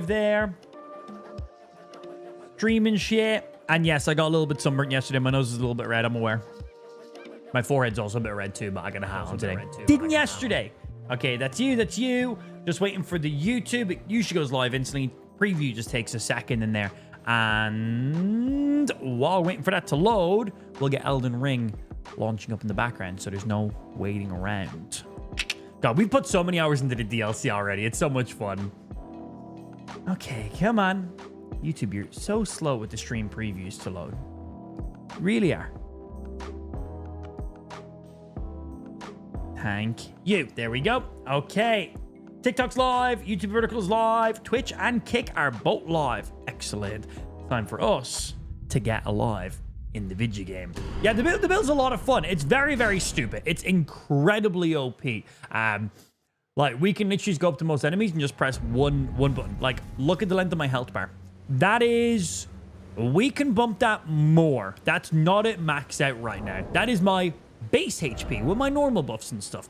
there. Streaming shit. And yes, I got a little bit sunburnt yesterday. My nose is a little bit red, I'm aware. My forehead's also a bit red too, but I got a hat on today. Didn't yesterday. Okay, that's you. That's you. Just waiting for the YouTube. It usually goes live instantly. Preview just takes a second in there. And while waiting for that to load, we'll get Elden Ring launching up in the background. So there's no waiting around. God, we've put so many hours into the DLC already. It's so much fun. Okay, come on. YouTube, you're so slow with the stream previews to load. You really are. Thank you. There we go. Okay. TikTok's live. YouTube Vertical's live. Twitch and Kick are both live. Excellent. Time for us to get alive in the video game. Yeah, the build's a lot of fun. It's very, very stupid. It's incredibly OP. Like, we can literally just go up to most enemies and just press one button. Like, look at the length of my health bar. That is... We can bump that more. That's not it maxed out right now. That is my base HP with my normal buffs and stuff.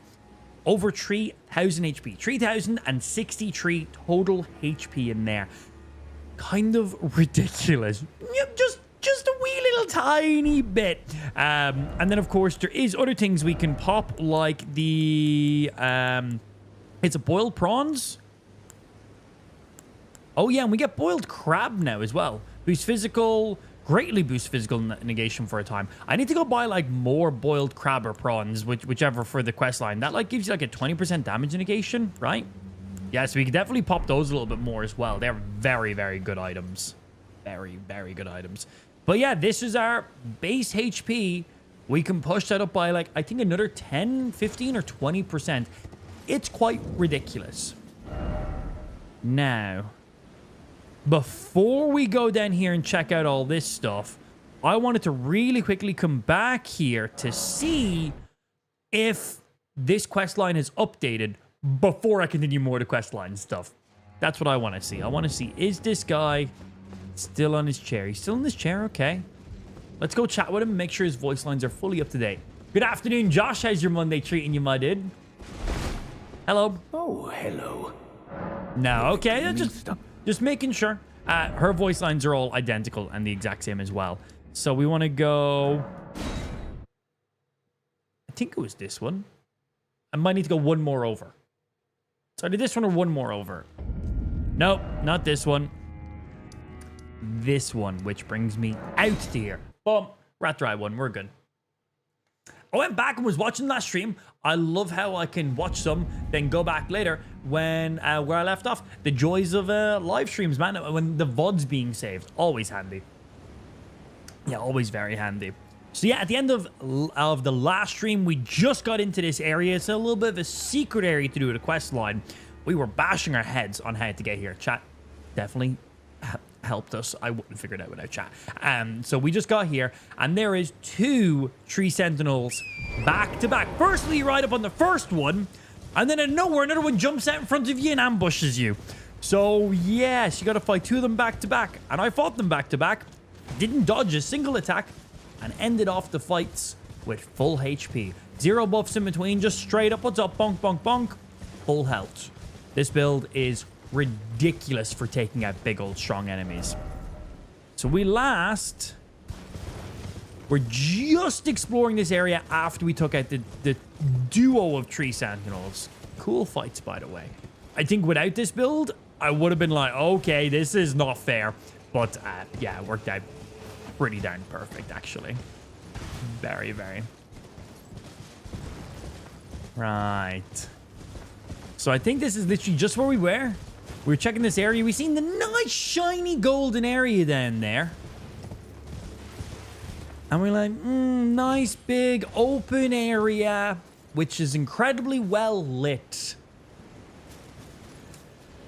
Over 3,000 HP. 3,063 total HP in there. Kind of ridiculous. Yep, just a wee little tiny bit. And then, of course, there is other things we can pop, like the... it's a boiled prawns. Oh, yeah, and we get boiled crab now as well. Boost physical, greatly boost physical negation for a time. I need to go buy, like, more boiled crab or prawns, whichever for the quest line. That, like, gives you, like, a 20% damage negation, right? Yeah, so we can definitely pop those a little bit more as well. They're very, very good items. Very, very good items. But, yeah, this is our base HP. We can push that up by, like, I think another 10, 15, or 20%. It's quite ridiculous. Now... Before we go down here and check out all this stuff, I wanted to really quickly come back here to see if this quest line is updated before I continue more of the quest line stuff. That's what I want to see. I want to see, is this guy still on his chair? He's still in his chair? Okay. Let's go chat with him and make sure his voice lines are fully up to date. Good afternoon, Josh. How's your Monday treating you, my dude? Hello. Oh, hello. No, okay. Just making sure. Her voice lines are all identical and the exact same as well. So we want to go... I think it was this one. I might need to go one more over. So I did this one or one more over? Nope, not this one. This one, which brings me out to here. Boom. We're at the right one. We're good. I went back and was watching that stream. I love how I can watch some, then go back later when where I left off. The joys of live streams, man. When the VOD's being saved. Always handy. Yeah, always very handy. So yeah, at the end of the last stream, we just got into this area. It's a little bit of a secret area to do with a quest line. We were bashing our heads on how to get here. Chat definitely helped us. I wouldn't figure it out without chat. So we just got here, and there is 2 tree sentinels back to back. Firstly, you ride up on the first one, and then out of nowhere, another one jumps out in front of you and ambushes you. So yes, you got to fight 2 of them back to back, and I fought them back to back. Didn't dodge a single attack, and ended off the fights with full HP. 0 buffs in between, just straight up. What's up? Bonk, bonk, bonk. Full health. This build is ridiculous for taking out big old strong enemies. So we're just exploring this area after we took out the duo of tree sentinels. Cool fights, by the way. I think without this build, I would have been like, okay, this is not fair. But yeah, it worked out pretty darn perfect, actually. Very, very. Right. So I think this is literally just where we were. We were checking this area. We seen the nice, shiny, golden area down there. And we're like, nice, big, open area, which is incredibly well lit.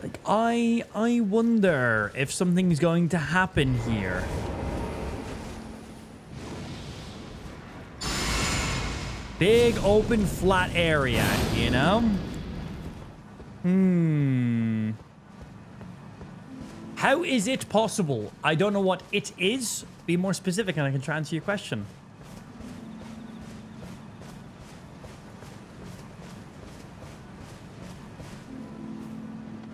Like, I wonder if something's going to happen here. Big, open, flat area, you know? How is it possible? I don't know what it is. Be more specific and I can try and answer your question.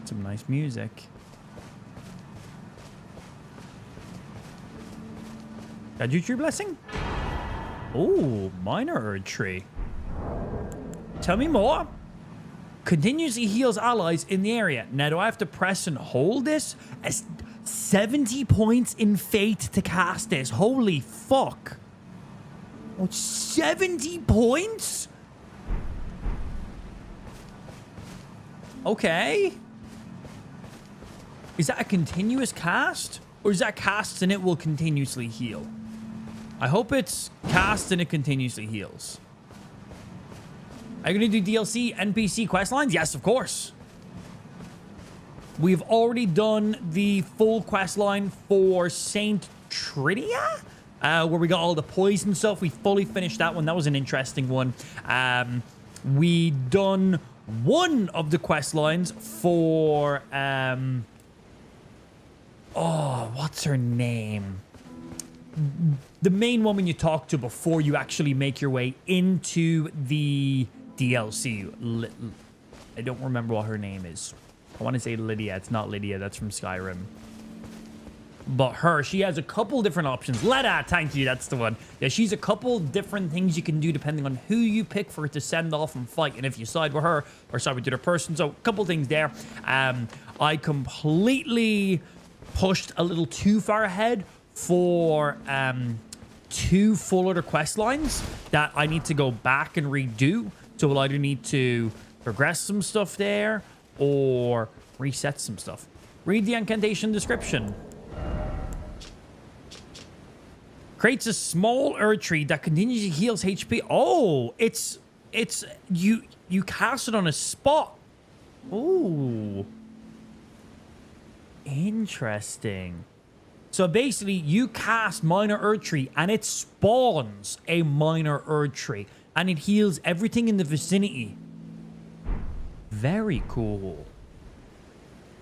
Some nice music. Did tree blessing? Oh, minor Erd tree. Tell me more. Continuously heals allies in the area. Now, do I have to press and hold this? 70 points in fate to cast this. Holy fuck. Oh, 70 points? Okay. Is that a continuous cast? Or is that cast and it will continuously heal? I hope it's cast and it continuously heals. Are you going to do DLC, NPC quest lines? Yes, of course. We've already done the full quest line for Saint Tridia, where we got all the poison stuff. We fully finished that one. That was an interesting one. We done one of the quest lines for... oh, what's her name? The main woman you talk to before you actually make your way into the DLC. I don't remember what her name is. I want to say Lydia. It's not Lydia. That's from Skyrim. But her, she has a couple different options. Leda, thank you. That's the one. Yeah, she's a couple different things you can do depending on who you pick for her to send off and fight. And if you side with her or side with the other person. So a couple things there. I completely pushed a little too far ahead for 2 full other quest lines that I need to go back and redo. So we'll either need to progress some stuff there or reset some stuff. Read the incantation description. Creates a small Erd tree that continuously heals HP. Oh, it's you cast it on a spot. Ooh. Interesting. So basically, you cast minor Erd tree and it spawns a minor Erd tree and it heals everything in the vicinity. Very cool.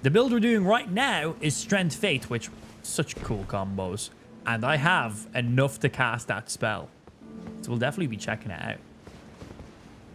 The build we're doing right now is Strength Fate, which such cool combos. And I have enough to cast that spell. So we'll definitely be checking it out.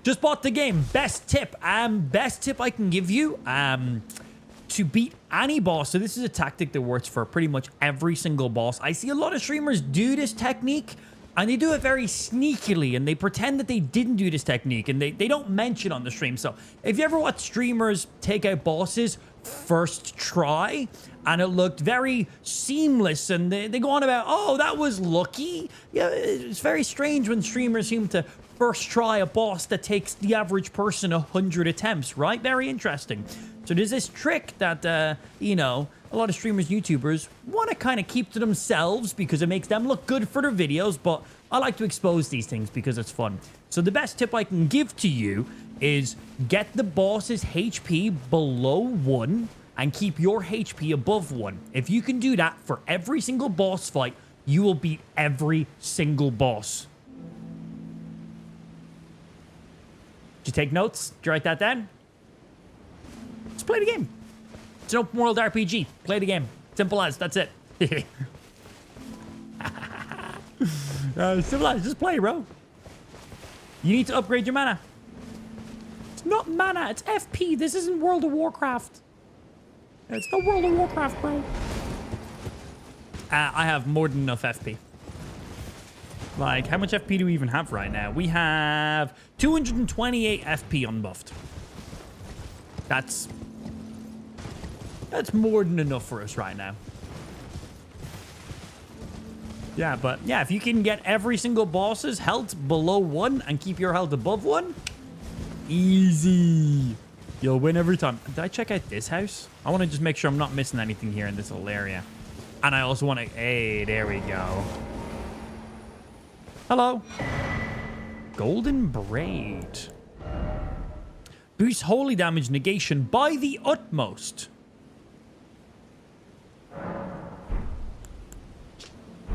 Just bought the game. Best tip. Best tip I can give you. To beat any boss. So this is a tactic that works for pretty much every single boss. I see a lot of streamers do this technique. And they do it very sneakily, and they pretend that they didn't do this technique, and they don't mention on the stream. So if you ever watch streamers take out bosses first try, and it looked very seamless, and they go on about, oh, that was lucky. Yeah, it's very strange when streamers seem to first try a boss that takes the average person 100 attempts, right? Very interesting. So there's this trick that, you know, a lot of streamers, YouTubers want to kind of keep to themselves because it makes them look good for their videos, but I like to expose these things because it's fun. So the best tip I can give to you is get the boss's HP below 1 and keep your HP above 1. If you can do that for every single boss fight, you will beat every single boss. Did you take notes? Did you write that down? Let's play the game. It's an open world RPG. Play the game. Simple as. That's it. Simple as. Just play, bro. You need to upgrade your mana. It's not mana. It's FP. This isn't World of Warcraft. It's not World of Warcraft, bro. I have more than enough FP. Like, how much FP do we even have right now? We have 228 FP unbuffed. That's more than enough for us right now. Yeah, but yeah, if you can get every single boss's health below 1 and keep your health above 1, easy. You'll win every time. Did I check out this house? I want to just make sure I'm not missing anything here in this little area. And I also want to... Hey, there we go. Hello. Golden Braid. Boosts holy damage negation by the utmost.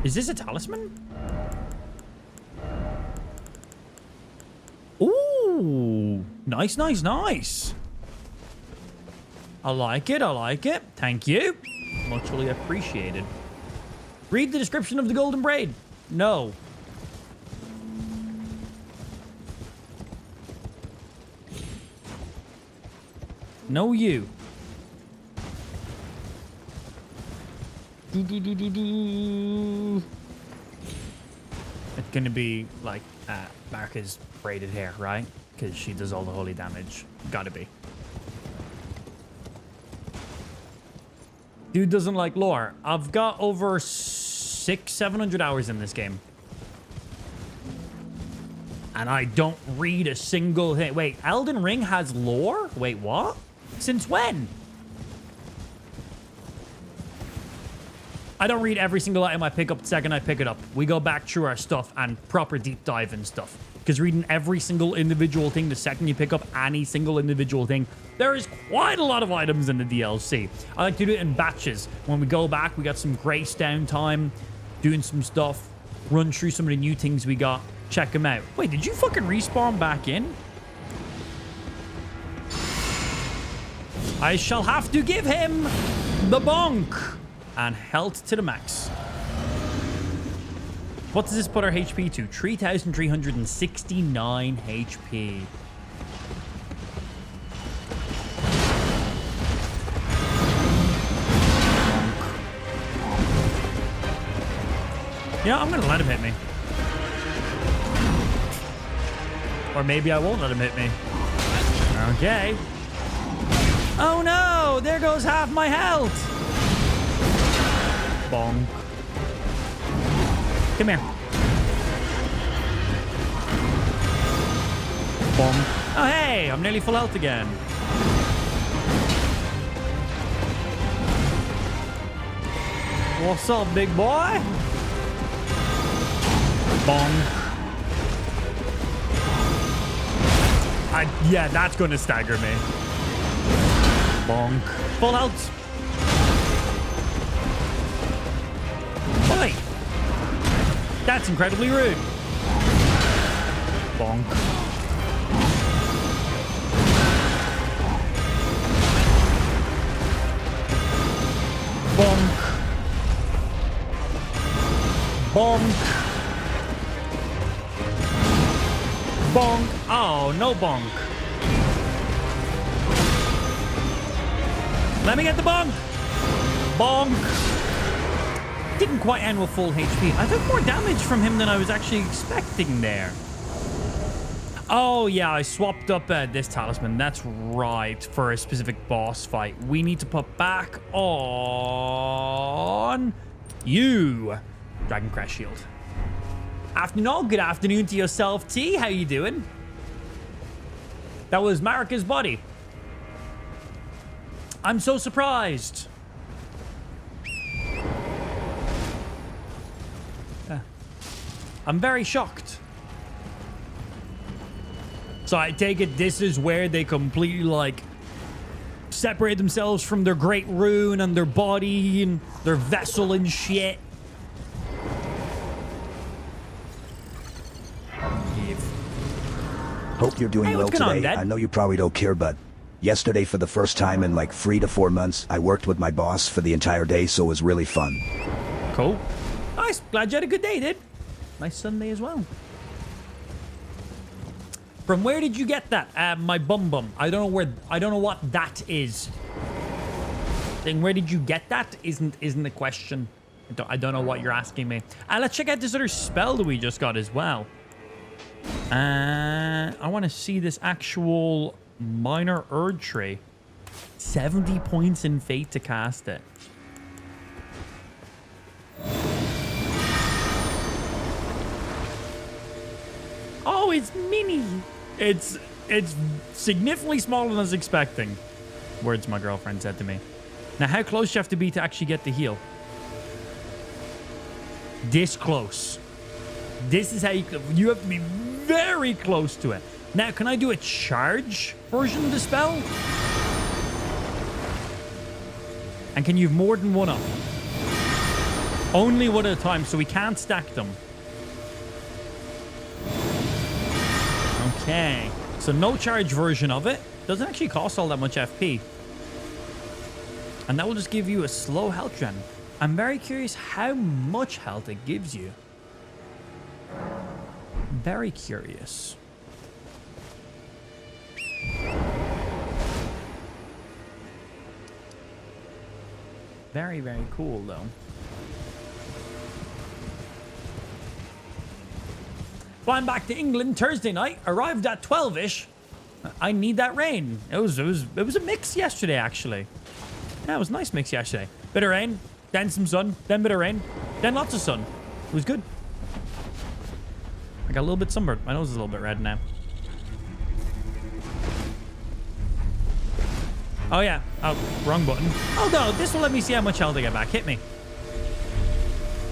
Is this a talisman? Ooh. Nice, nice, nice. I like it. I like it. Thank you. Muchly appreciated. Read the description of the Golden Braid. No. No, you. going to be like Marcus braided hair, right? Because she does all the holy damage. Gotta be. Dude doesn't like lore. I've got over 700 hours in this game. And I don't read a single thing. Wait, Elden Ring has lore? Wait, what? Since when? I don't read every single item I pick up the second I pick it up. We go back through our stuff and proper deep dive and stuff. Because reading every single individual thing the second you pick up any single individual thing, there is quite a lot of items in the DLC. I like to do it in batches. When we go back, we got some grace downtime, doing some stuff, run through some of the new things we got. Check them out. Wait, did you fucking respawn back in? I shall have to give him the bonk. And health to the max. What does this put our HP to? 3,369 HP. Yeah, I'm gonna let him hit me. Or maybe I won't let him hit me. Okay. Oh no! There goes half my health! Bonk. Come here. Bonk. Oh hey! I'm nearly full health again. What's up, big boy? Bonk. Yeah, that's going to stagger me. Bonk. Full health. Oi. That's incredibly rude. Bonk. Bonk. Bonk. Bonk. Oh, no bonk. Let me get the bonk. Bonk. Didn't quite end with full HP. I took more damage from him than I was actually expecting there. Oh, yeah, I swapped up this talisman. That's right, for a specific boss fight. We need to put back on you. Dragon Crash Shield. Afternoon all. Good afternoon to yourself, T. How you doing? That was Marika's body. I'm so surprised. I'm very shocked. So I take it this is where they completely, like, separate themselves from their great rune and their body and their vessel and shit. Hope you're doing well today. I know you probably don't care, but yesterday, for the first time in like 3 to 4 months, I worked with my boss for the entire day, so it was really fun. Cool. Nice. Glad you had a good day, dude. Nice Sunday as well. From where did you get that? My bum bum. I don't know what that is. Saying where did you get that isn't the question. I don't know what you're asking me. Let's check out this other spell that we just got as well. I want to see this actual minor Erd tree. 70 points in fate to cast it. Oh, it's mini. It's significantly smaller than I was expecting. Words my girlfriend said to me. Now, how close do you have to be to actually get the heal? This close. This is how you have to be very close to it. Now, can I do a charge version of the spell? And can you have more than one up? Only one at a time, so we can't stack them. Okay. So no charge version of it. Doesn't actually cost all that much FP. And that will just give you a slow health gen. I'm very curious how much health it gives you. Very curious. Very, very cool, though. Flying back to England Thursday night. Arrived at 12-ish. I need that rain. It was a mix yesterday, actually. Yeah, it was a nice mix yesterday. Bit of rain, then some sun, then bit of rain, then lots of sun. It was good. I got a little bit sunburned. My nose is a little bit red now. Oh, yeah. Oh, wrong button. Oh, no. This will let me see how much health I get back. Hit me.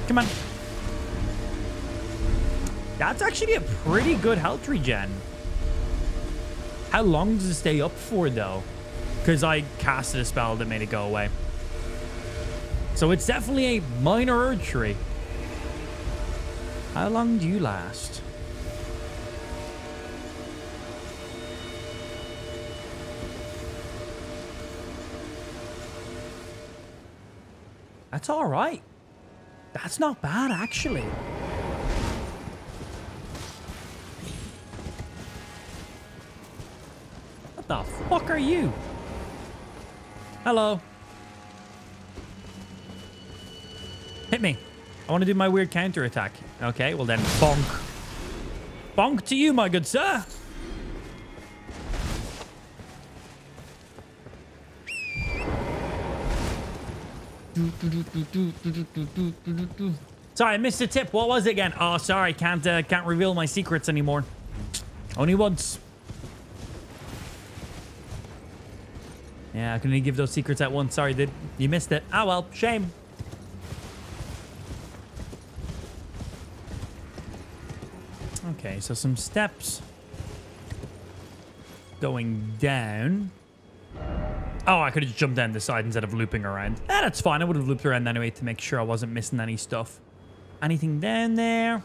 Come on. That's actually a pretty good health regen. How long does it stay up for, though? Because I casted a spell that made it go away. So it's definitely a minor urge tree. How long do you last? That's all right. That's not bad, actually. What the fuck are you? Hello. Hit me. I want to do my weird counter attack. Okay, well then, bonk. Bonk to you, my good sir. Sorry, I missed a tip. What was it again? Oh, sorry. Can't reveal my secrets anymore. Only once. Yeah, I can only give those secrets at once. Sorry, dude. You missed it. Ah, well. Shame. Okay, so some steps going down. Oh, I could have just jumped down the side instead of looping around. Ah, that's fine. I would have looped around anyway to make sure I wasn't missing any stuff. Anything down there?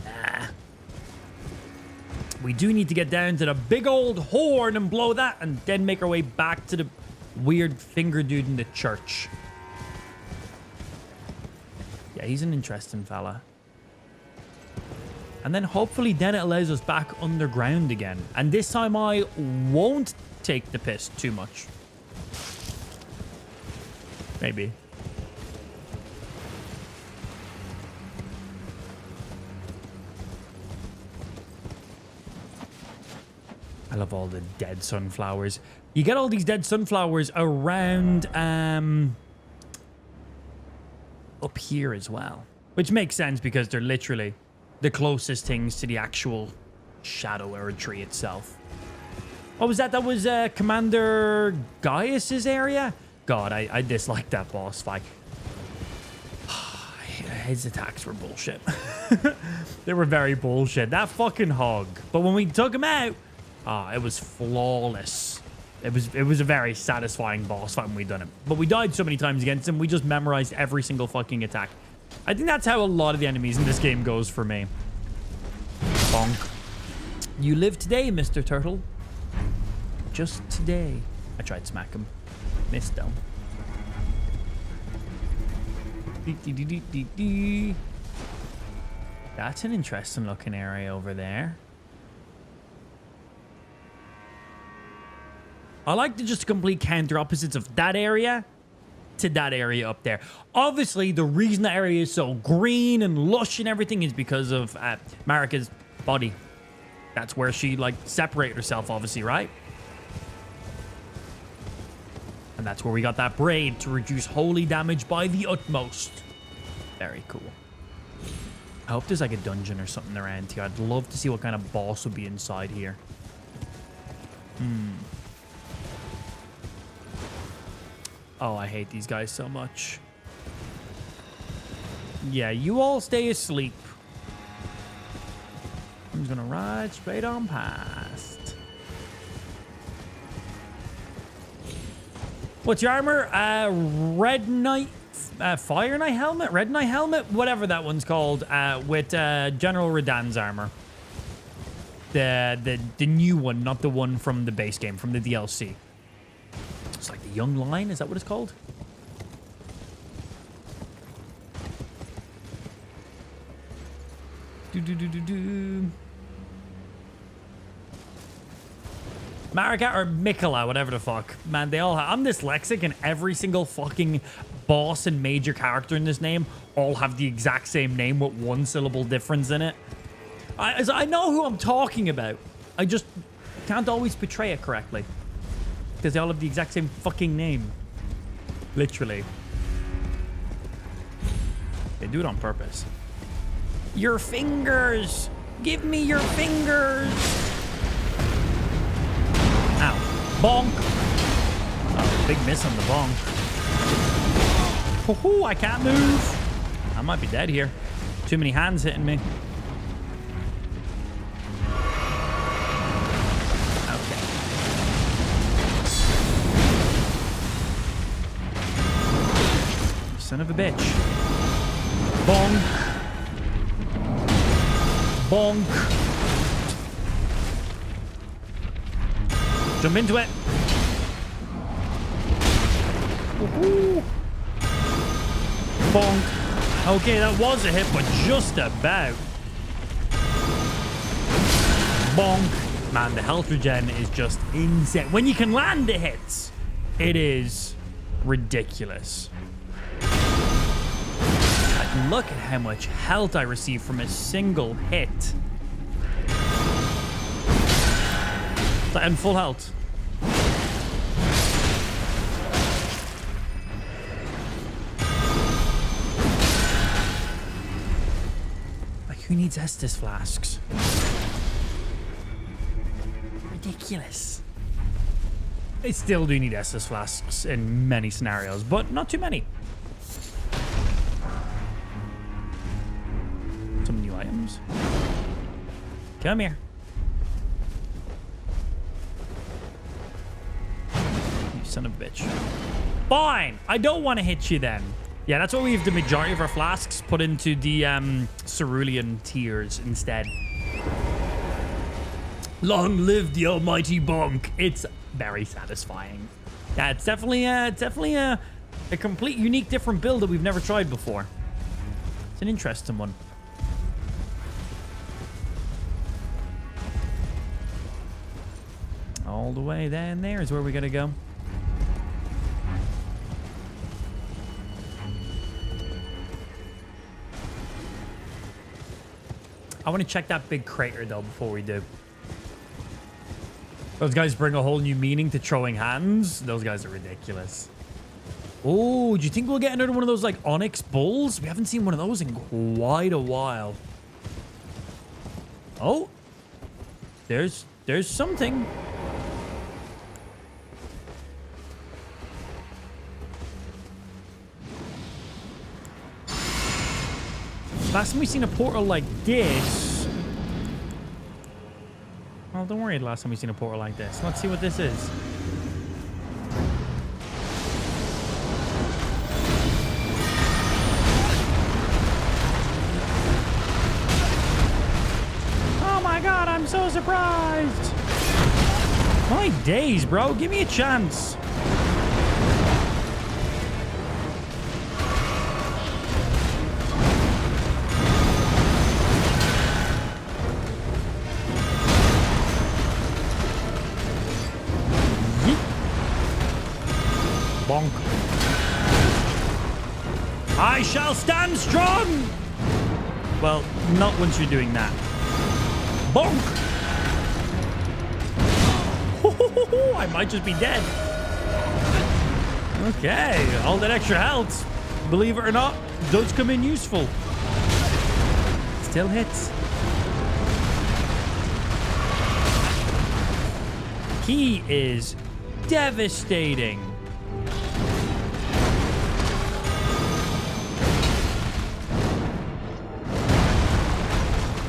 Nah. We do need to get down to the big old horn and blow that and then make our way back to the weird finger dude in the church. Yeah, he's an interesting fella. And then hopefully then it allows us back underground again. And this time I won't take the piss too much. Maybe. I love all the dead sunflowers. You get all these dead sunflowers around up here as well. Which makes sense because they're literally the closest things to the actual shadow or tree itself. What was that? That was Commander Gaius's area? God, I dislike that boss fight. His attacks were bullshit. They were very bullshit. That fucking hog. But when we took him out, it was flawless. It was a very satisfying boss fight when we done it. But we died so many times against him, we just memorized every single fucking attack. I think that's how a lot of the enemies in this game goes for me. Bonk. You live today, Mr. Turtle. Just today. I tried to smack him. Missed though. That's an interesting looking area over there. I like to just complete counter opposites of that area to that area up there. Obviously, the reason the area is so green and lush and everything is because of Marika's body. That's where she, like, separated herself, obviously, right? And that's where we got that braid to reduce holy damage by the utmost. Very cool. I hope there's, like, a dungeon or something around here. I'd love to see what kind of boss would be inside here. Oh, I hate these guys so much. Yeah, you all stay asleep. I'm just gonna ride straight on past. What's your armor? Red Knight, Fire Knight helmet? Red Knight helmet? Whatever that one's called, with General Radahn's armor. The new one, not the one from the base game, from the DLC. It's like the Young Lion, is that what it's called? Marika or Mikola, whatever the fuck. Man, they all have... I'm dyslexic and every single fucking boss and major character in this name all have the exact same name with one syllable difference in it. I know who I'm talking about. I just can't always portray it correctly. Because they all have the exact same fucking name. Literally. They do it on purpose. Your fingers! Give me your fingers! Ow. Bonk! Oh, big miss on the bonk. Hoo-hoo, I can't move. I might be dead here. Too many hands hitting me. Okay. Son of a bitch. Bonk. Bonk. Jump into it. Woohoo. Bonk. Okay, that was a hit, but just about. Bonk. Man, the health regen is just insane. When you can land the hits, it is ridiculous. Like, look at how much health I receive from a single hit. And full health. Who needs Estus flasks? Ridiculous. They still do need Estus flasks in many scenarios, but not too many. Some new items. Come here. You son of a bitch. Fine! I don't want to hit you then. Yeah, that's why we have the majority of our flasks put into the cerulean tiers instead. Long live the almighty bonk. It's very satisfying. Yeah, it's definitely a complete, unique, different build that we've never tried before. It's an interesting one. All the way down there is where we gotta go. I want to check that big crater, though, before we do. Those guys bring a whole new meaning to throwing hands. Those guys are ridiculous. Oh, do you think we'll get another one of those, like, onyx bulls? We haven't seen one of those in quite a while. Oh. There's something. Last time we seen a portal like this. Well, don't worry, last time we seen a portal like this. Let's see what this is. Oh my god, I'm so surprised. My days, bro. Give me a chance. Bonk. I shall stand strong. Well, not once you're doing that. Bonk. I might just be dead. Okay, all that extra health, believe it or not, does come in useful. Still hits. He is devastating.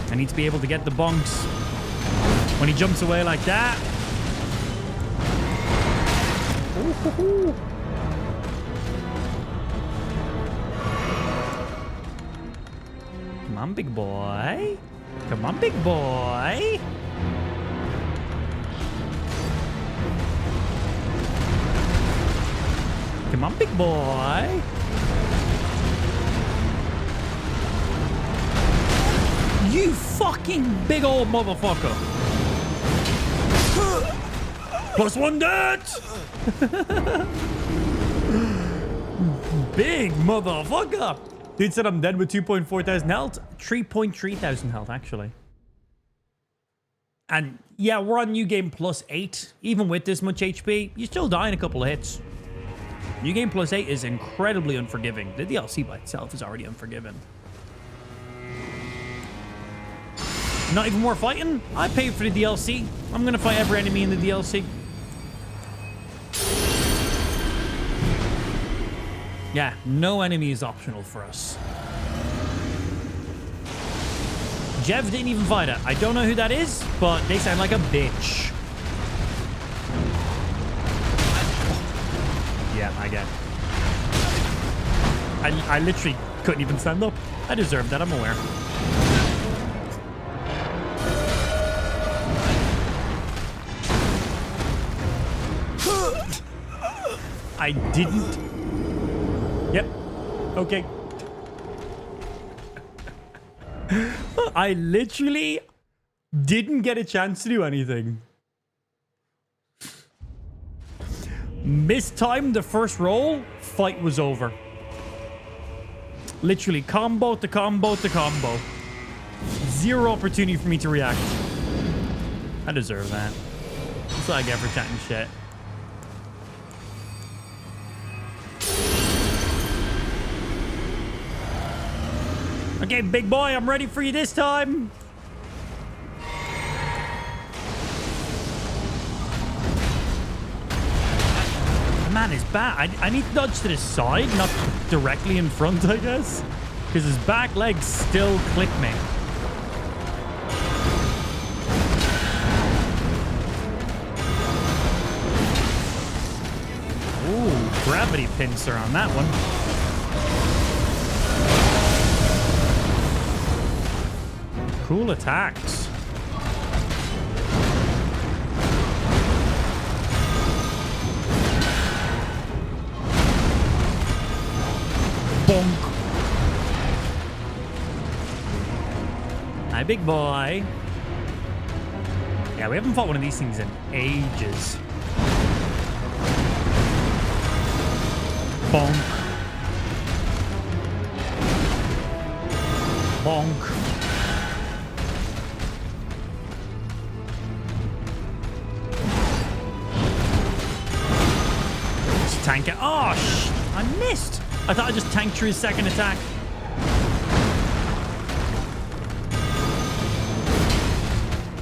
I need to be able to get the bonks when he jumps away like that. Ooh. Come on, big boy. Come on, big boy. Come on, big boy. You fucking big old motherfucker. +1 death. Big motherfucker. Dude said I'm dead with 2.4 thousand health. 3.3 thousand health, actually. And yeah, we're on New Game Plus 8. Even with this much HP, you still die in a couple of hits. New Game Plus 8 is incredibly unforgiving. The DLC by itself is already unforgiving. Not even more fighting? I paid for the DLC. I'm going to fight every enemy in the DLC. Yeah, no enemy is optional for us. Jev didn't even fight it. I don't know who that is, but they sound like a bitch. Yeah, I get it. I literally couldn't even stand up. I deserve that, I'm aware. I didn't. Yep. Okay. I literally didn't get a chance to do anything. Mistimed the first roll, fight was over. Literally combo to combo to combo. Zero opportunity for me to react. I deserve that. That's what I get for chatting shit. Okay, big boy, I'm ready for you this time. Man, his back. I need to dodge to the side, not directly in front, I guess. Because his back legs still clip me. Ooh, gravity pincer on that one. Cool attacks. Bonk. Hi, big boy. Yeah, we haven't fought one of these things in ages. Bonk. Bonk. Tank it. Oh, I missed. I thought I just tanked through his second attack.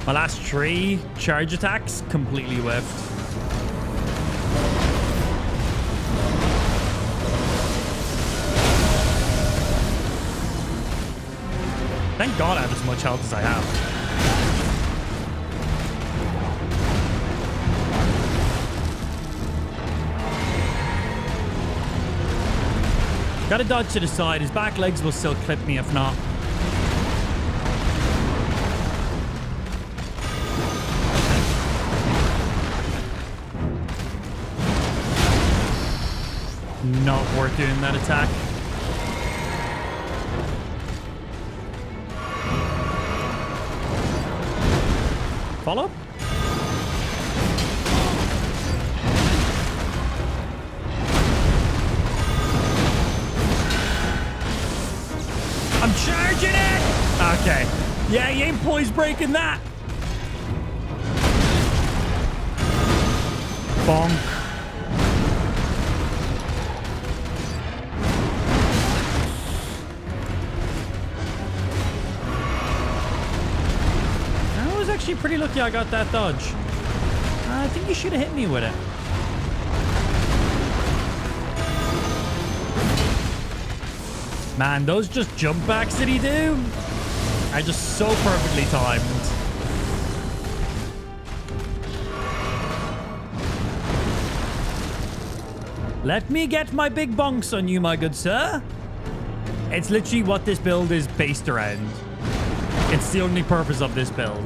My last 3 charge attacks completely whiffed. Thank God I have as much health as I have. Gotta dodge to the side. His back legs will still clip me if not. Not worth doing that attack. Follow? I'm charging it! Okay. Yeah, he ain't poise breaking that. Bonk. I was actually pretty lucky I got that dodge. I think you should have hit me with it. Man, those just jump backs that he do are just so perfectly timed. Let me get my big bonks on you, my good sir. It's literally what this build is based around. It's the only purpose of this build.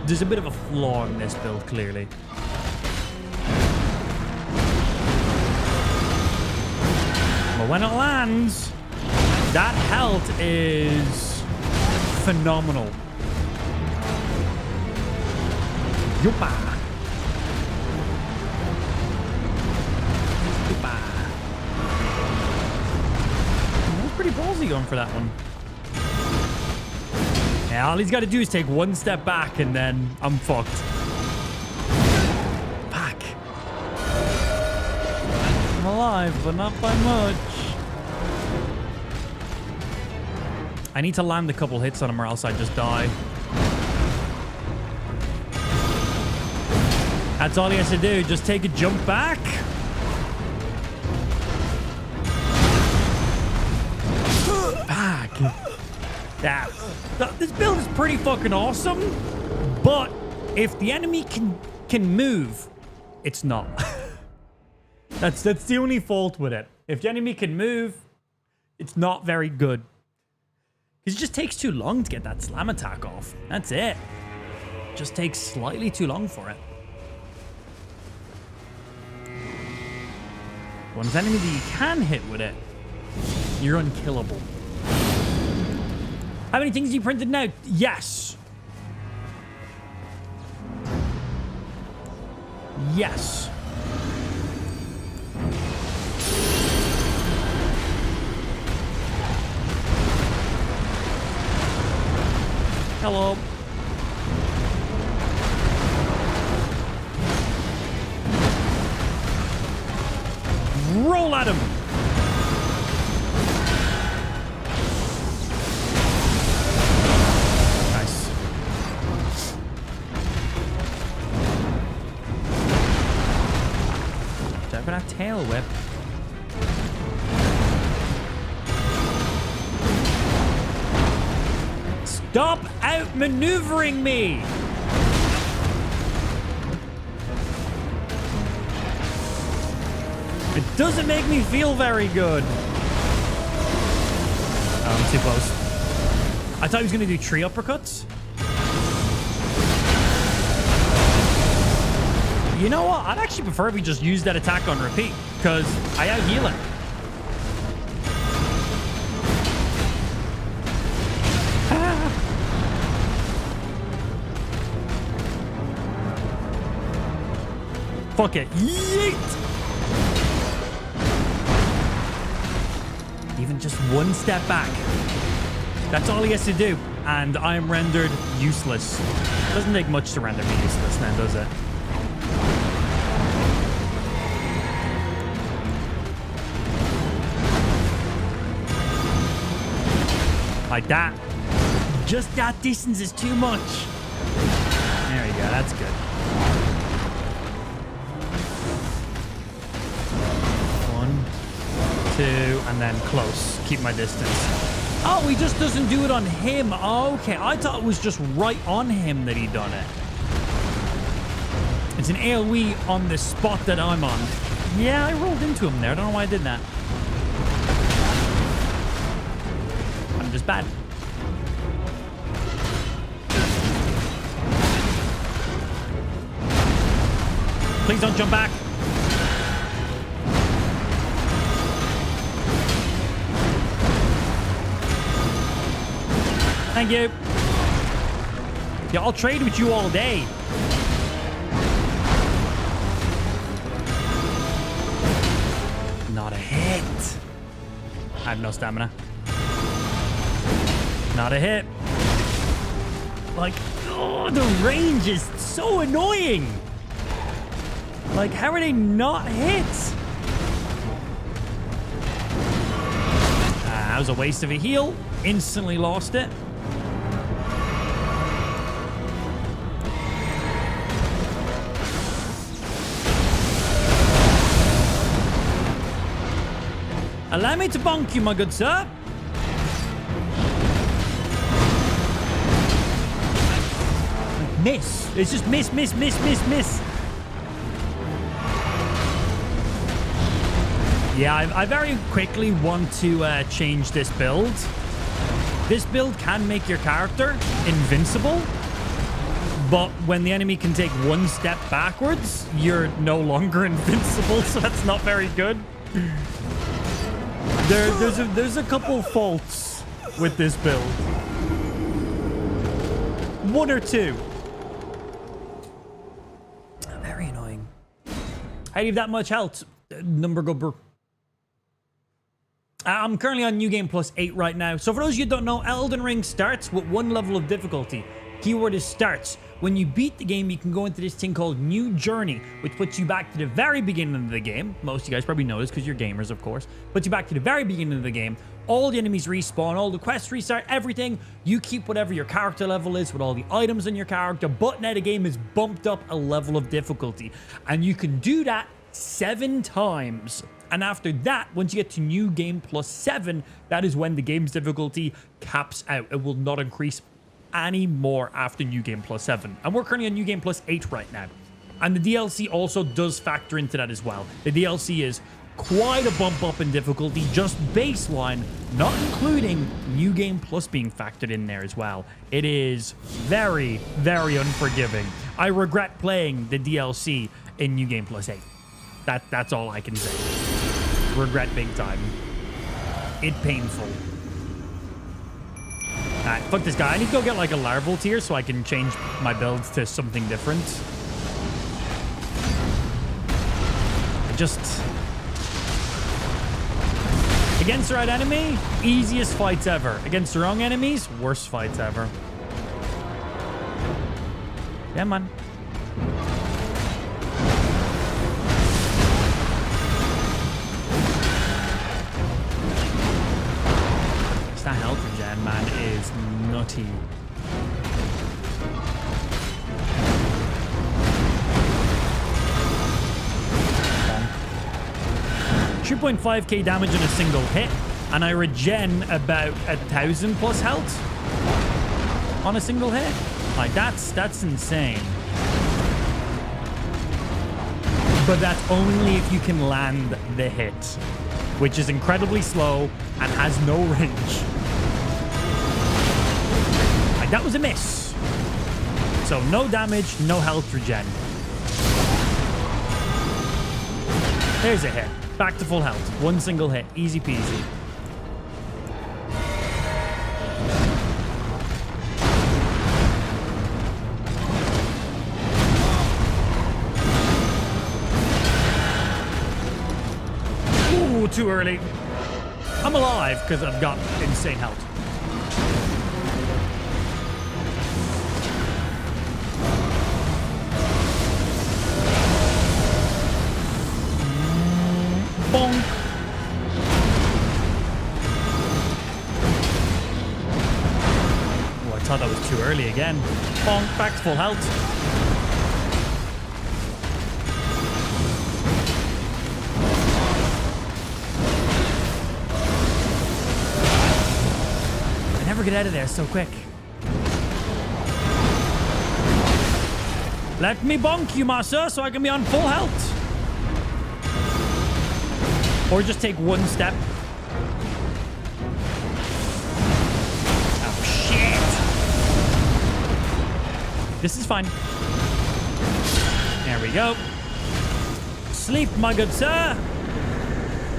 There's a bit of a flaw in this build, clearly. But when it lands, that health is phenomenal. Yupa. Yupa. That was pretty ballsy going for that one. Yeah, all he's got to do is take one step back and then I'm fucked. Back. I'm alive, but not by much. I need to land a couple hits on him or else I just die. That's all he has to do. Just take a jump back. Back. Yeah. This build is pretty fucking awesome. But if the enemy can move, it's not. That's the only fault with it. If the enemy can move, it's not very good. Because it just takes too long to get that slam attack off. That's it. Just takes slightly too long for it. When it's enemy that you can hit with it, you're unkillable. How many things you printed now? Yes. Yes. Hello. Roll at him. Nice. Time for that tail whip. Stop outmaneuvering me! It doesn't make me feel very good. Oh, I'm too close. I thought he was going to do tree uppercuts. You know what? I'd actually prefer if he just used that attack on repeat, because I out-heal it. Fuck it. Yeet! Even just one step back. That's all he has to do. And I am rendered useless. Doesn't take much to render me useless then, does it? Like that. Just that distance is too much. There you go. That's good. Two, and then close. Keep my distance. Oh, he just doesn't do it on him. Okay, I thought it was just right on him that he done it. It's an AoE on the spot that I'm on. Yeah, I rolled into him there. I don't know why I did that. I'm just bad. Please don't jump back. Thank you. Yeah, I'll trade with you all day. Not a hit. I have no stamina. Not a hit. Like, oh, the range is so annoying. Like, how are they not hits? That was a waste of a heal. Instantly lost it. Allow me to bonk you, my good sir. Miss. It's just miss, miss, miss, miss, miss. Yeah, I very quickly want to change this build. This build can make your character invincible, but when the enemy can take one step backwards, you're no longer invincible, so that's not very good. There's a couple faults with this build. One or two. Very annoying. How do you have that much health, number gubber? I'm currently on New Game Plus 8 right now. So for those of you who don't know, Elden Ring starts with 1 level of difficulty. Keyword is starts. When you beat the game, you can go into this thing called New Journey, which puts you back to the very beginning of the game. Most of you guys probably know this because you're gamers, of course. Puts you back to the very beginning of the game. All the enemies respawn, all the quests restart, everything. You keep whatever your character level is with all the items in your character, but now the game is bumped up a level of difficulty. And you can do that 7 times. And after that, once you get to New Game Plus 7, that is when the game's difficulty caps out. It will not increase any more after New Game Plus 7. And we're currently on New Game Plus 8 right now. And the DLC also does factor into that as well. The DLC is quite a bump up in difficulty, just baseline, not including New Game Plus being factored in there as well. It is very, very unforgiving. I regret playing the DLC in New Game Plus 8. That's all I can say. Regret big time. It painful. Alright, fuck this guy. I need to go get like a larval tier so I can change my build to something different. Against the right enemy, easiest fights ever. Against the wrong enemies, worst fights ever. Yeah, man. That health regen, man, is nutty. Bonk. 2.5k damage in a single hit, and I regen about 1,000 plus health on a single hit. Like, that's insane. But that's only if you can land the hit, which is incredibly slow and has no range. Like, that was a miss. So no damage, no health regen. There's a hit. Back to full health. 1 single hit. Easy peasy. Ooh, too early. I'm alive because I've got insane health. Bonk. Oh, I thought that was too early again. Bonk, back to full health. Get out of there so quick. Let me bonk you, massa, so I can be on full health. Or just take 1 step. Oh, shit. This is fine. There we go. Sleep, my good sir.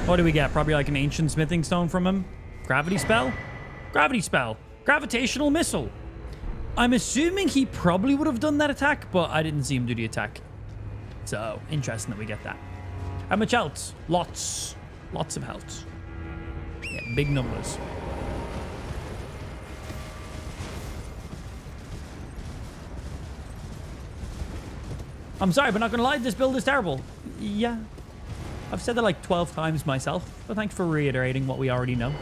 What do we get? Probably like an ancient smithing stone from him. Gravity spell? Gravity spell. Gravitational missile. I'm assuming he probably would have done that attack, but I didn't see him do the attack. So, interesting that we get that. How much health? Lots. Lots of health. Yeah, big numbers. I'm sorry, but not gonna lie, this build is terrible. Yeah. I've said that like 12 times myself, but thanks for reiterating what we already know.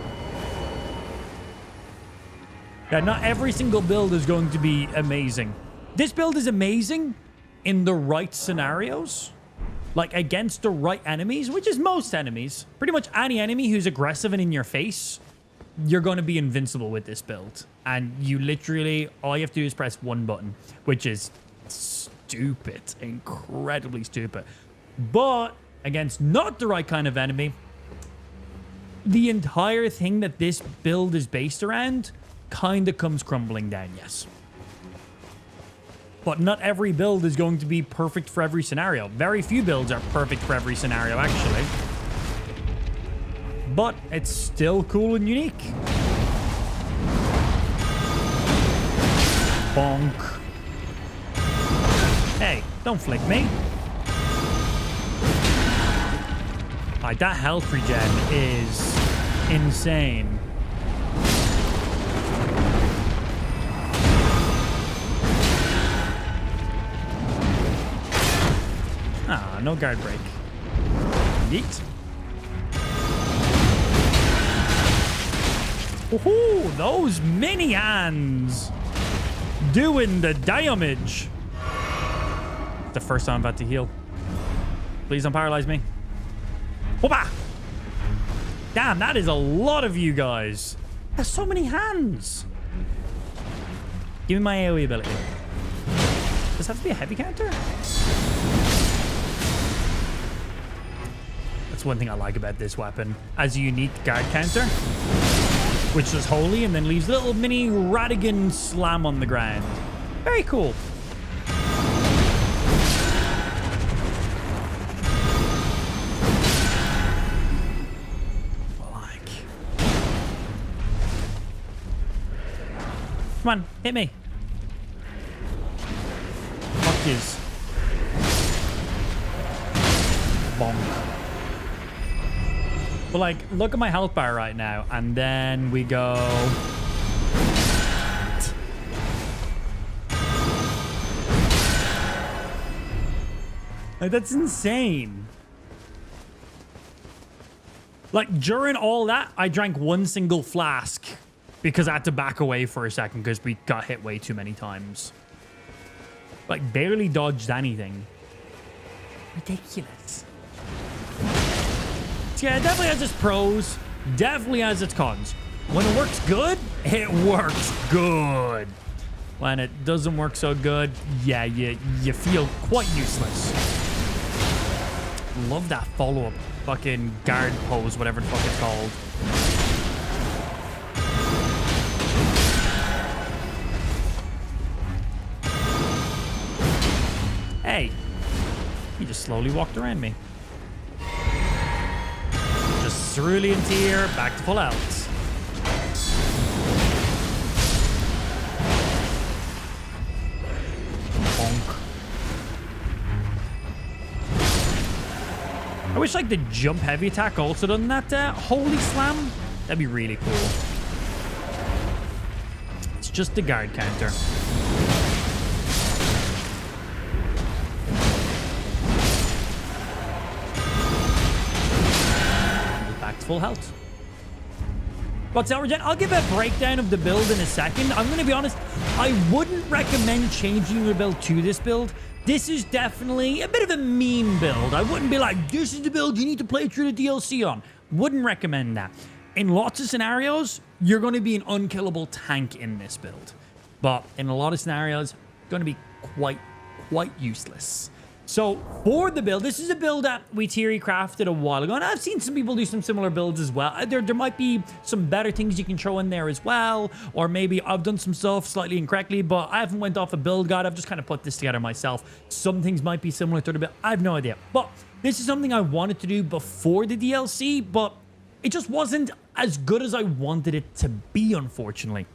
Yeah, not every single build is going to be amazing. This build is amazing in the right scenarios. Like, against the right enemies, which is most enemies. Pretty much any enemy who's aggressive and in your face, you're going to be invincible with this build. And you literally, all you have to do is press 1 button, which is stupid. Incredibly stupid. But against not the right kind of enemy, the entire thing that this build is based around kind of comes crumbling down, yes. But not every build is going to be perfect for every scenario. Very few builds are perfect for every scenario, actually. But it's still cool and unique. Bonk. Hey, don't flick me. Like, that health regen is insane. Ah, no guard break. Yeet. Woohoo! Those mini hands doing the damage. The first time I'm about to heal. Please don't paralyze me. Whoopah! Damn, that is a lot of you guys. There's so many hands. Give me my AoE ability. Does this have to be a heavy counter? That's one thing I like about this weapon. As a unique guard counter, which is holy and then leaves a little mini Radigan slam on the ground. Very cool. Come on, hit me. Fuck yous. Bonk. But like, look at my health bar right now, and then we go. Like, that's insane. Like, during all that, I drank one single flask. Because I had to back away for a second because we got hit way too many times. Like, barely dodged anything. Ridiculous. So yeah, it definitely has its pros. Definitely has its cons. When it works good, it works good. When it doesn't work so good, yeah, you feel quite useless. Love that follow-up fucking guard pose, whatever the fuck it's called. Hey, he just slowly walked around me. Just cerulean tier, back to full health. Bonk. I wish like the jump heavy attack also done that holy slam. That'd be really cool. It's just the guard counter. Full health. But Regen, I'll give a breakdown of the build in a second. I'm going to be honest, I wouldn't recommend changing your build to this build. This is definitely a bit of a meme build. I wouldn't be like, this is the build you need to play through the DLC on. Wouldn't recommend that. In lots of scenarios, you're going to be an unkillable tank in this build. But in a lot of scenarios, going to be quite useless. So for the build, this is a build that we theory crafted a while ago, and I've seen some people do some similar builds as well. There might be some better things you can throw in there as well, or maybe I've done some stuff slightly incorrectly, but I haven't went off a build guide. I've just kind of put this together myself. Some things might be similar to the build. I have no idea, but this is something I wanted to do before the DLC, but it just wasn't as good as I wanted it to be, unfortunately.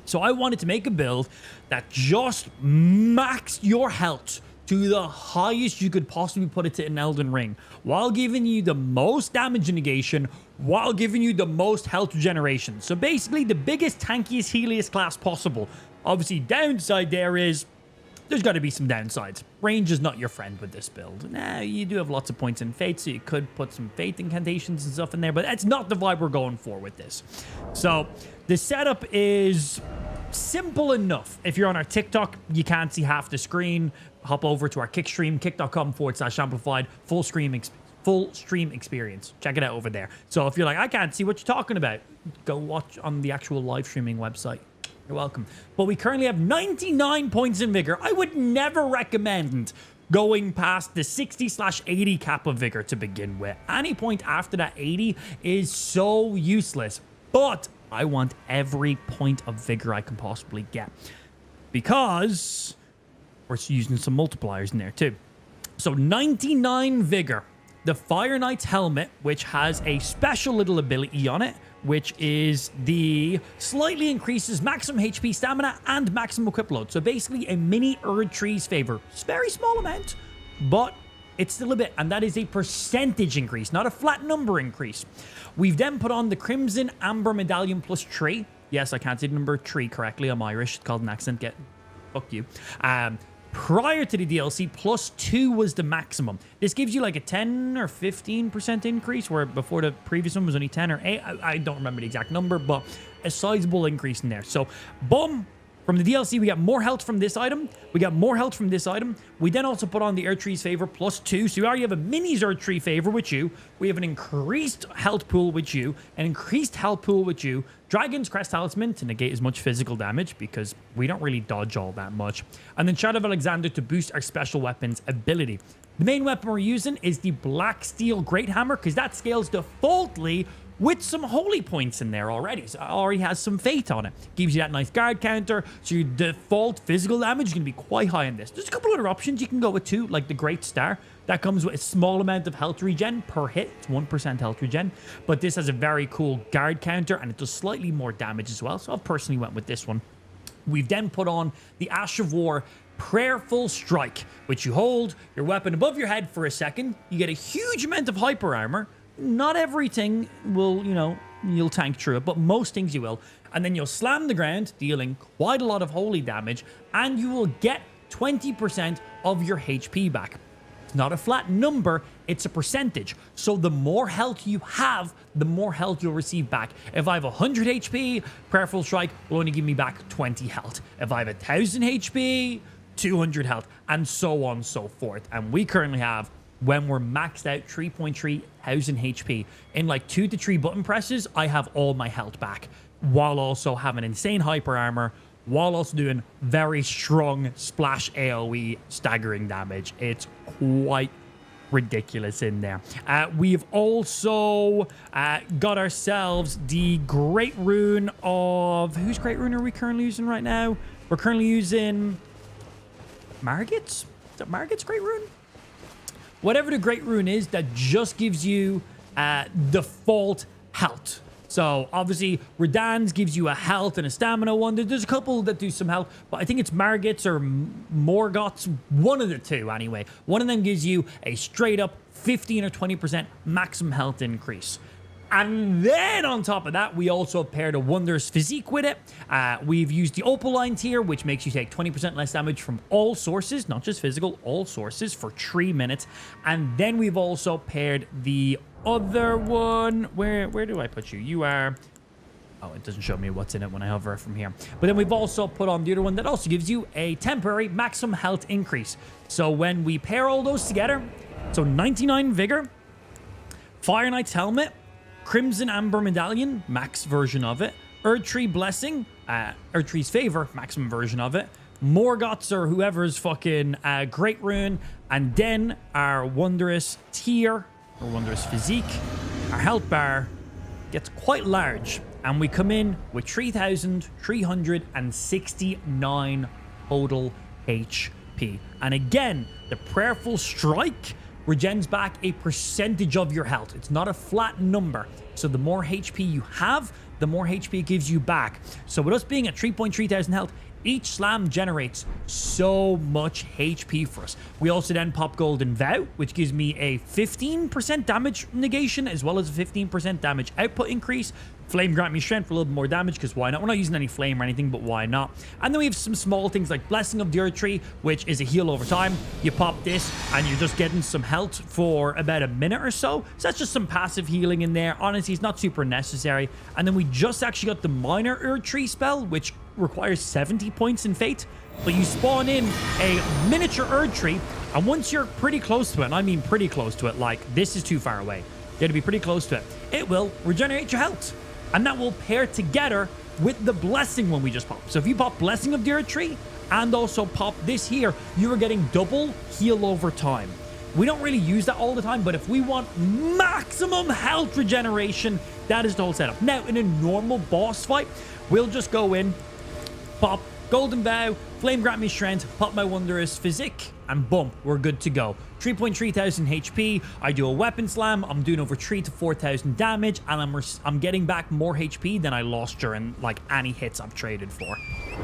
So I wanted to make a build that just maxed your health to the highest you could possibly put it to in Elden Ring, while giving you the most damage negation, while giving you the most health regeneration. So basically the biggest, tankiest, healiest class possible. Obviously, downside there's got to be some downsides. Range is not your friend with this build. Now, you do have lots of points in Fate, so you could put some Fate incantations and stuff in there, but that's not the vibe we're going for with this. So the setup is simple enough. If you're on our TikTok, you can't see half the screen. Hop over to our Kick stream, kick.com/amplified, full stream experience. Check it out over there. So if you're like, I can't see what you're talking about, go watch on the actual live streaming website. You're welcome. But we currently have 99 points in Vigor. I would never recommend going past the 60/80 cap of Vigor to begin with. Any point after that 80 is so useless. But I want every point of Vigor I can possibly get, because we're using some multipliers in there too. So 99 Vigor. The Fire Knight's helmet, which has a special little ability on it, which is the slightly increases maximum HP, stamina, and maximum equip load. So basically a mini Erd Tree's favor. It's a very small amount, but it's still a bit, and that is a percentage increase, not a flat number increase. We've then put on the Crimson Amber Medallion plus tree. Yes, I can't say the number 3 correctly. I'm Irish. It's called an accent. Fuck you. Prior to the DLC, plus 2 was the maximum. This gives you like a 10 or 15% increase, where before the previous one was only 10 or 8. I don't remember the exact number, but a sizable increase in there. So, boom. From the DLC, we got more health from this item. We got more health from this item. We then also put on the Erdtree's Favor plus 2. So you already have a Mini's Erdtree Favor with you. We have an increased health pool with you. An increased health pool with you. Dragon's Crest Talisman to negate as much physical damage because we don't really dodge all that much. And then Shadow of Alexander to boost our special weapons ability. The main weapon we're using is the Black Steel Great Hammer because that scales defaultly with some holy points in there already. So it already has some fate on it. Gives you that nice guard counter. So your default physical damage is going to be quite high in this. There's a couple other options you can go with too, like the Great Star. That comes with a small amount of health regen per hit. It's 1% health regen. But this has a very cool guard counter and it does slightly more damage as well. So I personally went with this one. We've then put on the Ash of War Prayerful Strike, which you hold your weapon above your head for a second. You get a huge amount of hyper armor. Not everything will, you'll tank through it, but most things you will. And then you'll slam the ground, dealing quite a lot of holy damage, and you will get 20% of your HP back. It's not a flat number, it's a percentage. So the more health you have, the more health you'll receive back. If I have 100 HP, Prayerful Strike will only give me back 20 health. If I have 1000 HP, 200 health, and so on and so forth. And we currently have, when we're maxed out 3.3 thousand HP, in like 2 to 3 button presses, I have all my health back, while also having insane hyper armor, while also doing very strong splash AoE staggering damage. It's quite ridiculous in there. We've also got ourselves the Great Rune of... Whose Great Rune are we currently using right now? We're currently using... Margit's? Is that Margit's Great Rune? Whatever the Great Rune is, that just gives you default health. So, obviously, Radahn's gives you a health and a stamina one. There's a couple that do some health, but I think it's Margit's or Morgoth's. One of the two, anyway. One of them gives you a straight-up 15 or 20% maximum health increase. And then on top of that, we also paired a Wondrous Physique with it. We've used the Opaline tier, which makes you take 20% less damage from all sources, not just physical, all sources for 3 minutes. And then we've also paired the other one. Where do I put you? You are... Oh, it doesn't show me what's in it when I hover from here. But then we've also put on the other one that also gives you a temporary maximum health increase. So when we pair all those together, so 99 Vigor, Fire Knight's Helmet, Crimson Amber Medallion, max version of it. Erdtree Blessing, Erdtree's Favor, maximum version of it. Morgoth's or whoever's fucking Great Rune. And then our Wondrous Tier, or Wondrous Physique. Our health bar gets quite large. And we come in with 3,369 total HP. And again, the Prayerful Strike regens back a percentage of your health. It's not a flat number. So the more HP you have, the more HP it gives you back. So with us being at 3.3 thousand health, each slam generates so much HP for us. We also then pop Golden Vow, which gives me a 15% damage negation as well as a 15% damage output increase. Flame grant me strength for a little bit more damage, because why not? We're not using any flame or anything, but why not? And then we have some small things like Blessing of the Erdtree, which is a heal over time. You pop this and you're just getting some health for about a minute or so. So that's just some passive healing in there. Honestly, it's not super necessary. And then we just actually got the Minor Erdtree spell, which requires 70 points in Fate. But you spawn in a miniature Erdtree, and once you're pretty close to it, and I mean pretty close to it, like this is too far away, you have to be pretty close to it, it will regenerate your health. And that will pair together with the Blessing one we just popped. So if you pop Blessing of the Erdtree and also pop this here, you are getting double heal over time. We don't really use that all the time, but if we want maximum health regeneration, that is the whole setup. Now, in a normal boss fight, we'll just go in, pop Golden Vow, Flame grant me strength, pop my wondrous physique, and boom, we're good to go. 3.3 thousand HP, I do a weapon slam, I'm doing over 3 to 4,000 damage, and I'm getting back more HP than I lost during like any hits I've traded for.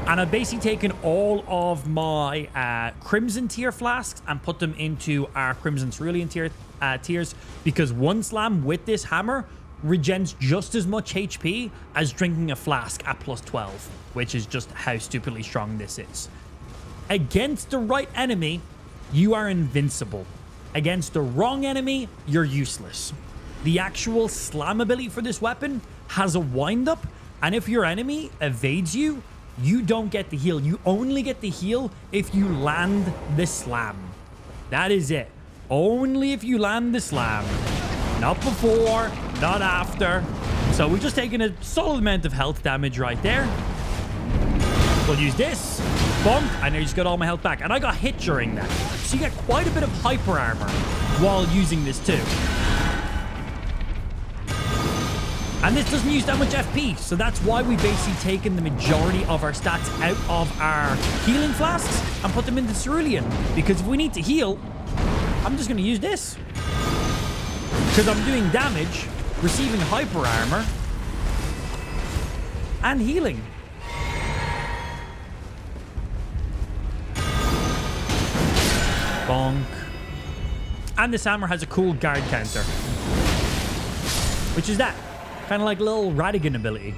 And I've basically taken all of my Crimson tier flasks and put them into our Crimson Cerulean tiers, because one slam with this hammer regens just as much HP as drinking a flask at plus 12, which is just how stupidly strong this is. Against the right enemy, you are invincible. Against the wrong enemy, you're useless. The actual slam ability for this weapon has a wind-up, and if your enemy evades you, you don't get the heal. You only get the heal if you land the slam. That is it. Only if you land the slam. Not before, not after. So we're just taking a solid amount of health damage right there. We'll use this. Bonk. And I just got all my health back. And I got hit during that. So you get quite a bit of hyper armor while using this too. And this doesn't use that much FP. So that's why we basically taken the majority of our stats out of our healing flasks and put them into Cerulean. Because if we need to heal, I'm just going to use this. Because I'm doing damage, receiving hyper armor, and healing. Bonk. And this hammer has a cool guard counter. Which is that. Kind of like a little Radigan ability.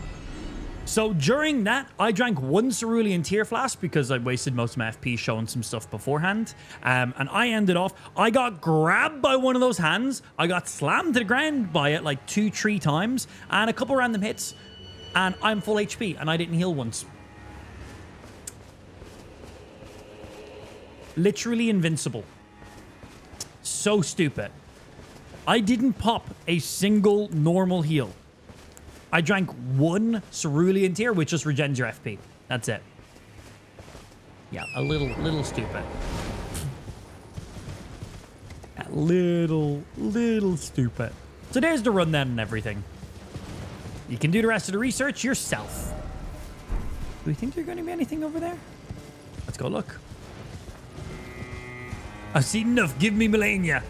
So during that, I drank one Cerulean tier flask because I wasted most of my FP showing some stuff beforehand. And I ended off, I got grabbed by one of those hands. I got slammed to the ground by it like 2-3 times and a couple random hits. And I'm full HP and I didn't heal once. Literally invincible. So stupid. I didn't pop a single normal heal. I drank one Cerulean tier, which just regens your FP. That's it. Yeah, a little stupid. A little stupid. So there's the rundown and everything. You can do the rest of the research yourself. Do we think there's going to be anything over there? Let's go look. I've seen enough. Give me Melania.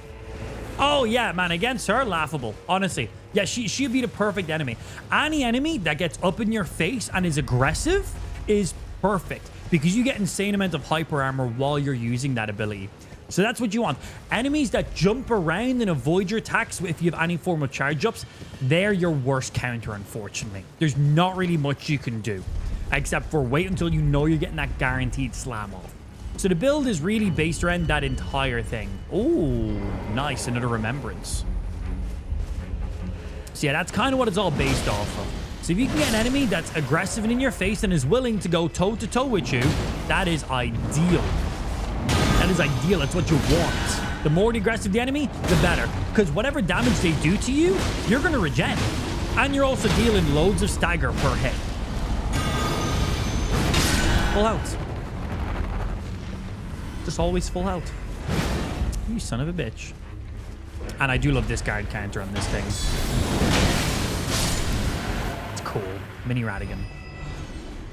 Oh, yeah, man. Against her, laughable. Honestly. Yeah, she'd be the perfect enemy. Any enemy that gets up in your face and is aggressive is perfect because you get insane amount of hyper armor while you're using that ability. So that's what you want. Enemies that jump around and avoid your attacks if you have any form of charge ups, they're your worst counter, unfortunately. There's not really much you can do except for wait until you know you're getting that guaranteed slam off. So the build is really based around that entire thing. Oh, nice. Another remembrance. So yeah, that's kind of what it's all based off of. So if you can get an enemy that's aggressive and in your face and is willing to go toe-to-toe with you, that is ideal. That is ideal. That's what you want. The more aggressive the enemy, the better. Because whatever damage they do to you, you're going to regen. And you're also dealing loads of stagger per hit. Full health. Just always full health. You son of a bitch. And I do love this guard counter on this thing. It's cool. Mini Radigan.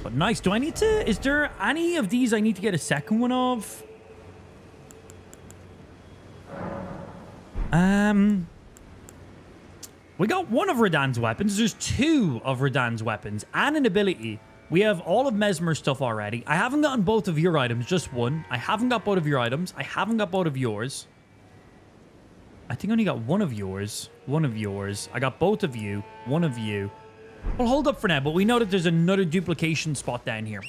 But nice. Do I need to... Is there any of these I need to get a second one of? We got one of Radahn's weapons. There's two of Radahn's weapons and an ability. We have all of Mesmer's stuff already. I haven't gotten both of your items, just one. I haven't got both of your items. I haven't got both of yours. I think I only got one of yours. One of yours. I got both of you. One of you. Well, hold up for now, but we know that there's another duplication spot down here.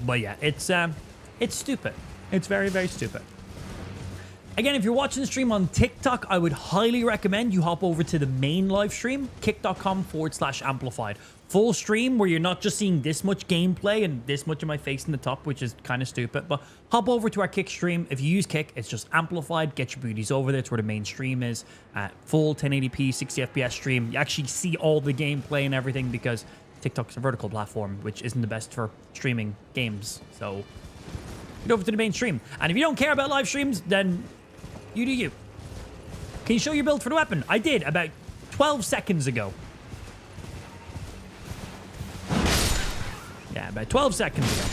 But yeah, it's stupid. It's very, very stupid. Again, if you're watching the stream on TikTok, I would highly recommend you hop over to the main live stream, kick.com/amplified. Full stream where you're not just seeing this much gameplay and this much of my face in the top, which is kind of stupid. But hop over to our Kick stream. If you use Kick, it's just amplified. Get your booties over there. It's where the main stream is. Full 1080p, 60 FPS stream. You actually see all the gameplay and everything because TikTok's a vertical platform, which isn't the best for streaming games. So get over to the main stream. And if you don't care about live streams, then you do you. Can you show your build for the weapon? I did about 12 seconds ago. Yeah, about 12 seconds ago.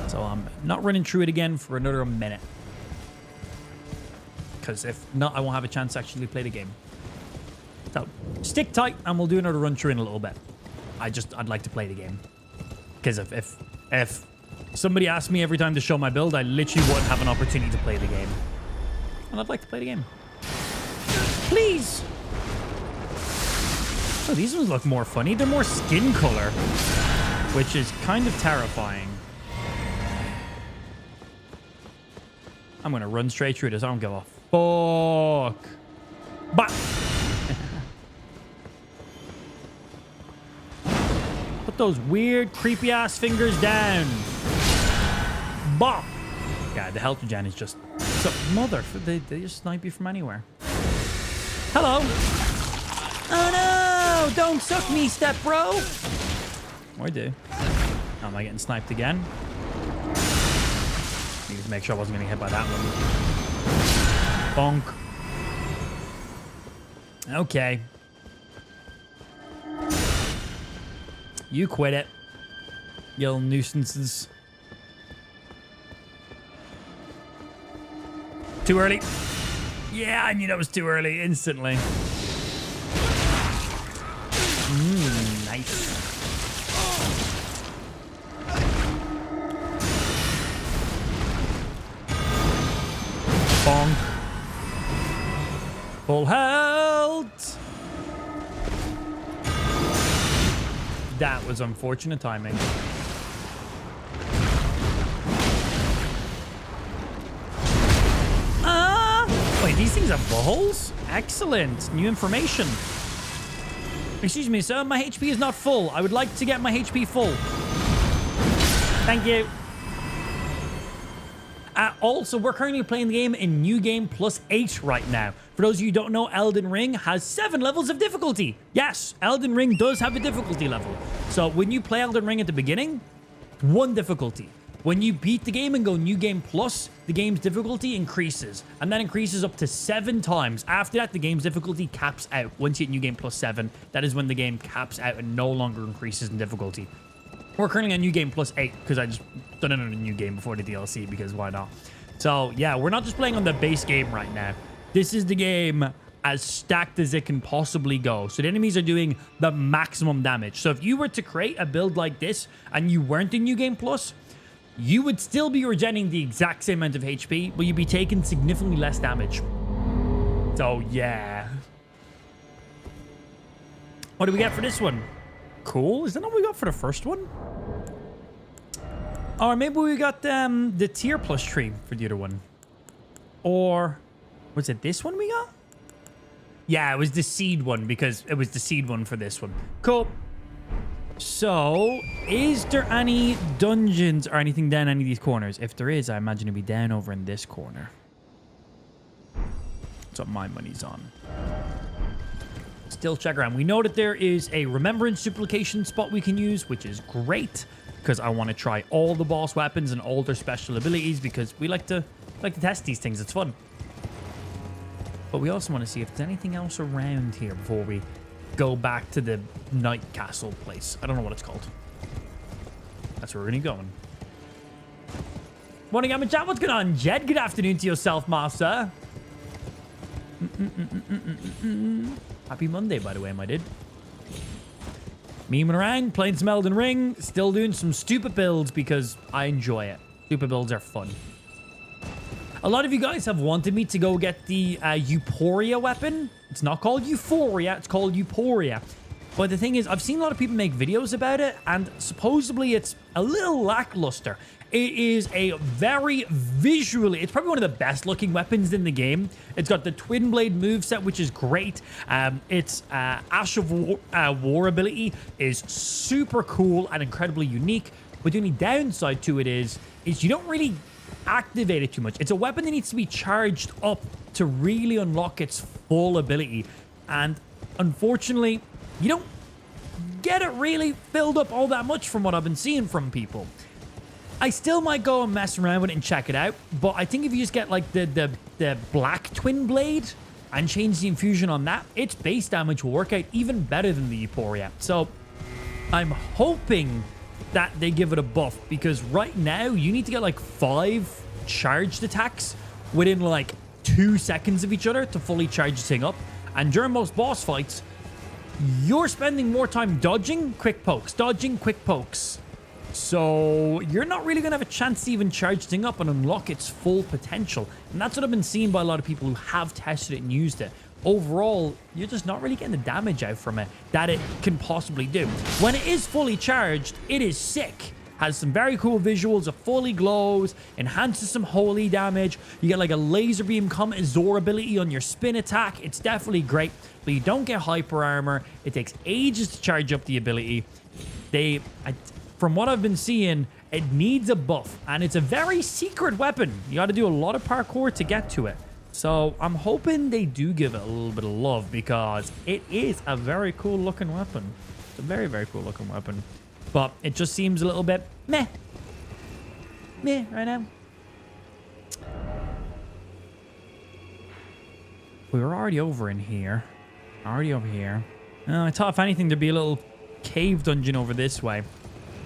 So I'm not running through it again for another minute. Because if not, I won't have a chance to actually play the game. So stick tight and we'll do another run through in a little bit. I'd like to play the game. Because if somebody asked me every time to show my build, I literally wouldn't have an opportunity to play the game. And I'd like to play the game. Please! Oh, these ones look more funny. They're more skin color, which is kind of terrifying. I'm going to run straight through this. I don't give a fuck. But put those weird, creepy-ass fingers down. Bop. Yeah, the health regen is just... So, they just snipe you from anywhere. Hello. Oh, no. Don't suck me, step bro. Or do. Oh, am I getting sniped again? Need to make sure I wasn't getting hit by that one. Bonk. Okay. You quit it. You little nuisances. Too early. Yeah, I knew that was too early instantly. Nice. Bonk. Full health. That was unfortunate timing. Wait, these things have buttholes? Excellent. New information. Excuse me, sir. My HP is not full. I would like to get my HP full. Thank you. Also, we're currently playing the game in New Game +8 right now. For those of you who don't know, Elden Ring has 7 levels of difficulty. Yes, Elden Ring does have a difficulty level. So when you play Elden Ring at the beginning, 1 difficulty. When you beat the game and go New Game Plus, the game's difficulty increases. And that increases up to 7 times. After that, the game's difficulty caps out. Once you hit New Game +7, that is when the game caps out and no longer increases in difficulty. We're currently on New Game +8 because I just done it on a new game before the DLC because why not? So yeah, we're not just playing on the base game right now. This is the game as stacked as it can possibly go. So the enemies are doing the maximum damage. So if you were to create a build like this and you weren't in New Game Plus, you would still be regenerating the exact same amount of HP, but you'd be taking significantly less damage. So yeah. What do we get for this one? Cool. Is that not what we got for the first one? Or maybe we got the tier plus tree for the other one. Or was it this one we got? Yeah, it was the seed one because it was the seed one for this one. Cool. So, is there any dungeons or anything down any of these corners? If there is, I imagine it'd be down over in this corner. That's what my money's on. Still check around. We know that there is a remembrance duplication spot we can use, which is great because I want to try all the boss weapons and all their special abilities because we like to test these things. It's fun. But we also want to see if there's anything else around here before we go back to the Night Castle place. I don't know what it's called. That's where we're going to be going. Morning, I'm in chat. What's going on, Jed? Good afternoon to yourself, master. Happy Monday, by the way, my dude. Memeing around, playing some Elden Ring, still doing some stupid builds because I enjoy it. Stupid builds are fun. A lot of you guys have wanted me to go get the Euphoria weapon. It's not called Euphoria, it's called Euphoria. But the thing is, I've seen a lot of people make videos about it, and supposedly it's a little lackluster. It is a very visually, it's probably one of the best looking weapons in the game. It's got the twin blade moveset, which is great. Its Ash of War ability is super cool and incredibly unique. But the only downside to it is you don't really activate it too much. It's a weapon that needs to be charged up to really unlock its full ability. And unfortunately, you don't get it really filled up all that much from what I've been seeing from people. I still might go and mess around with it and check it out, but I think if you just get like the black twin blade, and change the infusion on that, its base damage will work out even better than the Euphoria. So I'm hoping that they give it a buff, because right now you need to get like 5 charged attacks within like 2 seconds of each other to fully charge the thing up. And during most boss fights, you're spending more time dodging quick pokes, So you're not really going to have a chance to even charge the thing up and unlock its full potential. And that's what I've been seeing by a lot of people who have tested it and used it. Overall, you're just not really getting the damage out from it that it can possibly do. When it is fully charged, it is sick. Has some very cool visuals. It fully glows, enhances some holy damage. You get like a laser beam come Azor ability on your spin attack. It's definitely great, but you don't get hyper armor. It takes ages to charge up the ability. From what I've been seeing, it needs a buff, and it's a very secret weapon. You got to do a lot of parkour to get to it. So I'm hoping they do give it a little bit of love, because it is a very cool looking weapon. It's a very, very cool looking weapon. But it just seems a little bit meh. Meh right now. We were already over in here. Already over here. I thought if anything there'd be a little cave dungeon over this way.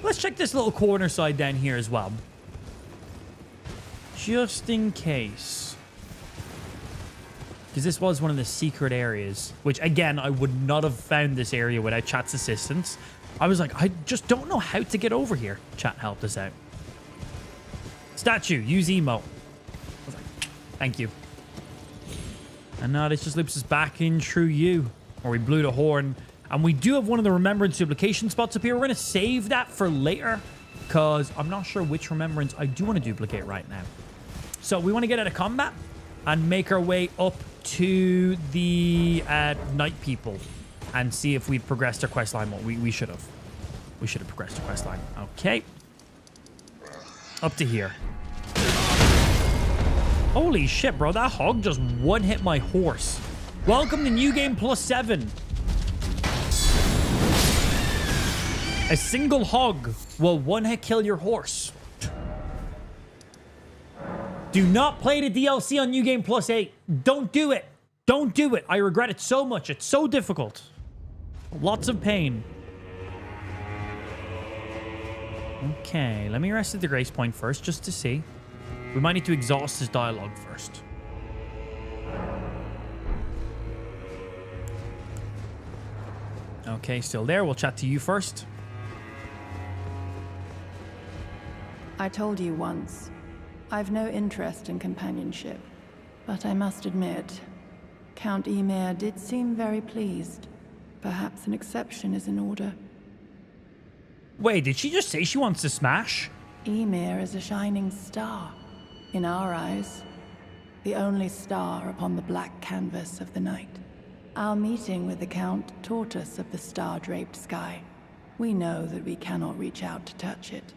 Let's check this little corner side down here as well. Just in case. Because this was one of the secret areas. Which, again, I would not have found this area without chat's assistance. I was like, I just don't know how to get over here. Chat helped us out. Statue, use emote. I was like, thank you. And now this just loops us back in through you. Or we blew the horn. And we do have one of the remembrance duplication spots up here. We're going to save that for later, because I'm not sure which remembrance I do want to duplicate right now. So we want to get out of combat and make our way up to the night people and see if we've progressed our quest line more. We should have. We should have progressed our quest line. Okay. Up to here. Holy shit, bro. That hog just one-hit my horse. Welcome to New Game Plus 7. A single hog will one-hit kill your horse. Do not play the DLC on New Game Plus 8. Don't do it. Don't do it. I regret it so much. It's so difficult. Lots of pain. Okay, let me rest at the grace point first, just to see. We might need to exhaust this dialogue first. Okay, still there. We'll chat to you first. I told you once, I've no interest in companionship, but I must admit, Count Ymir did seem very pleased. Perhaps an exception is in order. Wait, did she just say she wants to smash? Ymir is a shining star, in our eyes. The only star upon the black canvas of the night. Our meeting with the Count taught us of the star-draped sky. We know that we cannot reach out to touch it,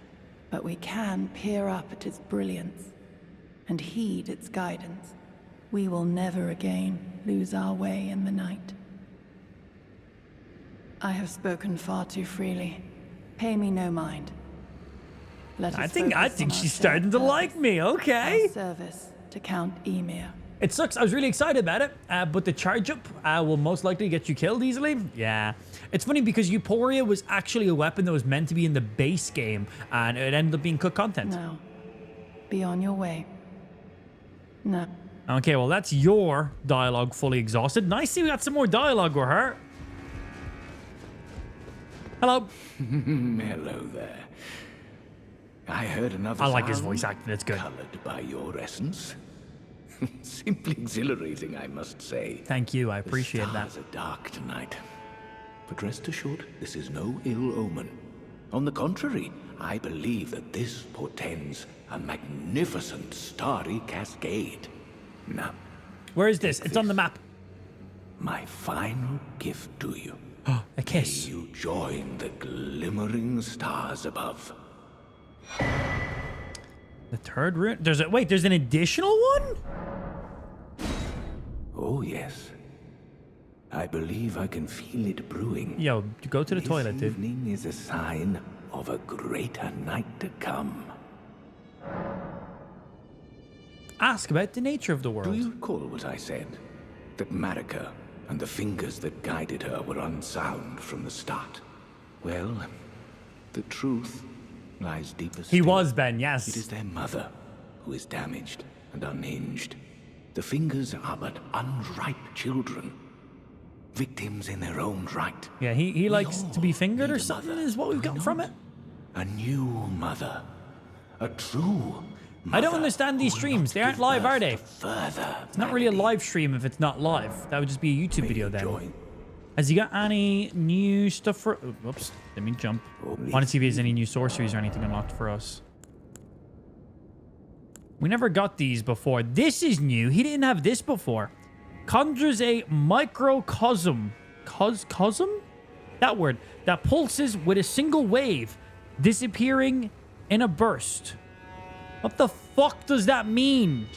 but we can peer up at its brilliance and heed its guidance. We will never again lose our way in the night. I have spoken far too freely. Pay me no mind. I think she's starting to like me. Okay. Our service to Count Ymir. It sucks. I was really excited about it, but the charge up will most likely get you killed easily. Yeah. It's funny because Euphoria was actually a weapon that was meant to be in the base game, and it ended up being cooked content. No. Be on your way. No. Okay, well, that's your dialogue fully exhausted. Nice to see we got some more dialogue with her. Hello. Hello there. I heard another I like his sound voice acting. It's good. colored by your essence. Simply exhilarating, I must say. Thank you. I appreciate that. The stars are dark tonight. But rest assured, this is no ill omen. On the contrary, I believe that this portends a magnificent starry cascade. Now, where is this? It's on the map. my final gift to you. A kiss. May you join the glimmering stars above. The third rune? There's an additional one? Oh, yes. I believe I can feel it brewing. Yo, go to the toilet, This dude. evening is a sign of a greater night to come. Ask about the nature of the world. Do you recall what I said? that Marika and the fingers that guided her were unsound from the start. Well, the truth lies deeper still. He was, Ben, It yes. is their mother who is damaged and unhinged. The fingers are but unripe children, victims in their own right. Yeah, he likes to be fingered need or a something mother, is what we've got from it. A new mother. A true I don't mother understand these who will streams. not They aren't give live, birth are they? to further It's not really a live stream if it's not live. That would just be a YouTube video then. join. Has he got any new stuff for... Oh, whoops. Let me jump. Want to see if he has any new sorceries or anything unlocked for us. We never got these before. This is new. He didn't have this before. Conjures a microcosm. Cosm? That word. That pulses with a single wave, disappearing in a burst. What the fuck does that mean?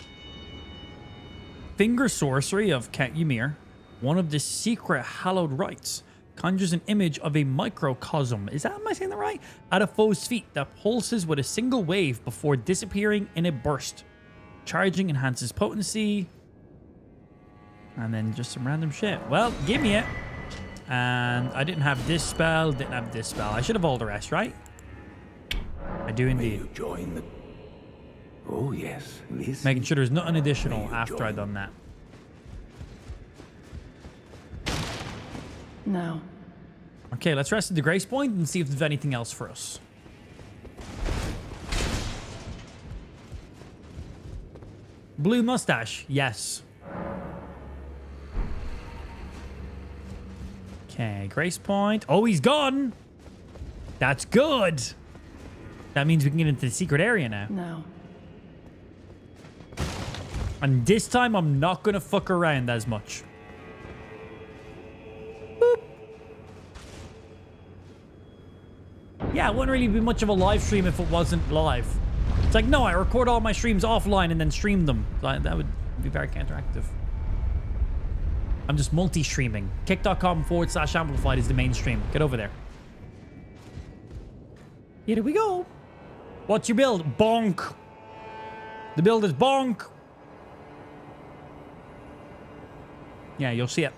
Finger sorcery of Count Ymir. One of the secret hallowed rites. Conjures an image of a microcosm. Am I saying that right? At a foe's feet that pulses with a single wave before disappearing in a burst. Charging enhances potency. And then just some random shit. Well, give me it. And I didn't have this spell, didn't have this spell. I should have all the rest, right? I do May indeed. you join the... Oh, yes. This Making sure there's nothing additional May you after I've join. done that. No. Okay, let's rest at the Grace Point and see if there's anything else for us. Blue mustache, yes. Okay, Grace Point. Oh, he's gone. That's good. That means we can get into the secret area now. No. And this time, I'm not going to fuck around as much. Boop. Yeah, it wouldn't really be much of a live stream if it wasn't live. It's like, no, I record all my streams offline and then stream them. That would be very counteractive. I'm just multi-streaming. Kick.com/amplified is the main stream. Get over there. Here we go. What's your build? Bonk. The build is bonk. Yeah, you'll see it.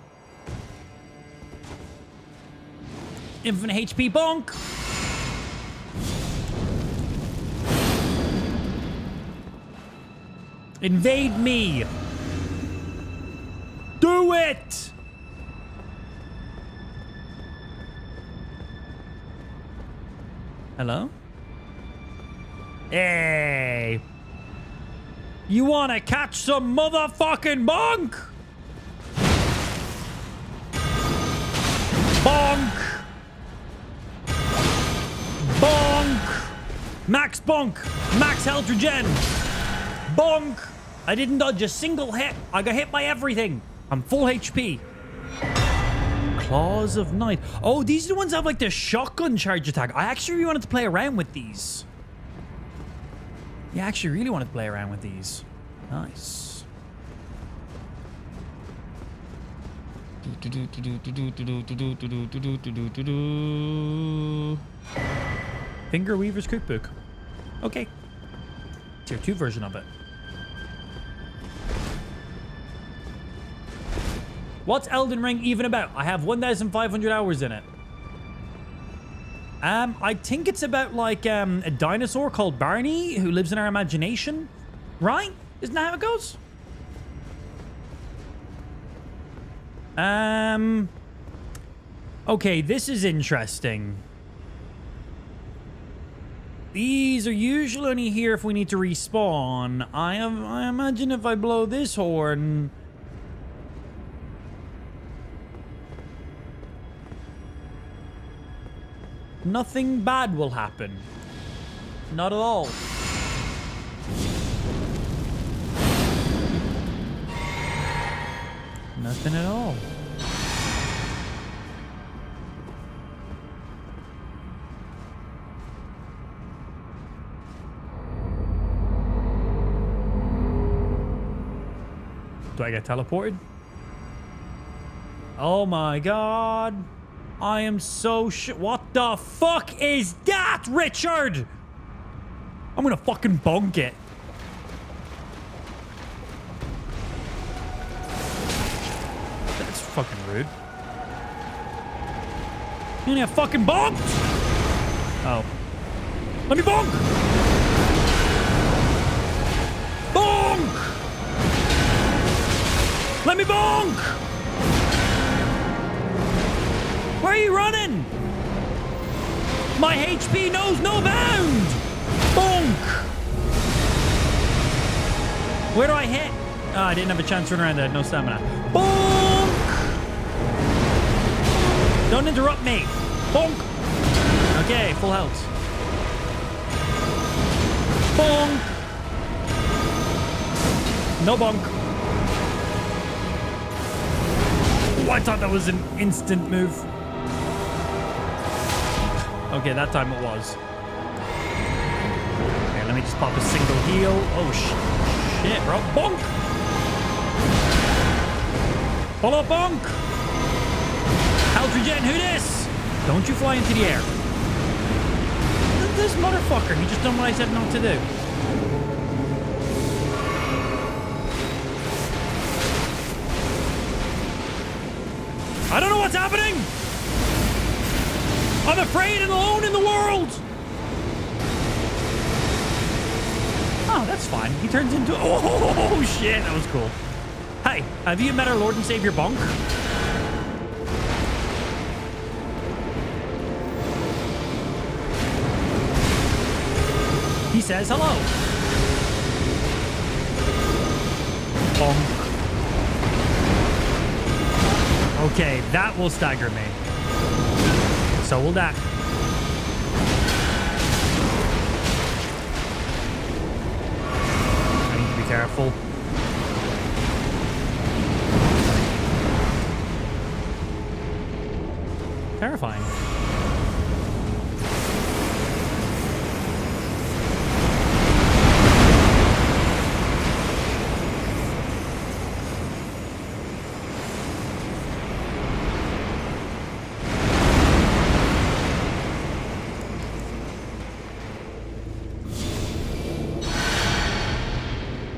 Infinite HP bonk. Invade me. Do it. Hello? Hey. You want to catch some motherfucking bonk? Bonk. Bonk. Max bonk. Max health regen. Bonk. I didn't dodge a single hit. I got hit by everything. I'm full HP. Claws of Night. Oh, these are the ones that have like the shotgun charge attack. I actually really wanted to play around with these. Yeah, I actually really wanted to play around with these. Nice. Finger Weaver's Cookbook. Okay. Tier 2 version of it. What's Elden Ring even about? I have 1,500 hours in it. I think it's about like a dinosaur called Barney who lives in our imagination, right? Isn't that how it goes? Okay, this is interesting. These are usually only here if we need to respawn. I imagine if I blow this horn... nothing bad will happen. Not at all. Nothing at all. Do I get teleported? Oh my god. I am so what the fuck is that, Richard? I'm gonna fucking bonk it. fucking rude. You gonna get fucking bonked? Oh. Let me bonk! Bonk! Let me bonk! Where are you running? My HP knows no bound! Bonk! Where do I hit? Oh, I didn't have a chance to run around there. No stamina. Bonk! Don't interrupt me. Bonk! Okay, full health. Bonk! No bonk. Oh, I thought that was an instant move. Okay, that time it was. Okay, let me just pop a single heal. Oh, shit, bro. Bonk! Follow bonk! Health regen, who this? Don't you fly into the air. This motherfucker, he just done what I said not to do. I don't know what's happening! I'm afraid and alone in the world! Oh, that's fine. He turns into... Oh, shit, that was cool. Hey, have you met our Lord and Savior Bonk? He says hello. Bonk. Okay, that will stagger me. So will that. I need to be careful. Terrifying.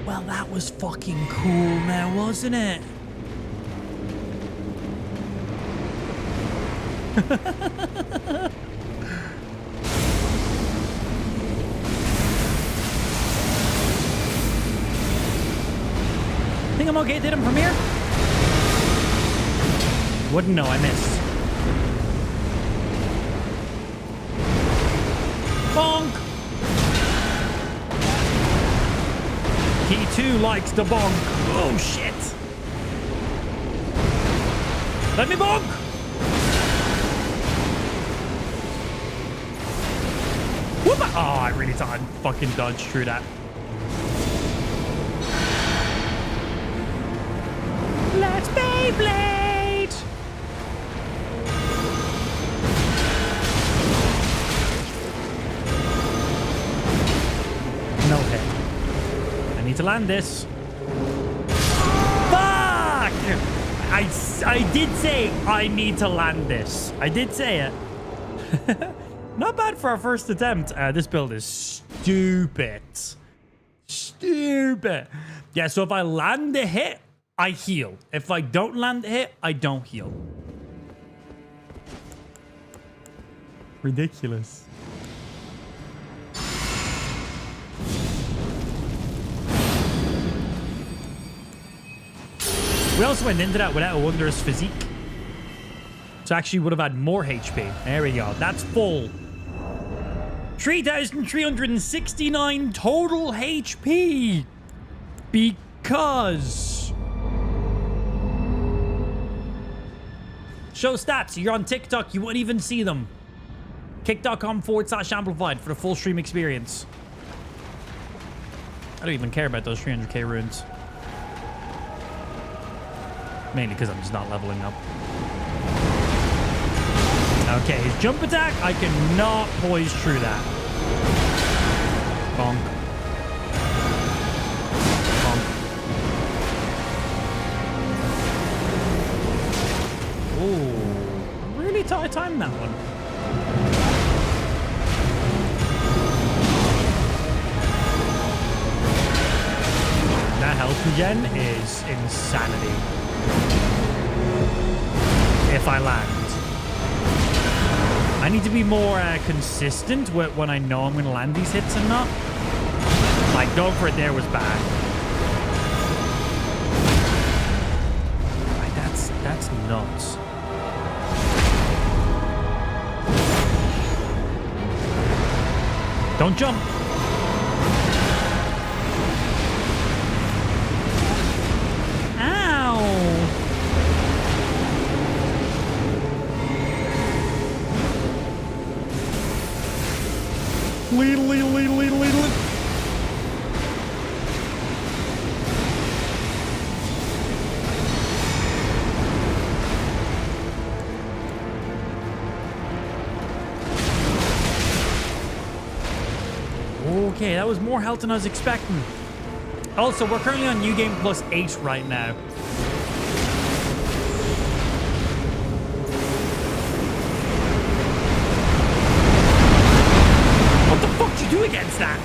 Well, that was fucking cool now, wasn't it? Think I'm okay to hit him from here? Wouldn't know, I missed. Bonk! He too likes to bonk. Oh shit! Let me bonk! Whoop! Oh, I really thought I'd fucking dodge through that. Let's Beyblade! No hit. I need to land this. Fuck! I did say I need to land this. I did say it. Not bad for our first attempt. This build is stupid. Stupid. Yeah, so if I land the hit, I heal. If I don't land the hit, I don't heal. Ridiculous. We also went into that without a wondrous physique. So actually would have had more HP. There we go. That's full. 3,369 total HP. Because... Show stats. You're on TikTok. You wouldn't even see them. Kick.com/amplified for the full stream experience. I don't even care about those 300k runes. Mainly because I'm just not leveling up. Okay, his jump attack, I cannot poise through that. Bonk. Bonk. Ooh, really tight time that one. That health regen is insanity. if I land. I need to be more consistent when I know I'm going to land these hits and not. Like, going for it there was bad. Right, that's nuts. Don't jump. Lead. Okay, that was more health than I was expecting. Also, we're currently on New Game Plus 8 right now. Do against that?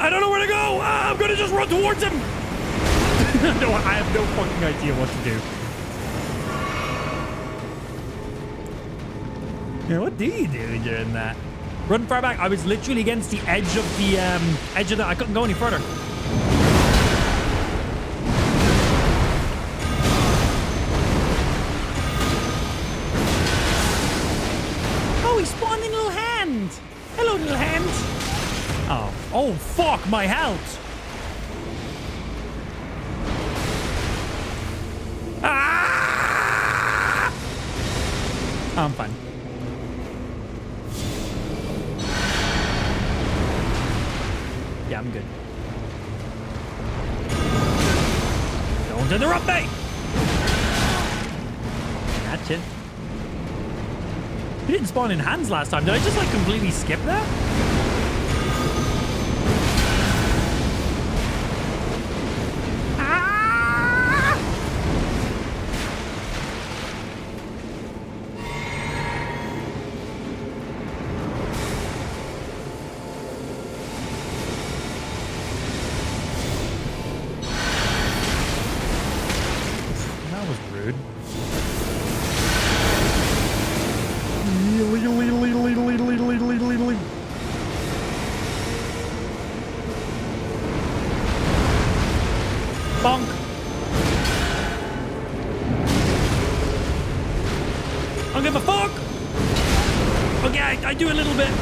I don't know where to go. I'm gonna just run towards him. No, I have no fucking idea what to do. Yeah, what do you do during that? Run far back. I was literally against the edge of the I couldn't go any further. Hello, little hand. Oh, fuck my health. Ah! I'm fine. Yeah, I'm good. Don't interrupt me. Gotcha. He didn't spawn in hands last time. Did I just like completely skip that? Ah! That was rude. Bonk. I don't give a fuck. Okay, I do a little bit.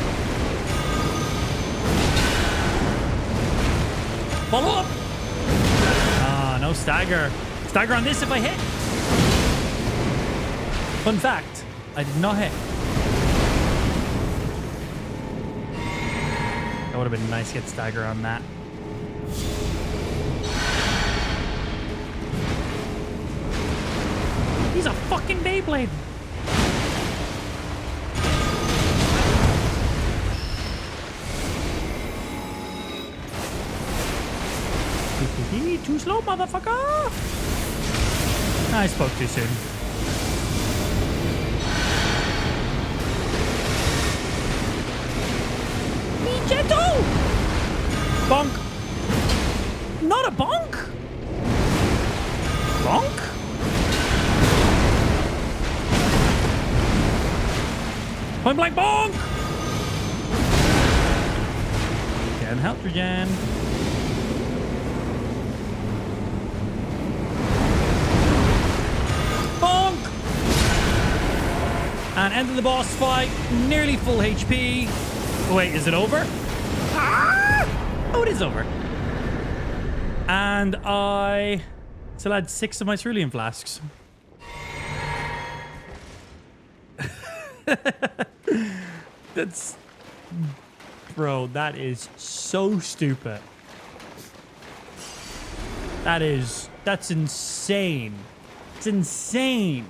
Follow up. Ah, no stagger. Stagger on this if I hit. Fun fact, I did not hit. That would have been nice to get stagger on that. He's a fucking Beyblade. Too slow, motherfucker. I spoke too soon. Be gentle. Bonk. Not a bonk. Bonk. Point blank bonk. Can't help you, Jan. And end of the boss fight, nearly full HP. Oh, wait, is it over? Ah! Oh, it is over. And I still had 6 of my cerulean flasks. That's... Bro, that is so stupid. That's insane. It's insane.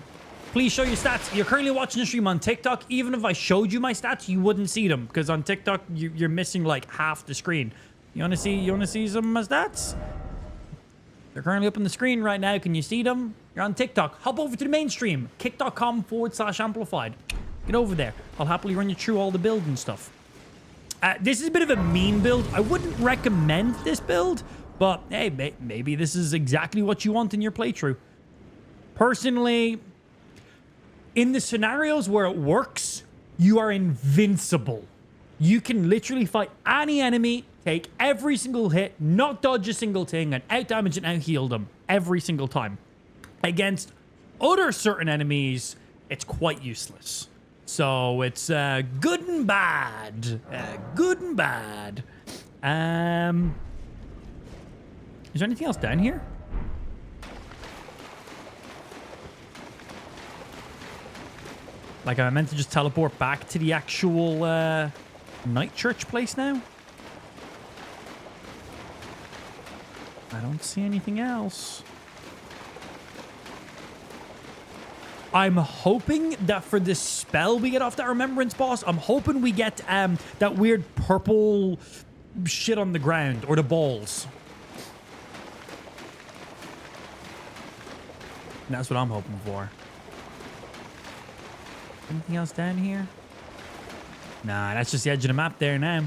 Please show your stats. You're currently watching the stream on TikTok. Even if I showed you my stats, you wouldn't see them because on TikTok you're missing like half the screen. You wanna see some of my stats? They're currently up on the screen right now. Can you see them? You're on TikTok. Hop over to the main stream. kick.com/amplified. Get over there. I'll happily run you through all the build and stuff. This is a bit of a mean build. I wouldn't recommend this build, But hey, maybe this is exactly what you want in your playthrough. Personally, in the scenarios where it works, you are invincible. You can literally fight any enemy, take every single hit, not dodge a single thing, and out-damage and out-heal them every single time. Against other certain enemies, it's quite useless. So it's good and bad. Good and bad. Is there anything else down here? Like, am I meant to just teleport back to the actual night church place now? I don't see anything else. I'm hoping that for this spell we get off that remembrance boss, I'm hoping we get that weird purple shit on the ground, or the balls. And that's what I'm hoping for. Anything else down here? Nah, that's just the edge of the map there now.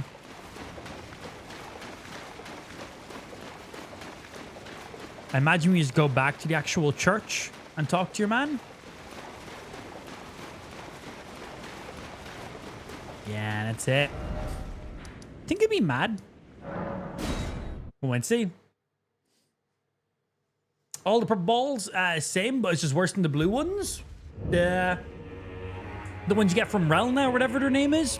I imagine we just go back to the actual church and talk to your man. Yeah, that's it. Think he'd be mad. We'll wait and see. All the purple balls, same, but it's just worse than the blue ones. The ones you get from Relna, or whatever their name is.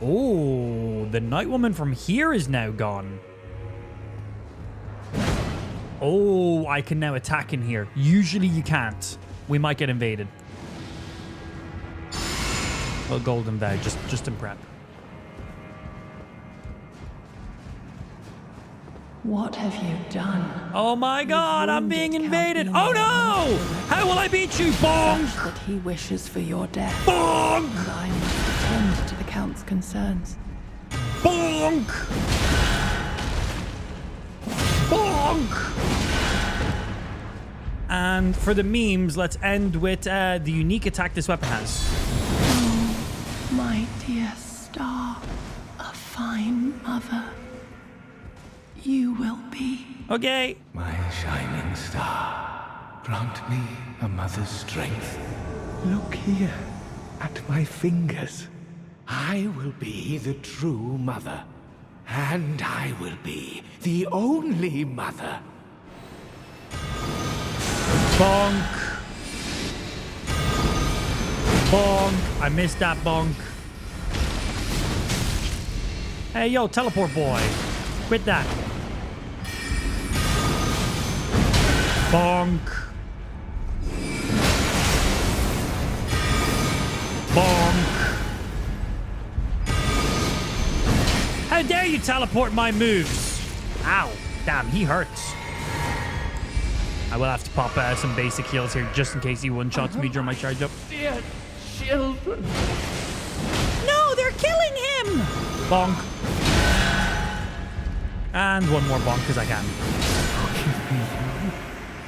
Oh, the Night Woman from here is now gone. Oh, I can now attack in here. Usually you can't. We might get invaded. Well, Golden Vow, just in prep. What have you done? Oh my god, I'm being invaded. Oh no! How will I beat you? Bonk! Such that he wishes for your death. Bonk! And I must attend to the Count's concerns. Bonk! Bonk! And for the memes, let's end with the unique attack this weapon has. Oh, my dear star, a fine mother. You will be. Okay. My shining star, grant me a mother's strength. Look here, at my fingers. I will be the true mother. And I will be the only mother. Bonk. Bonk. I missed that bonk. Hey, yo, teleport boy. Quit that. Bonk. Bonk. How dare you teleport my moves? Ow. Damn, he hurts. I will have to pop some basic heals here just in case he one-shots me during my charge up. Dear children. No, they're killing him! Bonk. And one more bonk because I can.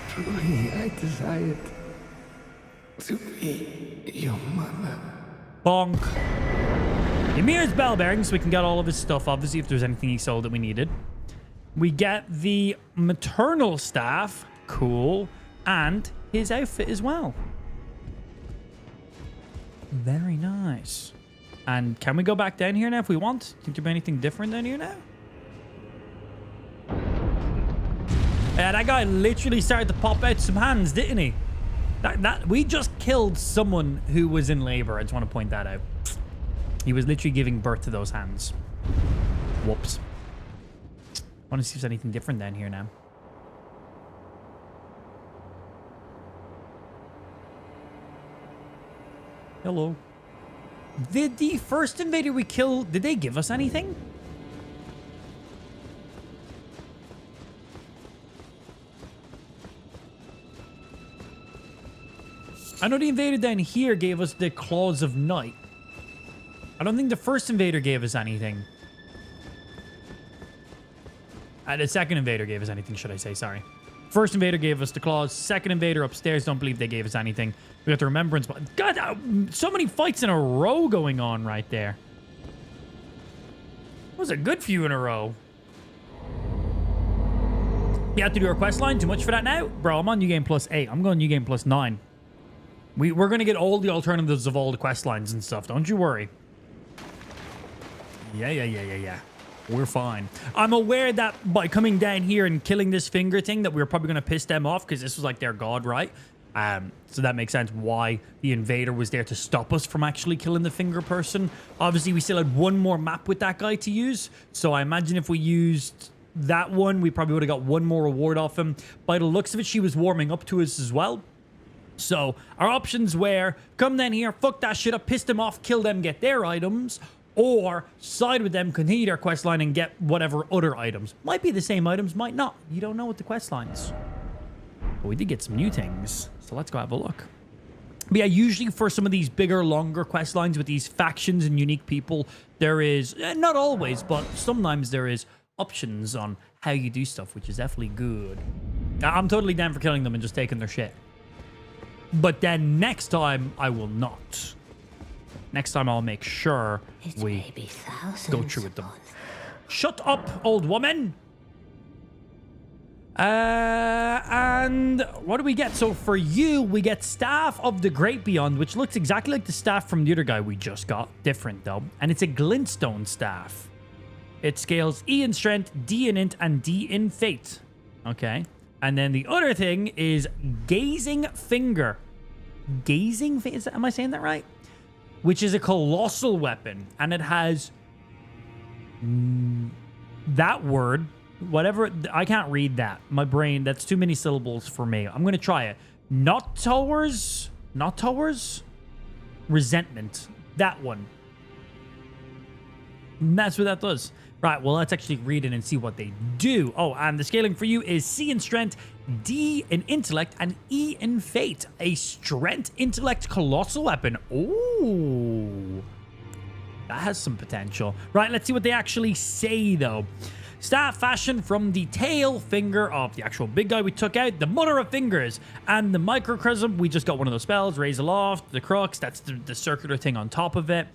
Truly, I desired to be your mother. Bonk. Ymir's bell bearings, so we can get all of his stuff, obviously, if there's anything he sold that we needed. We get the maternal staff. Cool. And his outfit as well. Very nice. And can we go back down here now if we want? Think there'll be anything different down here now? Yeah, that guy literally started to pop out some hands, didn't he? We just killed someone who was in labor. I just want to point that out. He was literally giving birth to those hands. Whoops. I want to see if there's anything different down here now. Hello. Did the first invader we killed, did they give us anything? I know the invader down here gave us the Claws of Night. I don't think the first invader gave us anything. The second invader gave us anything, should I say, sorry. First invader gave us the claws. Second invader upstairs, don't believe they gave us anything. We got the remembrance. God, so many fights in a row going on right there. That was a good few in a row. You have to do our quest line. Too much for that now? Bro, I'm on New Game Plus 8. I'm going New Game Plus 9. We're going to get all the alternatives of all the quest lines and stuff. Don't you worry. Yeah. We're fine. I'm aware that by coming down here and killing this finger thing that we're probably going to piss them off because this was like their god, right? So that makes sense why the invader was there to stop us from actually killing the finger person. Obviously, we still had one more map with that guy to use. So I imagine if we used that one, we probably would have got one more reward off him. By the looks of it, she was warming up to us as well. So our options were come down here, fuck that shit up, piss them off, kill them, get their items, or side with them, continue their quest line and get whatever other items. Might be the same items, might not. You don't know with the quest lines. But we did get some new things, so let's go have a look. But yeah, usually for some of these bigger, longer quest lines with these factions and unique people, there is, not always, but sometimes there is options on how you do stuff, which is definitely good. I'm totally down for killing them and just taking their shit. But then next time, I will not. Next time, I'll make sure we go through with them. Shut up, old woman! And what do we get? So for you, we get Staff of the Great Beyond, which looks exactly like the staff from the other guy we just got. Different, though. And it's a glintstone staff. It scales E in Strength, D in Int, and D in Fate. Okay. And then the other thing is Gazing Finger. Gazing Finger? Am I saying that right? Which is a colossal weapon. And it has that word. Whatever. I can't read that. My brain, that's too many syllables for me. I'm going to try it. Not towers. Resentment. That one. And that's what that does. Right, well, let's actually read it and see what they do. Oh, and the scaling for you is C in Strength, D in Intellect, and E in Fate. A Strength Intellect Colossal Weapon. Ooh. That has some potential. Right, let's see what they actually say, though. Staff fashioned from the tail finger of the actual big guy we took out, the Mother of Fingers, and the Microchrysm. We just got one of those spells, Raise Aloft, the Crux. That's the circular thing on top of it.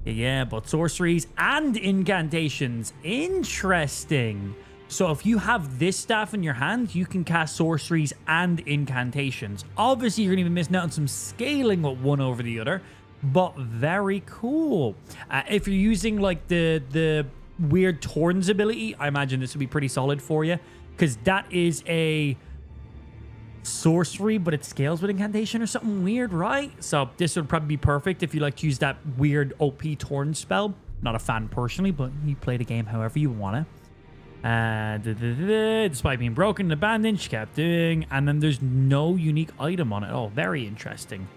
Yeah, but sorceries and incantations. Interesting. So if you have this staff in your hand, you can cast sorceries and incantations. Obviously, you're going to be missing out on some scaling with one over the other, but very cool. If you're using like the weird Torns ability, I imagine this would be pretty solid for you, because that is a sorcery, but it scales with incantation or something weird, right? So this would probably be perfect if you like to use that weird OP Torn spell. Not a fan personally, but you play the game however you want to. Despite being broken and abandoned, she kept doing, and then there's no unique item on it. Oh, very interesting.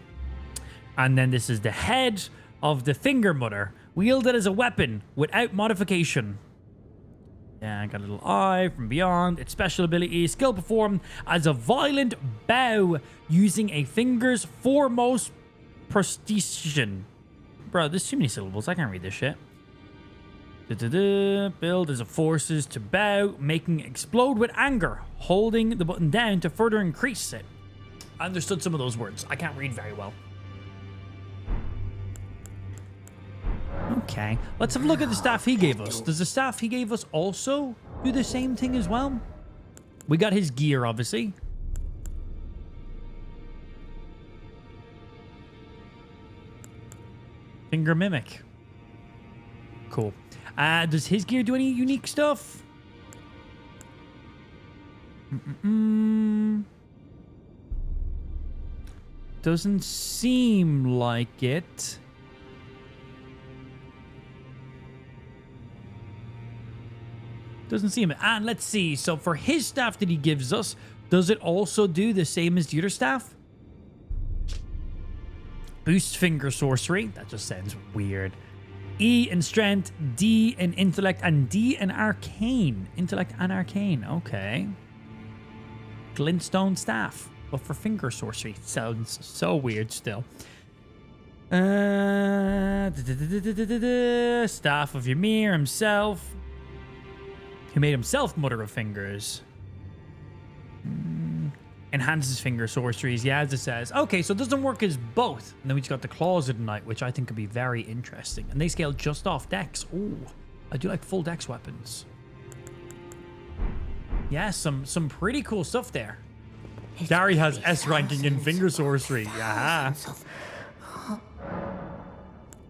And then this is the head of the Finger Mother, wielded as a weapon without modification. Yeah, I got a little eye from beyond. Its special ability, skill performed as a violent bow using a finger's foremost precision. Bro, there's too many syllables. I can't read this shit. Build as a forces to bow, making explode with anger, holding the button down to further increase it. I understood some of those words. I can't read very well. Okay, let's have a look at the staff he gave us. Does the staff he gave us also do the same thing as well? We got his gear, obviously. Finger Mimic. Cool. Does his gear do any unique stuff? Doesn't seem like it. Doesn't seem it. And let's see. So for his staff that he gives us, does it also do the same as the other staff? Boost finger sorcery. That just sounds weird. E in strength, D in intellect, and D in arcane. Intellect and arcane. Okay. Glintstone staff. But for finger sorcery. Sounds so weird still. Staff of Ymir himself. Who made himself Mother of Fingers. Enhances finger sorceries. Yeah, as it says. Okay, so it doesn't work as both. And then we just got the Claws of the Night, which I think could be very interesting. And they scale just off Dex. Ooh, I do like full dex weapons. Yeah, some pretty cool stuff there. Gary has S ranking in finger sorcery. Yeah.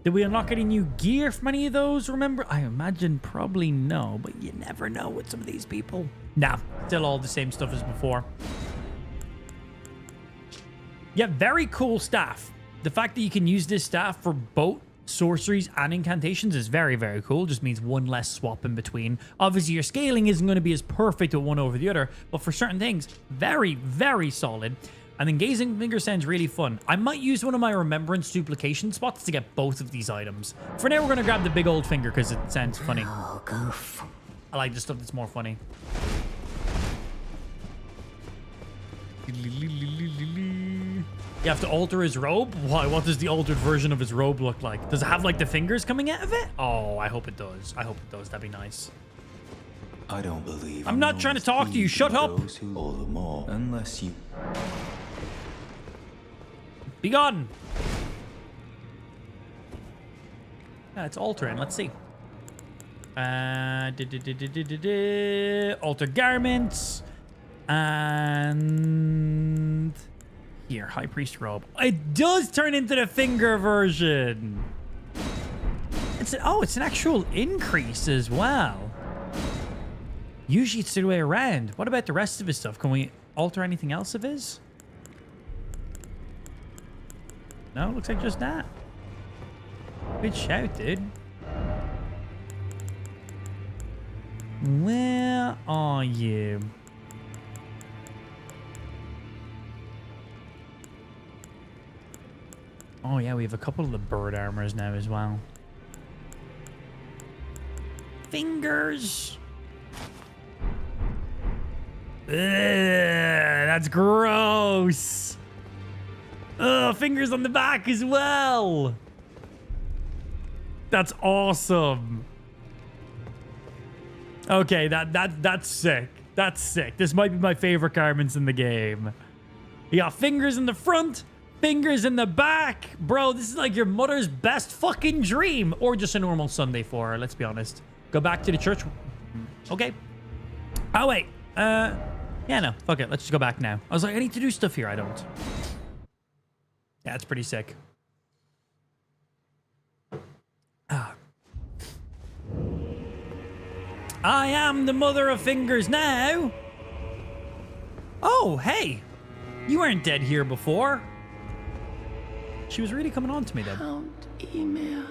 Did we unlock any new gear from any of those, remember? I imagine probably no, but you never know with some of these people. Nah, still all the same stuff as before. Yeah, very cool staff. The fact that you can use this staff for both sorceries and incantations is very, very cool. Just means one less swap in between. Obviously, your scaling isn't going to be as perfect with one over the other, but for certain things, very, very solid. And then Gazing Finger sounds really fun. I might use one of my Remembrance duplication spots to get both of these items. For now, we're going to grab the big old finger because it sounds funny. I like the stuff that's more funny. You have to alter his robe? Why? What does the altered version of his robe look like? Does it have, like, the fingers coming out of it? Oh, I hope it does. I hope it does. That'd be nice. I don't believe I'm not trying to talk to you. Shut up. All the more, unless you... Be gone. Yeah, it's altering. Let's see. Alter garments. And... Here, High Priest robe. It does turn into the finger version. It's an actual increase as well. Usually it's the other way around. What about the rest of his stuff? Can we alter anything else of his? No, looks like just that. Good shout, dude. Where are you? Oh yeah, we have a couple of the bird armors now as well. Fingers. Ugh, that's gross. Ugh, fingers on the back as well. That's awesome. Okay, that's sick. That's sick. This might be my favorite garments in the game. You got fingers in the front, fingers in the back. Bro, this is like your mother's best fucking dream. Or just a normal Sunday for her, let's be honest. Go back to the church. Okay. Oh, wait. Yeah, no. Fuck it. Let's just go back now. I was like, I need to do stuff here. I don't. Yeah, it's pretty sick. Ah. I am the mother of fingers now. Oh, hey. You weren't dead here before. She was really coming on to me then. Count Emir,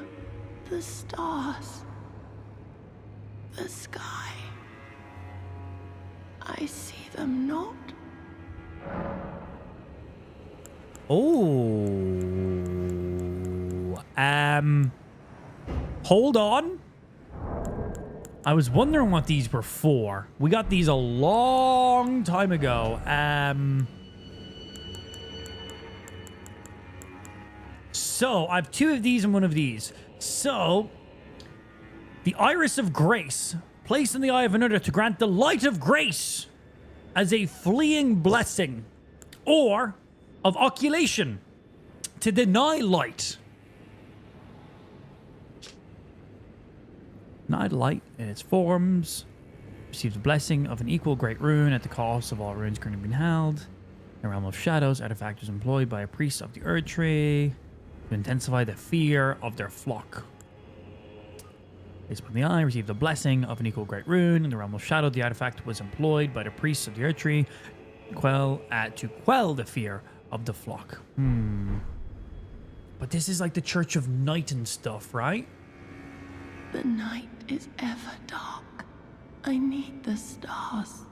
the stars, the sky. I see them not. Oh. Hold on. I was wondering what these were for. We got these a long time ago. So, I have two of these and one of these. So, the Iris of Grace. Placed in the eye of another to grant the light of grace as a fleeing blessing. Or, of oculation. To deny light. Denied light in its forms. Receives a blessing of an equal great rune at the cost of all runes currently being held. In the realm of shadows, artifact is employed by a priest of the Earth Tree to intensify the fear of their flock. Placed upon the eye, received a blessing of an equal great rune. In the realm of shadow, the artifact was employed by the priests of the Earth Tree to quell the fear of the flock. But this is like the Church of Night and stuff, right? The night is ever dark. I need the stars.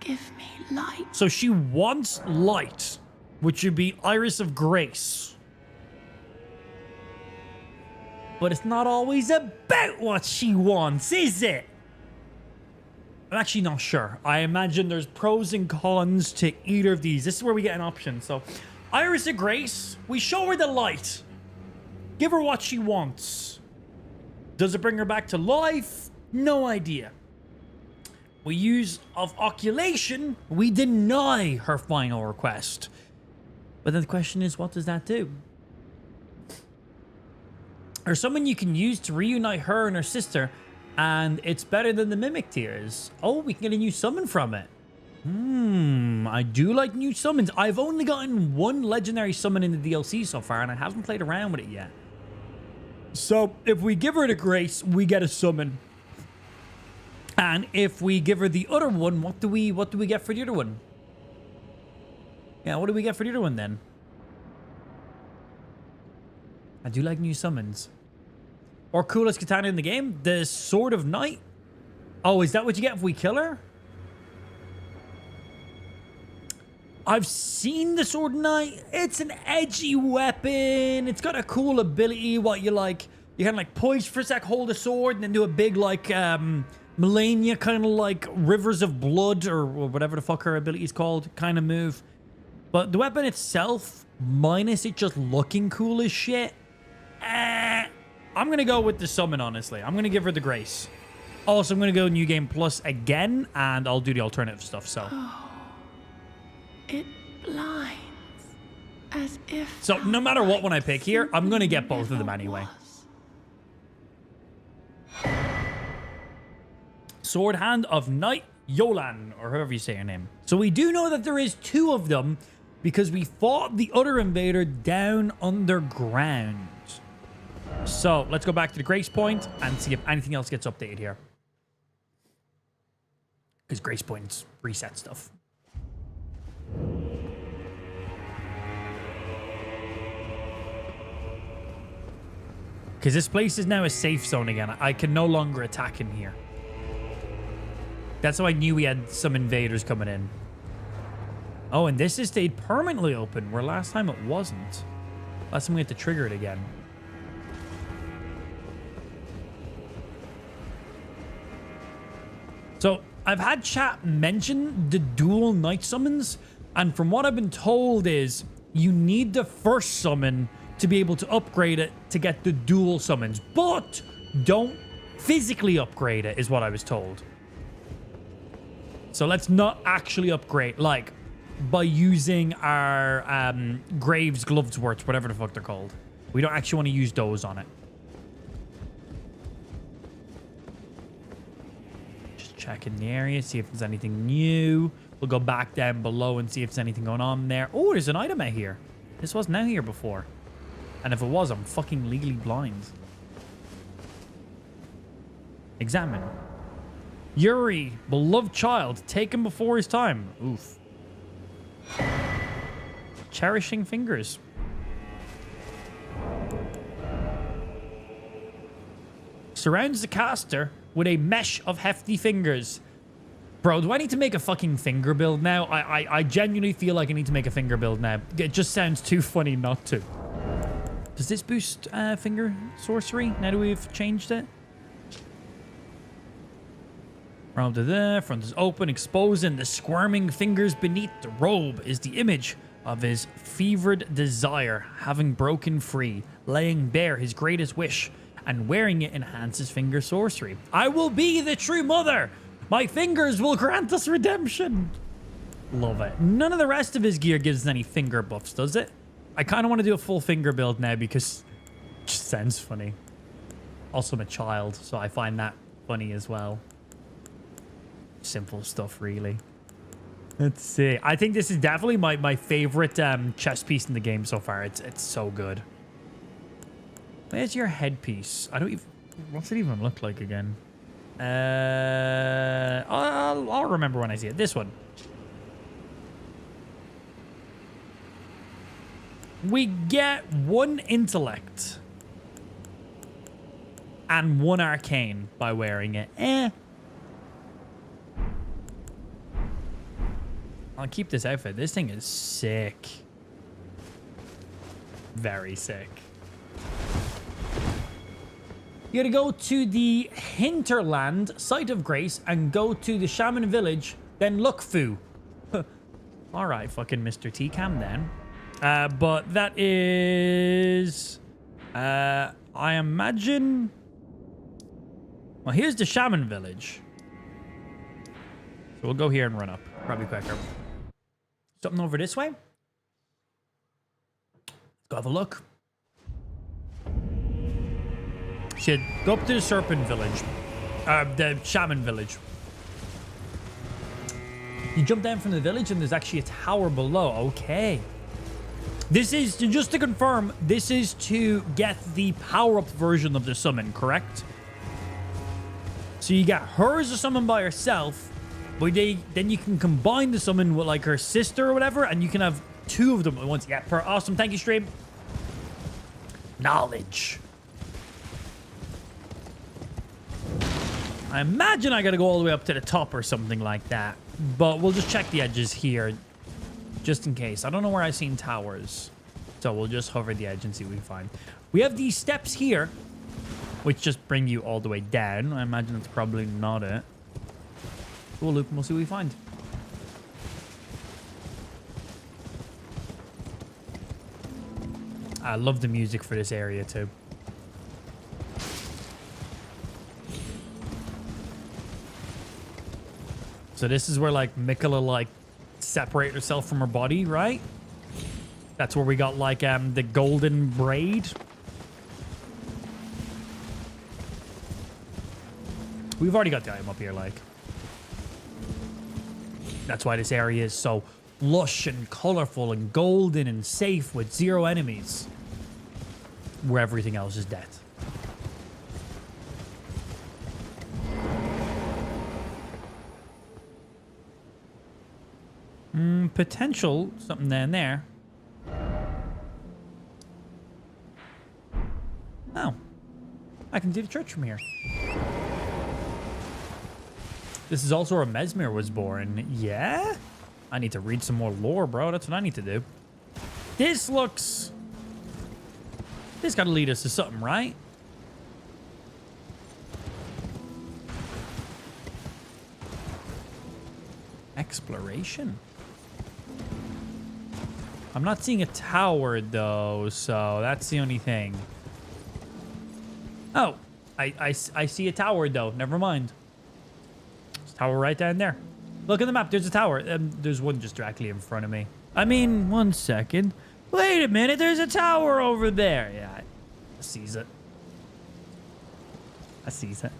Give me light. So she wants light, which would be Iris of Grace. But it's not always about what she wants, is it? I'm actually not sure. I imagine there's pros and cons to either of these. This is where we get an option. So, Iris of Grace, we show her the light. Give her what she wants. Does it bring her back to life? No idea. We use of oculation, we deny her final request. But then the question is, what does that do? or someone you can use to reunite her and her sister, and it's better than the mimic tears. Oh, we can get a new summon from it. I do like new summons. I've only gotten one legendary summon in the DLC so far, and I haven't played around with it yet. So if we give her the grace, we get a summon. And if we give her the other one, what do we get for the other one? Yeah, what do we get for the other one then? I do like new summons. Or coolest katana in the game, the Sword of Night. Oh, is that what you get if we kill her? I've seen the Sword of Night. It's an edgy weapon. It's got a cool ability. What you like? You kind of like poise for a sec, hold a sword, and then do a big like Melania kind of like Rivers of Blood or whatever the fuck her ability is called kind of move. But the weapon itself, minus it just looking cool as shit, I'm going to go with the summon, honestly. I'm going to give her the grace. Also, I'm going to go New Game Plus again, and I'll do the alternative stuff, so. It blinds, as if... So, no matter what one I pick here, I'm going to get both of them anyway. Sword Hand of Night Yolan, or however you say her name. So we do know that there is two of them because we fought the other invader down underground. So let's go back to the Grace Point and see if anything else gets updated here. Because Grace Points reset stuff. Because this place is now a safe zone again. I can no longer attack in here. That's how I knew we had some invaders coming in. Oh, and this has stayed permanently open, where last time it wasn't. Last time we had to trigger it again. So, I've had chat mention the dual night summons, and from what I've been told is you need the first summon to be able to upgrade it to get the dual summons, but don't physically upgrade it, is what I was told. So let's not actually upgrade, like, by using our Graves Glovesworth, whatever the fuck they're called. We don't actually want to use those on it. Just checking the area, see if there's anything new. We'll go back down below and see if there's anything going on there. Oh, there's an item out here. This wasn't out here before. And if it was, I'm fucking legally blind. Examine. Yuri, beloved child, taken before his time. Oof. Cherishing fingers. Surrounds the caster with a mesh of hefty fingers. Bro, do I need to make a fucking finger build now? I genuinely feel like I need to make a finger build now. It just sounds too funny not to. Does this boost finger sorcery now that we've changed it? Round to there, front is open, exposing the squirming fingers beneath the robe is the image of his fevered desire, having broken free, laying bare his greatest wish, and wearing it enhances finger sorcery. I will be the true mother! My fingers will grant us redemption! Love it. None of the rest of his gear gives us any finger buffs, does it? I kind of want to do a full finger build now because it just sounds funny. Also, I'm a child, so I find that funny as well. Simple stuff, really. Let's see. I think this is definitely my favorite chess piece in the game so far. It's so good. Where's your headpiece? I don't even... What's it even look like again? I'll remember when I see it. This one. We get 1 intellect and 1 arcane by wearing it. I'll keep this outfit. This thing is sick. Very sick. You gotta go to the hinterland, site of grace, and go to the shaman village, then look Fu. Alright, fucking Mr. T, calm down. But that is... I imagine... Well, here's the shaman village. So we'll go here and run up. Probably quicker. Something over this way? Let's go have a look. Shit, go up to the Serpent Village. The Shaman Village. You jump down from the village and there's actually a tower below. Okay. This is, just to confirm, this is to get the power-up version of the summon, correct? So you got her as a summon by herself, but then you can combine the summon with like her sister or whatever, and you can have two of them at once. Yeah, awesome. Thank you, stream. Knowledge. I imagine I gotta go all the way up to the top or something like that, but we'll just check the edges here, just in case. I don't know where I've seen towers, so we'll just hover the edge and see what we find. We have these steps here, which just bring you all the way down. I imagine that's probably not it. We'll loop and we'll see what we find. I love the music for this area too. So this is where like Mikola like separate herself from her body, right? That's where we got like the golden braid. We've already got the item up here, like. That's why this area is so lush and colorful and golden and safe with 0 enemies. Where everything else is dead. Potential something down there. Oh. I can see the church from here. This is also where Mesmer was born. Yeah? I need to read some more lore, bro. That's what I need to do. This looks... This gotta lead us to something, right? Exploration? I'm not seeing a tower, though, so that's the only thing. Oh, I see a tower, though. Never mind. There's a tower right down there. Look at the map. There's a tower. There's one just directly in front of me. I mean, 1 second. Wait a minute. There's a tower over there. Yeah, I sees it. I sees it.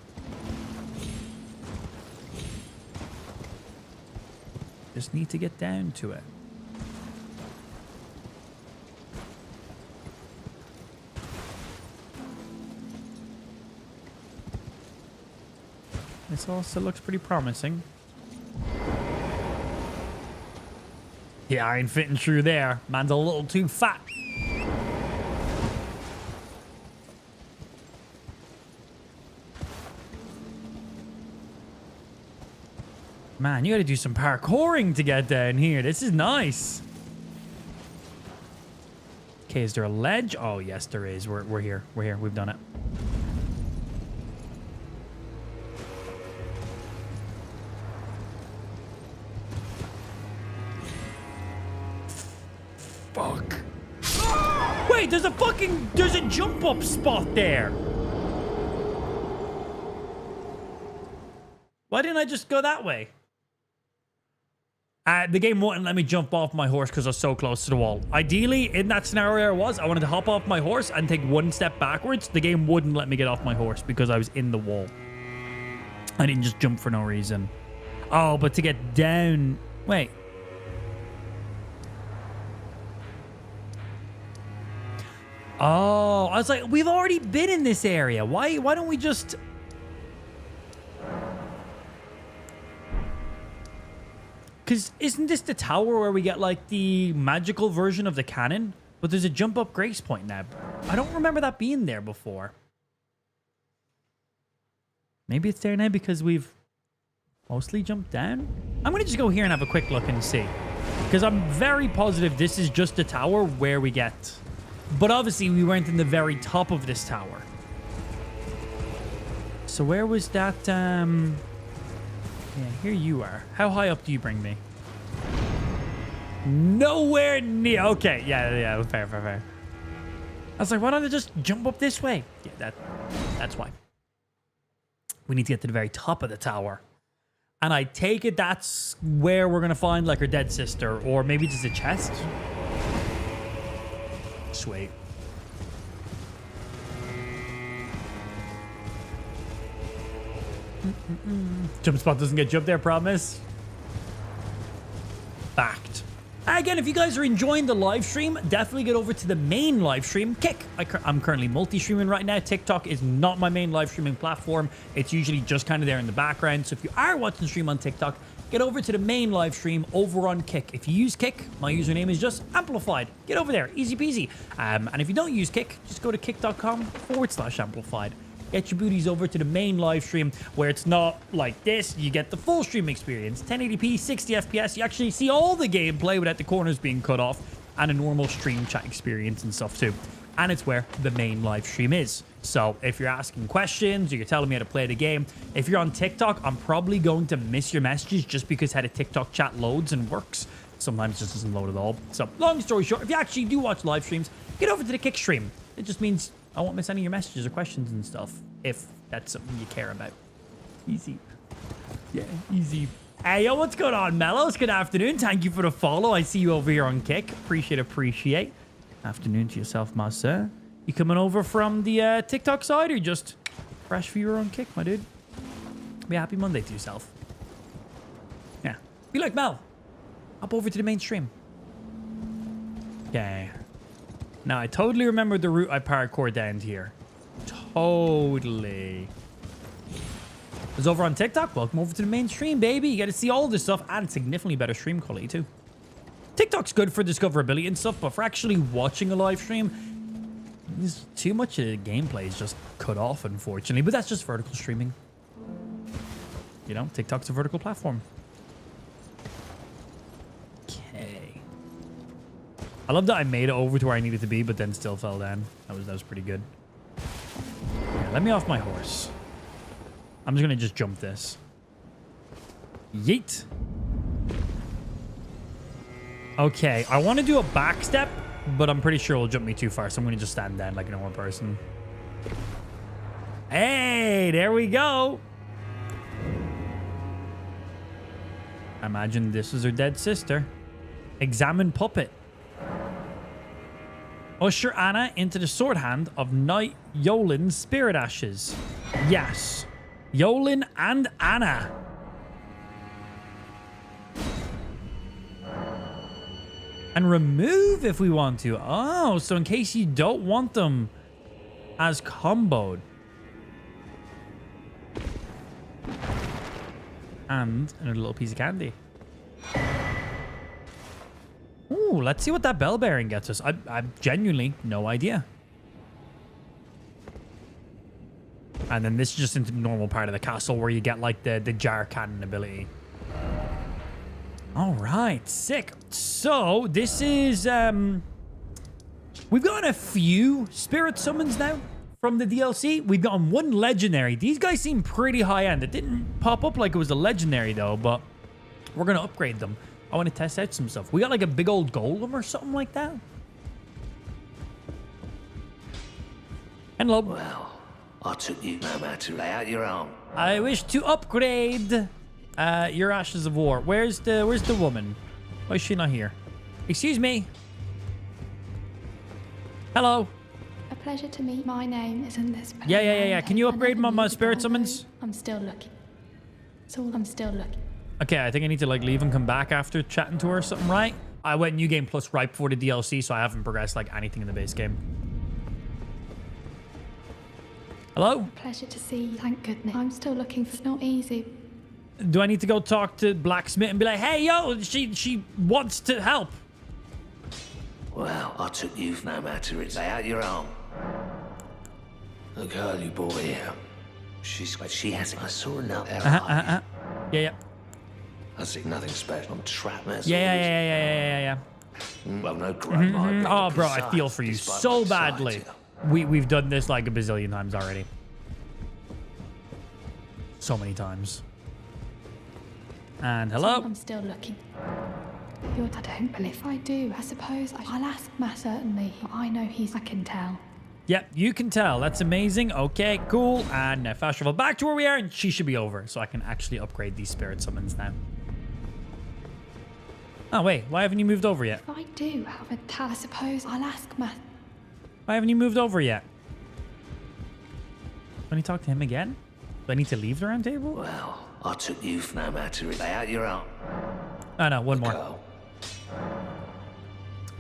Just need to get down to it. This also looks pretty promising. Yeah, I ain't fitting through there. Man's a little too fat. Man, you gotta do some parkouring to get down here. This is nice. Okay, is there a ledge? Oh, yes, there is. We're here. We're here. We've done it. Fuck. Wait, there's a jump up spot there. Why didn't I just go that way? The game wouldn't let me jump off my horse because I was so close to the wall. Ideally, in that scenario I wanted to hop off my horse and take 1 step backwards. The game wouldn't let me get off my horse because I was in the wall. I didn't just jump for no reason. Oh, but to get down... Wait. Oh, I was like, we've already been in this area. Why don't we just... Because isn't this the tower where we get, like, the magical version of the cannon? But there's a jump up Grace Point now. I don't remember that being there before. Maybe it's there now because we've mostly jumped down? I'm going to just go here and have a quick look and see. Because I'm very positive this is just the tower where we get... But obviously, we weren't in the very top of this tower. So where was that, Yeah, here you are. How high up do you bring me? Nowhere near. Okay, yeah, fair. I was like, why don't I just jump up this way? Yeah, that's why. We need to get to the very top of the tower. And I take it that's where we're going to find, like, her dead sister. Or maybe just a chest. Sweet. Jump spot doesn't get you up there, promise. Fact. Again, if you guys are enjoying the live stream, definitely get over to the main live stream, Kick. I'm currently multi-streaming right now. TikTok is not my main live streaming platform. It's usually just kind of there in the background. So if you are watching the stream on TikTok, get over to the main live stream over on Kick. If you use Kick, my username is just Amplified. Get over there, easy peasy. And if you don't use Kick, just go to kick.com/amplified. Get your booties over to the main live stream where it's not like this. You get the full stream experience, 1080p, 60 FPS. You actually see all the gameplay without the corners being cut off, and a normal stream chat experience and stuff too. And it's where the main live stream is. So if you're asking questions or you're telling me how to play the game, if you're on TikTok, I'm probably going to miss your messages just because how the TikTok chat loads and works. Sometimes it just doesn't load at all. So long story short, if you actually do watch live streams, get over to the Kick stream. It just means I won't miss any of your messages or questions and stuff, if that's something you care about. Easy. Yeah, easy. Hey, yo, what's going on, Mellows? Good afternoon. Thank you for the follow. I see you over here on Kick. Appreciate. Afternoon to yourself, my sir. You coming over from the TikTok side or just fresh viewer on Kick, my dude? Be a happy Monday to yourself. Yeah. Be like Mel. Hop over to the mainstream. Okay. Now, I totally remember the route I parkoured down here. Totally. It's over on TikTok. Welcome over to the mainstream, baby. You got to see all this stuff and significantly better stream quality, too. TikTok's good for discoverability and stuff, but for actually watching a live stream, there's too much of the gameplay is just cut off, unfortunately. But that's just vertical streaming. You know, TikTok's a vertical platform. Okay. I love that I made it over to where I needed to be, but then still fell down. That was pretty good. Yeah, let me off my horse. I'm just going to just jump this. Yeet. Okay, I want to do a back step, but I'm pretty sure it'll jump me too far, so I'm going to just stand down like a normal person. Hey, there we go. I imagine this is her dead sister. Examine puppet. Usher Anna into the sword hand of Knight Yolin's spirit ashes. Yes. Yolin and Anna. And remove if we want to. Oh, so in case you don't want them as comboed. And another little piece of candy. Ooh, let's see what that bell bearing gets us. I genuinely no idea. And then this is just into the normal part of the castle where you get like the jar cannon ability. All right, sick. So this is we've gotten a few spirit summons now from the DLC. We've gotten one legendary. These guys seem pretty high end. It didn't pop up like it was a legendary though, but we're gonna upgrade them. I want to test out some stuff. We got like a big old golem or something like that. Hello. Well, I took you no matter to lay out your own. I wish to upgrade your Ashes of War. Where's the woman? Why is she not here? Excuse me. Hello. A pleasure to meet. My name isn't this. Yeah. Can you upgrade my spirit summons? I'm still looking. So I'm still looking. Okay, I think I need to like leave and come back after chatting to her or something, right? I went New Game Plus right before the DLC, so I haven't progressed like anything in the base game. Hello? Pleasure to see you. Thank goodness. I'm still looking for. It's not easy. Do I need to go talk to Blacksmith and be like, hey, yo, she wants to help? Well, I took you no matter it's lay out your own. The girl you brought here. She has. I saw her now. Yeah. I see nothing special. I'm trapped. Yeah. Well, no crap. Oh, bro, I feel for you so badly. We've done this like a bazillion times already. So many times. And hello. I'm still looking. I don't believe. If I do, I suppose I'll ask Matt certainly. I know I can tell. Yep, you can tell. That's amazing. Okay, cool. And now fast travel back to where we are, and she should be over, so I can actually upgrade these spirit summons now. Oh, wait. Why haven't you moved over yet? If I do have a tell, I suppose I'll ask Matt. Why haven't you moved over yet? When you talk to him again? Do I need to leave the round table? Well, I took you for no matter. Lay out your arm. Oh, no, one more. Go.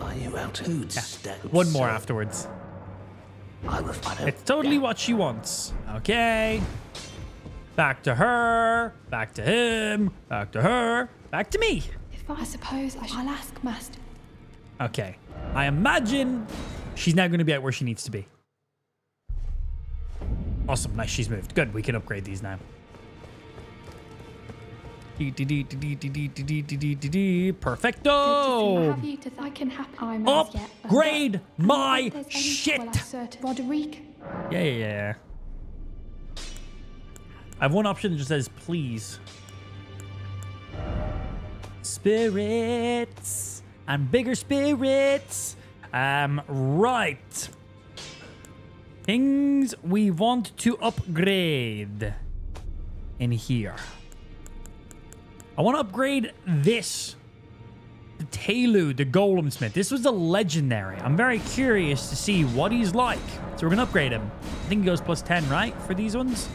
Are you out to One more afterwards. It's totally what she wants. Okay. Back to her. Back to him. Back to her. Back to me. I suppose I'll ask Master. Okay. I imagine she's now going to be at where she needs to be. Awesome. Nice. She's moved. Good. We can upgrade these now. Perfecto. I can happen. Upgrade my shit. Roderick. Yeah. I have one option that just says please. Spirits and bigger spirits. Right. Things we want to upgrade in here. I want to upgrade this. The Tailu, the Golem Smith. This was a legendary. I'm very curious to see what he's like. So we're going to upgrade him. I think he goes plus 10, right? For these ones.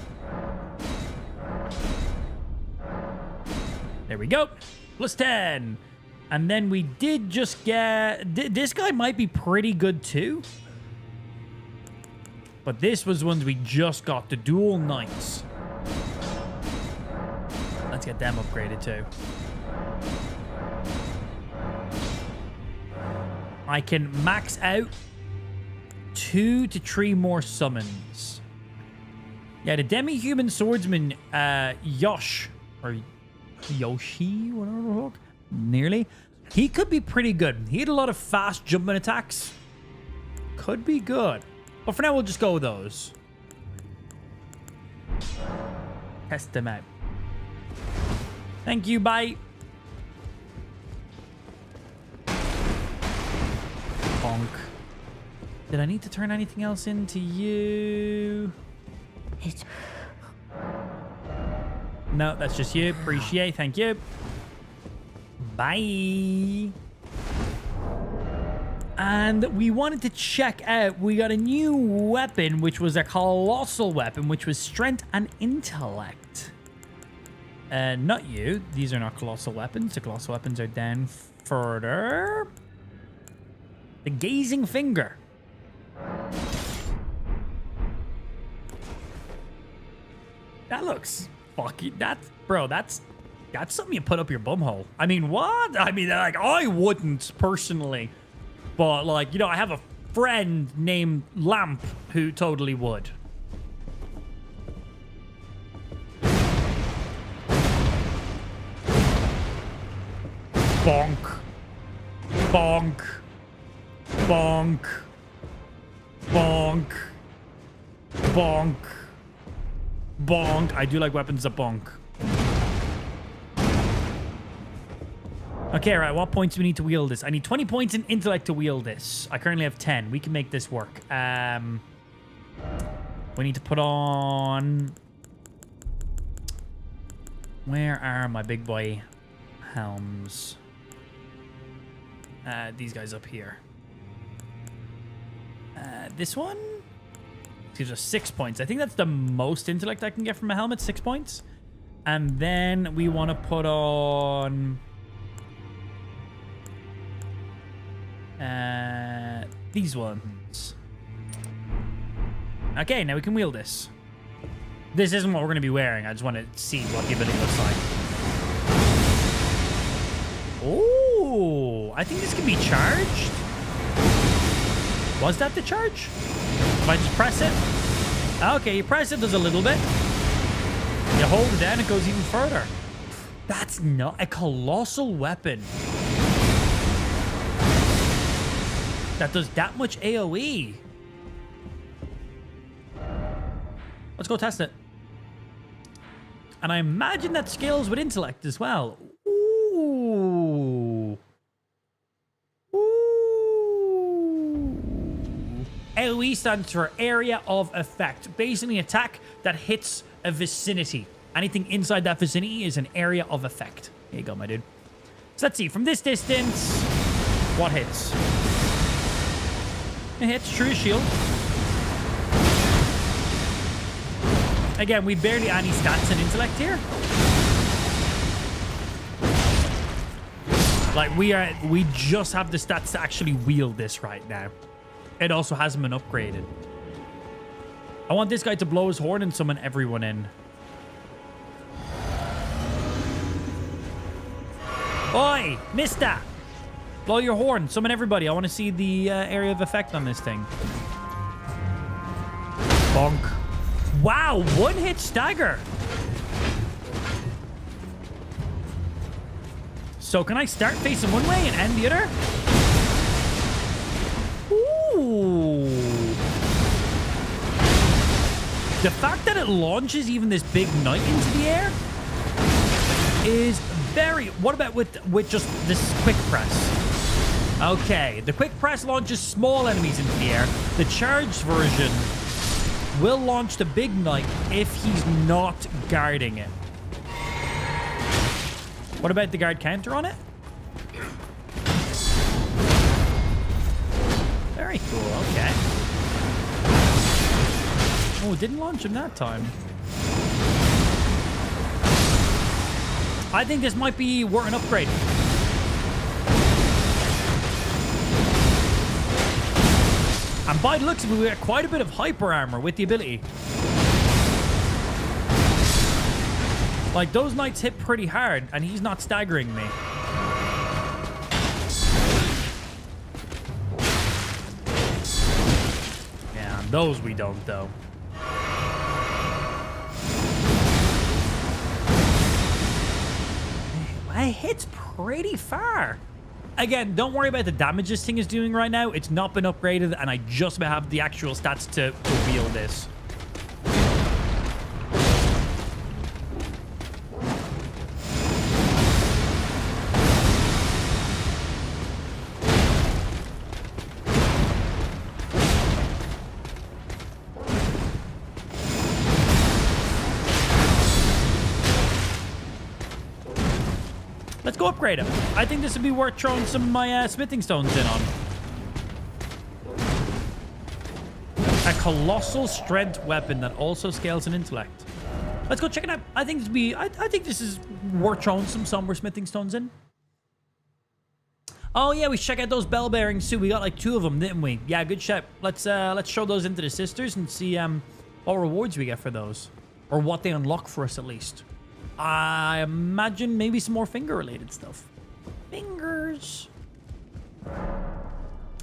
There we go. Plus 10. And then we did just get... This guy might be pretty good too. But this was ones we just got. The Dual Knights. Let's get them upgraded too. I can max out 2 to 3 more summons. Yeah, the Demi-Human Swordsman, Yosh, or Yoshi, whatever the fuck, nearly. He could be pretty good. He had a lot of fast jumping attacks. Could be good. But for now, we'll just go with those. Test them out. Thank you, bye. Bonk. Did I need to turn anything else into you? No, that's just you. Appreciate. Thank you. Bye. And we wanted to check out, we got a new weapon, which was a colossal weapon, which was strength and intellect. Not you. These are not colossal weapons. The colossal weapons are down further. The gazing finger. That looks fucking... That's something you put up your bumhole. I mean, what? I mean, like, I wouldn't personally. But, like, you know, I have a friend named Lamp who totally would. Bonk. Bonk. Bonk. Bonk. Bonk. Bonk. I do like weapons that bonk. Okay, right. What points do we need to wield this? I need 20 points in intellect to wield this. I currently have 10. We can make this work. We need to put on... Where are my big boy helms? These guys up here. This one gives us 6 points. I think that's the most intellect I can get from a helmet. 6 points. And then we want to put on... these ones. Okay, now we can wield this. This isn't what we're going to be wearing. I just want to see what the ability looks like. Oh, I think this can be charged. Was that the charge? If I just press it? Okay, you press it, does a little bit. You hold it down, it goes even further. That's not a colossal weapon. That does that much AoE. Let's go test it. And I imagine that scales with intellect as well. Ooh. Ooh. AoE stands for area of effect. Basically, an attack that hits a vicinity. Anything inside that vicinity is an area of effect. Here you go, my dude. So let's see. From this distance, what hits? It hits. True shield. Again, we barely any stats and intellect here. Like, we just have the stats to actually wield this right now. It also hasn't been upgraded. I want this guy to blow his horn and summon everyone in. Oi, mister! Blow your horn, summon everybody. I want to see the area of effect on this thing. Bonk. Wow, one-hit stagger. So can I start facing one way and end the other? Ooh. The fact that it launches even this big knight into the air is very... What about with just this quick press? Okay, the quick press launches small enemies into the air. The charged version will launch the big knight if he's not guarding it. What about the guard counter on it? Very cool, okay. Oh, it didn't launch him that time. I think this might be worth an upgrade. And by the looks of it, we get quite a bit of hyper armor with the ability. Like, those knights hit pretty hard, and he's not staggering me. Yeah, those we don't, though. It hits pretty far. Again, don't worry about the damage this thing is doing right now. It's not been upgraded, and I just about have the actual stats to wield this. Let's go upgrade him. I think this would be worth throwing some of my smithing stones in on. A colossal strength weapon that also scales in intellect. Let's go check it out. I think this is worth throwing some somber smithing stones in. Oh yeah, we should check out those bell bearings too. We got like 2 of them, didn't we? Yeah, good shit. Let's throw those into the sisters and see what rewards we get for those, or what they unlock for us at least. I imagine maybe some more finger-related stuff. Fingers.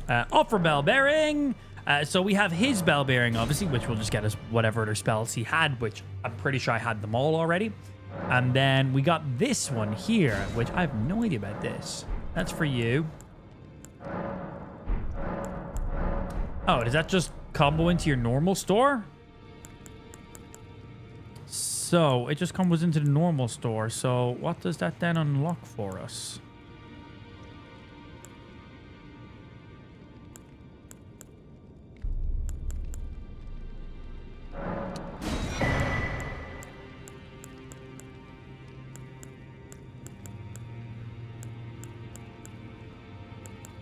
Offer bell bearing. So we have his bell bearing, obviously, which will just get us whatever other spells he had, which I'm pretty sure I had them all already. And then we got this one here, which I have no idea about this. That's for you. Oh, does that just combo into your normal store? So, it just comes into the normal store. So, what does that then unlock for us?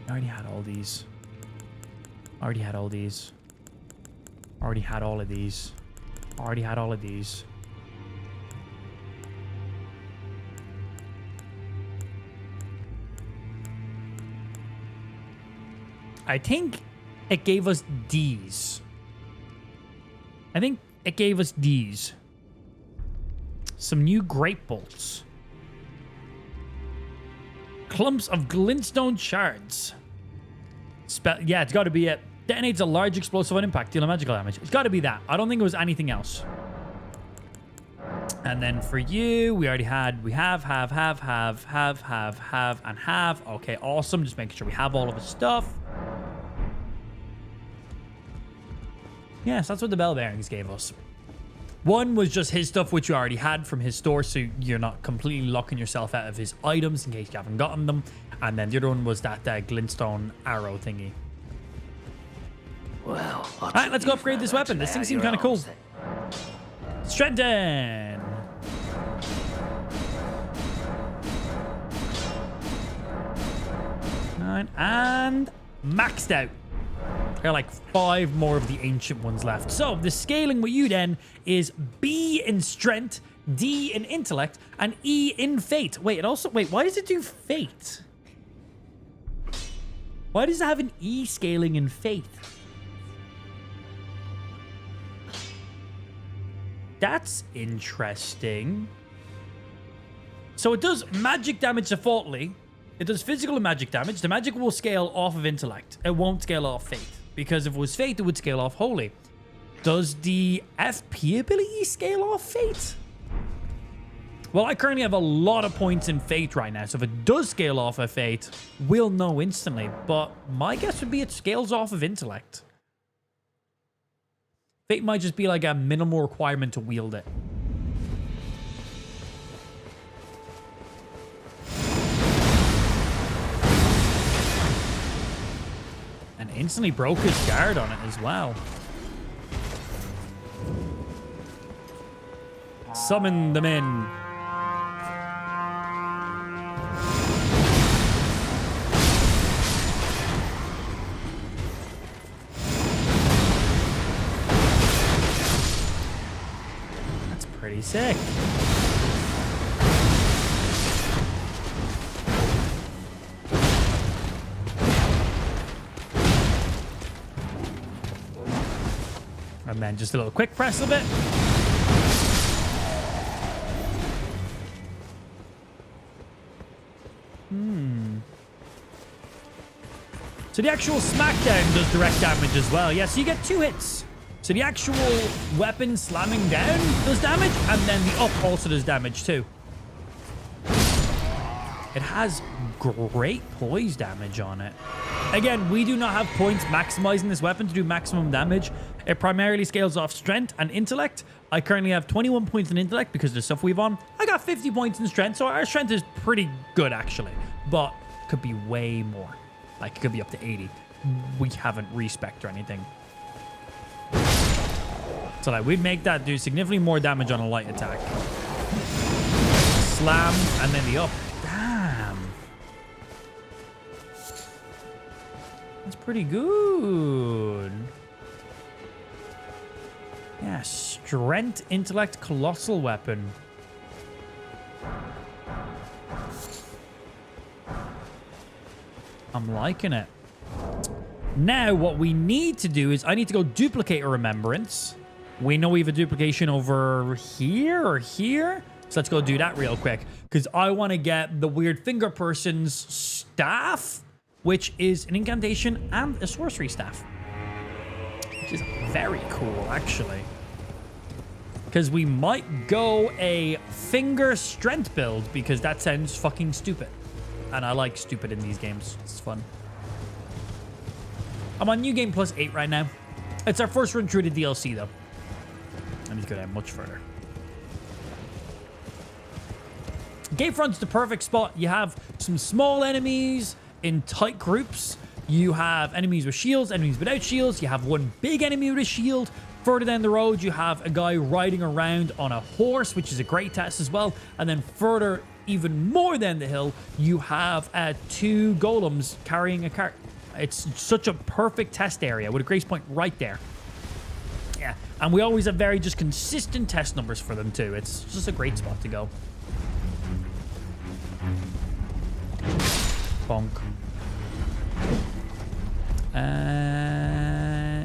I already had all these. Already had all these. Already had all of these. Already had all of these. I think it gave us these. I think it gave us these. Some new great bolts. Clumps of glintstone shards. Yeah, it's got to be it. Detonates a large explosive on impact, dealing magical damage. It's got to be that. I don't think it was anything else. And then for you, we already had, we have, and have. Okay, awesome. Just making sure we have all of the stuff. Yes, that's what the bell bearings gave us. One was just his stuff, which you already had from his store, so you're not completely locking yourself out of his items in case you haven't gotten them. And then the other one was that glintstone arrow thingy. Well, all right, let's go upgrade this weapon. This thing seems kind of cool. Strengthen. And maxed out. I got like 5 more of the ancient ones left. So the scaling with you then is B in strength, D in intellect, and E in fate. Wait, why does it do fate? Why does it have an E scaling in fate? That's interesting. So it does magic damage defaultly. It does physical and magic damage. The magic will scale off of intellect. It won't scale off fate. Because if it was fate, it would scale off holy. Does the FP ability scale off fate? Well, I currently have a lot of points in fate right now. So if it does scale off of fate, we'll know instantly. But my guess would be it scales off of intellect. Fate might just be like a minimal requirement to wield it. And instantly broke his guard on it as well. Summon them in. That's pretty sick. And then just a little quick press of it. So the actual smackdown does direct damage as well. Yeah, so you get 2 hits. So the actual weapon slamming down does damage, and then the up also does damage too. It has great poise damage on it. Again, we do not have points maximizing this weapon to do maximum damage. It primarily scales off strength and intellect. I currently have 21 points in intellect because of the stuff we've on. I got 50 points in strength, so our strength is pretty good actually. But could be way more. Like, it could be up to 80. We haven't respec'd or anything. So like, we'd make that do significantly more damage on a light attack. Slam, and then the up. Damn. That's pretty good. Yeah, strength, intellect, colossal weapon. I'm liking it. Now, what we need to do is I need to go duplicate a remembrance. We know we have a duplication over here or here. So let's go do that real quick. Because I want to get the weird finger person's staff, which is an incantation and a sorcery staff. Which is very cool, actually. Because we might go a finger strength build because that sounds fucking stupid. And I like stupid in these games. It's fun. I'm on New Game Plus 8 right now. It's our first run through the DLC, though. I need to go down much further. Gatefront's the perfect spot. You have some small enemies in tight groups. You have enemies with shields, enemies without shields. You have one big enemy with a shield. Further down the road, you have a guy riding around on a horse, which is a great test as well. And then further, even more down the hill, you have 2 golems carrying a cart. It's such a perfect test area with a grace point right there. Yeah, and we always have very just consistent test numbers for them too. It's just a great spot to go. Bonk.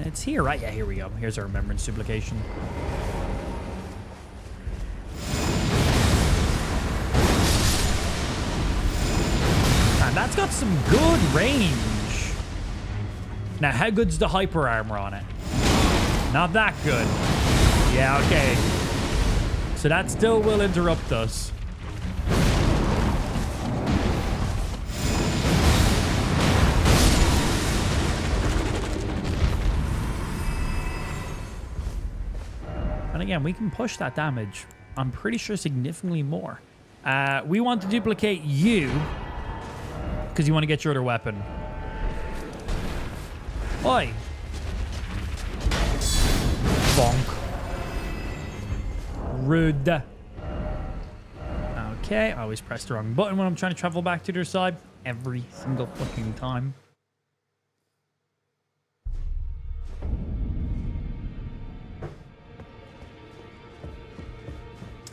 It's here, right? Yeah, here we go. Here's our remembrance duplication. And that's got some good range. Now, how good's the hyper armor on it? Not that good. Yeah, okay. So that still will interrupt us. And again, we can push that damage. I'm pretty sure significantly more. We want to duplicate you because you want to get your other weapon. Oi. Bonk. Rude. Okay, I always press the wrong button when I'm trying to travel back to their side. Every single fucking time.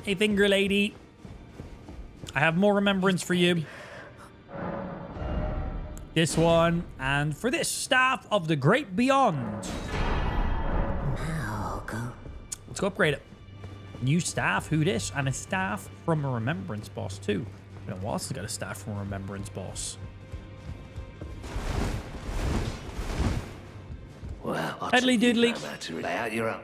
Hey, finger lady. I have more remembrance for you. This one. And for this, Staff of the Great Beyond. Let's go upgrade it. New staff. Who this? And a staff from a remembrance boss, too. You know, Watson's got a staff from a remembrance boss. Well, Headly doodly. Lay out your own.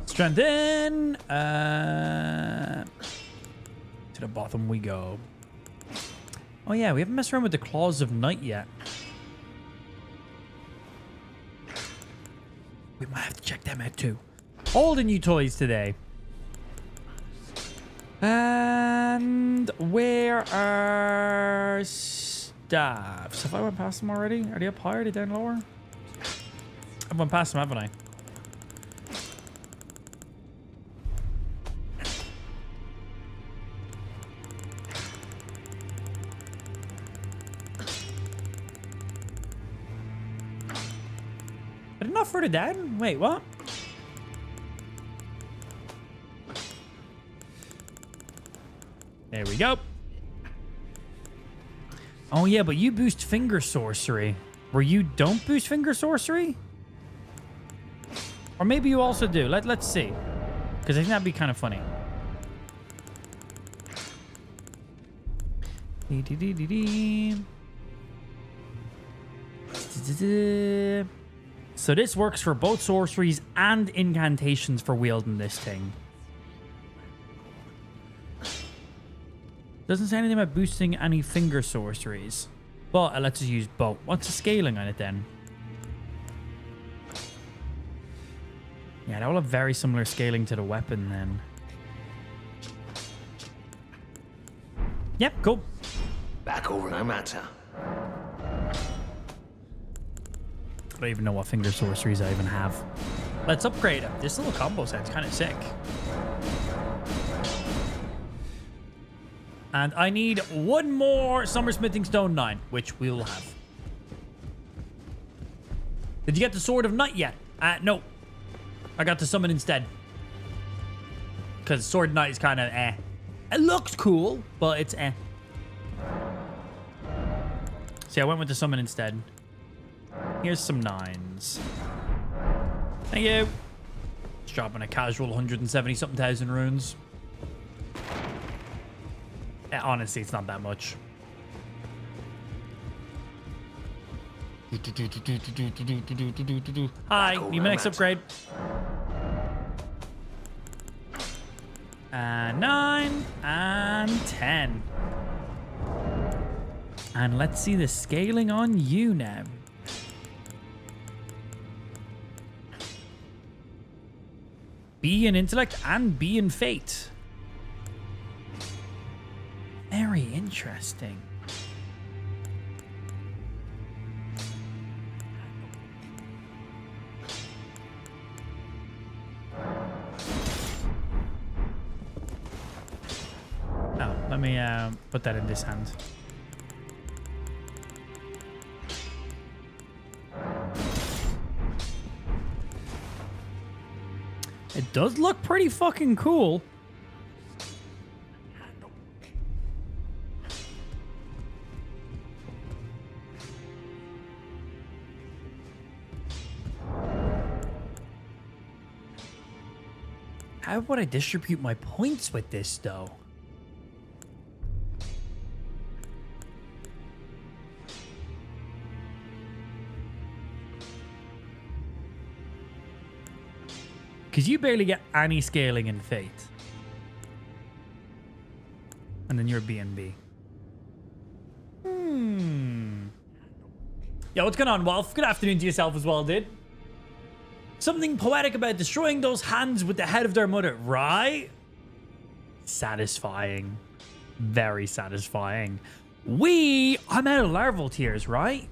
Strengthen. To the bottom we go. Oh yeah, we haven't messed around with the Claws of Night yet. We might have to check them out too. All the new toys today. And where are staffs? Have I went past them already? Are they up higher? Are they down lower? I've went past them, haven't I? Are they not further down? Wait, what? There we go. Oh yeah, but you boost finger sorcery. Where you don't boost finger sorcery? Or maybe you also do. Let's see. Because I think that'd be kind of funny. So this works for both sorceries and incantations for wielding this thing. Doesn't say anything about boosting any finger sorceries. But it lets us use both. What's the scaling on it then? Yeah, that will have very similar scaling to the weapon then. Yep, cool. Back over no matter. I don't even know what finger sorceries I even have. Let's upgrade it. This little combo set's kind of sick. And I need one more Summersmithing Stone 9, which we will have. Did you get the Sword of Night yet? No. I got the summon instead. Because Sword of Night is kind of eh. It looks cool, but it's eh. See, I went with the summon instead. Here's some 9s. Thank you. Just dropping a casual 170-something thousand runes. Honestly, it's not that much. Hi, need my next upgrade. And 9 and 10. And let's see the scaling on you now. B in intellect and B in fate. Very interesting. Oh, let me put that in this hand. It does look pretty fucking cool. How would I distribute my points with this, though? Because you barely get any scaling in Fate. And then you're B&B. Yo, what's going on, Wolf? Good afternoon to yourself as well, dude. Something poetic about destroying those hands with the head of their mother, right? Satisfying. Very satisfying. I'm out of larval tears, right?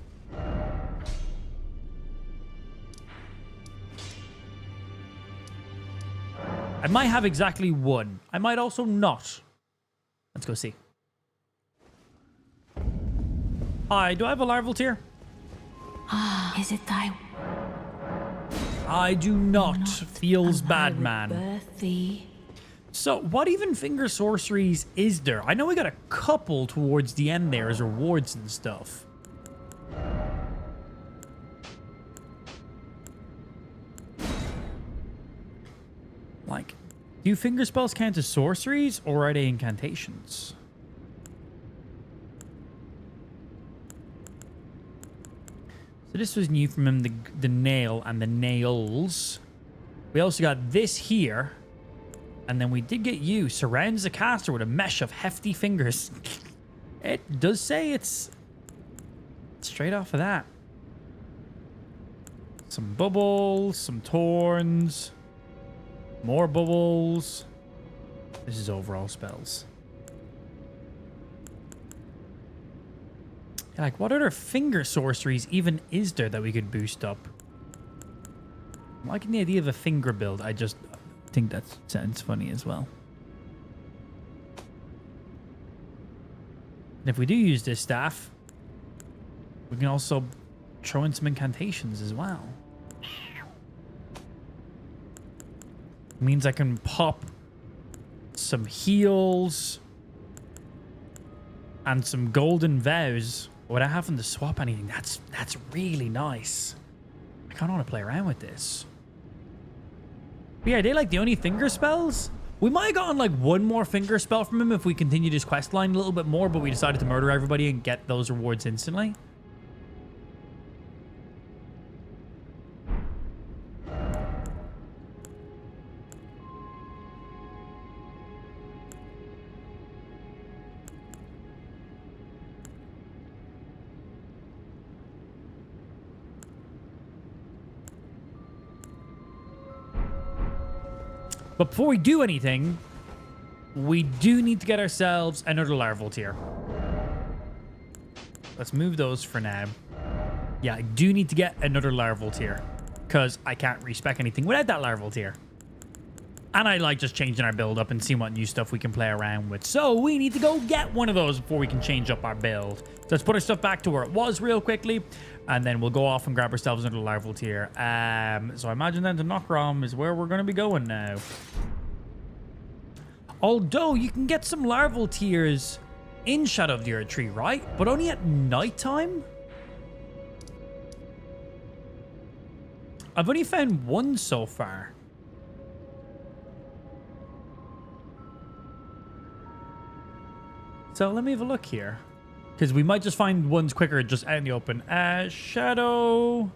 I might have exactly one. I might also not. Let's go see. Hi, do I have a larval tear? Is it thy I do not. Feels bad, man. Birth thee? So, what even finger sorceries is there? I know we got a couple towards the end there as rewards and stuff. Like, do finger spells count as sorceries, or are they incantations? So this was new from him, the nail and the nails. We also got this here. And then we did get you. Surrounds the caster with a mesh of hefty fingers. It does say it's straight off of that. Some bubbles, some thorns, more bubbles. This is overall spells. Like, what other finger sorceries even is there that we could boost up? I'm liking the idea of a finger build. I just think that sounds funny as well. And if we do use this staff, we can also throw in some incantations as well. It means I can pop some heals and some golden vows without having to swap anything. That's really nice. I kind of want to play around with this. But yeah, are they like the only finger spells? We might have gotten like one more finger spell from him if we continued his quest line a little bit more, but we decided to murder everybody and get those rewards instantly. But before we do anything, we do need to get ourselves another larval tier. Let's move those for now. Yeah, I do need to get another larval tier because I can't respec anything without that larval tier. And I like just changing our build up and seeing what new stuff we can play around with. So we need to go get one of those before we can change up our build. So let's put our stuff back to where it was real quickly. And then we'll go off and grab ourselves another larval tier. So I imagine then to Nokrom is where we're going to be going now. Although you can get some larval tiers in Shadow of the Earth Tree, right? But only at nighttime? I've only found one so far. So let me have a look here. Because we might just find ones quicker just out in the open. Shadow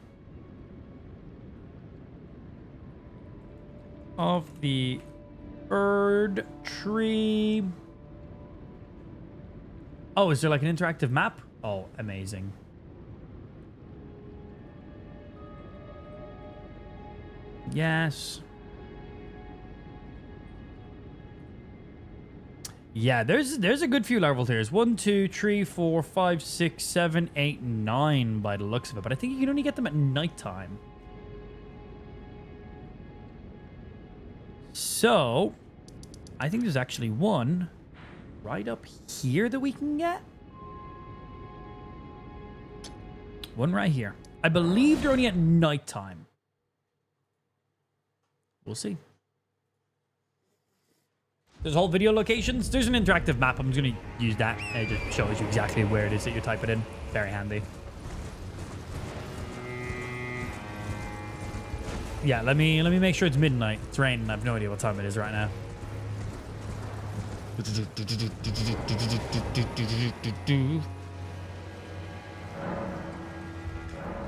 of the Earth Tree. Oh, is there like an interactive map? Oh, amazing. Yes. Yeah, there's a good few larval tiers. 1, 2, 3, 4, 5, 6, 7, 8, 9 by the looks of it. But I think you can only get them at nighttime. So, I think there's actually one right up here that we can get. One right here. I believe they're only at nighttime. We'll see. There's whole video locations. There's an interactive map. I'm just going to use that. It just shows you exactly where it is that you type it in. Very handy. Yeah, let me make sure it's midnight. It's raining. I have no idea what time it is right now.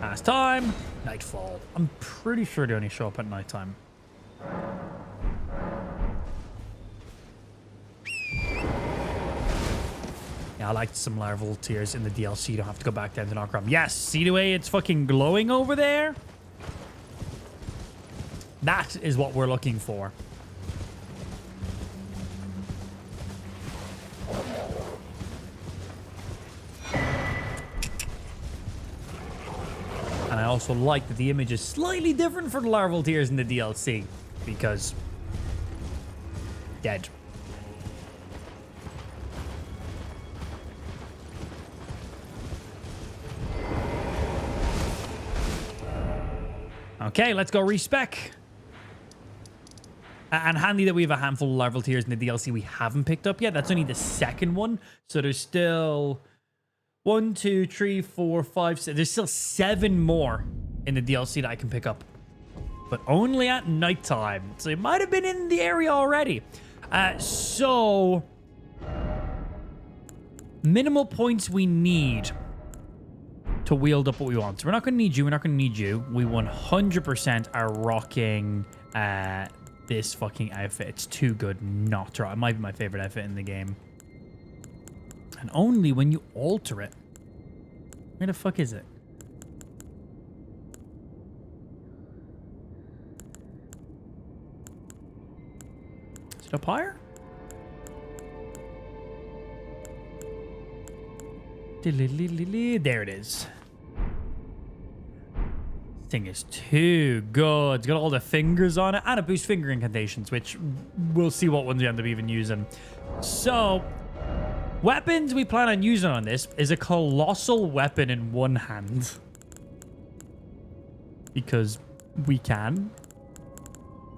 Last time. Nightfall. I'm pretty sure they only show up at nighttime. Yeah, I liked some larval tiers in the DLC. You don't have to go back down to Nokrom. Yes, see the way it's fucking glowing over there? That is what we're looking for. And I also like that the image is slightly different for the larval tiers in the DLC. Because... dead. Okay, let's go respec. And handy that we have a handful of larval tears in the DLC we haven't picked up yet. That's only the second one. So there's still 1, 2, 3, 4, 5, 6. There's still 7 more in the DLC that I can pick up. But only at nighttime. So it might have been in the area already. So minimal points we need to wield up what we want. So we're not going to need you. We're not going to need you. We 100% are rocking this fucking outfit. It's too good not to. It might be my favorite outfit in the game. And only when you alter it. Where the fuck is it? Is it up higher? There it is. This thing is too good. It's got all the fingers on it and it boosts finger incantations, which we'll see what ones we end up even using. So, weapons we plan on using on this is a colossal weapon in one hand. Because we can.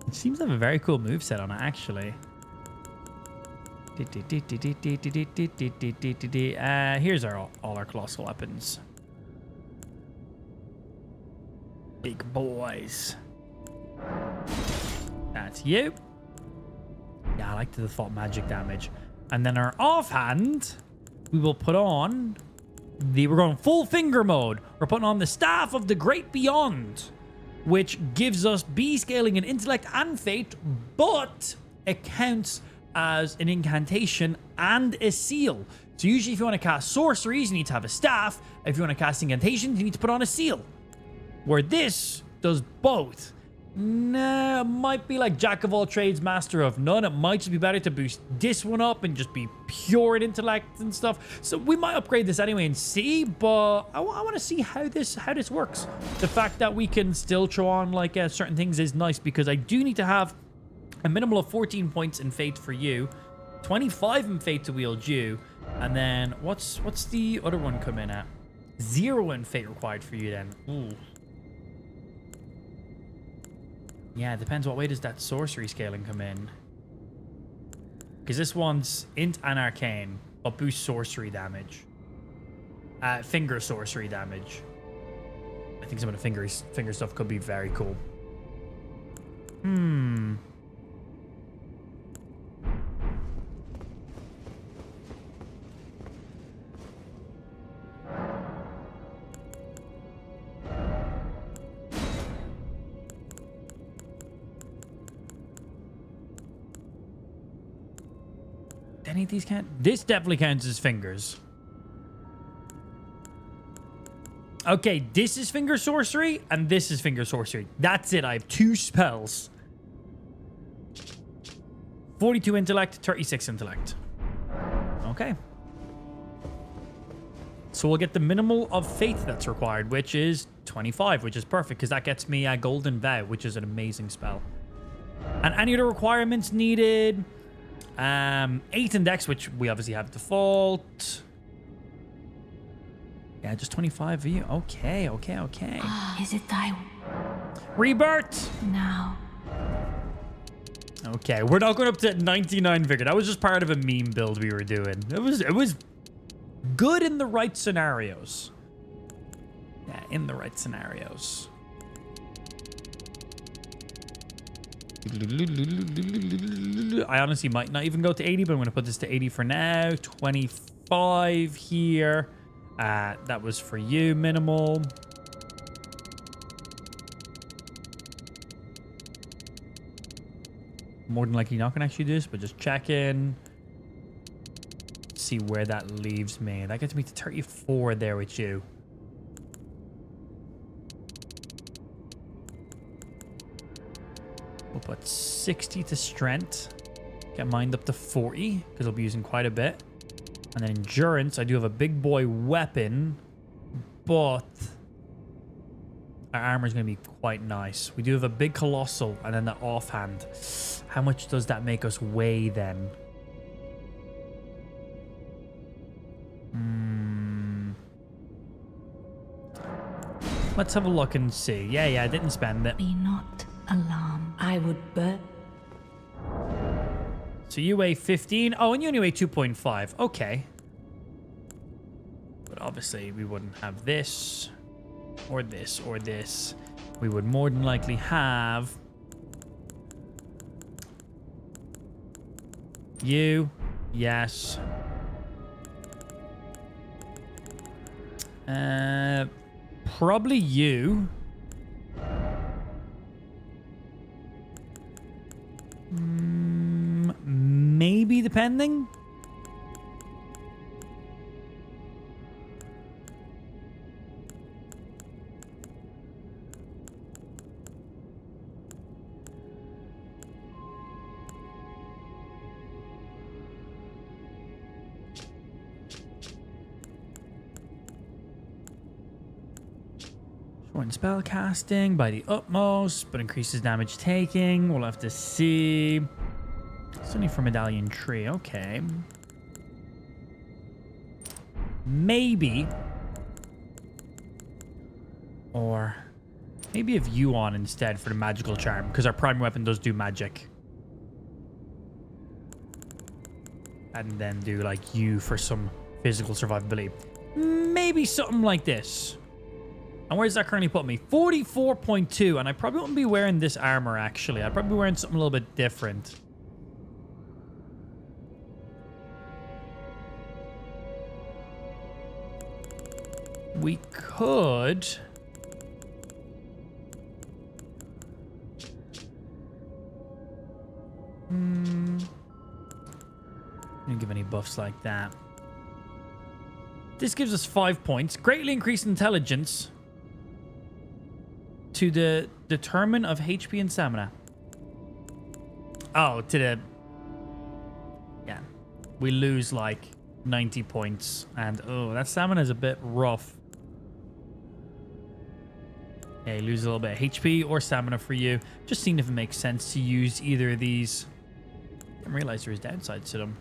It seems to have a very cool moveset on it, actually. Here's all our colossal weapons. Big boys. That's you. Yeah, I like the default magic damage. And then our offhand, we will put on we're going full finger mode. We're putting on the Staff of the Great Beyond, which gives us B scaling in intellect and fate, but it counts as an incantation and a seal. So usually if you want to cast sorceries, you need to have a staff. If you want to cast incantations, you need to put on a seal. Where this does both. Nah, it might be like jack of all trades, master of none. It might just be better to boost this one up and just be pure in intellect and stuff. So we might upgrade this anyway and see, but I want to see how this works. The fact that we can still throw on like certain things is nice, because I do need to have a minimal of 14 points in fate for you, 25 in fate to wield you, and then what's the other one come in at? 0 in fate required for you then. Ooh. Yeah, it depends what way does that sorcery scaling come in. Because this one's int and arcane, but boosts sorcery damage. Finger sorcery damage. I think some of the finger stuff could be very cool. Any of these count? This definitely counts as fingers. Okay, this is finger sorcery, and this is finger sorcery. That's it. I have 2 spells. 42 intellect, 36 intellect. Okay. So we'll get the minimal of faith that's required, which is 25, which is perfect, because that gets me a Golden Vow, which is an amazing spell. And any other requirements needed? 8 in dex, which we obviously have default. Yeah, just 25 for you. Okay. Is it thy Rebirth! now? Okay, we're not going up to 99 vigor. That was just part of a meme build we were doing. It was good in the right scenarios. Yeah, in the right scenarios. I honestly might not even go to 80, but I'm going to put this to 80 for now. 25 here. That was for you, minimal. More than likely not going to actually do this, but just check in. See where that leaves me. That gets me to 34 there with you. We'll put 60 to strength. Get mine up to 40, because I'll be using quite a bit. And then endurance, I do have a big boy weapon, but our armor is going to be quite nice. We do have a big colossal, and then the offhand. How much does that make us weigh then? Let's have a look and see. Yeah, I didn't spend it. Be not alarmed. I would burn. So you weigh 15. Oh, and you only weigh 2.5. Okay. But obviously, we wouldn't have this, or this, or this. We would more than likely have you. Yes. Probably you. Maybe depending. Shorten spell casting by the utmost, but increases damage taking. We'll have to see. It's only for Medallion Tree. Okay. Maybe. Or maybe have you on instead for the magical charm, because our primary weapon does do magic. And then do like you for some physical survivability. Maybe something like this. And where does that currently put me? 44.2, and I probably wouldn't be wearing this armor, actually. I'd probably be wearing something a little bit different. We could... Didn't give any buffs like that. This gives us 5 points. Greatly increased intelligence to the determine of HP and stamina. Oh, to the... Yeah. We lose like 90 points. And, oh, that stamina is a bit rough. Yeah, you lose a little bit of HP or stamina for you. Just seeing if it makes sense to use either of these. I didn't realize there was downsides to them.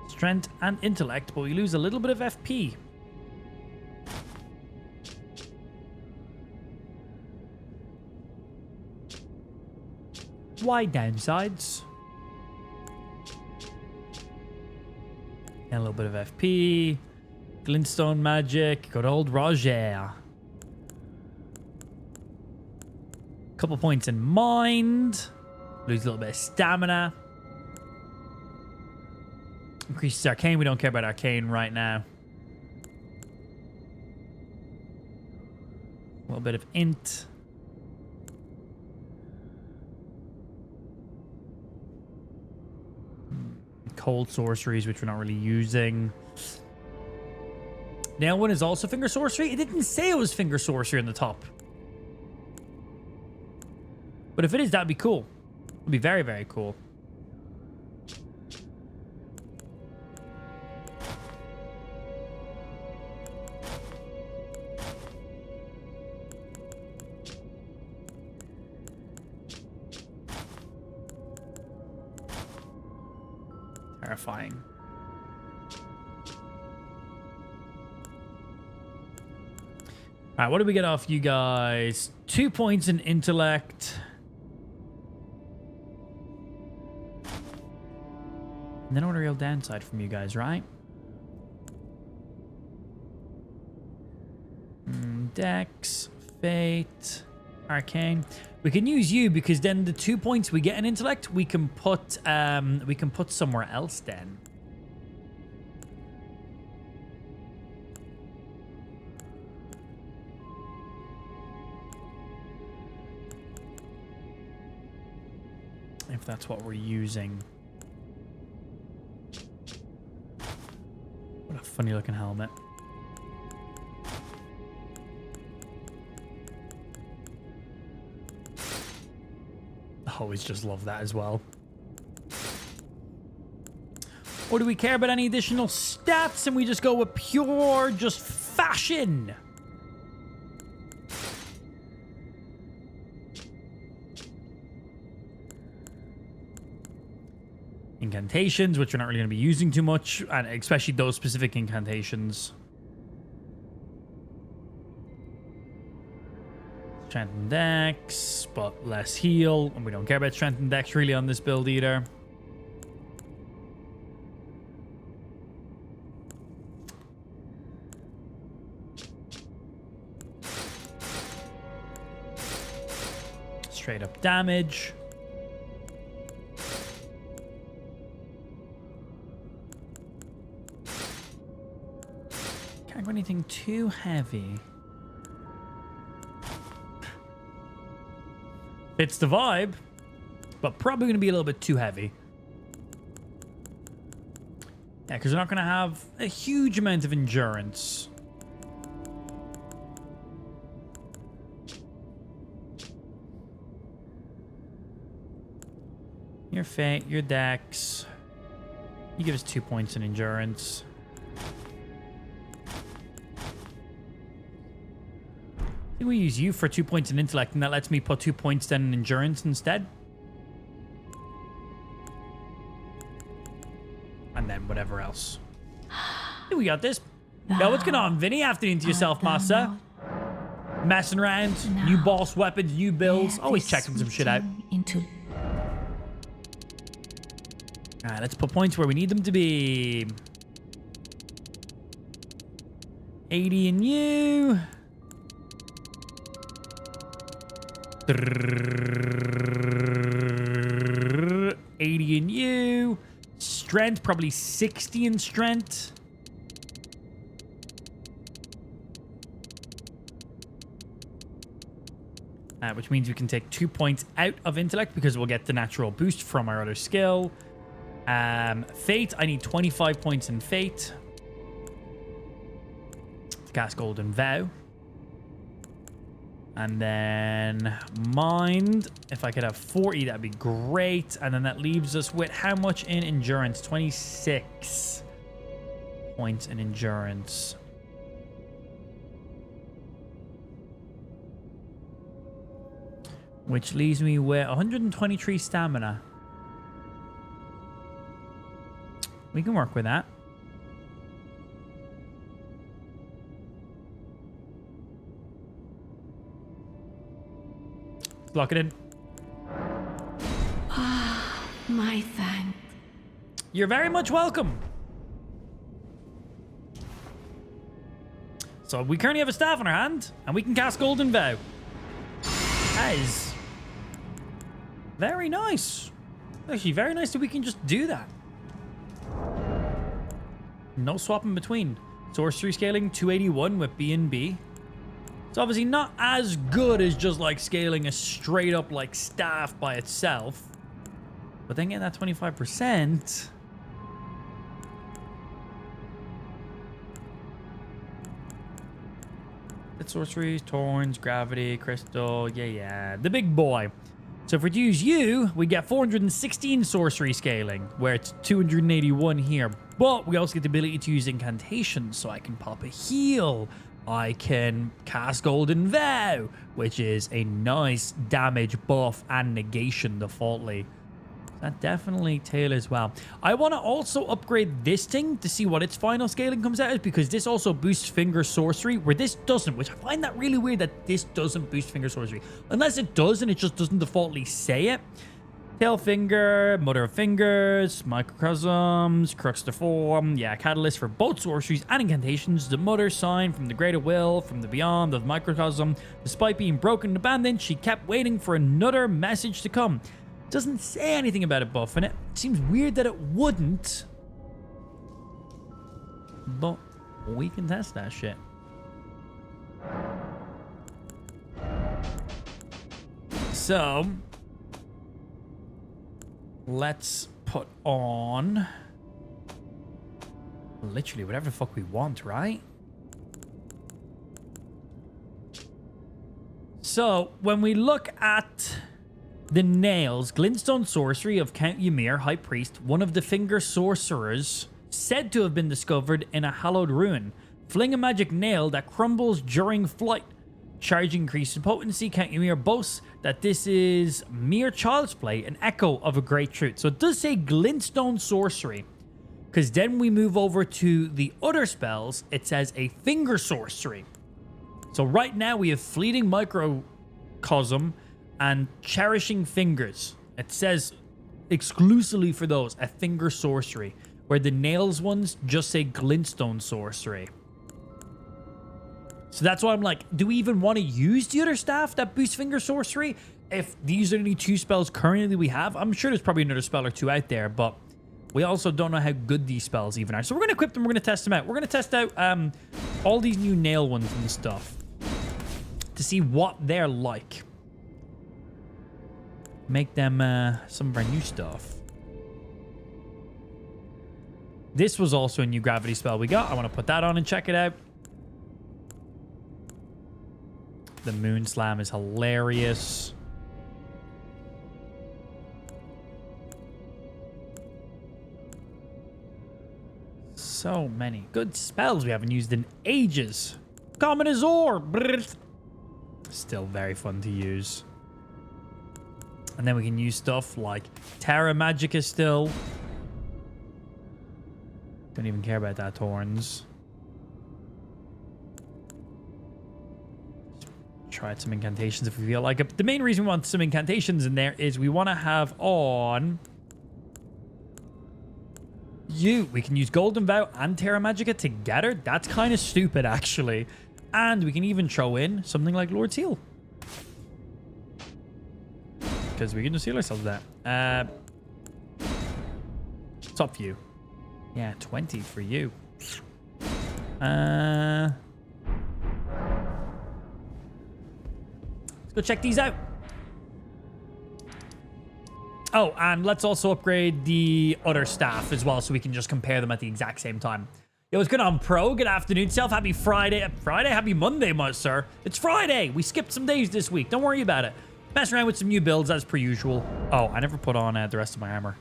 Strength and intellect, but we lose a little bit of FP. Why downsides? And a little bit of FP. Glintstone magic. Good old Roger. Couple points in mind. Lose a little bit of stamina. Increases arcane. We don't care about arcane right now. A little bit of int. Cold sorceries, which we're not really using. Nail one is also finger sorcery. It didn't say it was finger sorcery on the top. But if it is, that'd be cool. It'd be very, very cool. Terrifying. All right, what do we get off you guys? 2 points in intellect. And then what a real downside from you guys, right? Dex, Fate, Arcane. We can use you because then the 2 points we get in intellect, we can put somewhere else then. If that's what we're using. What a funny looking helmet. I always just love that as well. Or do we care about any additional stats and we just go with pure just fashion? Incantations, which we're not really going to be using too much, and especially those specific incantations. Strength and dex, but less heal. And we don't care about strength and dex really on this build either. Straight up damage. Can't go anything too heavy. Fits the vibe, but probably going to be a little bit too heavy. Yeah, because we're not going to have a huge amount of endurance. Your fate, your dex. You give us 2 points in endurance. I think we use you for 2 points in intellect, and that lets me put 2 points then in endurance instead. And then whatever else. I think we got this. Yo, what's going on, Vinny? Afternoon to yourself, Master. Messing around, new boss weapons, new builds. Always checking some shit out. Alright, let's put points where we need them to be. 80 in you. 80 in you. Strength, probably 60 in strength. Which means we can take 2 points out of intellect because we'll get the natural boost from our other skill. Fate, I need 25 points in fate to cast Golden Vow. And then mind, if I could have 40, that'd be great. And then that leaves us with how much in endurance? 26 points in endurance. Which leaves me with 123 stamina. We can work with that. Let's lock it in. Ah, my thanks. You're very much welcome. So we currently have a staff in our hand, and we can cast Golden Vow. That is very nice. Actually, very nice that we can just do that. No swap in between. Sorcery scaling 281 with B and B. It's obviously not as good as just like scaling a straight up like staff by itself. But then getting that 25%. It's sorceries, Torns, Gravity, Crystal. Yeah. The big boy. So if we use you, we get 416 sorcery scaling, where it's 281 here. But we also get the ability to use incantations, so I can pop a heal. I can cast Golden Vow, which is a nice damage buff and negation defaultly. That definitely tailors well. I want to also upgrade this thing to see what its final scaling comes out as, because this also boosts Finger Sorcery, where this doesn't, which I find that really weird that this doesn't boost Finger Sorcery. Unless it does and it just doesn't defaultly say it. Tail Finger, Mother of Fingers, Microcosms, Crux to Form, yeah, Catalyst for both sorceries and incantations. The Mother sign from the Greater Will, from the Beyond of Microcosm. Despite being broken and abandoned, she kept waiting for another message to come. Doesn't say anything about it buffing it. Seems weird that it wouldn't. But we can test that shit. So let's put on literally whatever the fuck we want, right? So when we look at the nails, Glintstone Sorcery of Count Ymir, High Priest, one of the Finger Sorcerers, said to have been discovered in a hallowed ruin. Fling a magic nail that crumbles during flight. Charge increase in potency. Count Ymir boasts that this is mere child's play, an echo of a great truth. So it does say Glintstone Sorcery, because then we move over to the other spells. It says a Finger Sorcery. So right now we have Fleeting Micro Cosm, and Cherishing Fingers. It says exclusively for those, a finger sorcery, where the nails ones just say glintstone sorcery. So that's why I'm like, do we even want to use the other staff that boosts finger sorcery? If these are the only 2 spells currently we have, I'm sure there's probably another spell or 2 out there, but we also don't know how good these spells even are. So we're going to equip them. We're going to test them out. We're going to test out all these new nail ones and stuff to see what they're like. Make them some of our new stuff. This was also a new gravity spell we got. I want to put that on and check it out. The Moon Slam is hilarious. So many good spells we haven't used in ages. Common Azor. Still very fun to use. And then we can use stuff like Terra Magica still. Don't even care about that, Thorns. Try some incantations if we feel like it. But the main reason we want some incantations in there is we want to have on you. We can use Golden Vow and Terra Magica together. That's kind of stupid, actually. And we can even throw in something like Lord's Heal. Because we can just heal ourselves that. What's up for you? Yeah, 20 for you. Let's go check these out. Oh, and let's also upgrade the other staff as well so we can just compare them at the exact same time. Yo, what's going on, Pro? Good afternoon, self. Happy Friday. Friday? Happy Monday, sir. It's Friday. We skipped some days this week. Don't worry about it. Messing around with some new builds as per usual. Oh, I never put on the rest of my armor.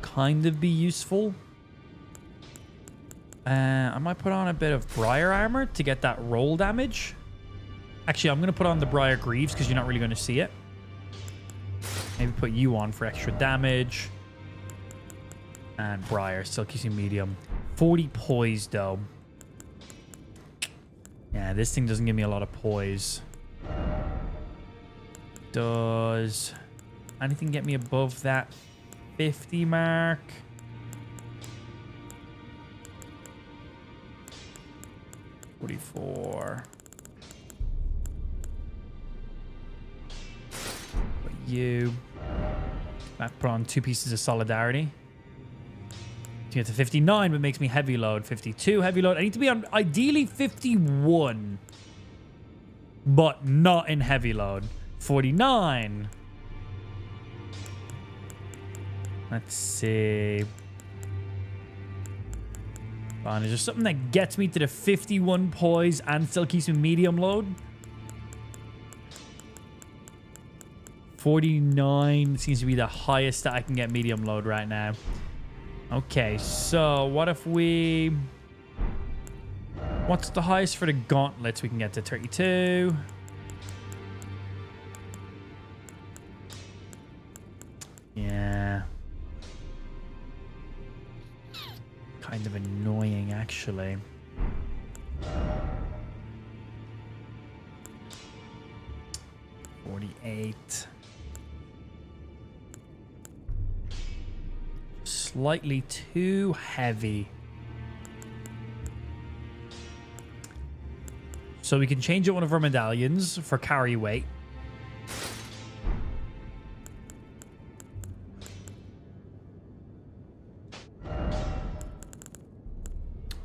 Kind of be useful. I might put on a bit of Briar armor to get that roll damage. Actually, I'm going to put on the Briar Greaves because you're not really going to see it. Maybe put you on for extra damage. And Briar still keeps you medium. 40 poise, though. Yeah, this thing doesn't give me a lot of poise. Does anything get me above that 50 mark? $44. But you. That put on 2 pieces of solidarity. To get to 59, but makes me heavy load. 52 heavy load. I need to be on ideally 51, but not in heavy load. 49. Let's see. Fine. Is there something that gets me to the 51 poise and still keeps me medium load? 49 seems to be the highest that I can get medium load right now. Okay, so what if we... What's the highest for the gauntlets? We can get to 32. Yeah. Kind of annoying, actually. $48. Slightly too heavy. So we can change out one of our medallions for carry weight.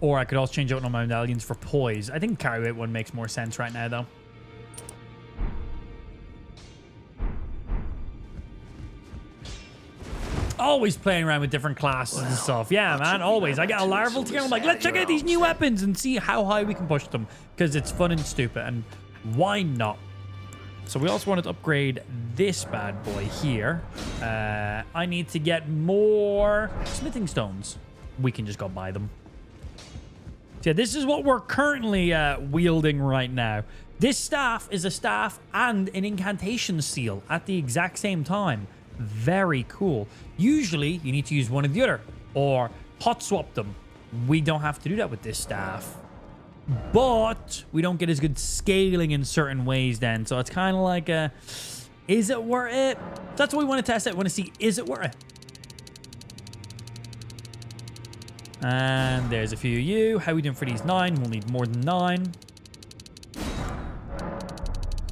Or I could also change out one of my medallions for poise. I think carry weight one makes more sense right now, though. Always playing around with different classes and stuff. Yeah, man, always. I get a larval together. I'm like, let's check out these new weapons and see how high we can push them. Because it's fun and stupid. And why not? So we also wanted to upgrade this bad boy here. I need to get more smithing stones. We can just go buy them. So yeah, this is what we're currently wielding right now. This staff is a staff and an incantation seal at the exact same time. Very cool. Usually, you need to use one or the other, or hot swap them. We don't have to do that with this staff. But we don't get as good scaling in certain ways then. So it's kind of like a, is it worth it? That's what we want to test out. We want to see, is it worth it? And there's a few of you. How are we doing for these 9? We'll need more than 9.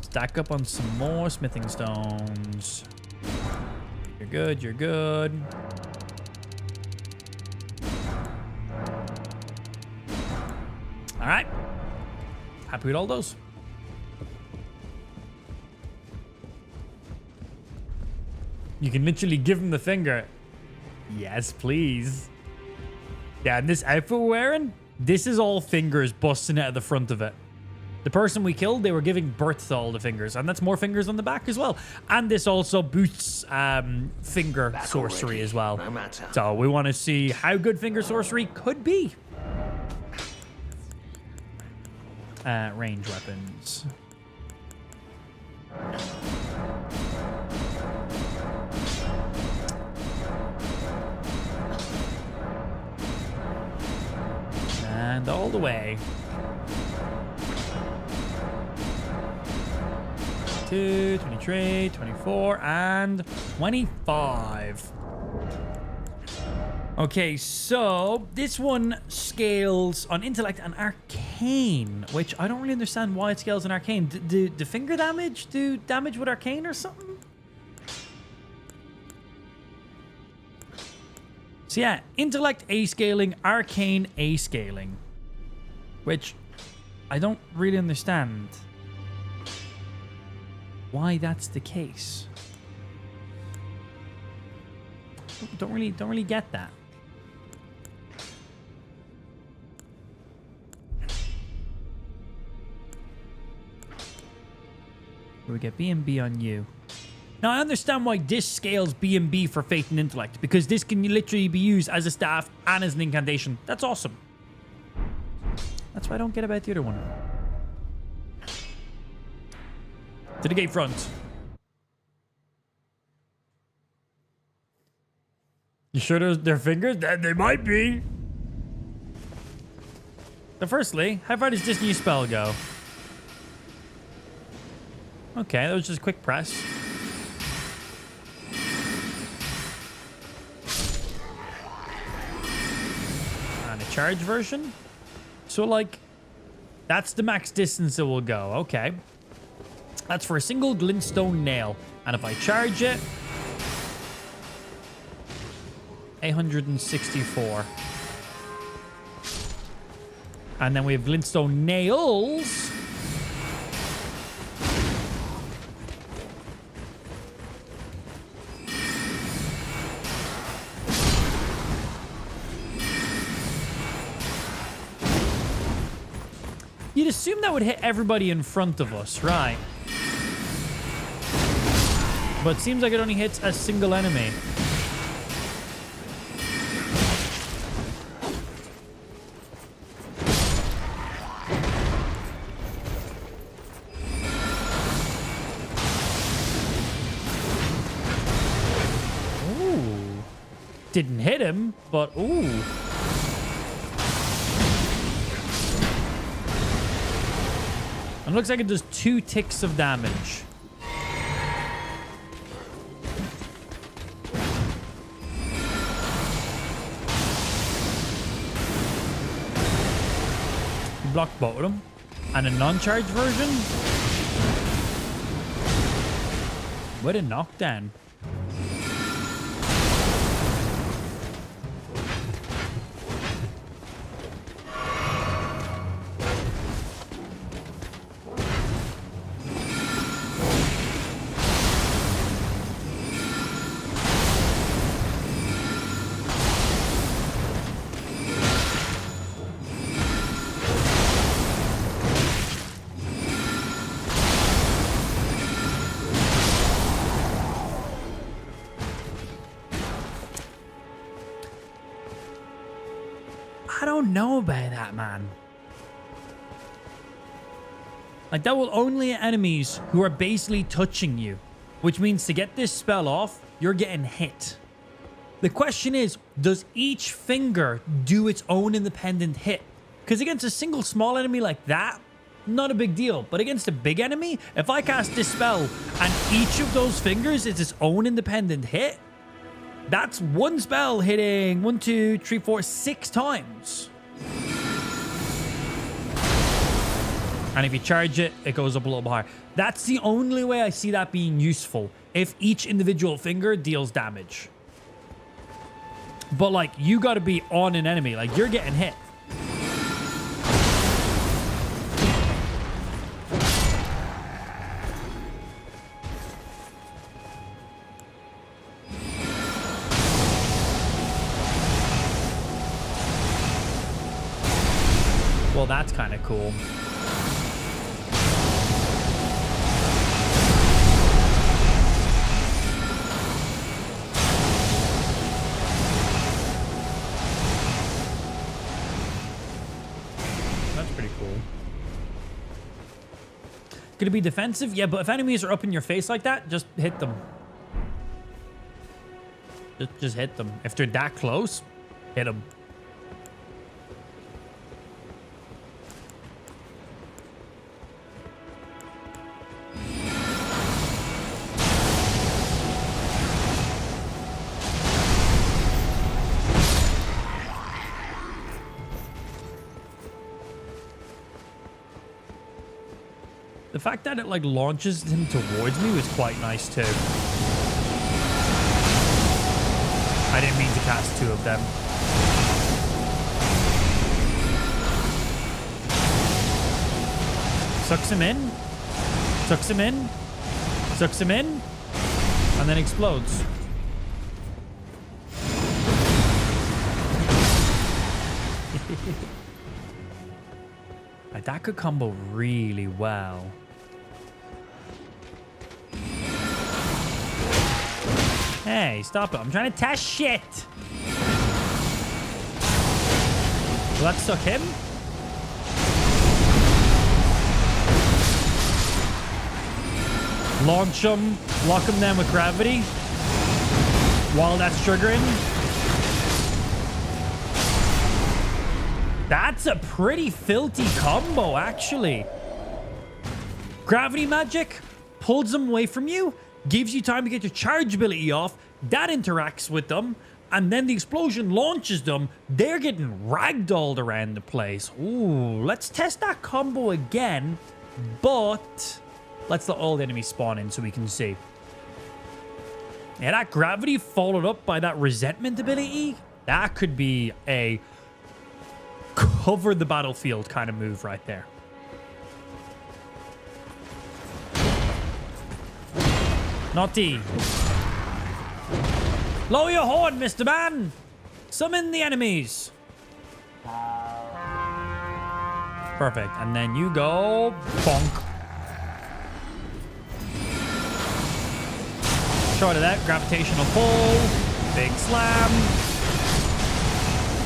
Stack up on some more smithing stones. You're good, you're good. All right. Happy with all those. You can literally give him the finger. Yes, please. Yeah, and this outfit we're wearing, this is all fingers busting out of the front of it. The person we killed, they were giving birth to all the fingers, and that's more fingers on the back as well. And this also boosts finger sorcery as well. No matter. So we want to see how good finger sorcery could be. Range weapons. And all the way. 22, 23, 24, and 25. Okay, so this one scales on intellect and arcane, which I don't really understand why it scales on arcane. Do finger damage do damage with arcane or something? So yeah, intellect A scaling, arcane A scaling, which I don't really understand why that's the case. Don't really get that. We get B and B on you. Now, I understand why this scales B and B for Faith and Intellect, because this can literally be used as a staff and as an incantation. That's awesome. That's why I don't get about the other one. To the gate front. You sure they're fingers? They might be. So firstly, how far does this new spell go? Okay, that was just a quick press. And a charge version. So, like, that's the max distance it will go. Okay. That's for a single glintstone nail. And if I charge it, 864. And then we have glintstone nails. You'd assume that would hit everybody in front of us, right? But it seems like it only hits a single enemy. Ooh. Didn't hit him, but ooh. It looks like it does 2 ticks of damage. Block both of them. And a non-charge version with a knockdown. I don't know about that, man. Like, that will only hit enemies who are basically touching you, which means to get this spell off, you're getting hit. The question is, does each finger do its own independent hit? Because against a single small enemy like that, not a big deal. But against a big enemy, if I cast Dispel and each of those fingers is its own independent hit, that's one spell hitting 1, 2, 3, 4, 6 times. And if you charge it, it goes up a little bit higher. That's the only way I see that being useful, if each individual finger deals damage. But, like, you got to be on an enemy. Like, you're getting hit. Well, that's kind of cool. That's pretty cool. Gonna be defensive? Yeah, but if enemies are up in your face like that, just hit them. Just hit them. If they're that close, hit them. The fact that it, like, launches him towards me was quite nice, too. I didn't mean to cast 2 of them. Sucks him in. Sucks him in. Sucks him in. And then explodes. That could combo really well. Hey, stop it. I'm trying to test shit. Will that suck him? Launch him. Lock him down with gravity. While that's triggering. That's a pretty filthy combo, actually. Gravity magic pulls them away from you, gives you time to get your charge ability off. That interacts with them, and then the explosion launches them. They're getting ragdolled around the place. Ooh, let's test that combo again, but let's let all the enemies spawn in so we can see. Yeah, that gravity followed up by that resentment ability, that could be a cover the battlefield kind of move right there. Naughty. Lower your horn, Mr. Man. Summon the enemies. Perfect. And then you go bonk. Short of that, gravitational pull. Big slam.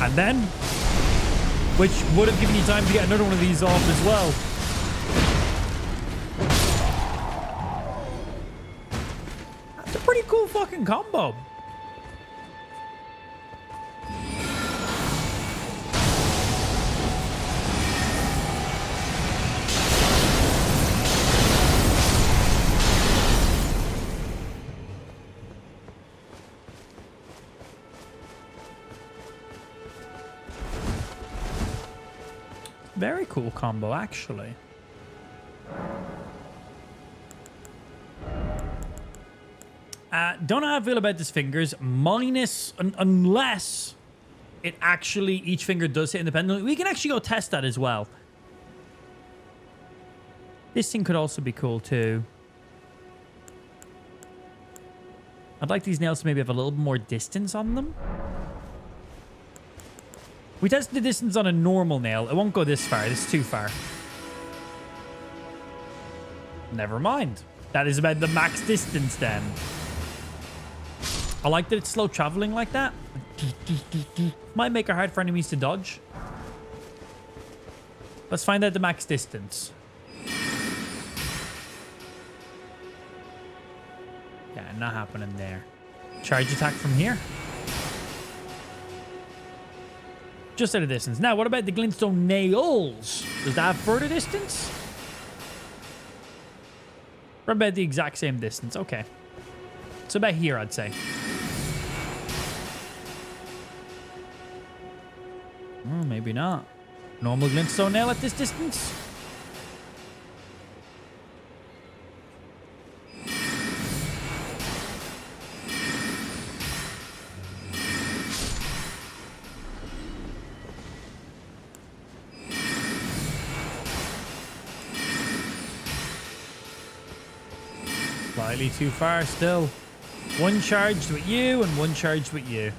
And then, which would have given you time to get another one of these off as well. That's a pretty cool fucking combo. Very cool combo, actually. Don't know how I feel about this fingers. Minus, unless it actually, each finger does hit independently. We can actually go test that as well. This thing could also be cool, too. I'd like these nails to maybe have a little more distance on them. We tested the distance on a normal nail. It won't go this far. This is too far. Never mind. That is about the max distance then. I like that it's slow traveling like that. Might make it hard for enemies to dodge. Let's find out the max distance. Yeah, not happening there. Charge attack from here. Just at a distance. Now, what about the glintstone nails? Does that have further distance? Or about the exact same distance? Okay. It's about here, I'd say. Maybe not. Normal glintstone nail at this distance? Slightly too far still. One charged with you and one charged with you.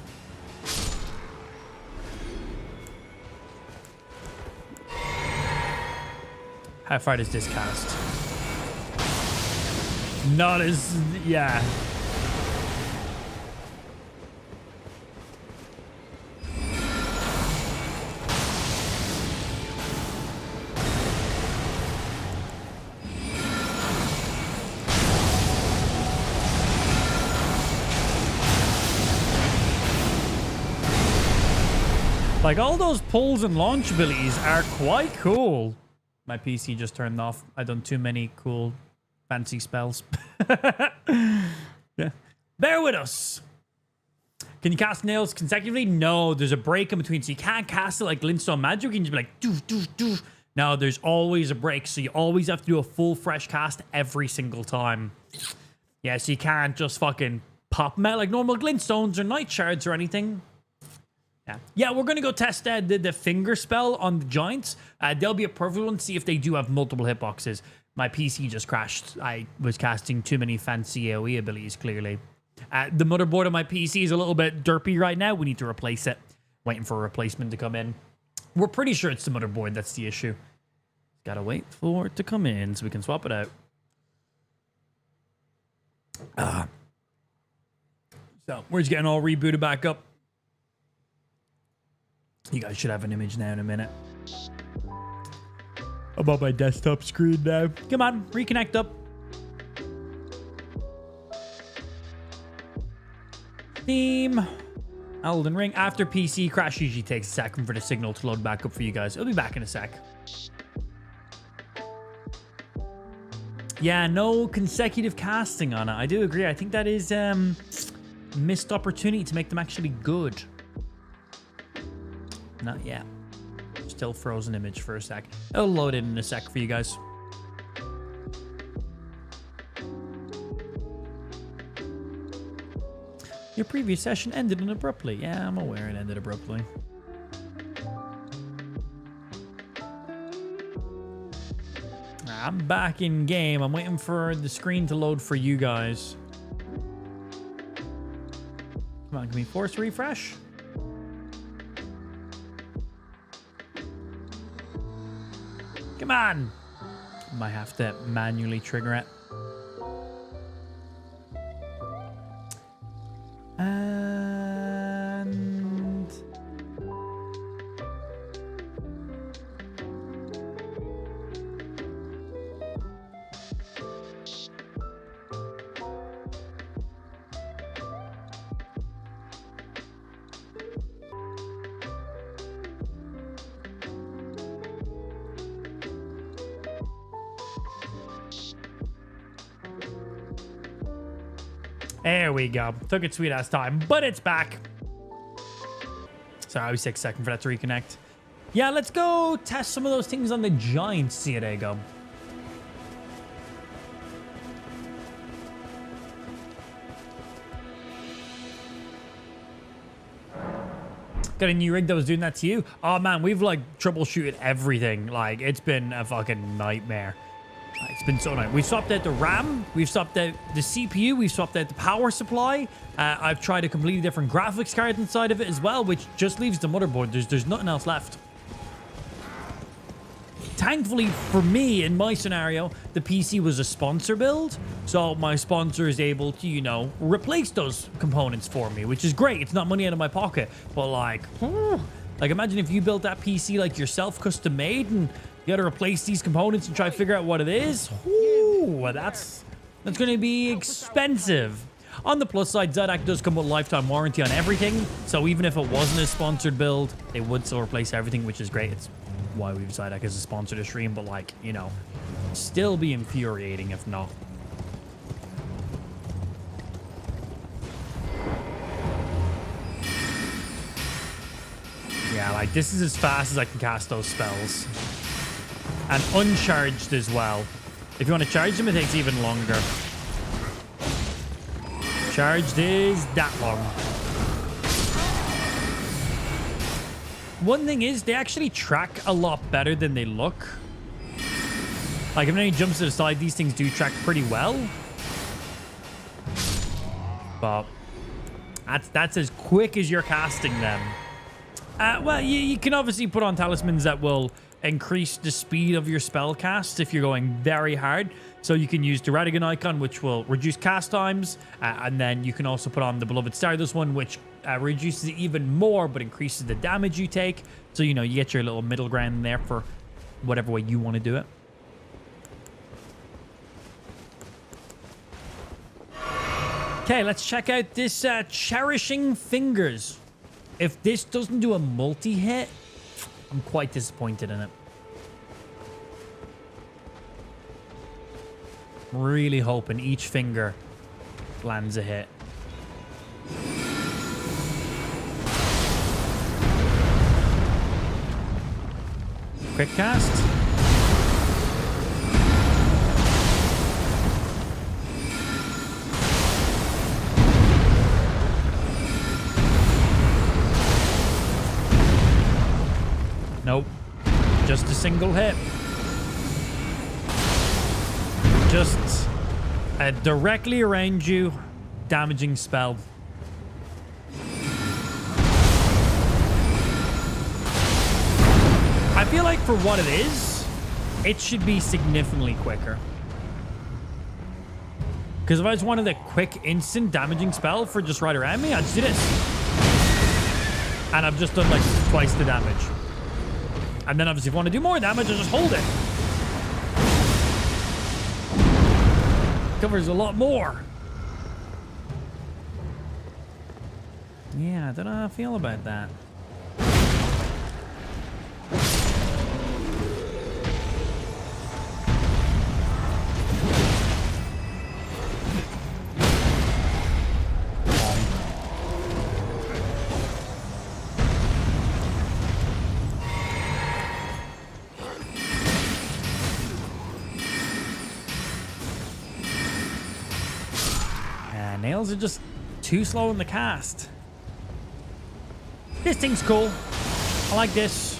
How far does this cast? Not as... yeah. Like, all those pulls and launch abilities are quite cool. My PC just turned off. I've done too many cool, fancy spells. Yeah. Bear with us. Can you cast nails consecutively? No, there's a break in between. So you can't cast it like glintstone magic. You can just be like, doof, doof, doof. No, there's always a break. So you always have to do a full fresh cast every single time. Yeah, so you can't just fucking pop them out like normal glintstones or night shards or anything. Yeah, we're going to go test the finger spell on the giants. There'll be a perfect one, see if they do have multiple hitboxes. My PC just crashed. I was casting too many fancy AoE abilities, clearly. The motherboard on my PC is a little bit derpy right now. We need to replace it. Waiting for a replacement to come in. We're pretty sure it's the motherboard that's the issue. Gotta wait for it to come in so we can swap it out. So, we're just getting all rebooted back up. You guys should have an image now in a minute. I'm on my desktop screen now. Come on, reconnect up. Theme. Elden Ring. After PC crash usually takes a second for the signal to load back up for you guys. It'll be back in a sec. Yeah, no consecutive casting on it. I do agree. I think that is missed opportunity to make them actually good. Not yet. Still frozen image for a sec. It'll load in a sec for you guys. Your previous session ended abruptly. Yeah, I'm aware it ended abruptly. I'm back in game. I'm waiting for the screen to load for you guys. Come on, can we force refresh? Come on! Might have to manually trigger it. And... there we go. Took its sweet ass time, but it's back. Sorry, I was 6 seconds for that to reconnect. Yeah, let's go test some of those things on the giants. See how they go. Got a new rig that was doing that to you? Oh man, we've like troubleshooted everything. Like, it's been a fucking nightmare. It's been so nice. We've swapped out the RAM. We've swapped out the CPU. We've swapped out the power supply. I've tried a completely different graphics card inside of it as well, which just leaves the motherboard. There's nothing else left. Thankfully for me, in my scenario, the PC was a sponsor build. So my sponsor is able to, you know, replace those components for me, which is great. It's not money out of my pocket. But like imagine if you built that PC like yourself, custom made, and you got to replace these components and try to figure out what it is. Ooh, that's going to be expensive. On the plus side, xidax does come with lifetime warranty on everything. So even if it wasn't a sponsored build, they would still replace everything, which is great. It's why we've xidax as a sponsor to stream, but like, you know, still be infuriating if not. Yeah, like this is as fast as I can cast those spells. And uncharged as well. If you want to charge them, it takes even longer. Charged is that long. One thing is, they actually track a lot better than they look. Like, if any jumps to the side, these things do track pretty well. But that's as quick as you're casting them. Well, you can obviously put on talismans that will increase the speed of your spell cast if you're going very hard. So you can use the Radigan icon, which will reduce cast times. And then you can also put on the Beloved Stardust one, which reduces it even more, but increases the damage you take. So, you know, you get your little middle ground there for whatever way you want to do it. Okay, let's check out this Cherishing Fingers. If this doesn't do a multi-hit, I'm quite disappointed in it. Really hoping each finger lands a hit. Quick cast. Nope. Just a single hit. Just directly around you, damaging spell. I feel like for what it is, it should be significantly quicker. Because if I just wanted a quick, instant damaging spell for just right around me, I'd just do this. And I've just done like twice the damage. And then obviously if I want to do more damage, I just hold it. Covers a lot more. Yeah, I don't know how I feel about that. Nails are just too slow in the cast. This thing's cool. I like this.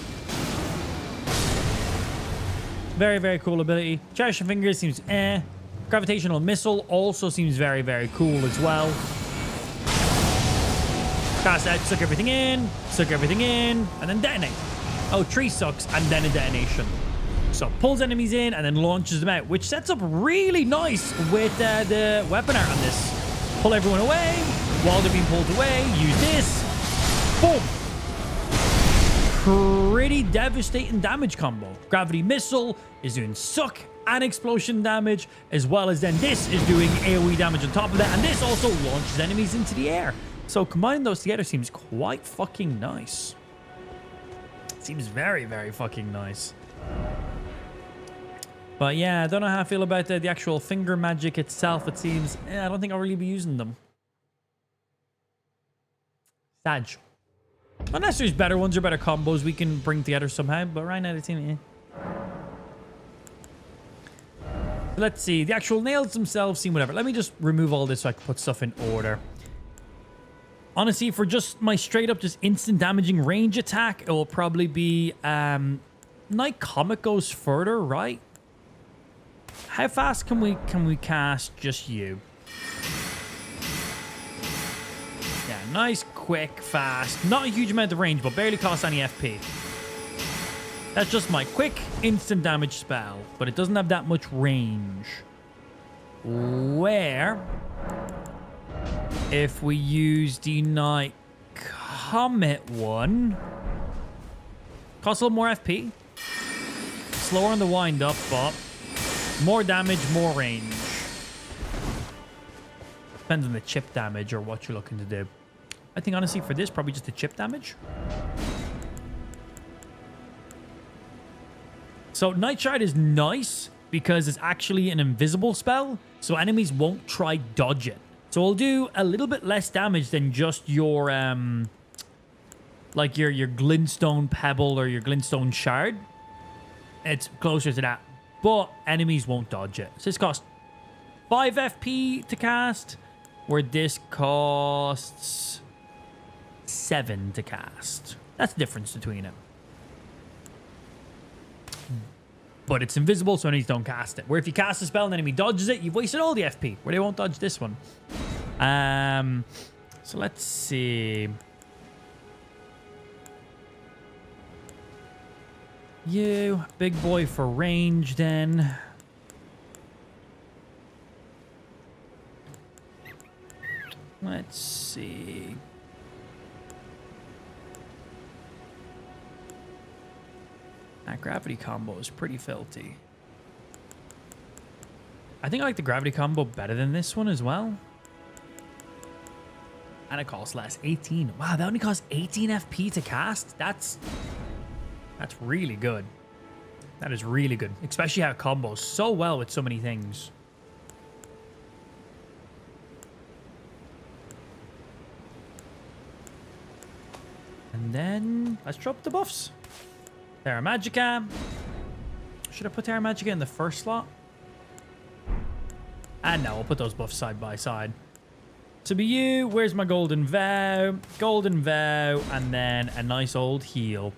Very, very cool ability. Cherishing Fingers seems eh. Gravitational Missile also seems very, very cool as well. Cast out, suck everything in, and then detonate. Oh, tree sucks, and then a detonation. So pulls enemies in and then launches them out, which sets up really nice with the weapon art on this. Pull everyone away. While they're being pulled away, use this. Boom. Pretty devastating damage combo. Gravity Missile is doing suck and explosion damage, as well as then this is doing AoE damage on top of that, and this also launches enemies into the air. So combining those together seems quite fucking nice. Seems very, very fucking nice. But yeah, I don't know how I feel about the actual finger magic itself. It seems, I don't think I'll really be using them. Sag. Unless there's better ones or better combos we can bring together somehow. But right now, they seem, Let's see. The actual nails themselves seem whatever. Let me just remove all this so I can put stuff in order. Honestly, for just my straight up just instant damaging range attack, it will probably be Night Comet goes further, right? How fast can we cast just you? Yeah, nice, quick, fast. Not a huge amount of range, but barely costs any FP. That's just my quick, instant damage spell, but it doesn't have that much range. Where, if we use the Night Comet one, costs a little more FP. Slower on the wind up, but more damage, more range. Depends on the chip damage or what you're looking to do. I think, honestly, for this, probably just the chip damage. So, Night Shard is nice because it's actually an invisible spell, so enemies won't try dodge it. So, it'll do a little bit less damage than just your, like your glintstone pebble or your glintstone shard. It's closer to that, but enemies won't dodge it. So, this costs 5 FP to cast, where this costs 7 to cast. That's the difference between it. But it's invisible, so enemies don't cast it. Where if you cast a spell and the enemy dodges it, you've wasted all the FP, where they won't dodge this one. So let's see. You, big boy for range then. Let's see. That gravity combo is pretty filthy. I think I like the gravity combo better than this one as well. And it costs less. 18. Wow, that only costs 18 FP to cast. That's really good. That is really good. Especially how it combos so well with so many things. And then let's drop the buffs. Terra Magica. Should I put Terra Magica in the first slot? And no, I'll put those buffs side by side. To be you, where's my Golden Vow? Golden Vow, and then a nice old heal.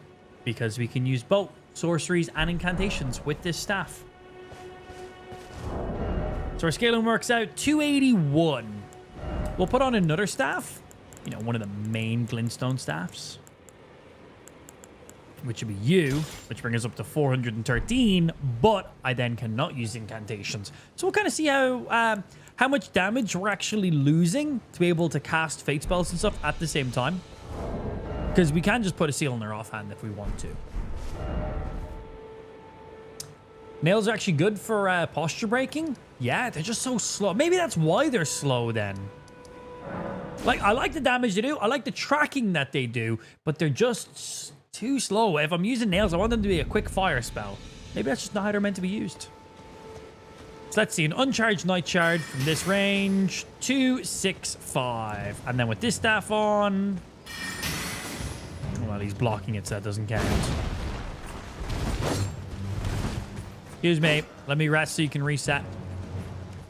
Because we can use both sorceries and incantations with this staff. So our scaling works out 281. We'll put on another staff. You know, one of the main glintstone staffs. Which would be you, which brings us up to 413, but I then cannot use incantations. So we'll kind of see how much damage we're actually losing to be able to cast fate spells and stuff at the same time. Because we can just put a seal in our offhand if we want to. Nails are actually good for posture breaking. Yeah, they're just so slow. Maybe that's why they're slow then. Like, I like the damage they do. I like the tracking that they do, but they're just too slow. If I'm using nails, I want them to be a quick fire spell. Maybe that's just not how they're meant to be used. So let's see. An uncharged Night Shard from this range. 265. And then with this staff on... Well, he's blocking it, so that doesn't count. Excuse me. Let me rest so you can reset.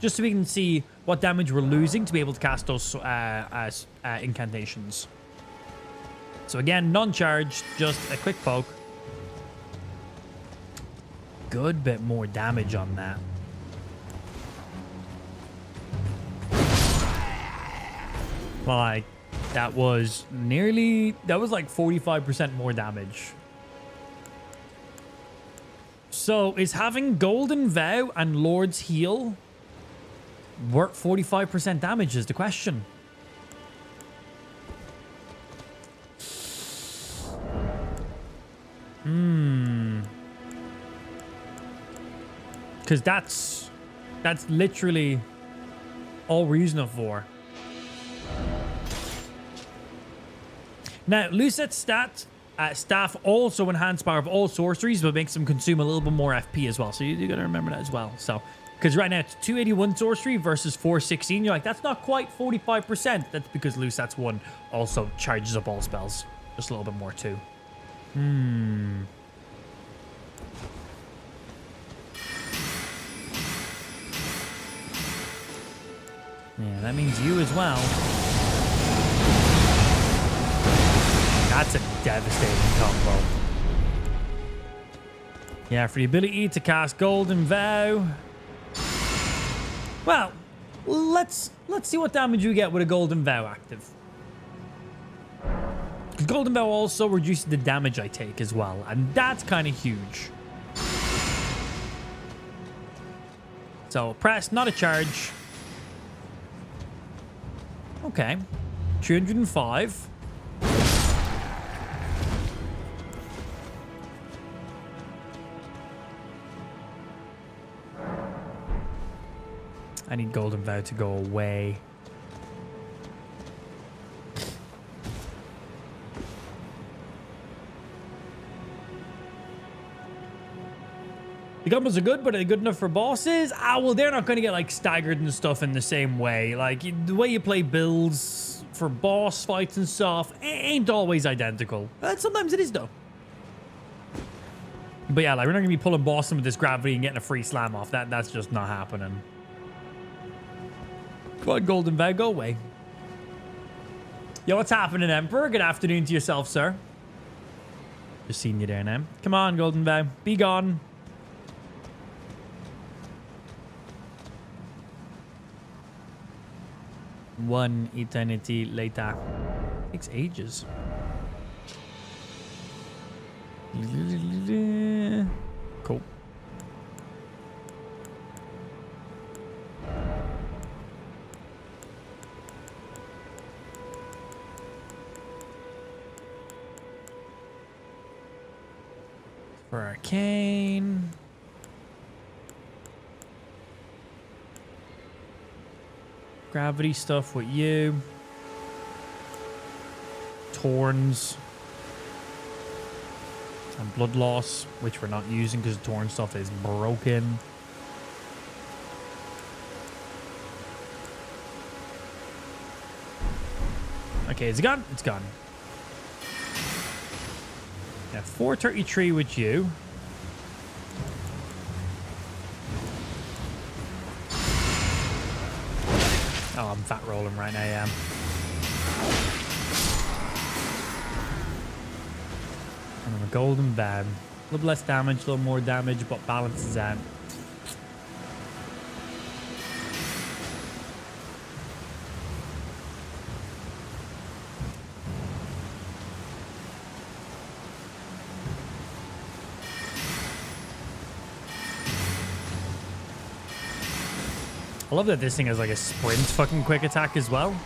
Just so we can see what damage we're losing to be able to cast those incantations. So again, non-charged, just a quick poke. Good bit more damage on that. Like, that was like 45% more damage. So is having Golden Vow and Lord's Heal worth 45% damage is the question. Because that's literally all we're using it for. Now, Lucett's staff also enhance power of all sorceries, but makes them consume a little bit more FP as well. So you got to remember that as well. So, because right now it's 281 sorcery versus 416. You're like, that's not quite 45%. That's because Lucett's one also charges up all spells. Just a little bit more too. Yeah, that means you as well. That's a devastating combo. Yeah, for the ability to cast Golden Vow. Well, let's see what damage we get with a Golden Vow active. Because Golden Vow also reduces the damage I take as well, and that's kind of huge. So, press, not a charge. Okay. 305. I need Golden Vow to go away. The combos are good, but are they good enough for bosses? Ah, well, they're not going to get, like, staggered and stuff in the same way. Like, the way you play builds for boss fights and stuff ain't always identical. Sometimes it is, though. But yeah, like, we're not going to be pulling Boston with this gravity and getting a free slam off. That's just not happening. Come on, Golden Vow, go away. Yo, what's happening, Emperor? Good afternoon to yourself, sir. Just seeing you there now. Come on, Golden Vow. Be gone. One eternity later. Takes ages. Cool. For arcane. Gravity stuff with you. Torns. And blood loss, which we're not using because the torn stuff is broken. Okay, is it gone? It's gone. Yeah, 433 with you. Oh, I'm fat rolling right now, yeah. And I'm a golden van. A little less damage, a little more damage, but balances out. I love that this thing has like a sprint fucking quick attack as well.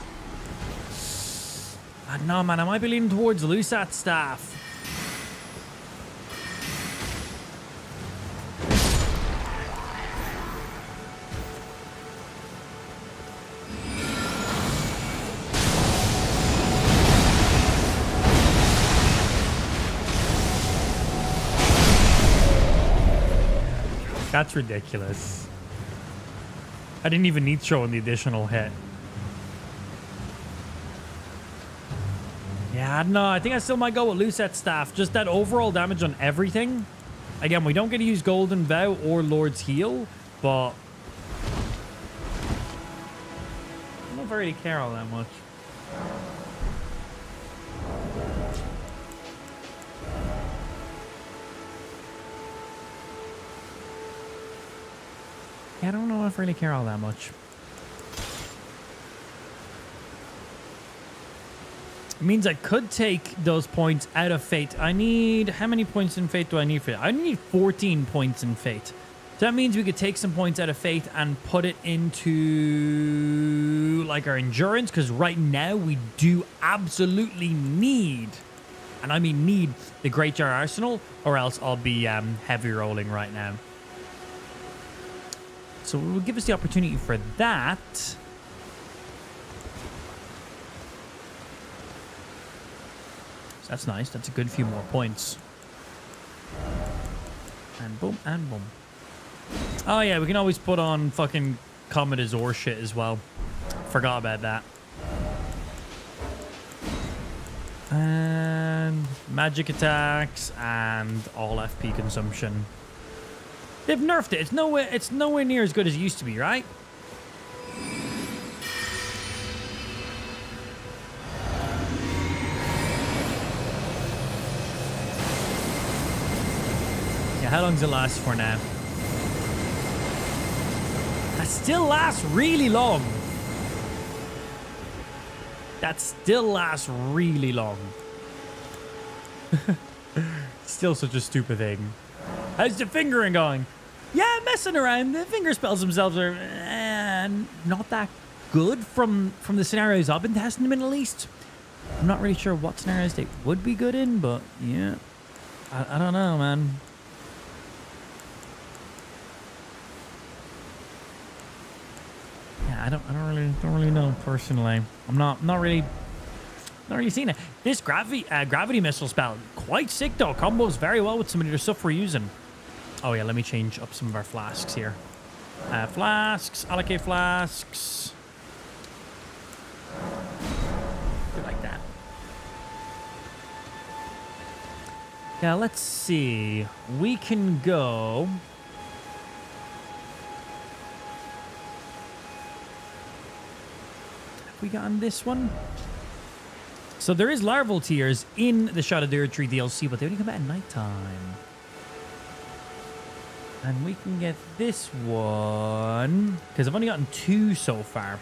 I don't know, man. I might be leaning towards Lusat staff. That's ridiculous. I didn't even need to throw in the additional hit. Yeah, no, I think I still might go with Lucette Staff. Just that overall damage on everything. Again, we don't get to use Golden Vow or Lord's Heal, but I don't really care all that much. I don't know if I really care all that much. It means I could take those points out of Fate. I need... How many points in Fate do I need for it? I need 14 points in Fate. So that means we could take some points out of Fate and put it into, like, our Endurance. Because right now we do absolutely need, and I mean need, the Great Jar Arsenal. Or else I'll be heavy rolling right now. So it will give us the opportunity for that. So that's nice. That's a good few more points. And boom, and boom. Oh yeah, we can always put on fucking Comet Azor shit as well. Forgot about that. And magic attacks and all FP consumption. They've nerfed it. It's nowhere near as good as it used to be, right? Yeah, how long does it last for now? That still lasts really long. That still lasts really long. Still such a stupid thing. How's the fingering going? Yeah, messing around. The finger spells themselves are not that good from the scenarios I've been testing them in, at least. I'm not really sure what scenarios they would be good in, but yeah. I don't know, man. Yeah, I don't really know personally. I'm not really seeing it. This gravity missile spell, quite sick though. Combos very well with some of the stuff we're using. Oh yeah, let me change up some of our flasks here. Flasks, allocate flasks. Do like that. Yeah, let's see. We can go. Have we gotten this one? So there is larval tears in the Shadow Tree DLC, but they only come out at nighttime. And we can get this one, because I've only gotten 2 so far.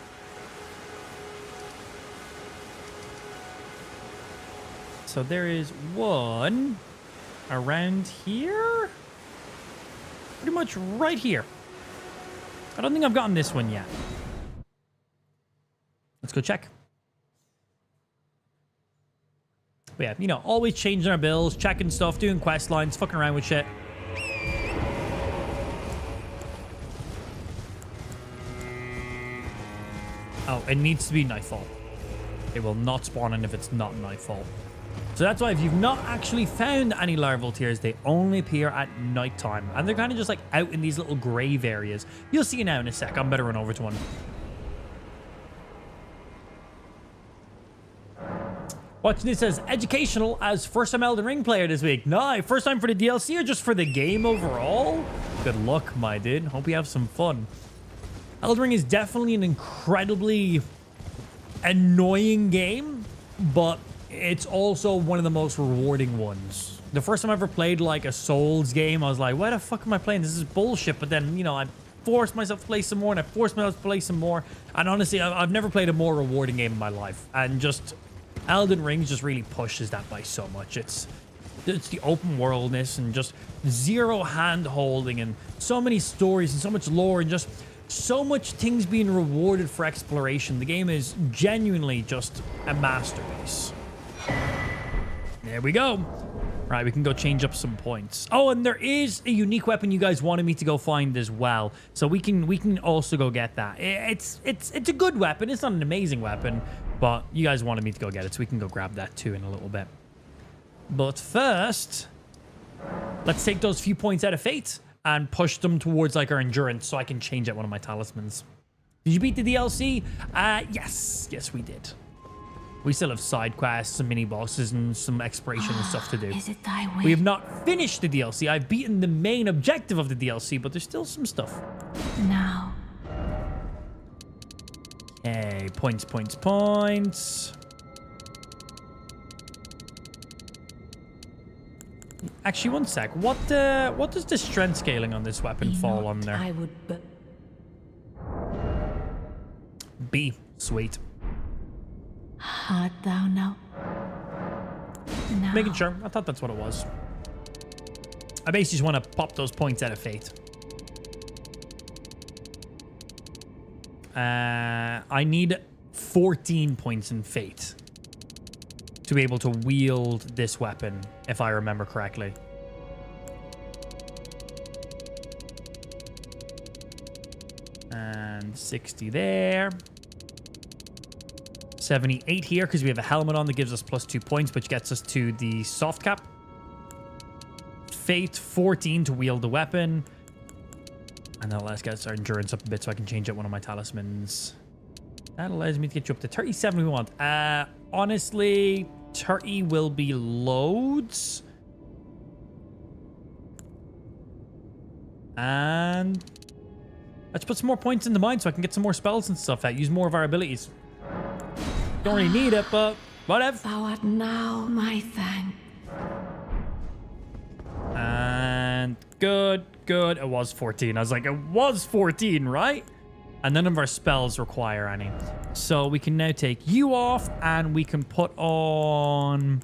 So there is one around here. Pretty much right here. I don't think I've gotten this one yet. Let's go check. But yeah, you know, always changing our builds, checking stuff, doing quest lines, fucking around with shit. Oh, it needs to be nightfall. It will not spawn in if it's not nightfall. So that's why if you've not actually found any larval tears, they only appear at nighttime. And they're kind of just like out in these little grave areas. You'll see it now in a sec. I'm better run over to one. Watching this as educational as first time Elden Ring player this week. No, first time for the DLC or just for the game overall? Good luck, my dude. Hope you have some fun. Elden Ring is definitely an incredibly annoying game, but it's also one of the most rewarding ones. The first time I ever played like a Souls game, I was like, why the fuck am I playing? This is bullshit. But then, you know, I forced myself to play some more and I forced myself to play some more. And honestly, I've never played a more rewarding game in my life. And just Elden Ring just really pushes that by so much. It's the open worldness and just zero hand holding and so many stories and so much lore and just so much things being rewarded for exploration. The game is genuinely just a masterpiece. There we go. Right, we can go change up some points. Oh, and there is a unique weapon you guys wanted me to go find as well. So we can also go get that. It's a good weapon. It's not an amazing weapon, but you guys wanted me to go get it, so we can go grab that too in a little bit. But first, let's take those few points out of Fate and push them towards like our endurance so I can change out one of my talismans. Did you beat the DLC? Yes. Yes, we did. We still have side quests, some mini bosses, and some exploration and stuff to do. Is it thy way? We have not finished the DLC. I've beaten the main objective of the DLC, but there's still some stuff. Now. Okay, points. Actually, one sec. What does the strength scaling on this weapon fall on there? I would B. Sweet. Art thou now? No. Making sure. I thought that's what it was. I basically just want to pop those points out of Fate. I need 14 points in Fate to be able to wield this weapon, if I remember correctly. And 60 there. 78 here because we have a helmet on that gives us +2 points, which gets us to the soft cap. Fate 14 to wield the weapon. And that lets us our endurance up a bit so I can change out one of my talismans. That allows me to get you up to 37 we want. Honestly, 30 will be loads. And let's put some more points in the mine so I can get some more spells and stuff out. Use more of our abilities. Don't really need it, but whatever. Thou art now my thank. And good. It was 14. I was like, it was 14, right? And none of our spells require any. So we can now take you off and we can put on...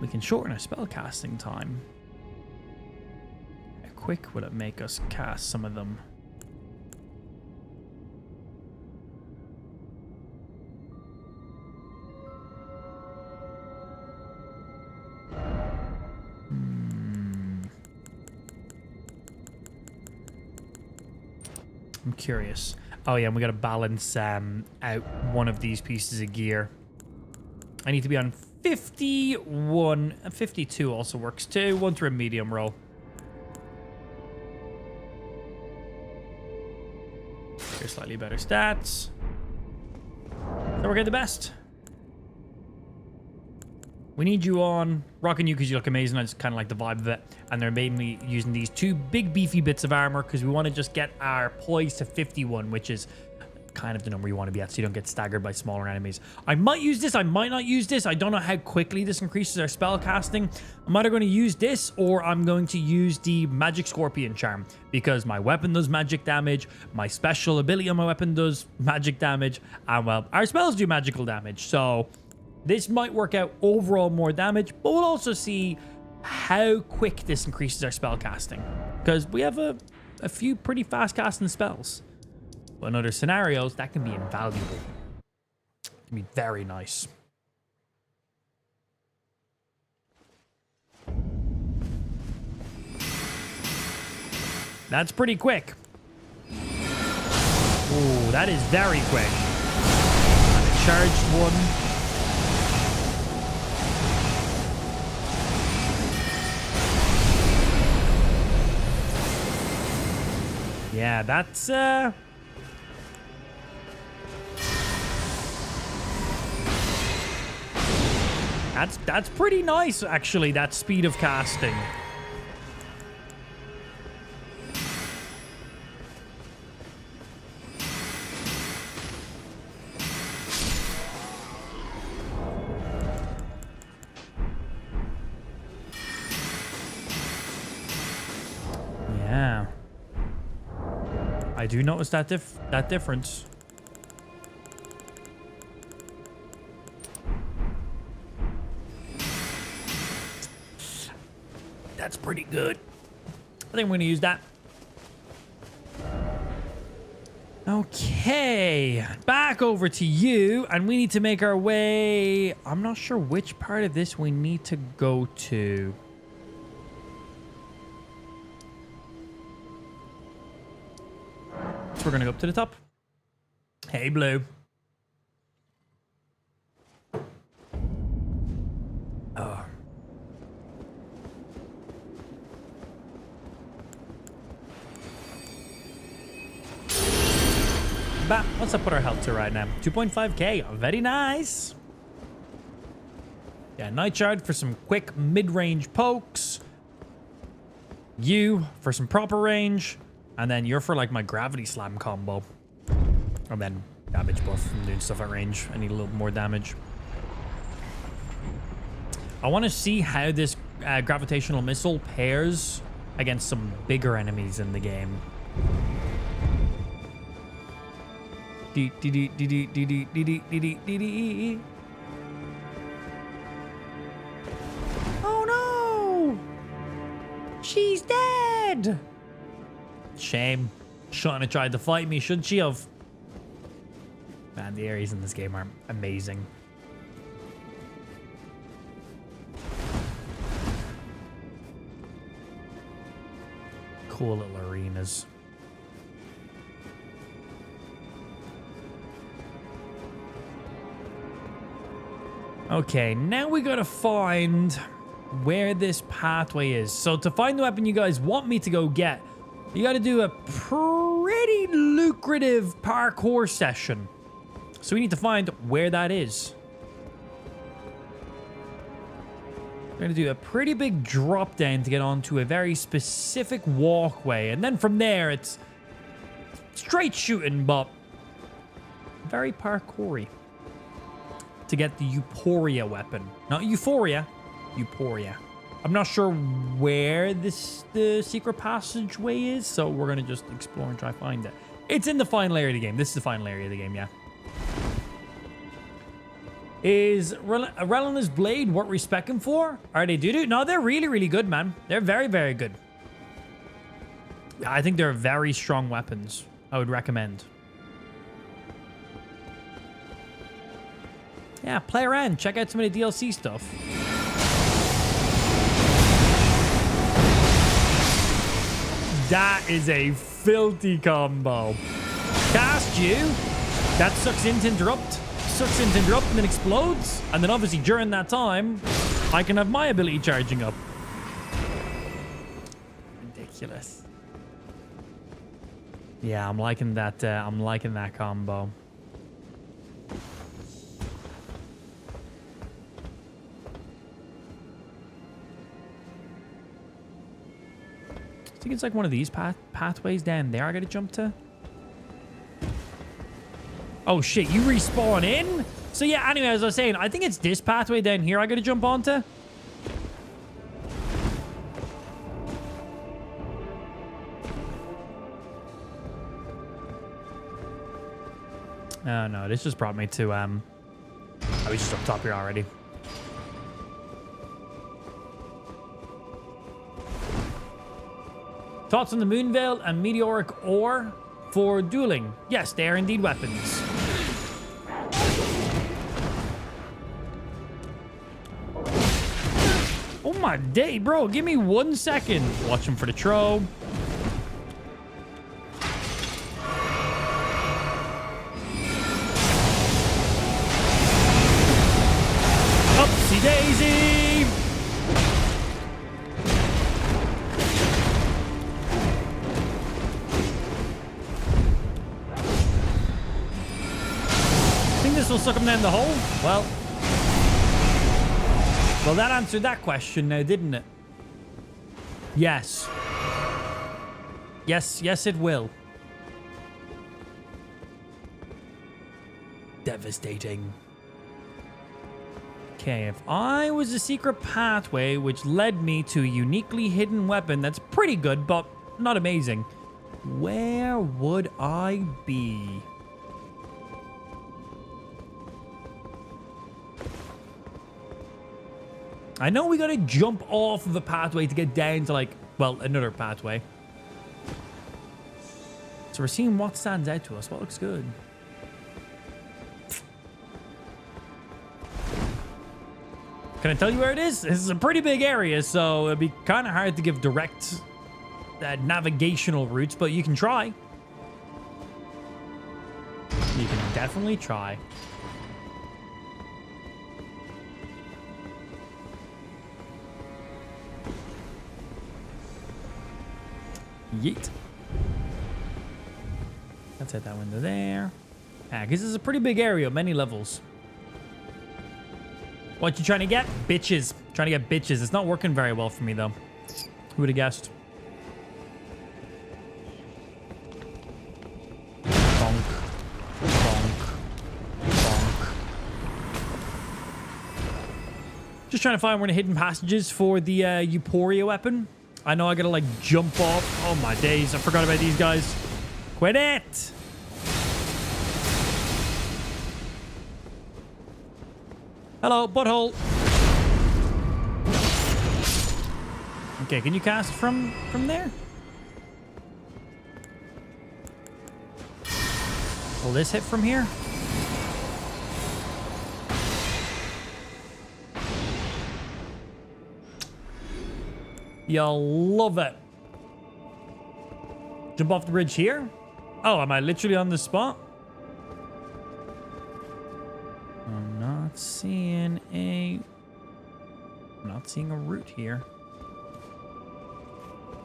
We can shorten our spell casting time. How quick would it make us cast some of them? I'm curious. Oh yeah, and we gotta balance out one of these pieces of gear. I need to be on 51 and 52 also works too. One through a medium roll. Here's slightly better stats. So we're getting the best. We need you on. Rocking you because you look amazing. I just kind of like the vibe of it. And they're mainly using these two big beefy bits of armor because we want to just get our poise to 51, which is kind of the number you want to be at so you don't get staggered by smaller enemies. I might use this. I might not use this. I don't know how quickly this increases our spell casting. I'm either going to use this or I'm going to use the Magic Scorpion Charm because my weapon does magic damage. My special ability on my weapon does magic damage. And well, our spells do magical damage. So this might work out overall more damage, but we'll also see how quick this increases our spell casting because we have a few pretty fast casting spells. But in other scenarios, that can be invaluable. It can be very nice. That's pretty quick. Ooh, that is very quick. And a charged one. Yeah, that's That's pretty nice, actually, that speed of casting. Yeah. I do notice that difference. That's pretty good. I think we're going to use that. Okay, back over to you, and we need to make our way. I'm not sure which part of this we need to go to. So we're going to go up to the top. Hey, Blue. Oh. But what's up with our health to right now? 2.5k. Very nice. Yeah, Night Shard for some quick mid-range pokes. You for some proper range. And then you're for like my gravity slam combo. And then damage buff from doing stuff at range. I need a little more damage. I want to see how this gravitational missile pairs against some bigger enemies in the game. Oh no! She's dead! Shame. Shouldn't have tried to fight me, should she have? Man, the areas in this game are amazing. Cool little arenas. Okay, now we gotta find where this pathway is. So to find the weapon you guys want me to go get, you gotta do a pretty lucrative parkour session. So we need to find where that is. We're gonna do a pretty big drop down to get onto a very specific walkway. And then from there, it's straight shooting, but very parkoury. To get the Euphoria weapon. Not Euphoria, Euphoria. I'm not sure where the secret passageway is, so we're going to just explore and try to find it. It's in the final area of the game. This is the final area of the game, yeah. Is Relena's blade worth respecting for? Are they doo-doo? No, they're really, really good, man. They're very, very good. I think they're very strong weapons. I would recommend. Yeah, play around. Check out some of the DLC stuff. That is a filthy combo. Cast you. That sucks in to interrupt. sucks in to interrupt and then explodes. And then obviously during that time, I can have my ability charging up. Ridiculous. Yeah, I'm liking that. I'm liking that combo. I think it's like one of these pathways down there I gotta jump to. Oh shit, you respawn in? So yeah, anyway, as I was saying, I think it's this pathway down here I gotta jump onto. Oh no, this just brought me to, I was just up top here already. Thoughts on the Moonveil and Meteoric Ore for dueling? Yes, they are indeed weapons. Oh my day, bro. Give me 1 second. Watching for the throw. Upsy daisy. Will suck him down the hole? Well, that answered that question now, didn't it? Yes. Yes, it will. Devastating. Okay, if I was a secret pathway which led me to a uniquely hidden weapon that's pretty good, but not amazing, where would I be? I know we gotta jump off of the pathway to get down to, like, well, another pathway. So we're seeing what stands out to us. What looks good? Can I tell you where it is? This is a pretty big area, so it'd be kind of hard to give direct navigational routes, but you can try. You can definitely try. Yeet. Let's hit that window there. Yeah, because this is a pretty big area, many levels. What you trying to get? Bitches. Trying to get bitches. It's not working very well for me, though. Who would have guessed? Bonk. Bonk. Bonk. Just trying to find one of the hidden passages for the Euphoria weapon. I know I gotta, like, jump off. Oh, my days. I forgot about these guys. Quit it! Hello, butthole. Okay, can you cast from there? Will this hit from here? You'll love it. Jump off the bridge here? Oh, am I literally on the spot? I'm not seeing a route here.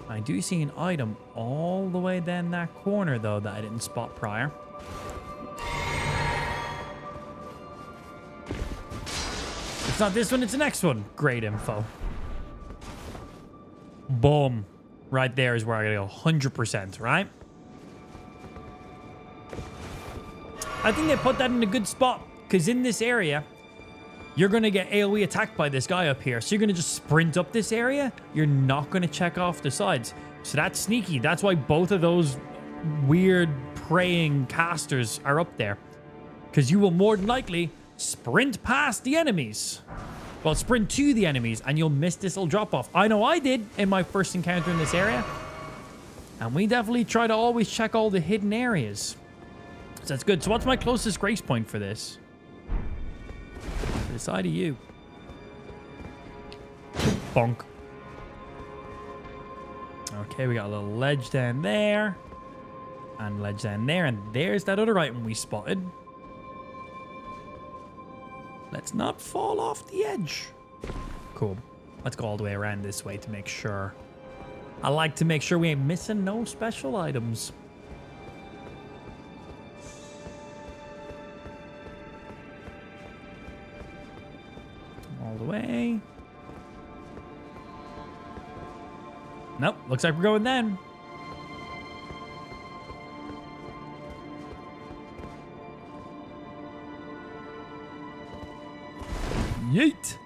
I do see an item all the way down that corner, though, that I didn't spot prior. It's not this one, it's the next one. Great info. Boom. Right there is where I gotta go. 100%, right? I think they put that in a good spot, because in this area, you're going to get AoE attacked by this guy up here. So you're going to just sprint up this area. You're not going to check off the sides. So that's sneaky. That's why both of those weird praying casters are up there. Because you will more than likely sprint past the enemies. Well, sprint to the enemies, and you'll miss this little drop-off. I know I did in my first encounter in this area. And we definitely try to always check all the hidden areas. So that's good. So what's my closest grace point for this? To the side of you. Bonk. Okay, we got a little ledge down there. And ledge down there. And there's that other item we spotted. Let's not fall off the edge. Cool. Let's go all the way around this way to make sure. I like to make sure we ain't missing no special items. All the way. Nope. Looks like we're going then. Yeet.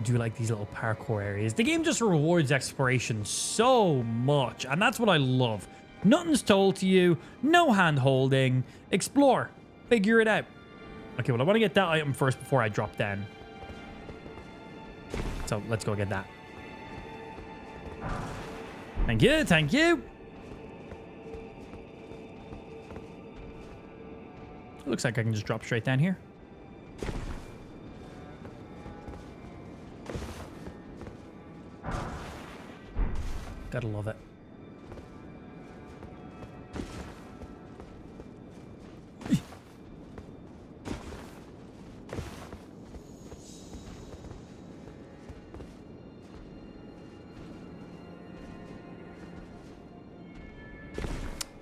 Do you like these little parkour areas? The game just rewards exploration so much, and that's what I love. Nothing's told to you, no hand holding. Explore, figure it out. Okay, well, I want to get that item first before I drop down. So let's go get that. Thank you, thank you. Looks like I can just drop straight down here. Gotta love it.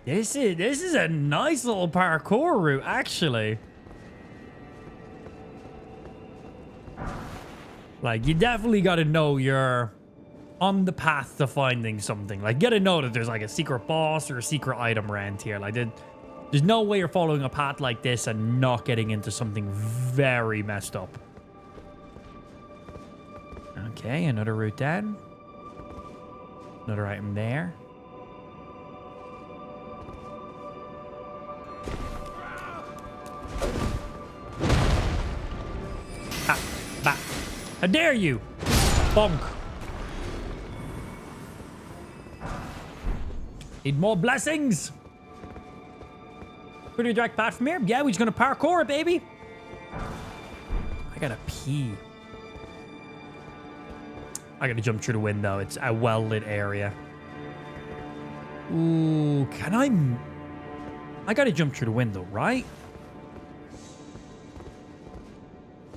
This is a nice little parkour route, actually. Like, you definitely got to know you're on the path to finding something. Like, you got to know that there's like a secret boss or a secret item around here. Like, there's no way you're following a path like this and not getting into something very messed up. Okay, another route down. Another item there. How dare you? Bonk. Need more blessings. Pretty direct path from here. Yeah, we're just gonna parkour it, baby. I gotta pee. I gotta jump through the window. It's a well-lit area. Ooh, can I gotta jump through the window, right?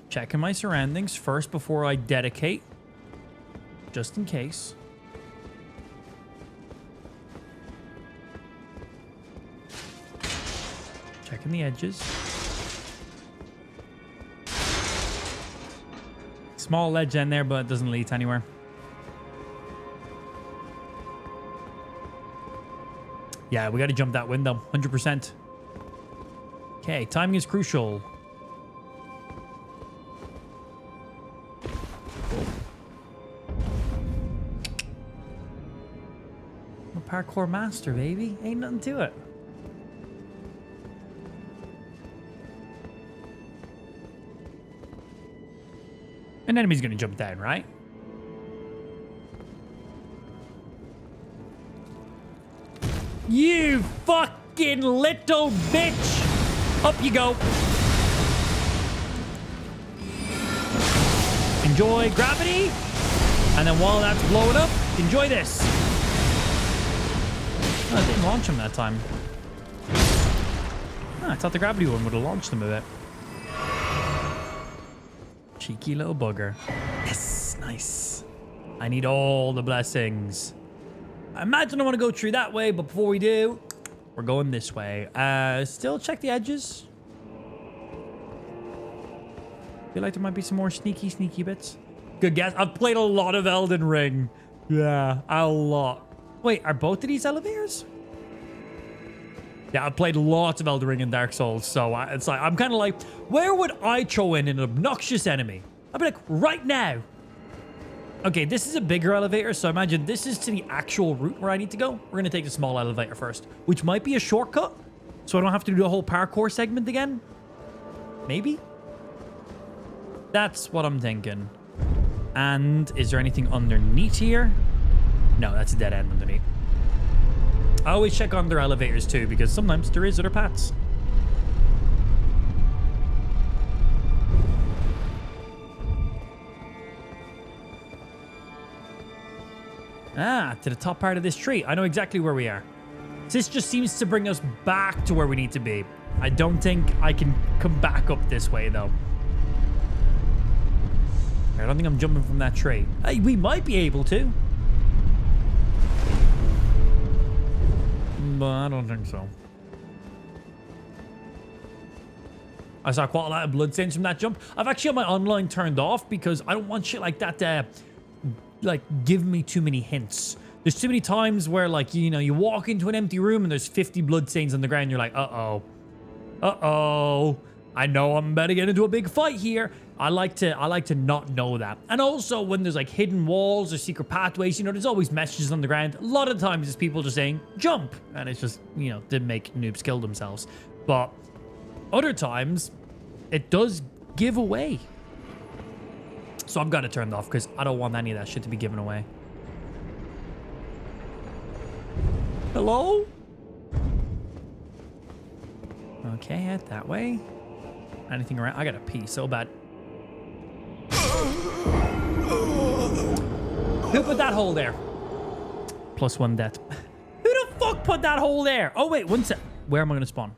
Checking my surroundings first before I dedicate. Just in case. Checking the edges. Small ledge in there, but it doesn't lead to anywhere. Yeah, we got to jump that window. 100%. Okay, timing is crucial. Parkour master, baby. Ain't nothing to it. An enemy's gonna jump down, right? You fucking little bitch! Up you go. Enjoy gravity. And then while that's blowing up, enjoy this. Oh, I didn't launch him that time. Oh, I thought the gravity one would have launched him a bit. Cheeky little bugger. Yes, nice. I need all the blessings. I imagine I want to go through that way, but before we do, we're going this way. Still check the edges. Feel like there might be some more sneaky bits. Good guess. I've played a lot of Elden Ring. Yeah, a lot. Wait, are both of these elevators? Yeah, I've played lots of Elden Ring and Dark Souls, so it's like, I'm kind of like, where would I throw in an obnoxious enemy? I'd be like, right now. Okay, this is a bigger elevator, so imagine this is to the actual route where I need to go. We're going to take the small elevator first, which might be a shortcut, so I don't have to do the whole parkour segment again. Maybe? That's what I'm thinking. And is there anything underneath here? No, that's a dead end underneath. I always check on their elevators too, because sometimes there is other paths. Ah, to the top part of this tree. I know exactly where we are. This just seems to bring us back to where we need to be. I don't think I can come back up this way, though. I don't think I'm jumping from that tree. We might be able to. But I don't think so. I saw quite a lot of bloodstains from that jump. I've actually got my online turned off because I don't want shit like that to, like, give me too many hints. There's too many times where, like, you know, you walk into an empty room and there's 50 bloodstains on the ground. You're like, uh-oh. Uh-oh. I know I'm about to get into a big fight here. I like to not know that. And also when there's like hidden walls or secret pathways, you know, there's always messages on the ground. A lot of times it's people just saying, jump. And it's just, you know, to make noobs kill themselves. But other times it does give away. So I've got it turned off because I don't want any of that shit to be given away. Hello? Okay, head that way. Anything around? I gotta pee so bad. Who put that hole there? +1 death. Who the fuck put that hole there? Oh, wait, one sec. Where am I gonna spawn?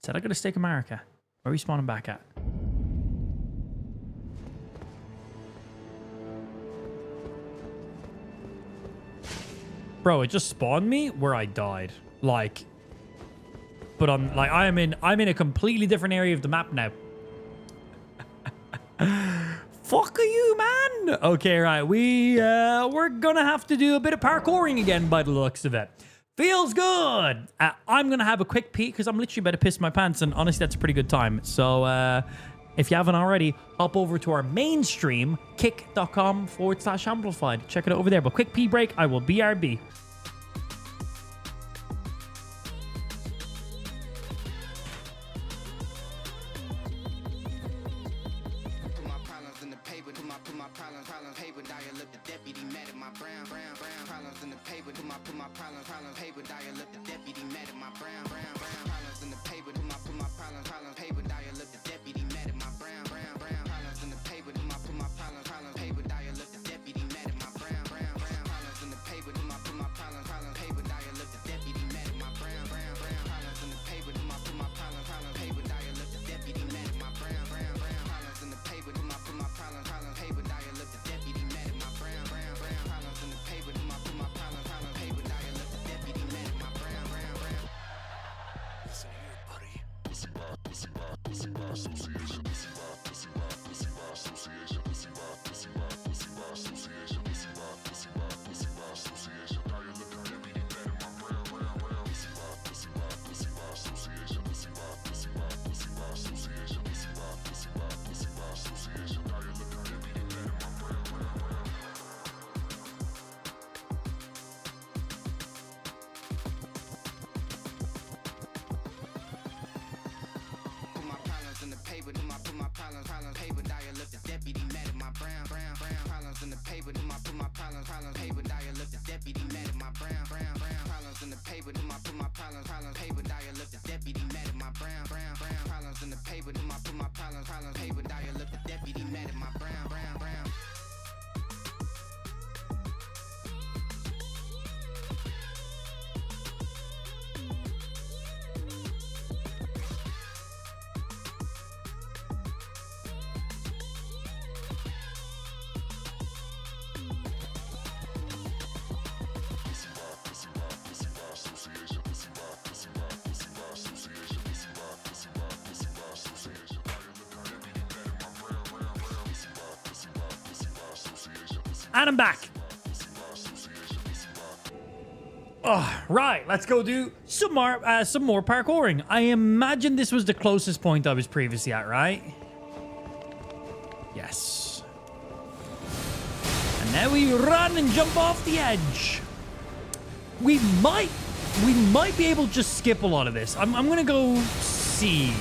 Said I got a Stake America. Where are we spawning back at? Bro, it just spawned me where I died. Like, but I'm like I'm in a completely different area of the map now. Fuck you, man. Okay, right. We're gonna have to do a bit of parkouring again by the looks of it. Feels good. I'm gonna have a quick pee because I'm literally about to piss my pants, and honestly, that's a pretty good time. So if you haven't already, hop over to our main stream, kick.com/amplified. Check it out over there. But quick pee break. I will BRB. And I'm back. Oh, right, let's go do some more parkouring. I imagine this was the closest point I was previously at, right? Yes. And now we run and jump off the edge. We might be able to just skip a lot of this. I'm gonna go see.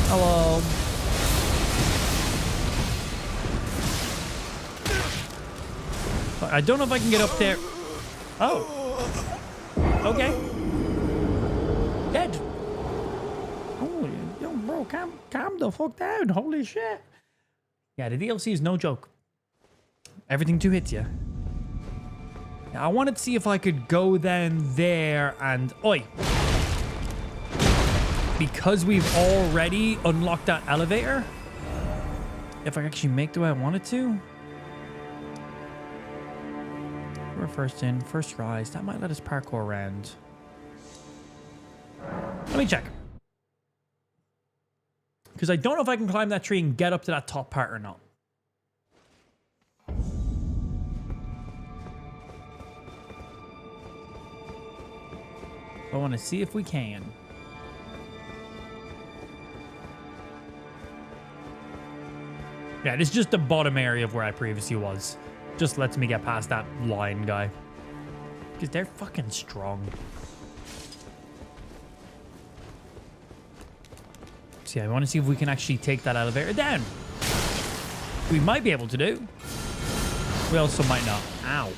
Hello. I don't know if I can get up there. Oh. Okay. Dead. Holy, yo, bro, calm the fuck down. Holy shit. Yeah, the DLC is no joke. Everything to hit you. Yeah, I wanted to see if I could go down there and... Oi! Because we've already unlocked that elevator, if I actually make the way I wanted to. We're first in, first rise. That might let us parkour around. Let me check. Because I don't know if I can climb that tree and get up to that top part or not. I want to see if we can. Yeah, this is just the bottom area of where I previously was. Just lets me get past that lion guy. Because they're fucking strong. So yeah, I want to see if we can actually take that elevator down. We might be able to do. We also might not. Ow.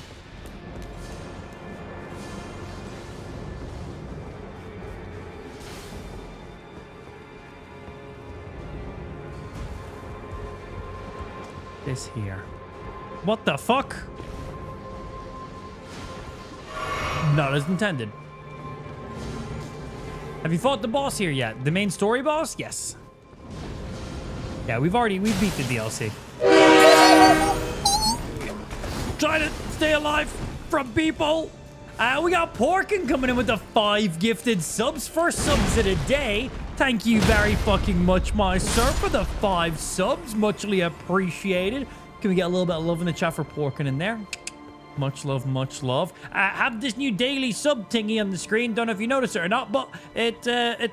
This here. What the fuck? Not as intended. Have you fought the boss here yet? The main story boss? Yes. Yeah, we beat the DLC. Trying to stay alive from people. We got Porkin coming in with the 5 gifted subs. First subs of the day. Thank you very fucking much, my sir, for the 5 subs. Muchly appreciated. Can we get a little bit of love in the chat for Porkin in there? Much love, much love. Have this new daily sub thingy on the screen. Don't know if you noticed it or not, but it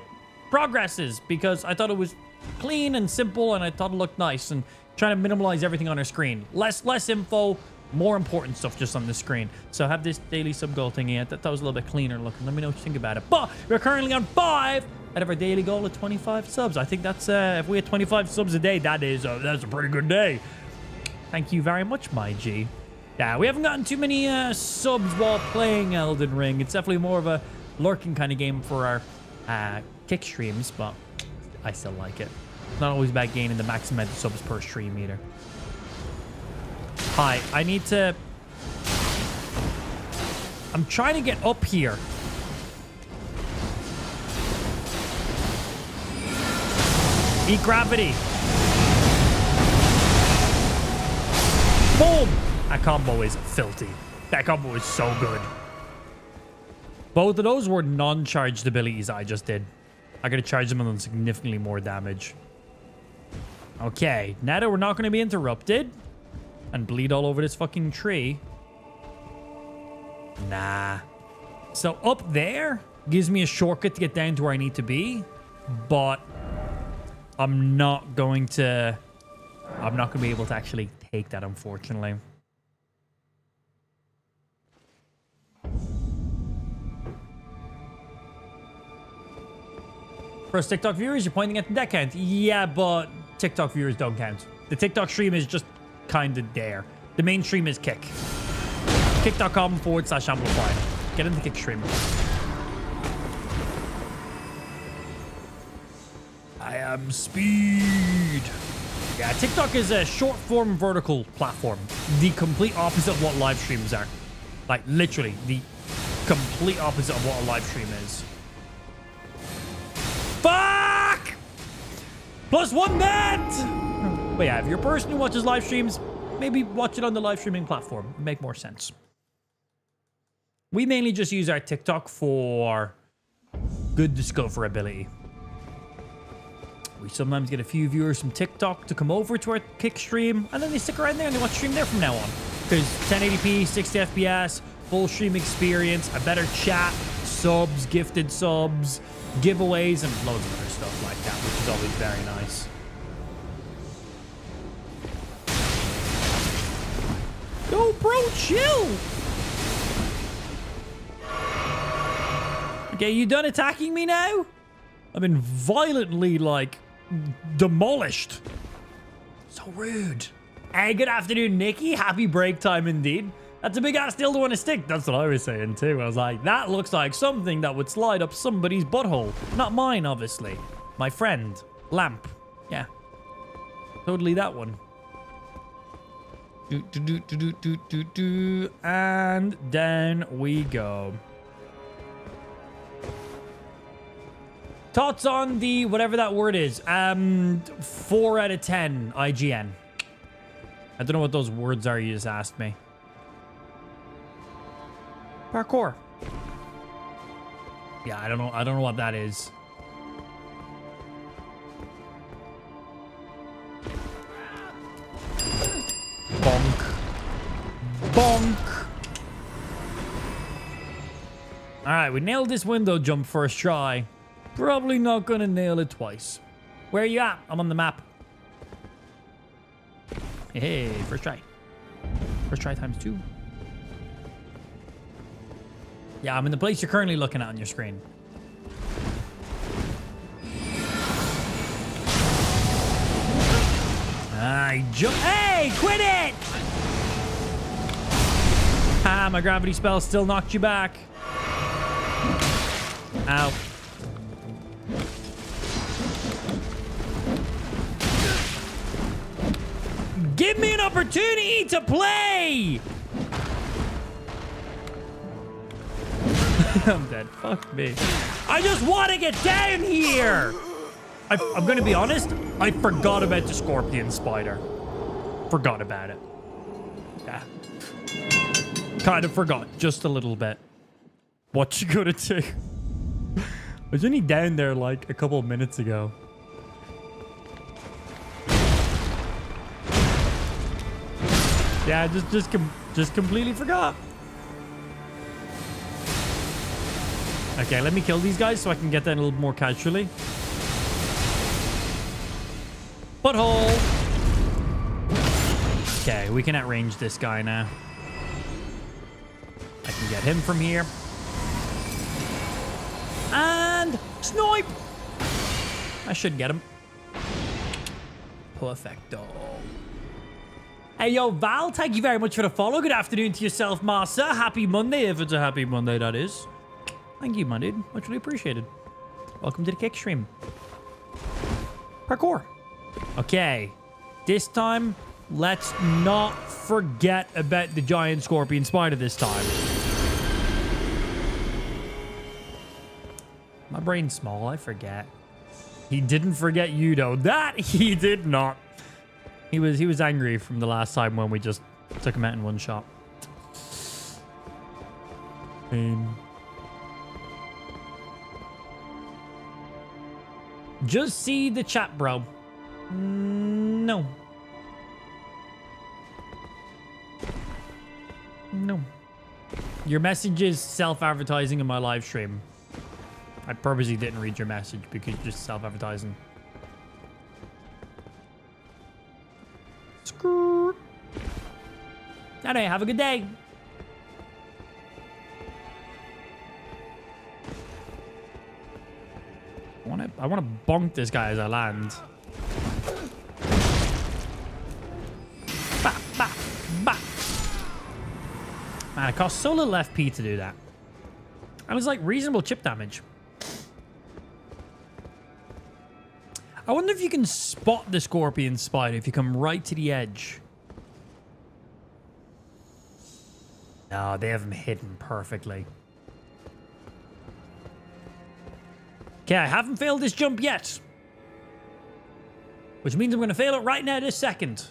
progresses because I thought it was clean and simple and I thought it looked nice and trying to minimalize everything on our screen. Less info, more important stuff just on the screen. So have this daily sub goal thingy. I thought that was a little bit cleaner looking. Let me know what you think about it. But we're currently on 5 out of our daily goal of 25 subs. I think that's if we had 25 subs a day, that's a pretty good day. Thank you very much, my G. Yeah, we haven't gotten too many subs while playing Elden Ring. It's definitely more of a lurking kind of game for our kick streams, but I still like it. Not always about gaining the maximum amount of subs per stream either. Hi, I need to... I'm trying to get up here. Eat gravity. Boom! That combo is filthy. That combo is so good. Both of those were non-charged abilities I just did. I gotta charge them on significantly more damage. Okay, now that we're not gonna be interrupted and bleed all over this fucking tree. Nah. So up there gives me a shortcut to get down to where I need to be, but I'm not going to be able to actually take that, unfortunately. First TikTok viewers, you're pointing at the deck count. Yeah, but TikTok viewers don't count. The TikTok stream is just kind of there. The main stream is Kick. Kick.com/amplify. Get in the Kick stream. I am speed. Yeah, TikTok is a short-form vertical platform. The complete opposite of what live streams are. Like, literally, the complete opposite of what a live stream is. Fuck! +1 bet! But yeah, if you're a person who watches live streams, maybe watch it on the live streaming platform. It'd make more sense. We mainly just use our TikTok for good discoverability. We sometimes get a few viewers from TikTok to come over to our Kick stream, and then they stick around there and they watch stream there from now on. Because 1080p, 60 FPS, full stream experience, a better chat, subs, gifted subs, giveaways, and loads of other stuff like that, which is always very nice. Yo, bro, chill! Okay, you done attacking me now? I've been violently, like, demolished. So rude. Hey, good afternoon, Nikki. Happy break time indeed. That's a big ass dildo on a stick. That's what I was saying too. I was like, that looks like something that would slide up somebody's butthole. Not mine, obviously. My friend. Lamp. Yeah. Totally that one. And down we go. Thoughts on the whatever that word is? 4 out of 10 IGN. I don't know what those words are you just asked me. Parkour. Yeah, I don't know what that is. Bonk. Bonk. Alright, we nailed this window jump first try. Probably not gonna nail it twice. Where are you at? I'm on the map. Hey, first try. First try times 2. Yeah, I'm in the place you're currently looking at on your screen. I jump. Hey, quit it! Ah, my gravity spell still knocked you back. Ow. Give me an opportunity to play! I'm dead. Fuck me. I just want to get down here! I'm going to be honest. I forgot about the scorpion spider. Forgot about it. Yeah. Kind of forgot. Just a little bit. What you gonna do? I was only down there like a couple of minutes ago. Yeah, just completely forgot. Okay, let me kill these guys so I can get down a little more casually. Butthole. Okay, we can outrange this guy now. I can get him from here. And snipe. I should get him. Perfecto. Hey, yo, Val, thank you very much for the follow. Good afternoon to yourself, Master. Happy Monday, if it's a happy Monday, that is. Thank you, my dude. Much really appreciated. Welcome to the kick stream. Parkour. Okay. This time, let's not forget about the giant scorpion spider this time. My brain's small. I forget. He didn't forget you, though. That he did not. He was angry from the last time when we just took him out in one shot. Just see the chat, bro. No. No. Your message is self-advertising in my live stream. I purposely didn't read your message because you're just self-advertising. Screw. Anyway, have a good day. I want to bonk this guy as I land. Bah, bah, bah. Man, it costs so little FP to do that. And it's like reasonable chip damage. I wonder if you can spot the scorpion spider if you come right to the edge. No, they have him hidden perfectly. Okay, I haven't failed this jump yet. Which means I'm going to fail it right now this second.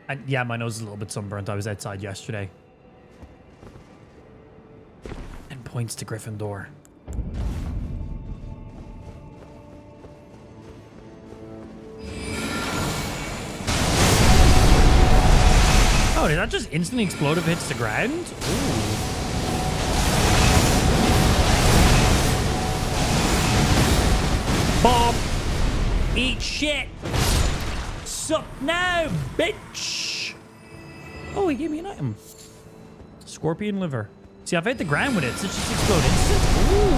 And yeah, my nose is a little bit sunburnt. I was outside yesterday. And points to Gryffindor. Oh, did that just instantly explode if it hits the ground? Ooh. Bob, eat shit. Sup now, bitch. Oh, he gave me an item. Scorpion liver. See, I've hit the ground with it. So it just explode instant. Ooh.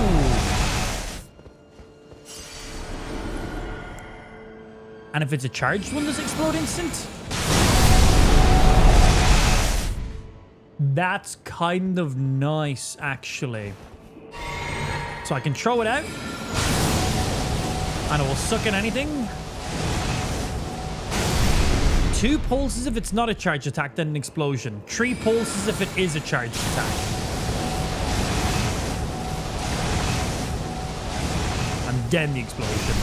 And if it's a charged one, does it explode instant? That's kind of nice, actually. So I can throw it out. And it will suck in anything. 2 pulses if it's not a charged attack, then an explosion. 3 pulses if it is a charged attack. And then the explosion.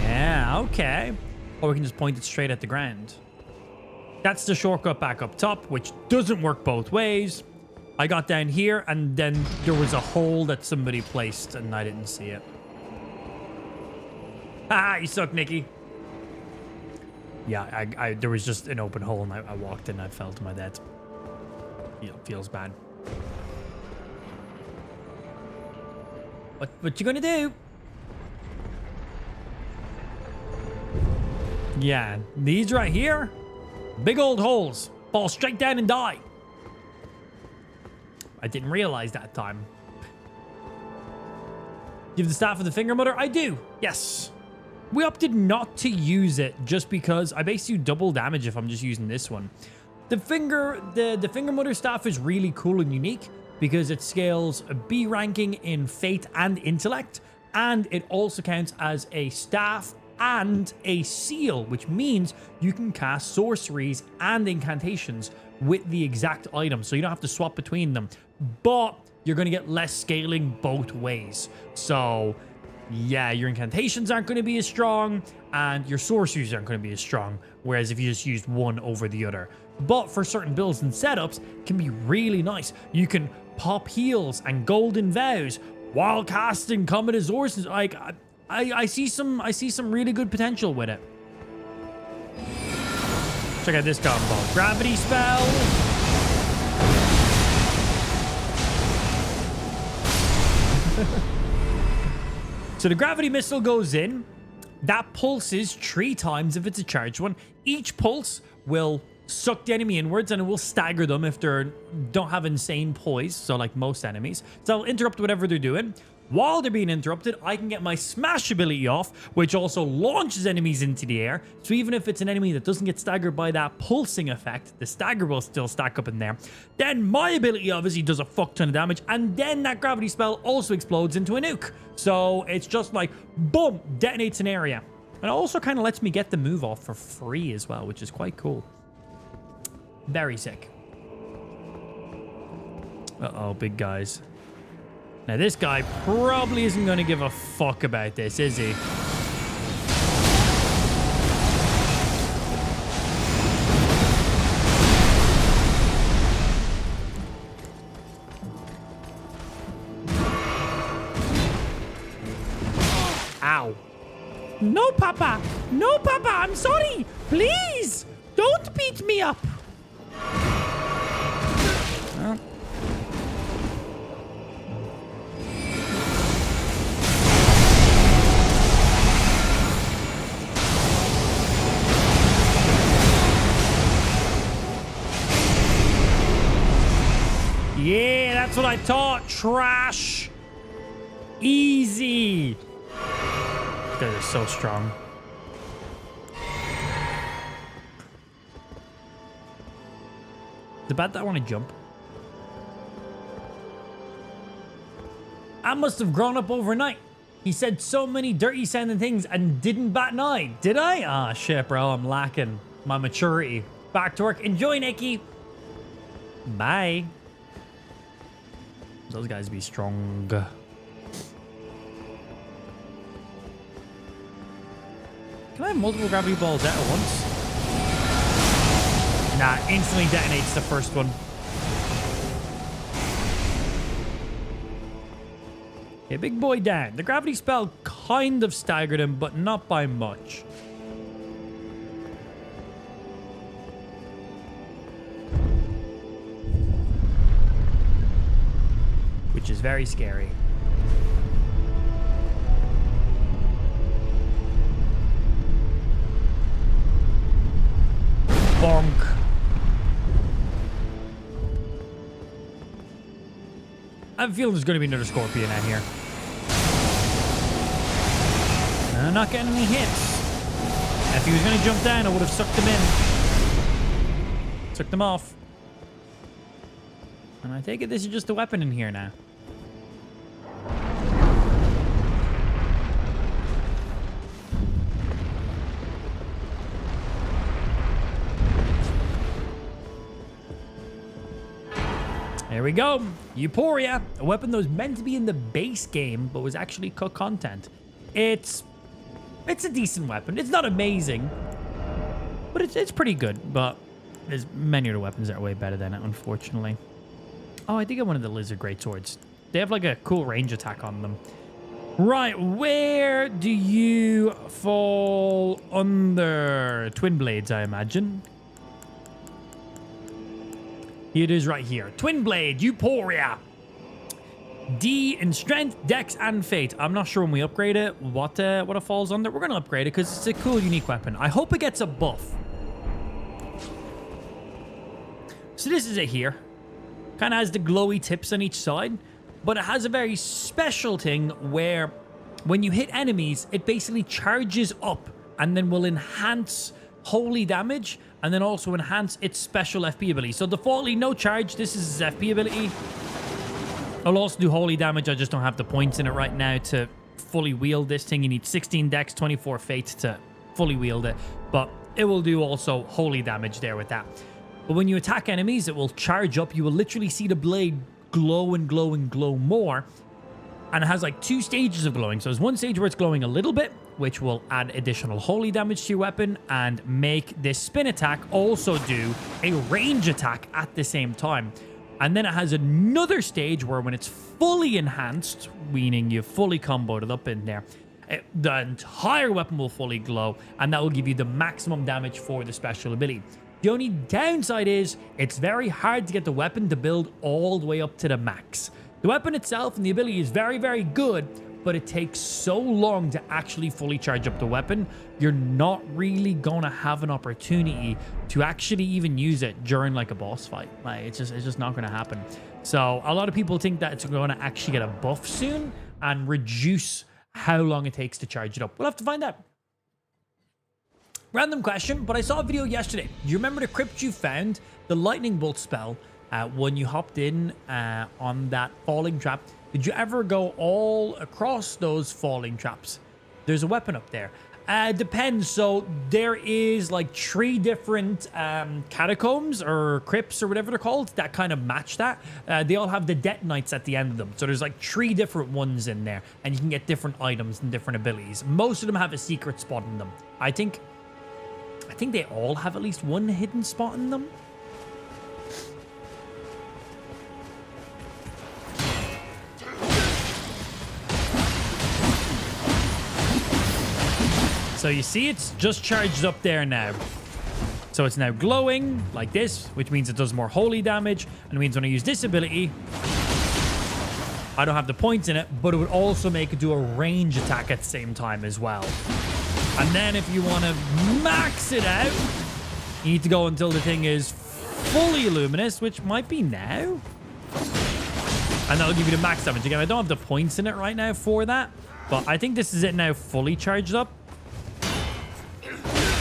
Yeah, okay. Or we can just point it straight at the ground. That's the shortcut back up top, which doesn't work both ways. I got down here, and then there was a hole that somebody placed, and I didn't see it. Ah, you suck, Nikki. Yeah, there was just an open hole, and I walked in, and I fell to my death. Feels bad. What you gonna do? Yeah, these right here, big old holes. Fall straight down and die. I didn't realize that time. Give the staff of the Finger Mother? I do. Yes. We opted not to use it just because I basically do double damage if I'm just using this one. The Finger Mother staff is really cool and unique because it scales a B ranking in Fate and Intellect, and it also counts as a staff and a seal, which means you can cast sorceries and incantations with the exact item, so you don't have to swap between them, but you're going to get less scaling both ways. So yeah, your incantations aren't going to be as strong and your sorceries aren't going to be as strong, whereas if you just used one over the other. But for certain builds and setups, it can be really nice. You can pop heals and golden vows while casting Comet Azores. Like, I see some really good potential with it. Check out this combo. Gravity spell. So the gravity missile goes in. That pulses 3 times if it's a charged one. Each pulse will suck the enemy inwards, and it will stagger them if they don't have insane poise, so like most enemies. So I'll interrupt whatever they're doing. While they're being interrupted, I can get my smash ability off, which also launches enemies into the air. So even if it's an enemy that doesn't get staggered by that pulsing effect, the stagger will still stack up in there. Then my ability obviously does a fuck ton of damage, and then that gravity spell also explodes into a nuke. So it's just like, boom, detonates an area. And it also kind of lets me get the move off for free as well, which is quite cool. Very sick. Uh-oh, big guys. Now, this guy probably isn't going to give a fuck about this, is he? Ow. No, Papa. No, Papa. I'm sorry. Please. Don't beat me up. Well. Yeah, that's what I thought. Trash. Easy. These guys are so strong. The bat that I want to jump. I must have grown up overnight. He said so many dirty sounding things and didn't bat an eye. Did I? Ah, shit, bro. I'm lacking my maturity. Back to work. Enjoy, Nikki. Bye. Those guys be strong. Can I have multiple gravity balls out at once? Nah, instantly detonates the first one. Okay, big boy down. The gravity spell kind of staggered him, but not by much. Which is very scary. Bonk. I have a feeling there's going to be another scorpion out here. I'm not getting any hits. If he was going to jump down, I would have sucked him in. Took them off. And I take it this is just a weapon in here now. There we go. Euphoria, a weapon that was meant to be in the base game, but was actually cook content. It's a decent weapon. It's not amazing, but it's pretty good. But there's many other weapons that are way better than it, unfortunately. Oh, I think I wanted the lizard greatswords. They have like a cool range attack on them. Right, where do you fall under? Twin blades, I imagine. It is right here. Twin blade, Euphoria. D in strength, dex, and fate. I'm not sure when we upgrade it what it falls under. We're gonna upgrade it because it's a cool, unique weapon. I hope it gets a buff. So this is it here. Kind of has the glowy tips on each side, but it has a very special thing where when you hit enemies, it basically charges up and then will enhance holy damage and then also enhance its special FP ability. So defaultly, no charge. This is his FP ability. I'll also do holy damage. I just don't have the points in it right now to fully wield this thing. You need 16 dex, 24 fate to fully wield it, but it will do also holy damage there with that. But when you attack enemies, it will charge up. You will literally see the blade glow and glow and glow more. And it has like 2 stages of glowing. So there's one stage where it's glowing a little bit, which will add additional holy damage to your weapon and make this spin attack also do a range attack at the same time. And then it has another stage where when it's fully enhanced, meaning you fully comboed it up in there, the entire weapon will fully glow, and that will give you the maximum damage for the special ability. The only downside is it's very hard to get the weapon to build all the way up to the max. The weapon itself and the ability is very, very good, but it takes so long to actually fully charge up the weapon. You're not really gonna have an opportunity to actually even use it during like a boss fight. Like it's just not gonna happen. So a lot of people think that it's gonna actually get a buff soon and reduce how long it takes to charge it up. We'll have to find out. Random question, but I saw a video yesterday. Do you remember the crypt you found? The lightning bolt spell when you hopped in on that falling trap. Did you ever go all across those falling traps? There's a weapon up there. Depends. So there is like 3 different catacombs or crypts or whatever they're called that kind of match that. They all have the detonites at the end of them. So there's like 3 different ones in there, and you can get different items and different abilities. Most of them have a secret spot in them. I think they all have at least one hidden spot in them. So you see it's just charged up there now. So it's now glowing like this, which means it does more holy damage. And it means when I use this ability, I don't have the points in it, but it would also make it do a range attack at the same time as well. And then if you want to max it out, you need to go until the thing is fully luminous, which might be now. And that'll give you the max damage. Again, I don't have the points in it right now for that, but I think this is it now fully charged up.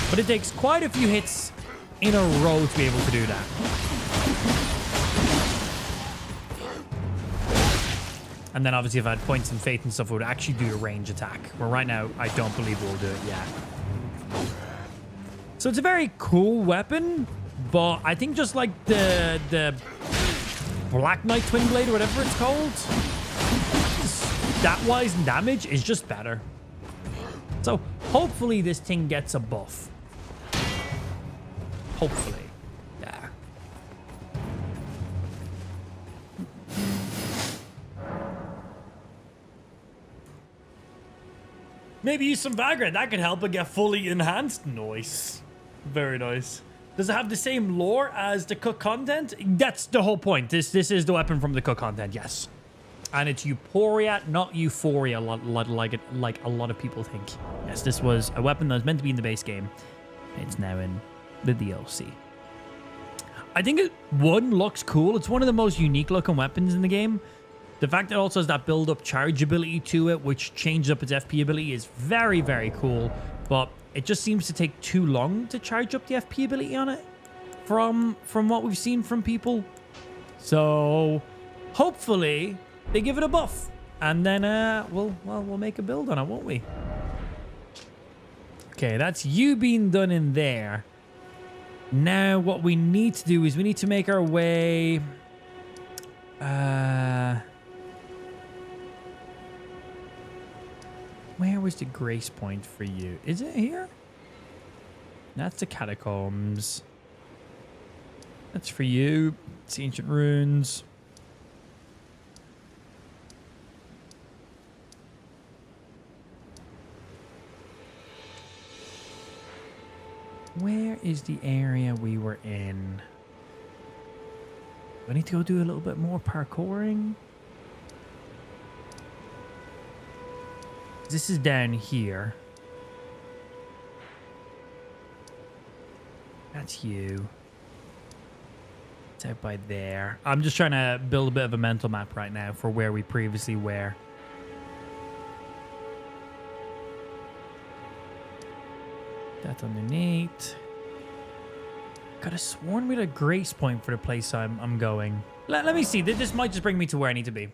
But it takes quite a few hits in a row to be able to do that. And then obviously if I had points and fate and stuff, it would actually do a range attack. Where right now, I don't believe we'll do it yet. So it's a very cool weapon, but I think just like the Black Knight Twin Blade or whatever it's called, stat-wise and damage is just better. So hopefully this thing gets a buff. Hopefully. Yeah. Maybe use some Vagrant. That could help it get fully enhanced. Nice. Very nice. Does it have the same lore as the Cook content? That's the whole point. This is the weapon from the Cook content, yes. And it's Euphoria, not Euphoria, like a lot of people think. Yes, this was a weapon that was meant to be in the base game. It's now in the DLC. I think one looks cool. It's one of the most unique looking weapons in the game. The fact that it also has that build-up charge ability to it, which changes up its FP ability, is very, very cool. But it just seems to take too long to charge up the FP ability on it from what we've seen from people. So hopefully they give it a buff, and then we'll make a build on it, won't we? Okay, that's you being done in there. Now what we need to do is we need to make our way Where was the grace point for you? Is it here? That's the catacombs. That's for you. It's the ancient ruins. Where is the area we were in? Do I need to go do a little bit more parkouring? This is down here. That's you. It's out by there. I'm just trying to build a bit of a mental map right now for where we previously were. That's underneath. Could have sworn we had a grace point for the place I'm going. Let me see. This might just bring me to where I need to be.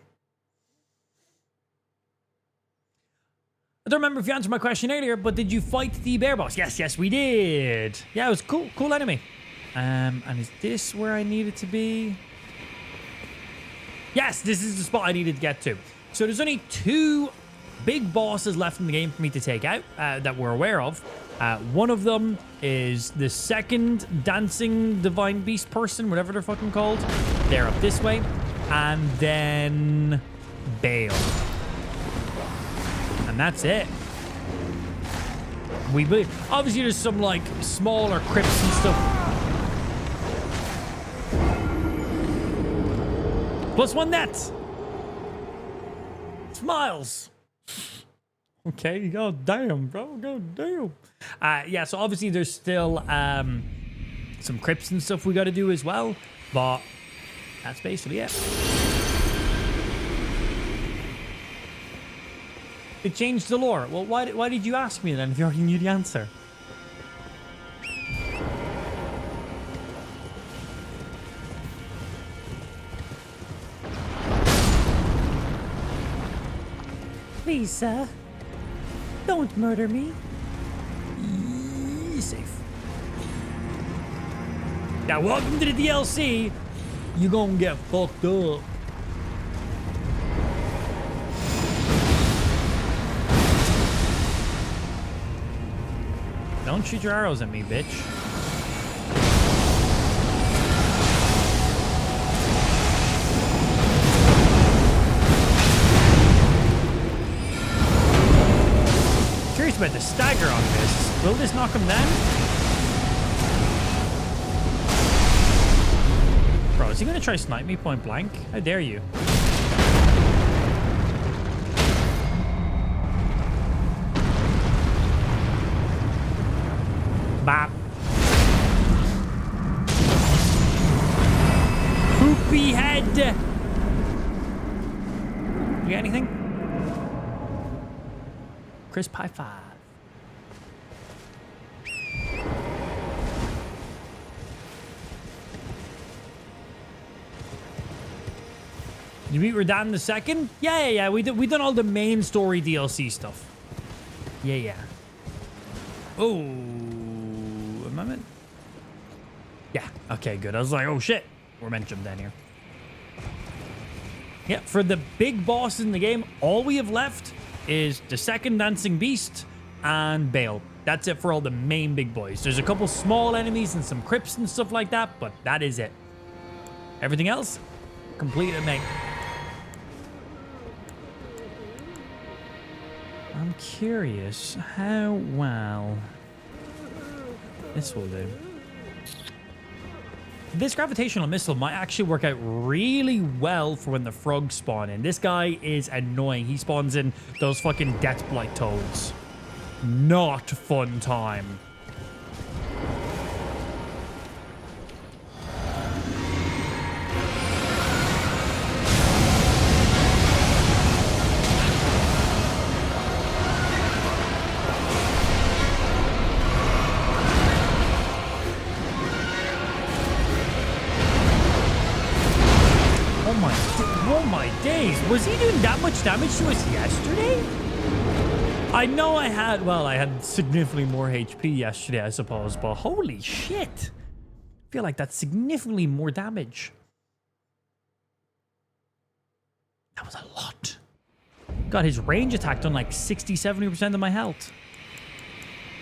I don't remember if you answered my question earlier, but did you fight the bear boss? Yes, we did. Yeah, it was cool. Cool enemy. And is this where I needed to be? Yes, this is the spot I needed to get to. So there's only 2 big bosses left in the game for me to take out that we're aware of. One of them is the second dancing divine beast person, whatever they're fucking called. They're up this way. And then Bale. And that's it. We believe. Obviously, there's some like smaller crypts and stuff. +1 net. Smiles. Okay, god damn, bro. God damn. Yeah, so obviously there's still some crypts and stuff we got to do as well. But that's basically it. It changed the lore. Well, why did you ask me then if you already knew the answer? Please, sir. Don't murder me. You're safe. Now, welcome to the DLC. You gonna get fucked up. Don't shoot your arrows at me, bitch. Curious about the stagger on this. Will this knock him down? Bro, is he gonna try snipe me point blank? How dare you? Bop. Poopy head. You got anything? Crisp high 5. You beat Radahn the second? Yeah. We done all the main story DLC stuff. Yeah. Oh, am I meant? Yeah. Okay, good. I was like, oh shit, we're meant to jump down here. Yeah, for the big boss in the game, all we have left is the second dancing beast and Bale. That's it for all the main big boys. There's a couple small enemies and some crypts and stuff like that, but that is it. Everything else, completed, mate. I'm curious how well this will do. This gravitational missile might actually work out really well for when the frogs spawn in. This guy is annoying. He spawns in those fucking death blight toads. Not fun time. Oh my days, was he doing that much damage to us yesterday? I know I had significantly more HP yesterday, I suppose, but holy shit. I feel like that's significantly more damage. That was a lot. God, his range attack done like 60, 70% of my health.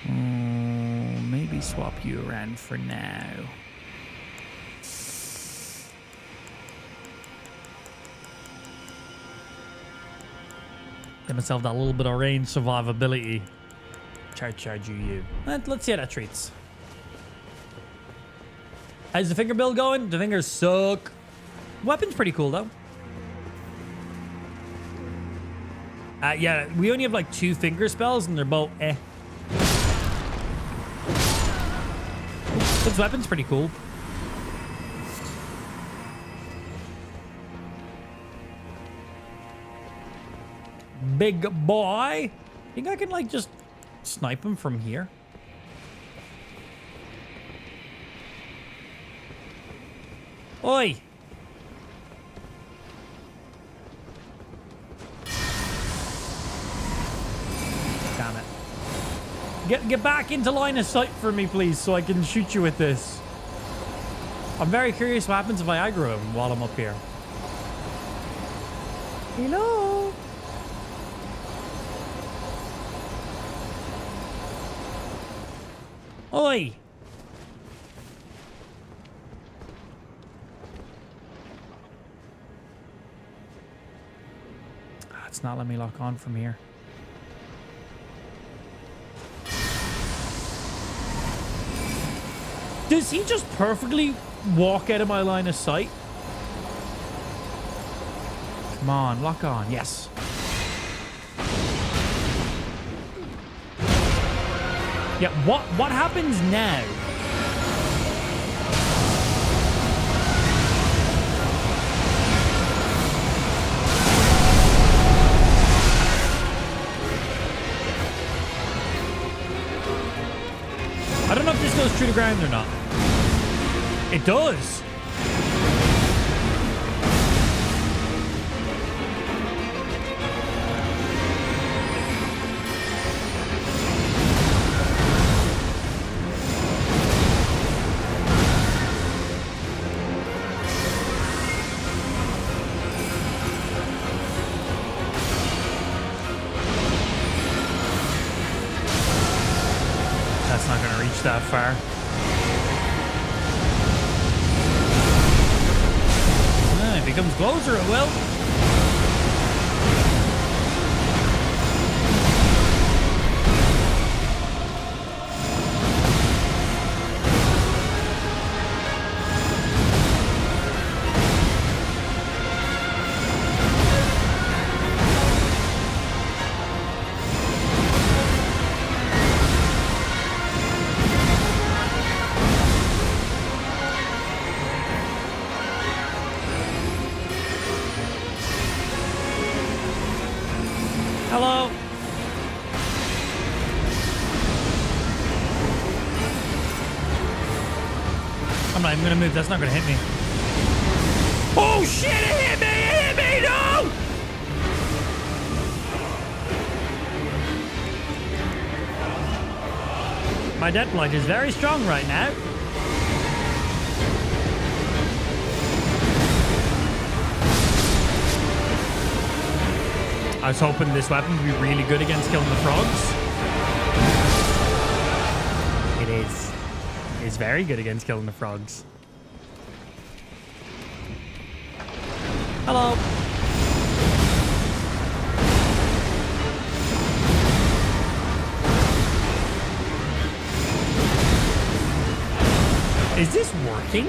Maybe swap you around for now. Get myself that little bit of range survivability. Charge you. Let's see how that treats. How's the finger build going? The fingers suck. Weapon's pretty cool though. Yeah, we only have like 2 finger spells and they're both eh. This weapon's pretty cool. Big boy. Think I can like just snipe him from here? Oi! Damn it. Get back into line of sight for me, please, so I can shoot you with this. I'm very curious what happens if I aggro him while I'm up here. Hello? Oi! It's not letting me lock on from here. Does he just perfectly walk out of my line of sight? Come on, lock on. Yes. Yeah, what happens now? I don't know if this goes through the ground or not. It does. That's not going to reach that far. If he comes closer, it will. Hello. I'm not even gonna move. That's not gonna hit me. Oh shit! It hit me! It hit me! No! My death blight is very strong right now. I was hoping this weapon would be really good against killing the frogs. It is. It is very good against killing the frogs. Hello. Is this working?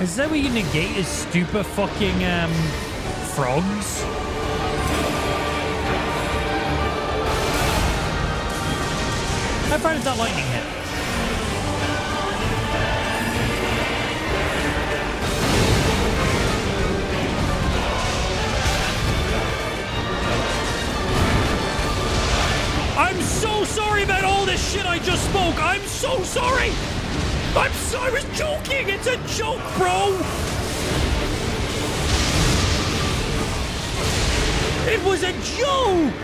Is that where you negate his stupid fucking frogs? How far does that lightning hit? I'm so sorry about all this shit I just spoke. I'm so sorry. I was joking! It's a joke, bro! It was a joke!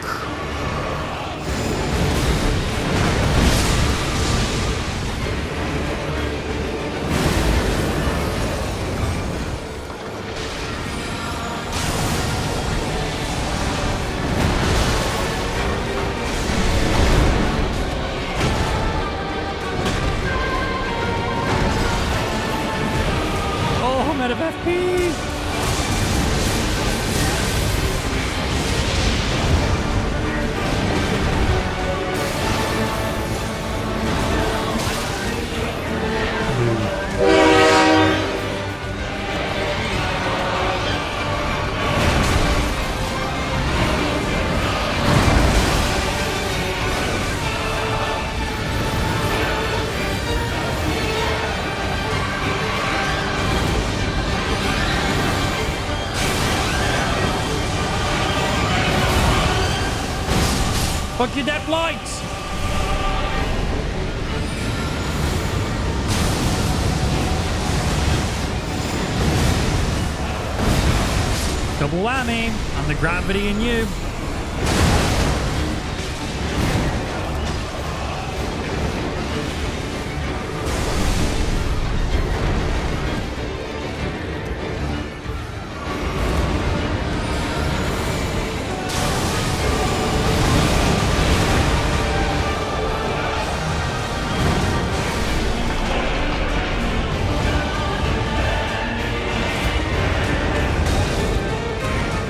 Oh, I'm out of FP! Fuck you, that lights! Double whammy on the gravity in you.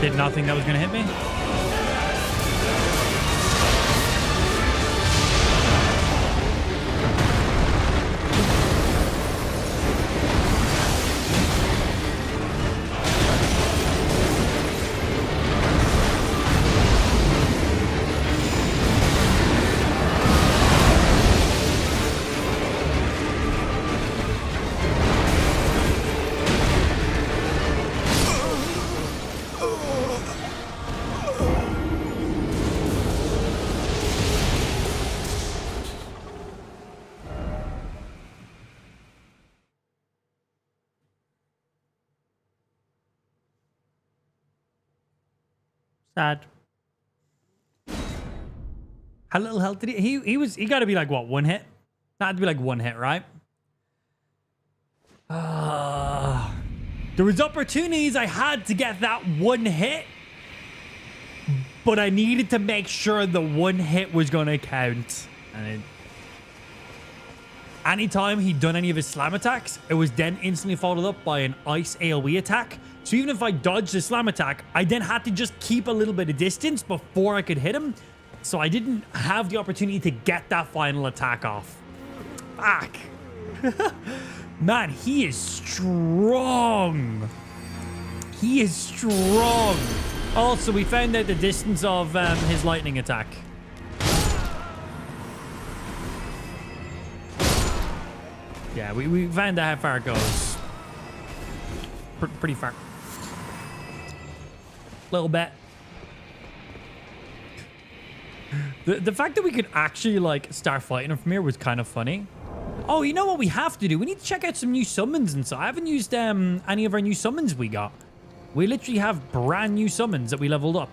Did not think that was going to hit me. Sad. How little health did he got to be like, what, one hit? That had to be like one hit, right? There was opportunities I had to get that one hit, but I needed to make sure the one hit was going to count. And anytime he'd done any of his slam attacks, it was then instantly followed up by an ice AoE attack. So even if I dodged the slam attack, I then had to just keep a little bit of distance before I could hit him. So I didn't have the opportunity to get that final attack off. Fuck. Man, he is strong. He is strong. Also, we found out the distance of his lightning attack. Yeah, we found out how far it goes. Pretty far. Little bit. The fact that we could actually, like, start fighting him from here was kind of funny. Oh, you know what we have to do? We need to check out some new summons and so. I haven't used any of our new summons we got. We literally have brand new summons that we leveled up.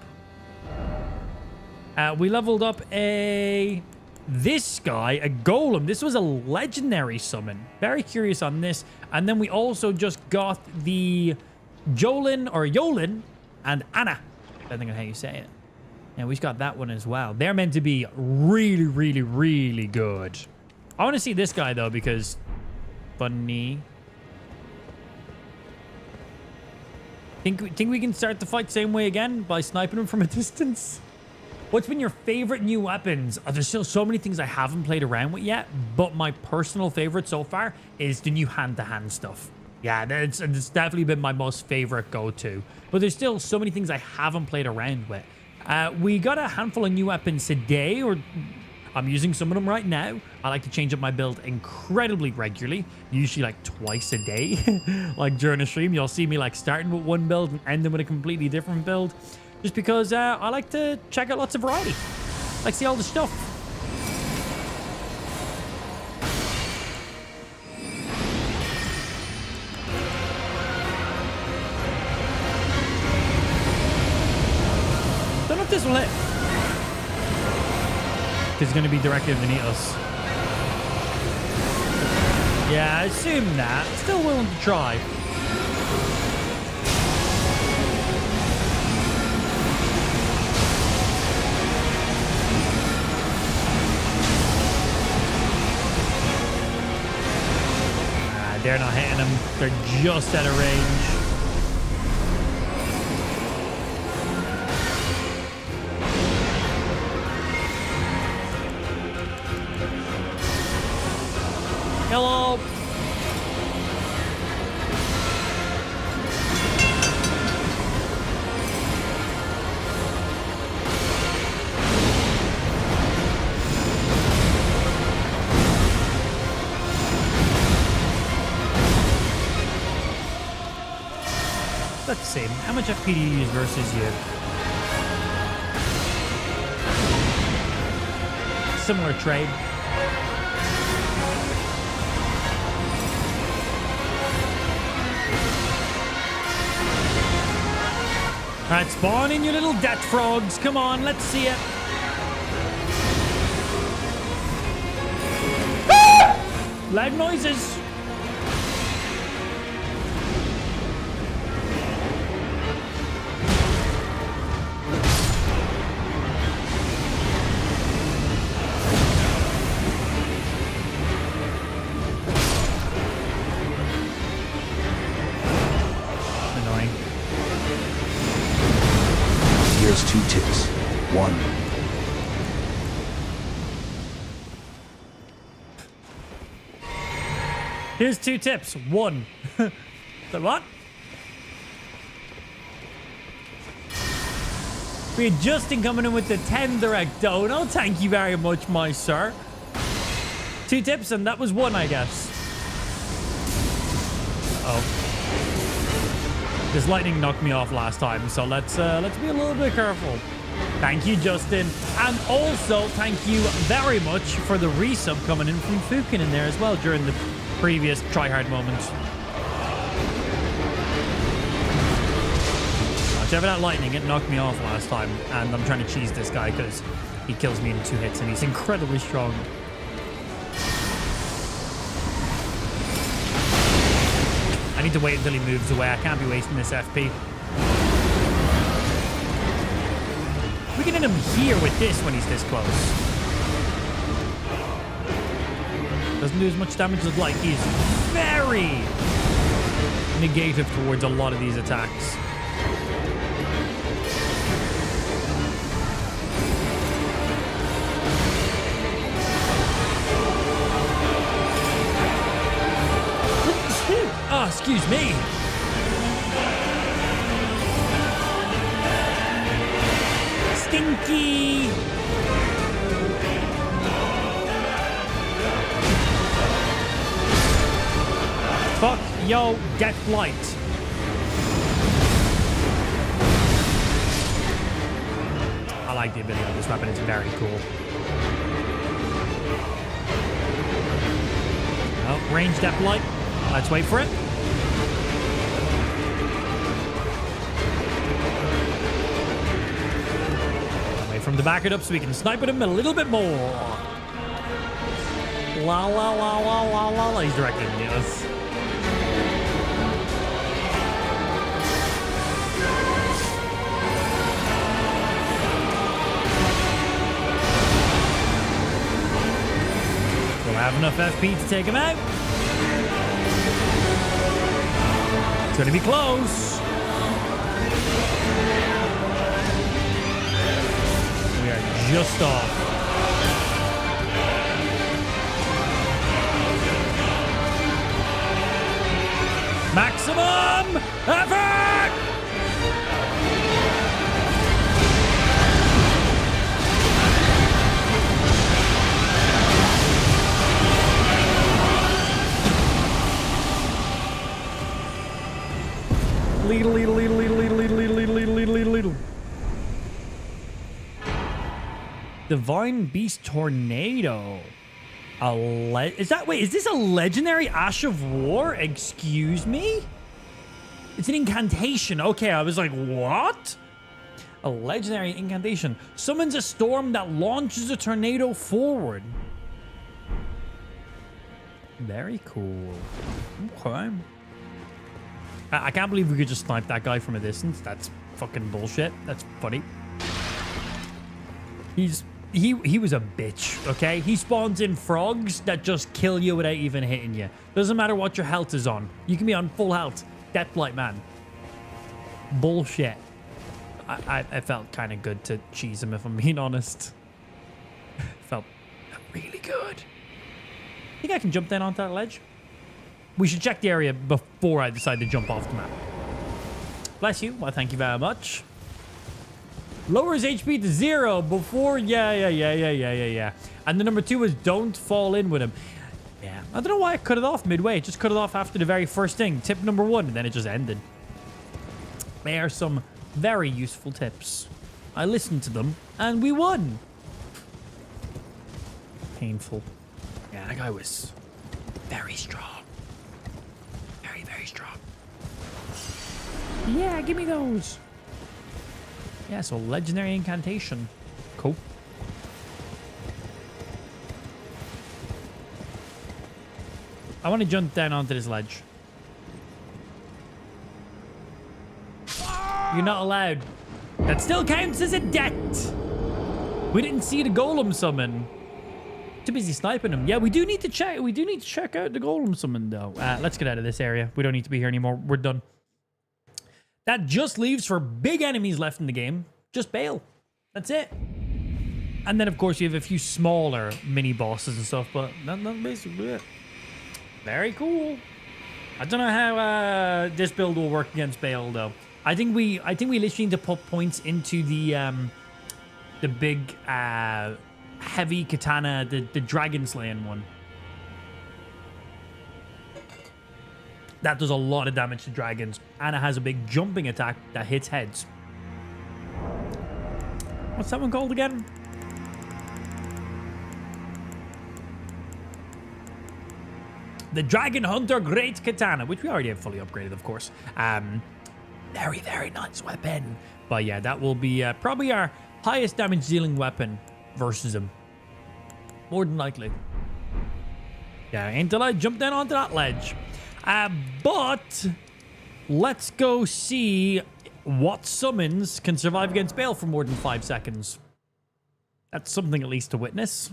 We leveled up this guy, a golem. This was a legendary summon. Very curious on this. And then we also just got the Yolin and Anna. Depending on how you say it. Yeah, we just got that one as well. They're meant to be really, really, really good. I want to see this guy, though, because... Funny. Think we can start the fight same way again? By sniping him from a distance? What's been your favorite new weapons? There's still so many things I haven't played around with yet, but my personal favorite so far is the new hand-to-hand stuff. Yeah, it's definitely been my most favorite go-to. But there's still so many things I haven't played around with. We got a handful of new weapons today, or I'm using some of them right now. I like to change up my build incredibly regularly, usually like twice a day. Like during a stream, you'll see me like starting with one build and ending with a completely different build. Just because I like to check out lots of variety. Like see all the stuff. Don't know this will hit. Because it's going to be directed beneath us. Yeah, I assume that. Still willing to try. They're not hitting him. They're just out of range. Hello. That's the same. How much FP do you use versus you? Similar trade. Alright, spawn in, you little death frogs. Come on, let's see it. Ah! Loud noises. Here's 2 tips. 1. Here's 2 tips. 1. So what? Readjusting coming in with the 10 direct dono. Thank you very much, my sir. 2 tips, and that was 1, I guess. Oh. This lightning knocked me off last time, so let's be a little bit careful. Thank you, Justin. And also, thank you very much for the resub coming in from Fukin in there as well during the previous tryhard moments. Whichever that lightning, it knocked me off last time, and I'm trying to cheese this guy because he kills me in 2 hits, and he's incredibly strong. I need to wait until he moves away. I can't be wasting this FP. We can hit him here with this when he's this close. Doesn't do as much damage as like. He's very negative towards a lot of these attacks. Oh, excuse me. Stinky. Fuck yo, get flight. I like the ability of this weapon. It's very cool. Oh, range depth light. Let's wait for it. Wait for him to back it up so we can snipe at him a little bit more. La la la la la la la. He's directing us. We'll have enough FP to take him out. It's going to be close. We are just off. Maximum effort! Divine Beast Tornado. Is this a legendary Ash of War? Excuse me? It's an incantation. Okay, I was like, what? A legendary incantation. Summons a storm that launches a tornado forward. Very cool. Okay. I can't believe we could just snipe that guy from a distance. That's fucking bullshit. That's funny. He was a bitch, okay? He spawns in frogs that just kill you without even hitting you. Doesn't matter what your health is on. You can be on full health. Deathblight man. Bullshit. I felt kind of good to cheese him, if I'm being honest. Felt really good. I think I can jump down onto that ledge. We should check the area before I decide to jump off the map. Bless you. Well, thank you very much. Lowers HP to 0 before... Yeah. And the number 2 is don't fall in with him. Yeah. I don't know why I cut it off midway. Just cut it off after the very first thing. Tip number 1. And then it just ended. They are some very useful tips. I listened to them and we won. Painful. Yeah, that guy was very strong. Very strong. Yeah, give me those. Yeah, so legendary incantation. Cool. I want to jump down onto this ledge. You're not allowed. That still counts as a debt. We didn't see the golem summon. Too busy sniping him. Yeah, we do need to check. We do need to check out the golem summon though. Let's get out of this area. We don't need to be here anymore. We're done. That just leaves for big enemies left in the game. Just bail. That's it. And then of course you have a few smaller mini bosses and stuff, but that's basically it. Very cool. I don't know how this build will work against Bale though. I think we literally need to put points into the big heavy katana, the dragon slaying one. That does a lot of damage to dragons, and it has a big jumping attack that hits heads. What's that one called again? The Dragon Hunter Great Katana, which we already have fully upgraded, of course. Very, very nice weapon. But yeah, that will be probably our highest damage dealing weapon versus him. More than likely. Yeah, until I jump down onto that ledge. But let's go see what summons can survive against Bale for more than 5 seconds. That's something at least to witness.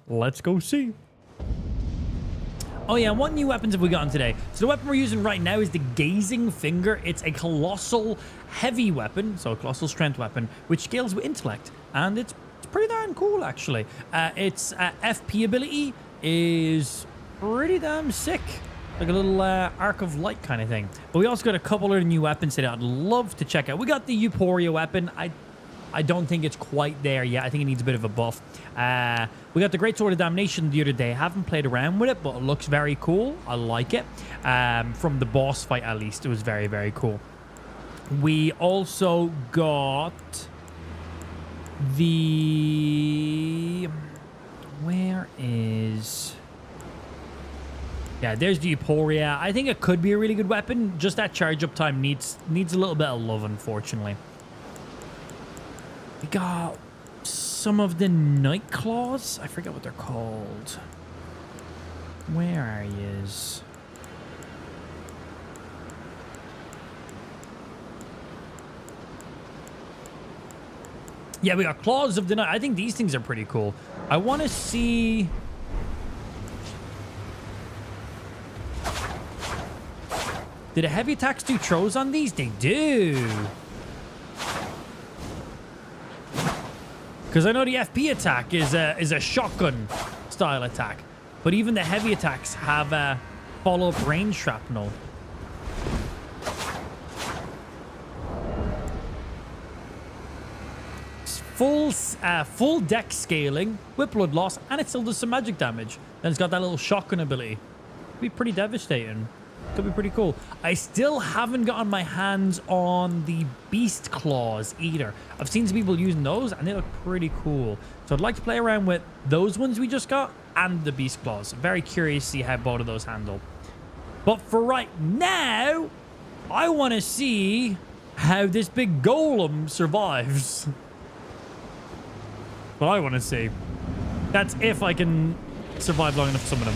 Let's go see. Oh yeah, what new weapons have we gotten today? So the weapon we're using right now is the Gazing Finger. It's a colossal heavy weapon, so a colossal strength weapon, which scales with intellect. And it's pretty darn cool, actually. Its FP ability is pretty damn sick. Like a little arc of light kind of thing. But we also got a couple of new weapons today I'd love to check out. We got the Euphoria weapon. I don't think it's quite there yet. I think it needs a bit of a buff. We got the Great Sword of Damnation the other day. I haven't played around with it, but it looks very cool. I like it. From the boss fight, at least, it was very, very cool. We also got the... Where is... Yeah, there's the Euphoria. I think it could be a really good weapon. Just that charge up time needs a little bit of love, unfortunately. We got some of the Night Claws. I forget what they're called. Where are yous? Yeah, we got Claws of the Night. I think these things are pretty cool. I want to see... Did the heavy attacks do throws on these? They do. Because I know the FP attack is a shotgun style attack. But even the heavy attacks have a follow-up range shrapnel. Full deck scaling with blood loss, and it still does some magic damage. Then it's got that little shotgun ability. Could be pretty devastating. Could be pretty cool. I still haven't gotten my hands on the Beast Claws either. I've seen some people using those and they look pretty cool. So I'd like to play around with those ones we just got and the Beast Claws. Very curious to see how both of those handle. But for right now, I want to see how this big golem survives. What I want to see. That's if I can survive long enough to summon him.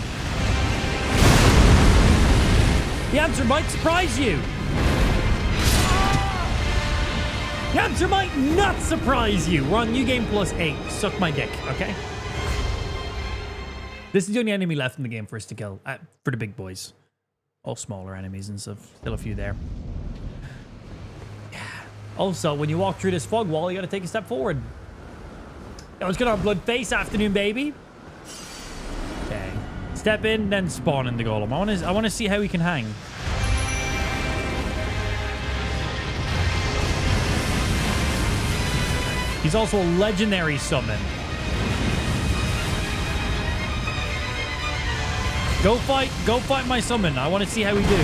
The answer might surprise you. The answer might not surprise you. We're on New Game +8. Suck my dick, okay? This is the only enemy left in the game for us to kill. For the big boys. All smaller enemies and stuff. Still a few there. Yeah. Also, when you walk through this fog wall, you gotta take a step forward. Yo, let's get our blood face afternoon, baby. Okay. Step in, then spawn in the golem. I want to see how he can hang. He's also a legendary summon. Go fight my summon. I want to see how we do.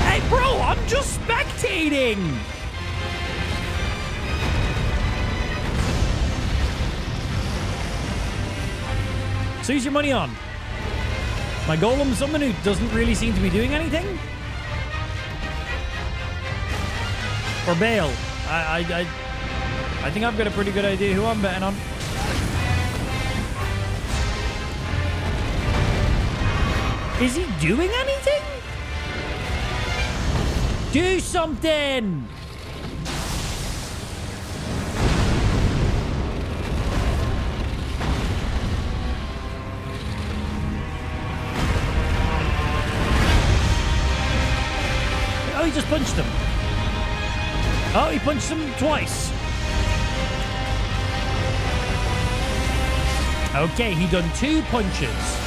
Hey, bro, I'm just spectating. So use your money on my golem summon who doesn't really seem to be doing anything? Or Bale? I think I've got a pretty good idea who I'm betting on. Is he doing anything? Do something! Oh, he just punched him. Oh, he punched him twice. Okay, he done 2 punches.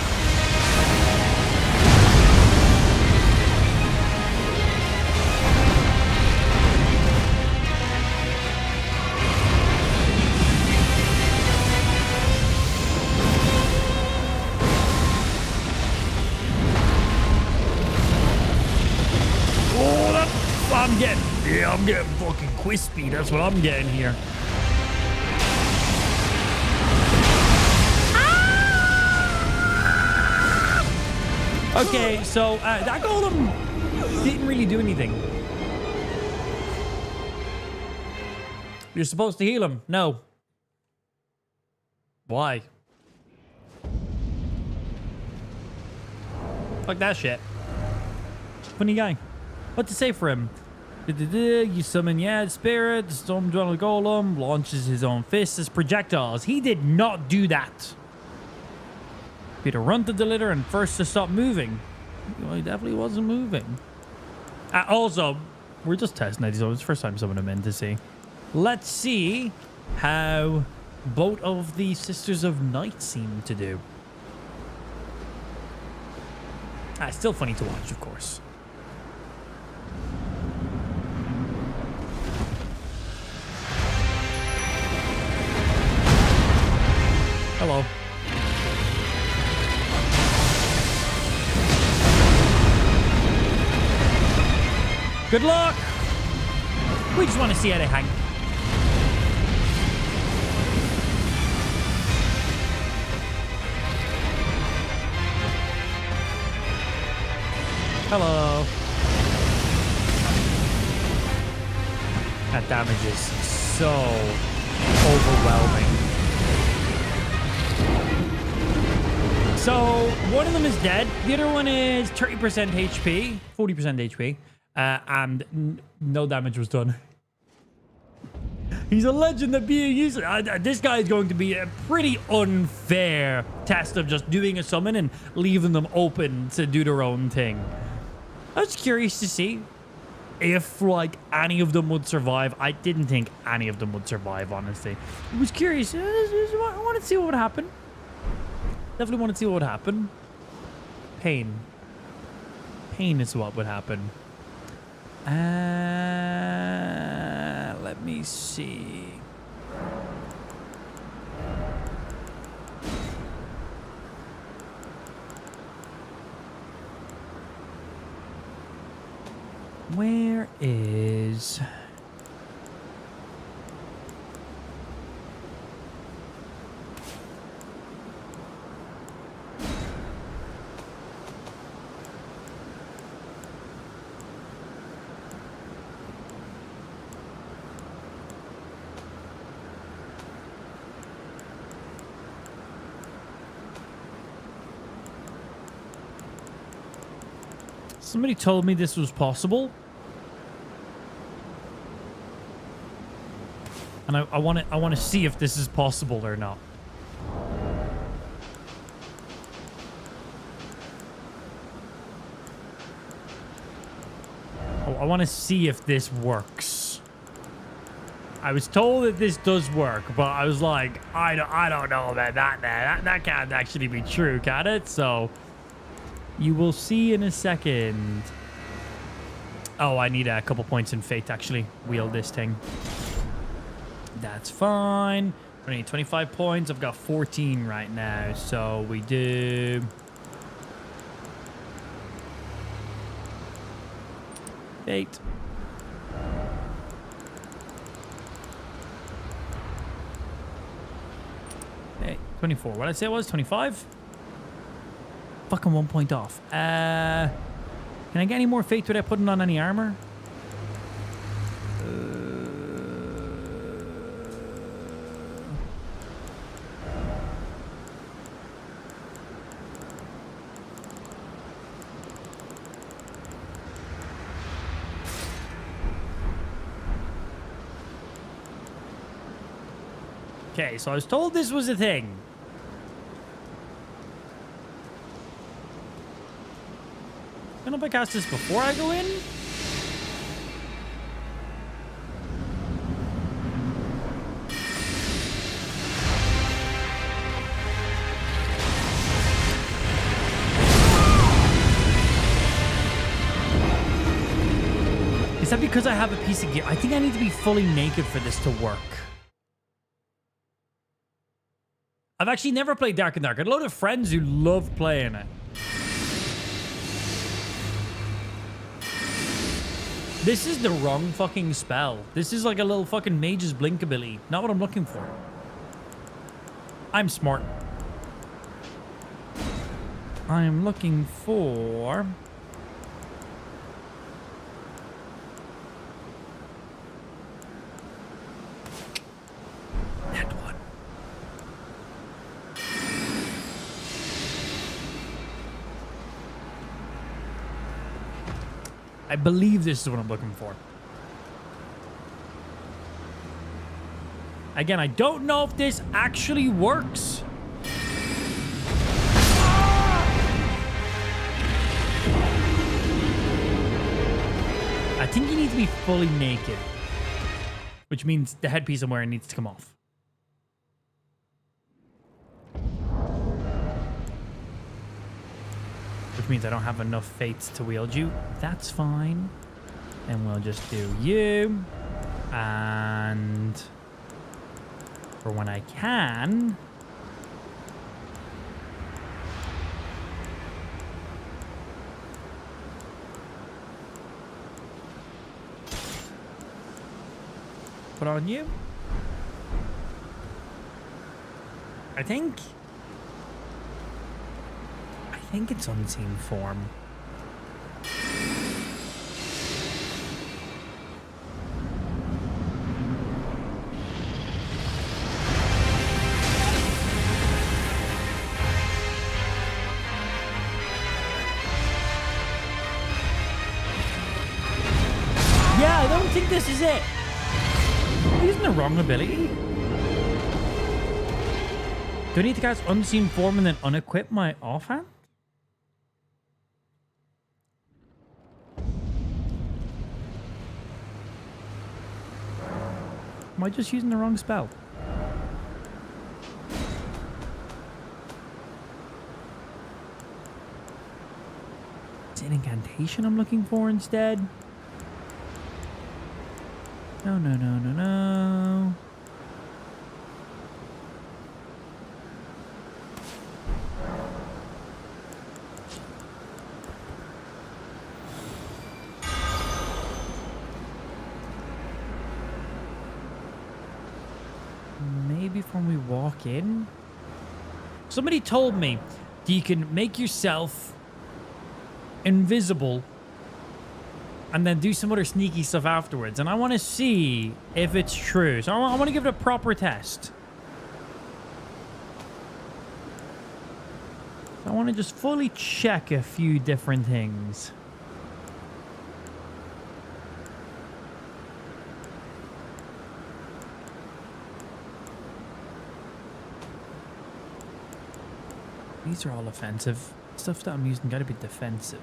I'm getting fucking crispy. That's what I'm getting here. Okay, so that golem didn't really do anything. You're supposed to heal him. No. Why? Fuck that shit. Funny guy. What to say for him? You summon Yad Spirit, the Storm Dweller Golem launches his own fists as projectiles. He did not do that. Peter run to the litter and first to stop moving. Well, he definitely wasn't moving. Also, we're just testing it. So it's the first time someone I'm in to see. Let's see how both of the Sisters of Night seem to do. Still funny to watch, of course. Hello. Good luck. We just want to see how they hang. Hello. That damage is so overwhelming. So, one of them is dead. The other one is 30% HP, 40% HP, and no damage was done. He's a legend at being used. This guy is going to be a pretty unfair test of just doing a summon and leaving them open to do their own thing. I was curious to see if, like, any of them would survive. I didn't think any of them would survive, honestly. I was curious. I wanted to see what would happen. Definitely want to see what would happen. Pain. Pain is what would happen. Let me see. Where is... Somebody told me this was possible. And I want to see if this is possible or not. I want to see if this works. I was told that this does work, but I was like, I don't know about that. That can't actually be true, can it? So you will see in a second. Oh, I need a couple points in fate to actually wield this thing. That's fine. I need 25 points. I've got 14 right now. So we do... Fate. Hey, 24. What did I say it was? 25? Fucking 1 point off. Can I get any more fate without putting on any armor? Okay, so I was told this was a thing. Can I cast this before I go in? Is that because I have a piece of gear? I think I need to be fully naked for this to work. I've actually never played Dark and Dark. I had a load of friends who love playing it. This is the wrong fucking spell. This is like a little fucking mage's blink ability. Not what I'm looking for. I'm smart. I'm looking for... that one. I believe this is what I'm looking for. Again, I don't know if this actually works. I think you need to be fully naked, which means the headpiece I'm wearing needs to come off. Which means I don't have enough fates to wield you. That's fine. And we'll just do you. And for when I can... put on you. I think it's unseen form. Yeah, I don't think this is it. I'm using the wrong ability. Do I need to cast unseen form and then unequip my offhand? Am I just using the wrong spell? Is it an incantation I'm looking for instead? No, no, no, no, no. Maybe when we walk in? Somebody told me that you can make yourself invisible and then do some other sneaky stuff afterwards. And I want to see if it's true. So I want to give it a proper test. I want to just fully check a few different things. These are all offensive. Stuff that I'm using gotta be defensive.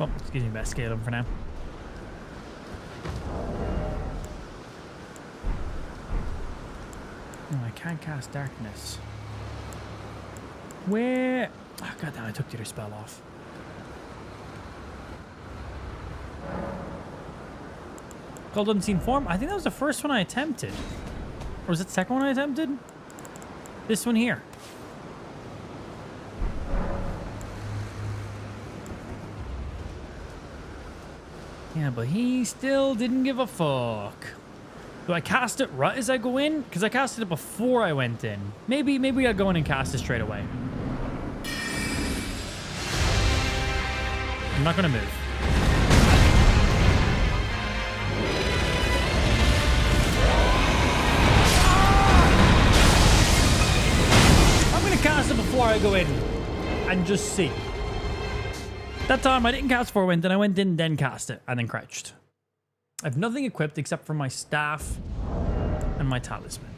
Oh, excuse me, best scale them for now. Oh, I can't cast darkness. Where? Oh, God damn, I took the other spell off. Called Unseen Form? I think that was the first one I attempted. Or was it the second one I attempted? This one here. Yeah, but he still didn't give a fuck. Do I cast it right as I go in? Because I casted it before I went in. Maybe I'll go in and cast it straight away. I'm not going to move. I'm going to cast it before I go in and just see. That time I didn't cast before I went in. I went in, then cast it, and then crouched. I have nothing equipped except for my staff and my talisman.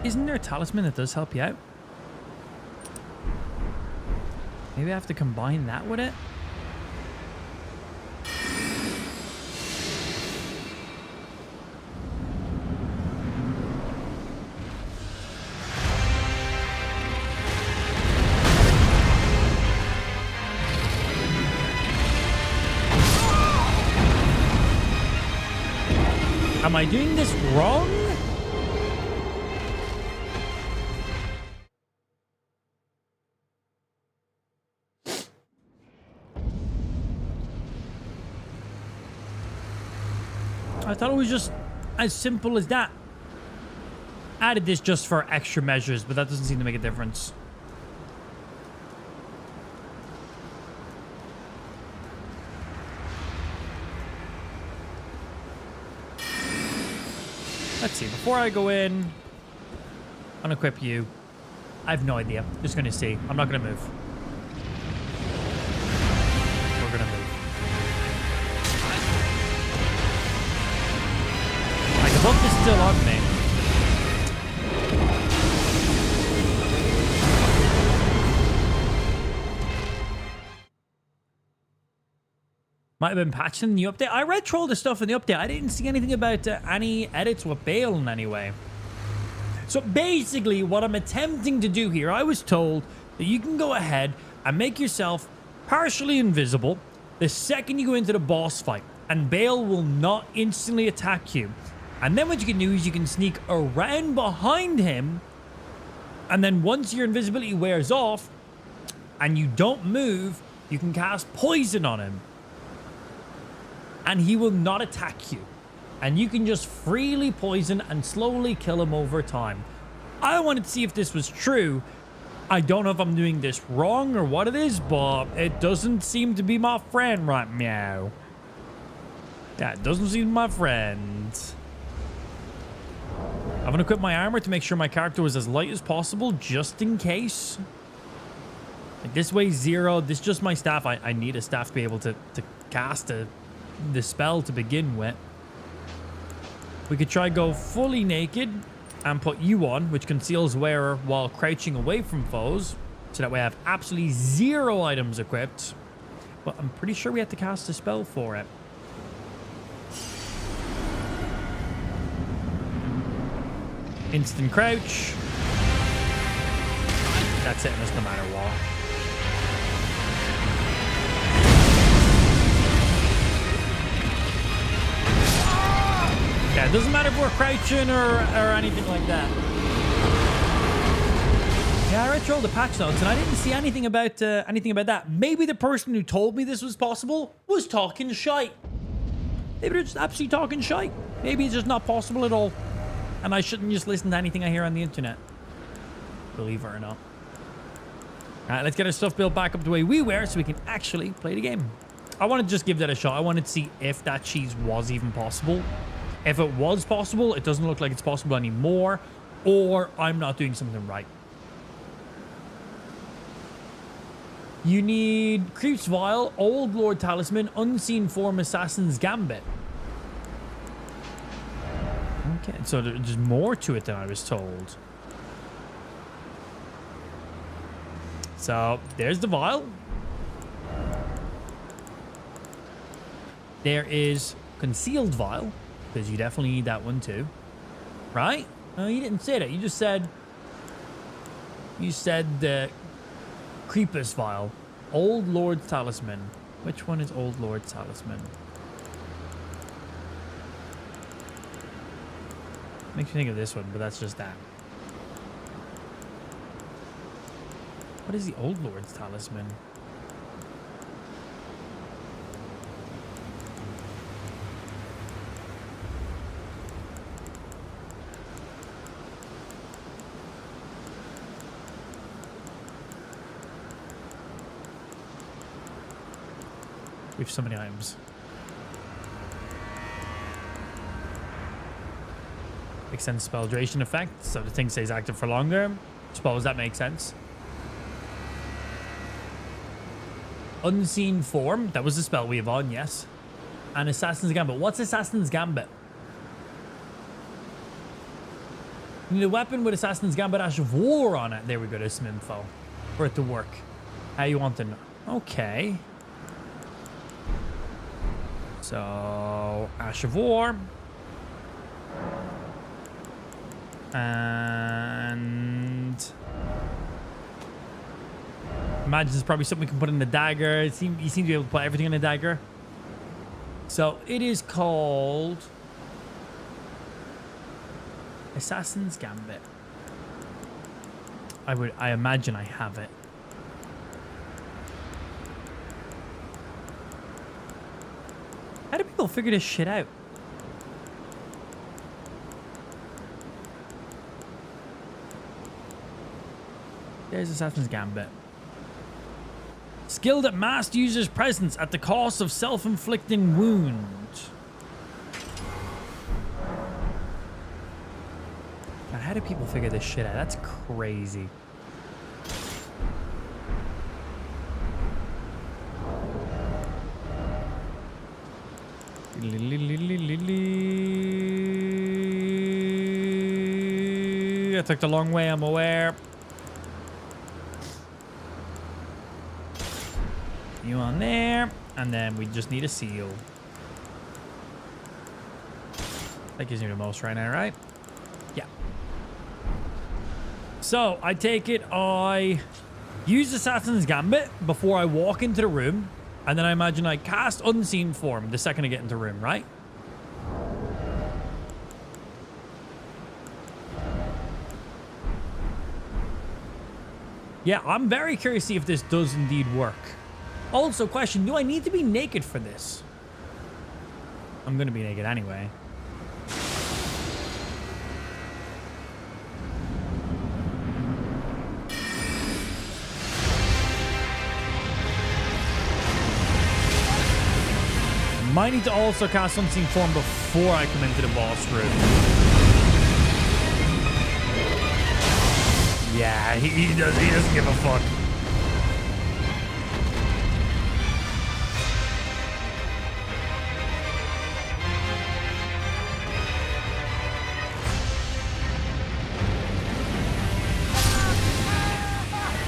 Isn't there a talisman that does help you out? Maybe I have to combine that with it? Am I doing this wrong? I thought it was just as simple as that. Added this just for extra measures, but that doesn't seem to make a difference. Let's see, before I go in, unequip you. I have no idea. Just gonna see. I'm not gonna move. We're gonna move. Like, the book is still on me. Might have been patched in the update. I read through all the stuff in the update. I didn't see anything about any edits with Bale in any way. So basically, what I'm attempting to do here, I was told that you can go ahead and make yourself partially invisible the second you go into the boss fight, and Bale will not instantly attack you. And then what you can do is you can sneak around behind him, and then once your invisibility wears off and you don't move, you can cast poison on him. And he will not attack you. And you can just freely poison and slowly kill him over time. I wanted to see if this was true. I don't know if I'm doing this wrong or what it is, but it doesn't seem to be my friend right meow. Yeah, it doesn't seem my friend. I'm going to equip my armor to make sure my character was as light as possible, just in case. Like, this weighs 0. This is just my staff. I need a staff to be able to cast the spell to begin with. We could try go fully naked and put you on, which conceals wearer while crouching away from foes. So that way I have absolutely 0 items equipped. But I'm pretty sure we have to cast a spell for it. Instant crouch. That's it, no matter what. Yeah, it doesn't matter if we're crouching or anything like that. Yeah, I read through all the patch notes and I didn't see anything about that. Maybe the person who told me this was possible was talking shite. Maybe they're just absolutely talking shite. Maybe it's just not possible at all. And I shouldn't just listen to anything I hear on the internet. Believe it or not. Alright, let's get our stuff built back up the way we were so we can actually play the game. I want to just give that a shot. I wanted to see if that cheese was even possible. If it was possible, it doesn't look like it's possible anymore. Or I'm not doing something right. You need Creep's Vial, Old Lord Talisman, Unseen Form, Assassin's Gambit. Okay, so there's more to it than I was told. So, there's the vial. There is Concealed Vial, because you definitely need that one too. Right? No, you didn't say that. You just said... You said the Creepus Vial. Old Lord's Talisman. Which one is Old Lord's Talisman? Makes me think of this one, but that's just that. What is the Old Lord's Talisman? We have so many items. Extends spell duration effect, so the thing stays active for longer. Suppose that makes sense. Unseen Form, that was the spell we have on, yes. And Assassin's Gambit. What's Assassin's Gambit? You need a weapon with Assassin's Gambit Ash of War on it. There we go, there's some info for it to work. How you want to know? Okay. So, Ash of War. And... imagine it's probably something we can put in the dagger. You seem to be able to put everything in the dagger. So, it is called... Assassin's Gambit. I imagine I have it. How do people figure this shit out? There's Assassin's Gambit. Skilled at masked user's presence at the cost of self-inflicting wound. God, how do people figure this shit out? That's crazy. I took the long way, I'm aware. You on there, and then we just need a seal. That gives me the most right now, right? Yeah. So, I take it I use Assassin's Gambit before I walk into the room, and then I imagine I cast Unseen Form the second I get into the room, right? Yeah, I'm very curious to see if this does indeed work. Also, question, do I need to be naked for this? I'm gonna be naked anyway. Might need to also cast Unseen Form before I come into the boss room. Yeah, he doesn't give a fuck.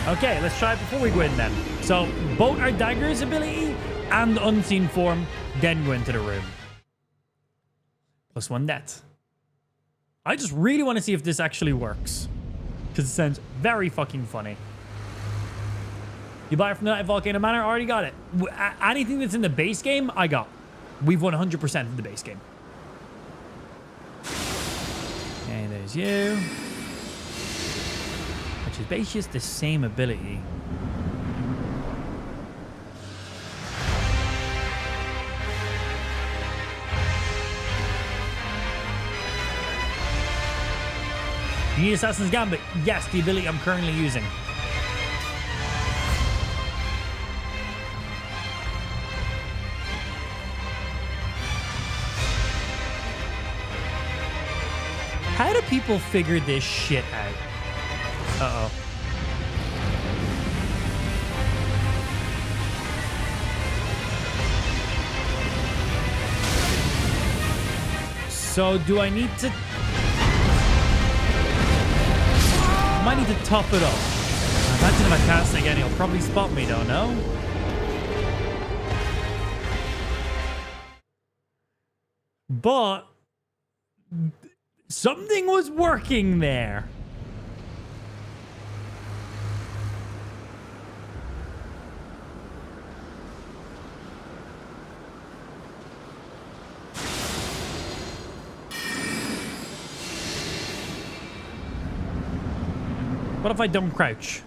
Okay, let's try it before we go in then. So, both our Dagger's ability and Unseen Form, then go into the room. +1 death. I just really want to see if this actually works. Because it sounds very fucking funny. You buy it from the Night Volcano Manor? I already got it. Anything that's in the base game, I got. We've won 100% in the base game. Okay, there's you. Which is basically just the same ability. you need Assassin's Gambit? Yes, the ability I'm currently using. How do people figure this shit out? Uh-oh. So do I need to... I might need to top it up. Imagine if I cast it again, he'll probably spot me though, no? But... something was working there. What if I don't crouch?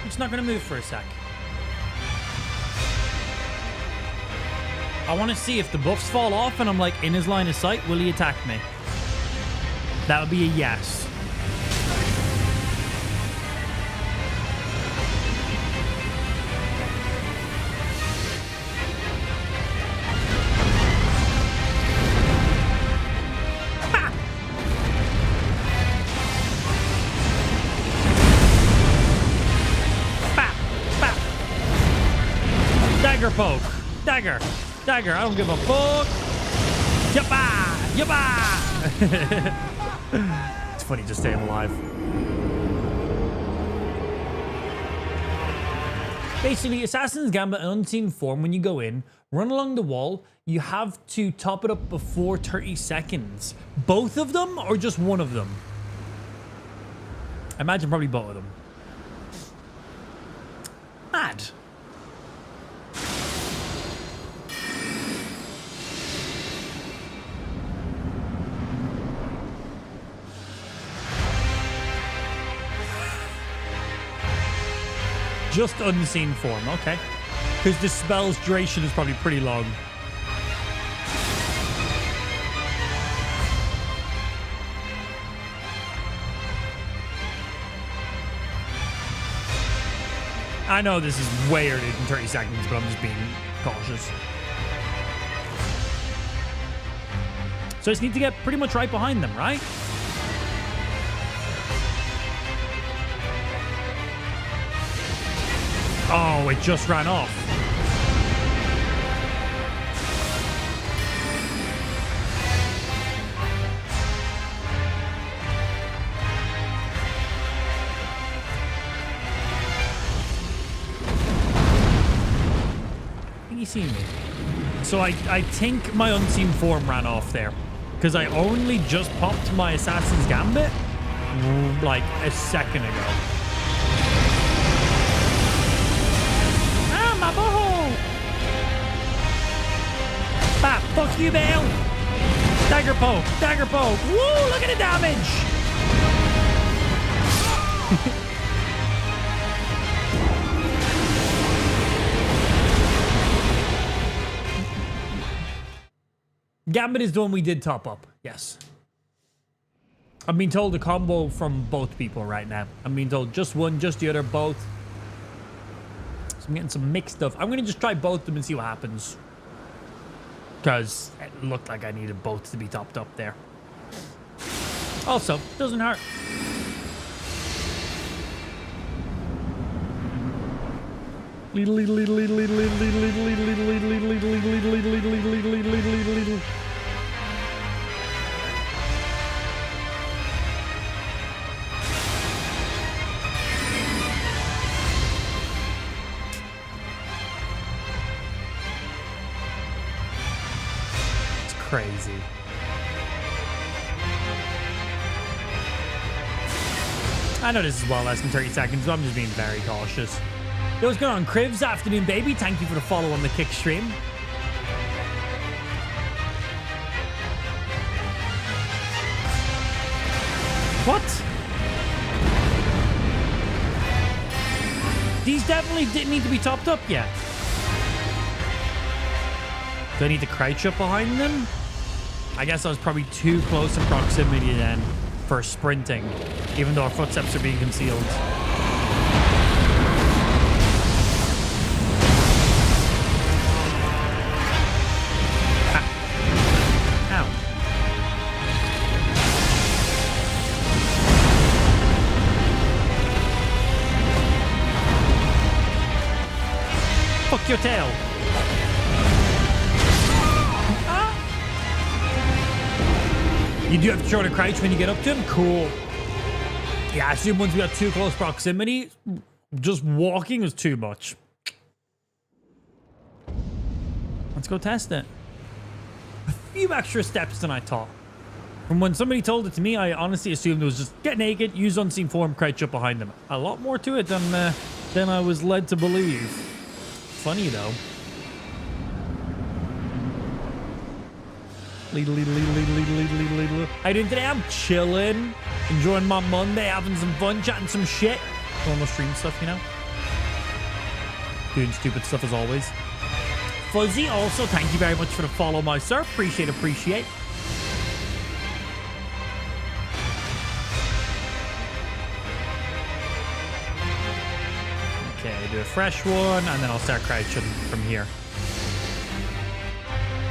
It's not going to move for a sec. I want to see if the buffs fall off and I'm like in his line of sight, will he attack me? That would be a yes. Dagger poke. Dagger. Dagger. I don't give a fuck. Yappa! Yappa! It's funny just staying alive. Basically, Assassin's Gambit and Unseen Form, when you go in, run along the wall, you have to top it up before 30 seconds. Both of them or just one of them? I imagine probably both of them. Mad. Just Unseen Form, okay. Because the spell's duration is probably pretty long. I know this is way earlier than 30 seconds, but I'm just being cautious. So I just need to get pretty much right behind them, right? Oh, it just ran off. I think he's seen me. So I think my Unseen Form ran off there. Because I only just popped my Assassin's Gambit like a second ago. My butthole! Bap, fuck you, Bale! Dagger poke, dagger poke. Woo, look at the damage! Gambit is the one we did top up, yes. I'm being told a combo from both people right now. I'm being told just one, just the other, both. I'm getting some mixed stuff. I'm going to just try both of them and see what happens. Because it looked like I needed both to be topped up there. Also, doesn't hurt. Crazy. I know this is well less than 30 seconds, but I'm just being very cautious. Yo, what's going on, Cribs? Afternoon, baby. Thank you for the follow on the kick stream. What? These definitely didn't need to be topped up yet. Do I need to crouch up behind them? I guess I was probably too close in proximity then for sprinting, even though our footsteps are being concealed. Ow. Fuck your tail. You do have to show to crouch when you get up to him? Cool. Yeah, I assume once we got too close proximity, just walking is too much. Let's go test it. A few extra steps than I thought. From when somebody told it to me, I honestly assumed it was just get naked, use unseen form, crouch up behind them. A lot more to it than I was led to believe. Funny though. How you doing today? I'm chilling, enjoying my Monday, having some fun, chatting some shit. Normal stream stuff, you know? Doing stupid stuff as always. Fuzzy, also, thank you very much for the follow, my sir. Appreciate. Okay, do a fresh one, and then I'll start crouching from here.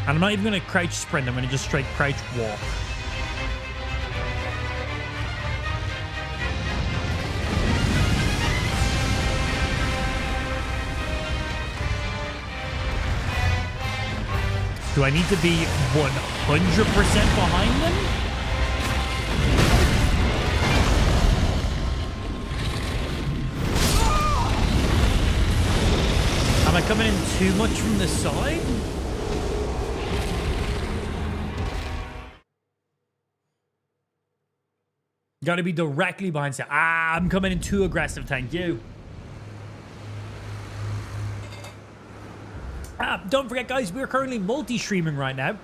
And I'm not even going to crouch sprint. I'm going to just straight crouch walk. Do I need to be 100% behind them? Am I coming in too much from the side? Got to be directly behind. I'm coming in too aggressive. Thank you. Don't forget, guys, we're currently multi-streaming right now.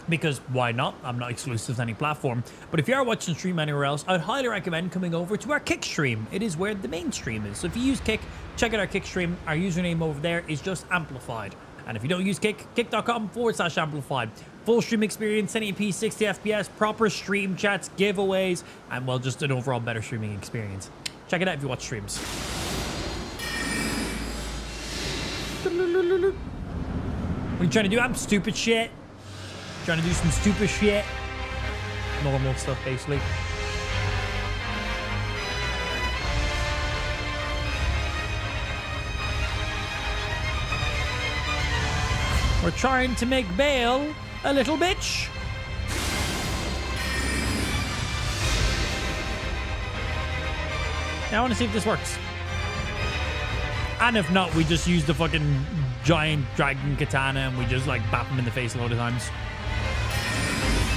Because why not? I'm not exclusive to any platform. But if you are watching stream anywhere else, I'd highly recommend coming over to our Kick stream. It is where the main stream is. So if you use Kick, check out our Kick stream. Our username over there is just Amplified. And if you don't use Kick, kick.com/amplified. Full stream experience, 1080p, 60 FPS, proper stream chats, giveaways, and well, just an overall better streaming experience. Check it out if you watch streams. What are you trying to do? I'm stupid shit. Trying to do some stupid shit. Normal stuff, basically. We're trying to make bail a little bitch. Now I want to see if this works. And if not, we just use the fucking giant dragon katana and we just like bap him in the face a load of times.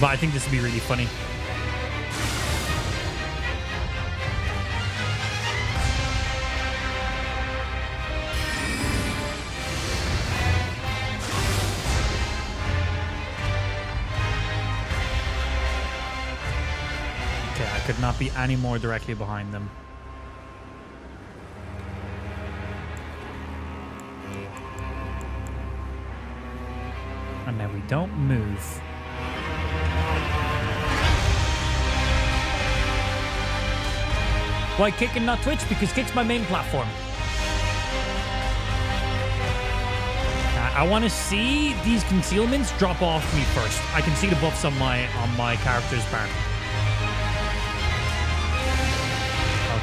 But I think this would be really funny. Okay, I could not be any more directly behind them. And now we don't move. Why Kick and not Twitch? Because Kick's my main platform. I want to see these concealments drop off me first. I can see the buffs on my character's bar.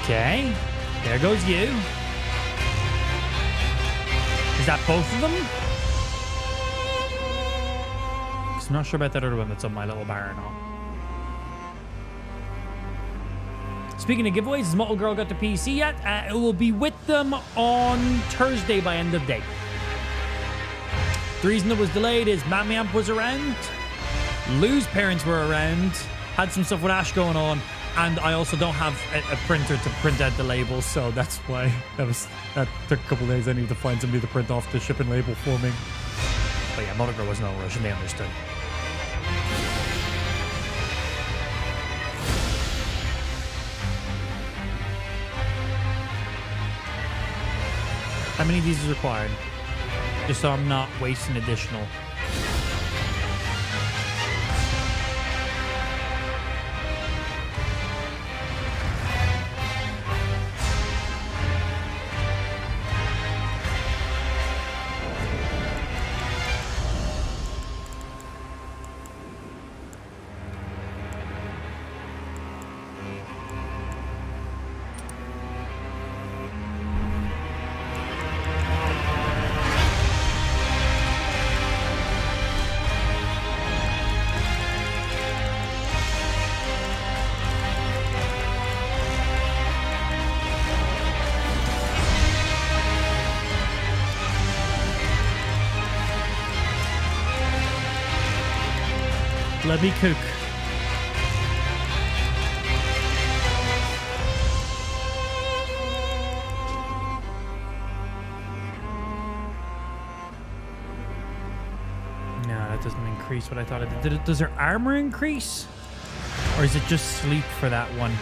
Okay, there goes you. Is that both of them? I'm not sure about that other one that's on my little bar or not. Speaking of giveaways, has Mottle Girl got the PC yet? It will be with them on Thursday by end of day. The reason it was delayed is Mammy Amp was around, Lou's parents were around, had some stuff with Ash going on, and I also don't have a printer to print out the labels, so that's why that took a couple of days. I needed to find somebody to print off the shipping label for me. But yeah, Mother Girl was no rush, and they understood. How many of these is required? Just so I'm not wasting additional. Let me cook. No, that doesn't increase what I thought it did. Does her armor increase? Or is it just sleep for that one?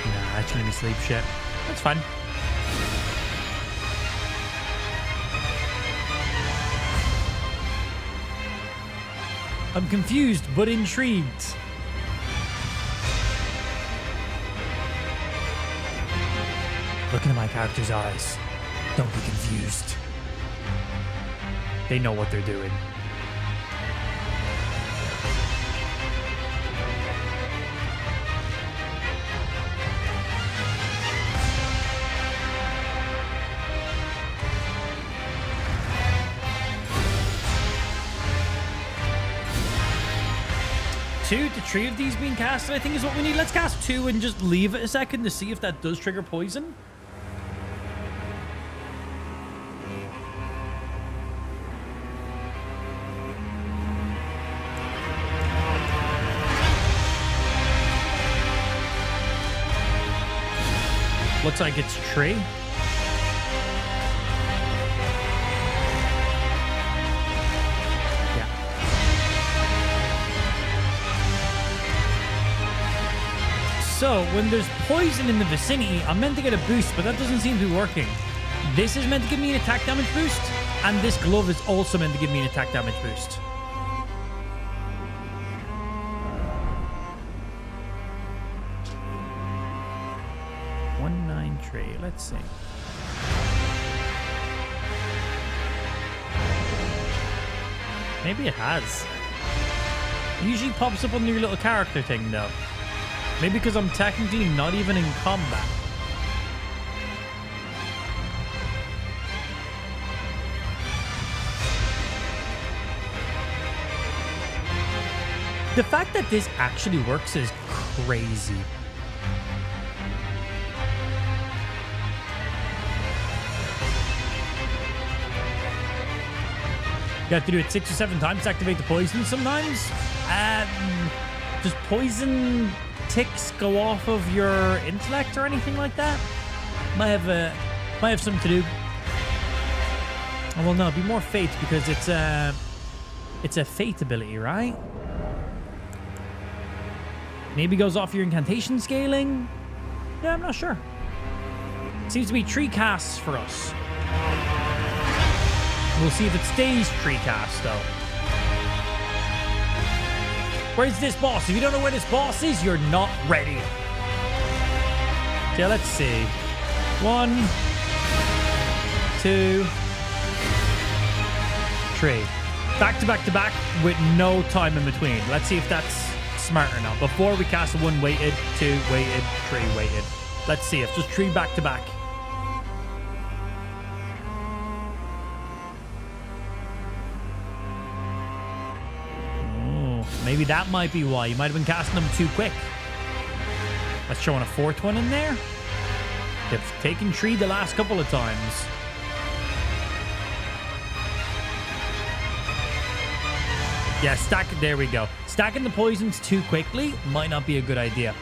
Nah, that's gonna be sleep shit. That's fine. I'm confused, but intrigued. Look into my character's eyes. Don't be confused. They know what they're doing. Two to three of these being casted, I think, is what we need. Let's cast two and just leave it a second to see if that does trigger poison. Looks like it's tree. So, when there's poison in the vicinity, I'm meant to get a boost, but that doesn't seem to be working. This is meant to give me an attack damage boost, and this glove is also meant to give me an attack damage boost. Tray. Let's see. Maybe it has. It usually pops up on your little character thing, though. Maybe because I'm technically not even in combat. The fact that this actually works is crazy. You have to do it 6 or 7 times to activate the poison sometimes. Does poison ticks go off of your intellect or anything like that? Might have something to do. Oh, well, no, it'd be more fate because it's a fate ability, right? Maybe goes off your incantation scaling. Yeah, I'm not sure. Seems to be 3 casts for us. We'll see if it stays 3 casts, though. Where's this boss? If you don't know where this boss is, you're not ready. Yeah, let's see. 1, 2, 3. Back to back to back with no time in between. Let's see if that's smart or not. Before we cast 1 weighted, 2 weighted, 3 weighted. Let's see if just 3 back to back. Maybe that might be why. You might have been casting them too quick. Let's throw in a 4th one in there. They've taken 3 the last couple of times. Yeah, there we go. Stacking the poisons too quickly might not be a good idea.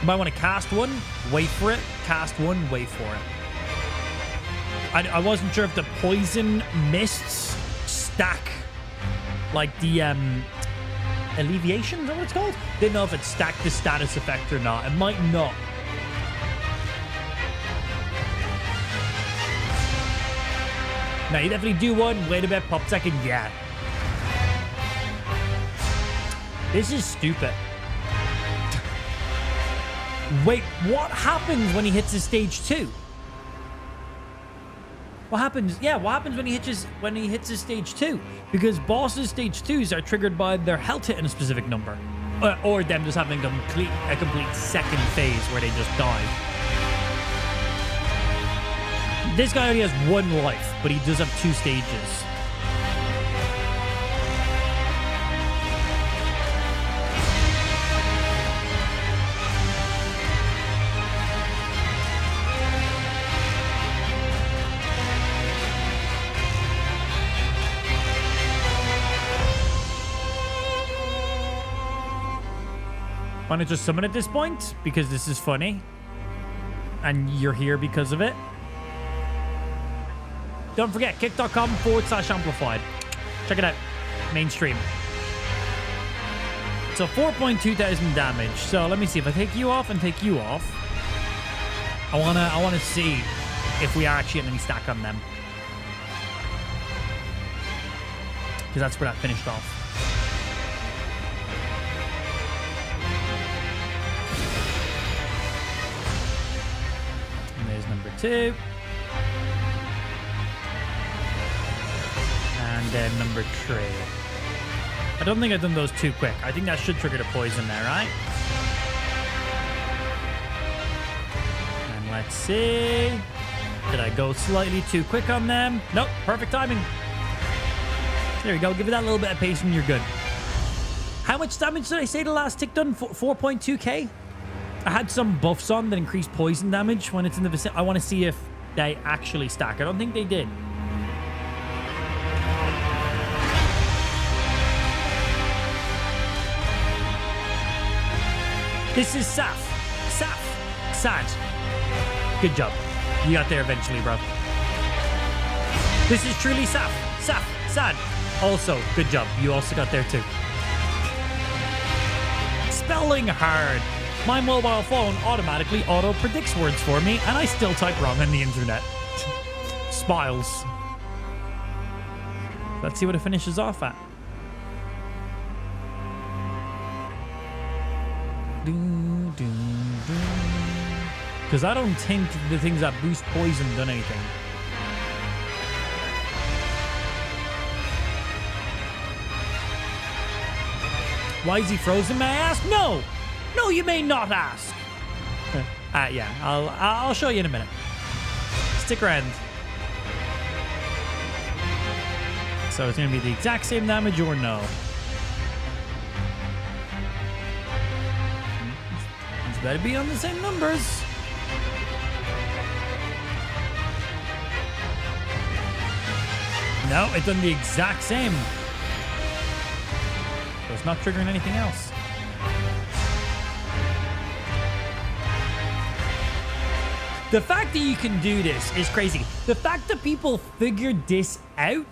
You might want to cast 1, wait for it, cast 1, wait for it. I wasn't sure if the poison mists stack like the alleviation, is that what it's called? Didn't know if it stacked the status effect or not. It might not. No, you definitely do one. Wait a bit, pop second. Yeah. This is stupid. Wait, what happens when he hits his stage 2? What happens? Yeah, what happens when he hits his stage 2? Because bosses' stage 2s are triggered by their health hitting a specific number. Or them just having a complete second phase where they just die. This guy only has 1 life, but he does have 2 stages. Want to just summon at this point? Because this is funny. And you're here because of it. Don't forget, kick.com/amplified. Check it out. Mainstream. So 4,200 damage. So let me see. If I take you off and take you off, I wanna see if we are actually getting any stack on them. Because that's where that finished off. And there's number 2. And then number 3. I don't think I've done those too quick. I think that should trigger the poison there, right? And let's see. Did I go slightly too quick on them? Nope, perfect timing. There you go. Give it that little bit of pace and you're good. How much damage did I say the last tick done? 4.2k? I had some buffs on that increase poison damage when it's in the vicinity. I want to see if they actually stack. I don't think they did. This is Saf. Sad. Good job. You got there eventually, bro. This is truly Sad. Also, good job. You also got there too. Spelling hard. My mobile phone automatically auto-predicts words for me, and I still type wrong on the internet. Smiles. Let's see what it finishes off at. Because I don't think the things that boost poison done anything. Why is he frozen, may I ask? No! No, you may not ask. Yeah, I'll show you in a minute. Stick around. So it's going to be the exact same damage or no? It's better be on the same numbers. No, it's done the exact same. So it's not triggering anything else. The fact that you can do this is crazy. The fact that people figured this out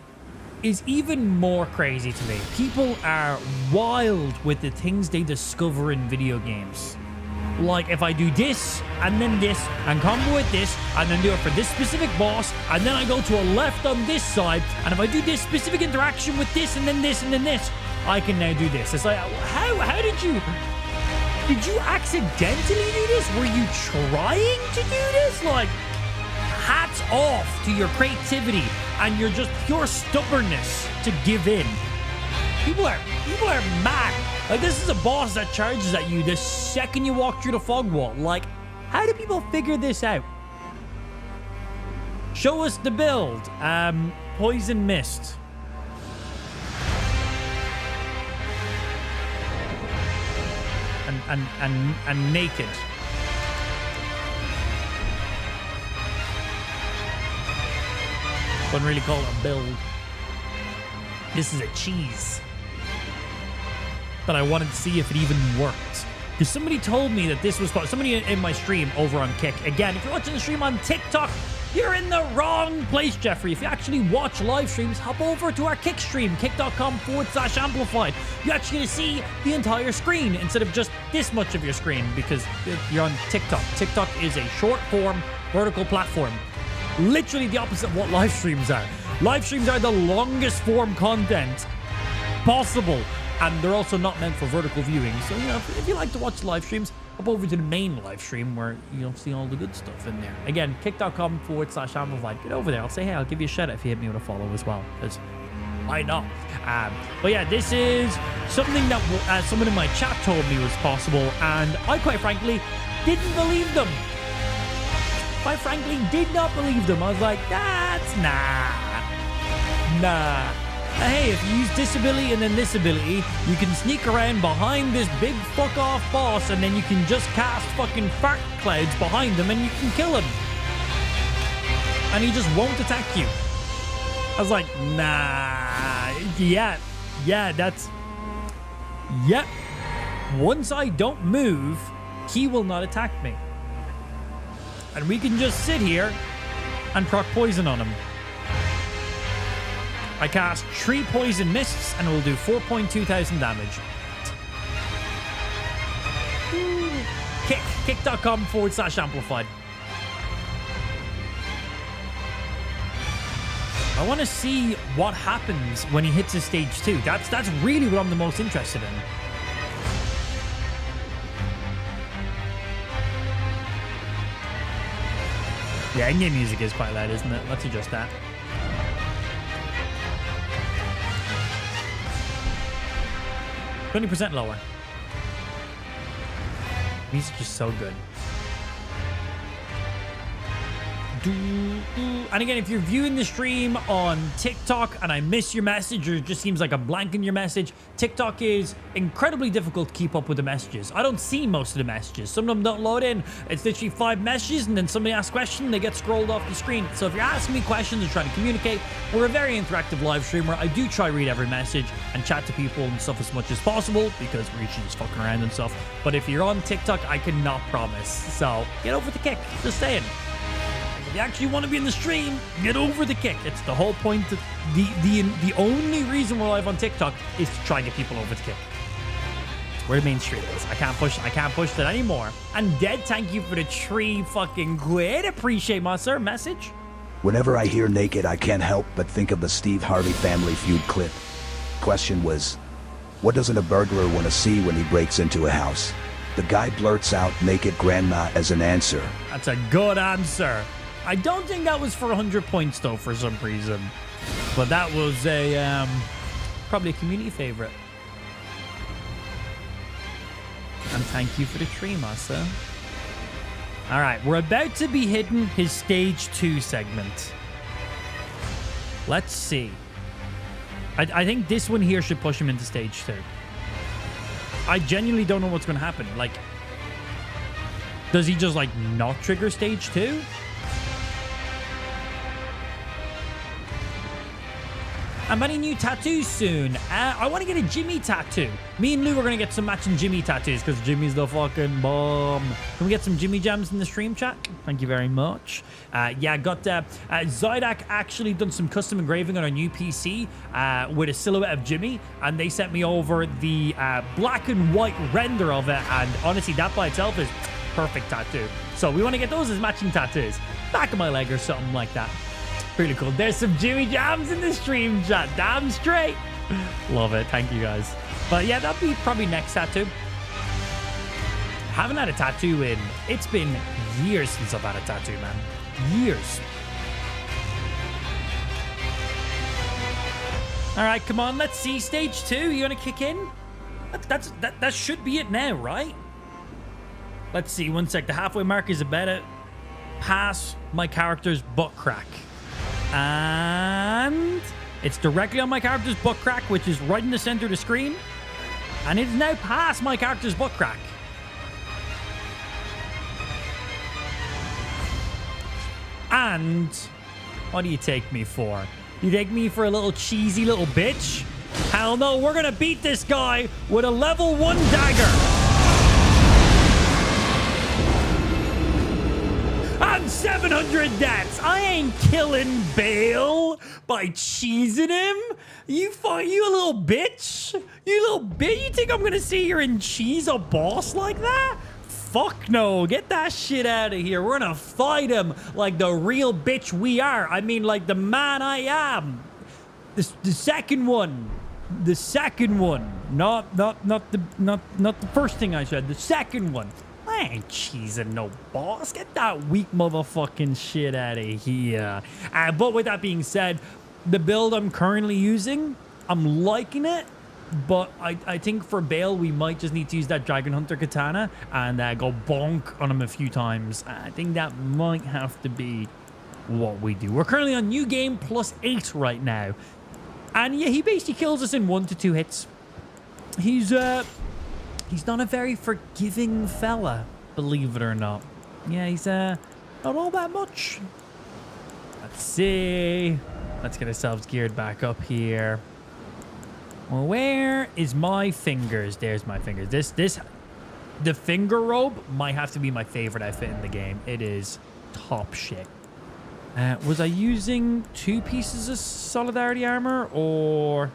is even more crazy to me. People are wild with the things they discover in video games. Like, if I do this, and then this, and combo with this, and then do it for this specific boss, and then I go to a left on this side, and if I do this specific interaction with this, and then this, and then this, I can now do this. It's like, how did you... Did you accidentally do this? Were you trying to do this? Like, hats off to your creativity and your just pure stubbornness to give in. People are mad. Like, this is a boss that charges at you the second you walk through the fog wall. Like, how do people figure this out? Show us the build. Poison Mist. And naked. Wouldn't really call it a build. This is a cheese. But I wanted to see if it even worked. Because somebody told me that this was... Somebody in my stream over on Kick. Again, if you're watching the stream on TikTok, you're in the wrong place, Jeffrey. If you actually watch live streams, hop over to our Kick stream, kick.com/amplified. You actually get to see the entire screen instead of just this much of your screen because you're on TikTok. TikTok is a short form vertical platform. Literally the opposite of what live streams are. Live streams are the longest form content possible, and they're also not meant for vertical viewing. So, you know, if you like to watch live streams, hop over to the main live stream where you'll see all the good stuff in there. Again, kick.com/amplified. Get over there. I'll say, hey, I'll give you a shout out if you hit me with a follow as well, because why not? But yeah, this is something that someone in my chat told me was possible, and I quite frankly didn't believe them. Quite frankly, did not believe them. I was like, that's nah. Hey, if you use disability and then this ability, you can sneak around behind this big fuck off boss, and then you can just cast fucking fart clouds behind him and you can kill him. And he just won't attack you. I was like, nah, yeah, that's, yep. Once I don't move, he will not attack me. And we can just sit here and proc poison on him. I cast 3 poison mists and it will do 4,200 damage. Kick.com/amplified. I want to see what happens when he hits his stage 2. That's really what I'm the most interested in. Yeah, in-game music is quite loud, isn't it? Let's adjust that. %20 lower. Music is so good. And again, if you're viewing the stream on TikTok and I miss your message or it just seems like a blank in your message, TikTok is incredibly difficult to keep up with the messages. I don't see most of the messages. Some of them don't load in. It's literally 5 messages and then somebody asks a question and they get scrolled off the screen. So if you're asking me questions or trying to communicate, we're a very interactive live streamer. I do try to read every message and chat to people and stuff as much as possible because we're usually just fucking around and stuff. But if you're on TikTok, I cannot promise. So get over the kick. Just saying. If you actually want to be in the stream, get over the kick. It's the whole point. The only reason we're live on TikTok is to try and get people over the kick. It's where the main stream is. I can't push it anymore. And Dead, thank you for the 3 fucking quid. Appreciate my sir message. Whenever I hear naked, I can't help but think of the Steve Harvey Family Feud clip. Question was, what doesn't a burglar want to see when he breaks into a house? The guy blurts out naked grandma as an answer. That's a good answer. I don't think that was for 100 points, though, for some reason. But that was a, probably a community favorite. And thank you for the tree, Masa. All right, we're about to be hitting his stage 2 segment. Let's see. I think this one here should push him into stage 2. I genuinely don't know what's going to happen. Like, does he just, like, not trigger stage 2? I'm getting new tattoos soon. I want to get a Jimmy tattoo. Me and Lou are going to get some matching Jimmy tattoos because Jimmy's the fucking bomb. Can we get some Jimmy jams in the stream chat? Thank you very much. Yeah, got xidax actually done some custom engraving on our new PC with a silhouette of Jimmy, and they sent me over the black and white render of it, and honestly, that by itself is perfect tattoo. So we want to get those as matching tattoos. Back of my leg or something like that. Really cool. There's some Jimmy jams in the stream chat. Damn straight. Love it. Thank you, guys. But yeah, that'll be probably next tattoo. Haven't had a tattoo in... It's been years since I've had a tattoo, man. Years. All right, come on. Let's see. Stage 2. You want to kick in? That should be it now, right? Let's see. One sec. The halfway mark is about to pass my character's butt crack. And it's directly on my character's butt crack, which is right in the center of the screen. And it's now past my character's butt crack. And what do you take me for? You take me for a little cheesy little bitch? Hell no, we're gonna beat this guy with a level 1 dagger. And 700 deaths. I ain't killing Bale by cheesing him. You little bitch. You little bitch. You think I'm gonna sit here and cheese a boss like that? fuck no. Get that shit out of here. We're gonna fight him like the real bitch we are. I mean, like the man I am. The second one. The second one. Not the first thing I said. The second one. I ain't cheesing no boss. Get that weak motherfucking shit out of here. But with that being said, the build I'm currently using, I'm liking it. But I think for Bale, we might just need to use that Dragon Hunter katana and go bonk on him a few times. I think that might have to be what we do. We're currently on New Game +8 right now. And yeah, he basically kills us in 1 to 2 hits. He's not a very forgiving fella, believe it or not. Yeah, he's not all that much. Let's see. Let's get ourselves geared back up here. Well, where is my fingers? There's my fingers. The finger robe might have to be my favorite outfit in the game. It is top shit. Was I using 2 pieces of solidarity armor or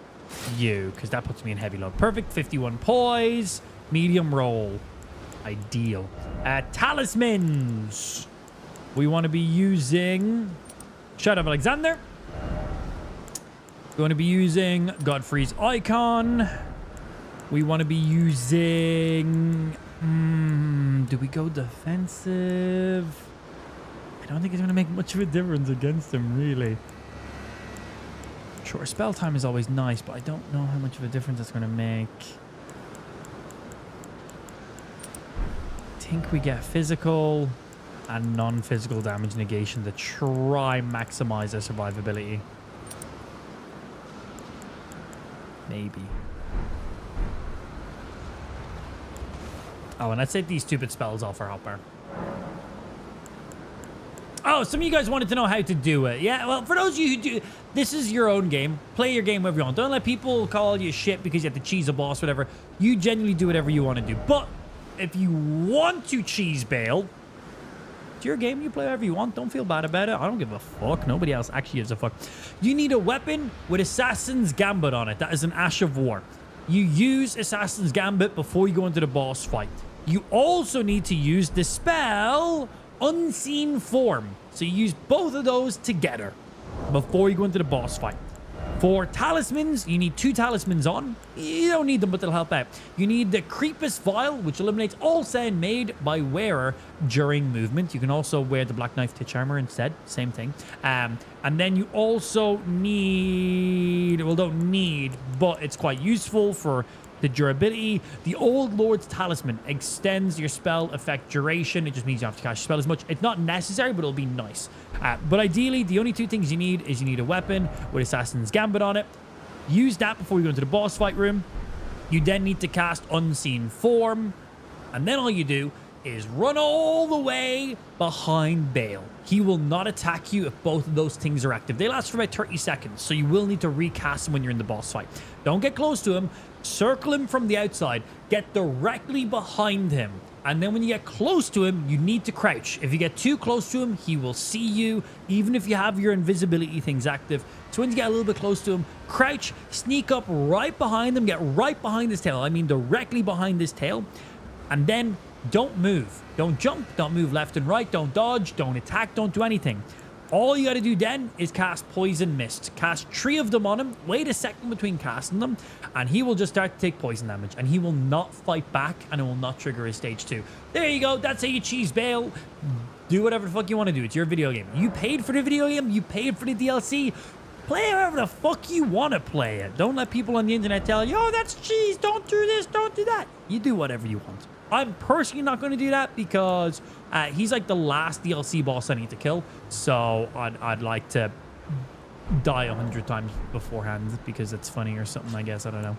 you? Because that puts me in heavy load. Perfect. 51 poise. Medium roll. Ideal. Talismans. We want to be using Shadow of Alexander. We want to be using Godfrey's Icon. We want to be using... do we go defensive? I don't think it's going to make much of a difference against him, really. Sure, spell time is always nice, but I don't know how much of a difference it's going to make. I think we get physical and non-physical damage negation to try maximize our survivability. Maybe. Oh, and let's take these stupid spells off our hopper. Oh, some of you guys wanted to know how to do it. Yeah, well, for those of you who do, this is your own game. Play your game wherever you want. Don't let people call you shit because you have to cheese a boss, whatever. You genuinely do whatever you want to do. But if you want to cheese Bale, it's your game. You play whatever you want. Don't feel bad about it. I don't give a fuck. Nobody else actually gives a fuck. You need a weapon with Assassin's Gambit on it. That is an Ash of War. You use Assassin's Gambit before you go into the boss fight. You also need to use the spell Unseen Form. So you use both of those together before you go into the boss fight. For talismans, you need 2 talismans on. You don't need them, but they'll help out. You need the Creepus Vial, which eliminates all sound made by wearer during movement. You can also wear the Black Knife Titch Armor instead. Same thing. And then you also need... Well, don't need, but it's quite useful for the durability. The Old Lord's Talisman extends your spell effect duration. It just means you don't have to cast your spell as much. It's not necessary, but it'll be nice. But ideally, the only 2 things you need is you need a weapon with Assassin's Gambit on it. Use that before you go into the boss fight room. You then need to cast Unseen Form. And then all you do is run all the way behind Bale. He will not attack you if both of those things are active. They last for about 30 seconds, so you will need to recast them when you're in the boss fight. Don't get close to him. Circle him from the outside. Get directly behind him. And then when you get close to him, you need to crouch. If you get too close to him, he will see you, even if you have your invisibility things active. So when you get a little bit close to him, crouch, sneak up right behind him, get right behind his tail. I mean directly behind his tail. And then don't move. Don't jump. Don't move left and right. Don't dodge. Don't attack. Don't do anything. All you got to do then is cast Poison Mist. Cast 3 of them on him. Wait a second between casting them. And he will just start to take poison damage. And he will not fight back. And it will not trigger his stage 2. There you go. That's how you cheese Bale. Do whatever the fuck you want to do. It's your video game. You paid for the video game. You paid for the DLC. Play however the fuck you want to play it. Don't let people on the internet tell you, oh, that's cheese. Don't do this. Don't do that. You do whatever you want. I'm personally not going to do that because he's like the last DLC boss I need to kill. So I'd like to die 100 times beforehand because it's funny or something, I guess. I don't know.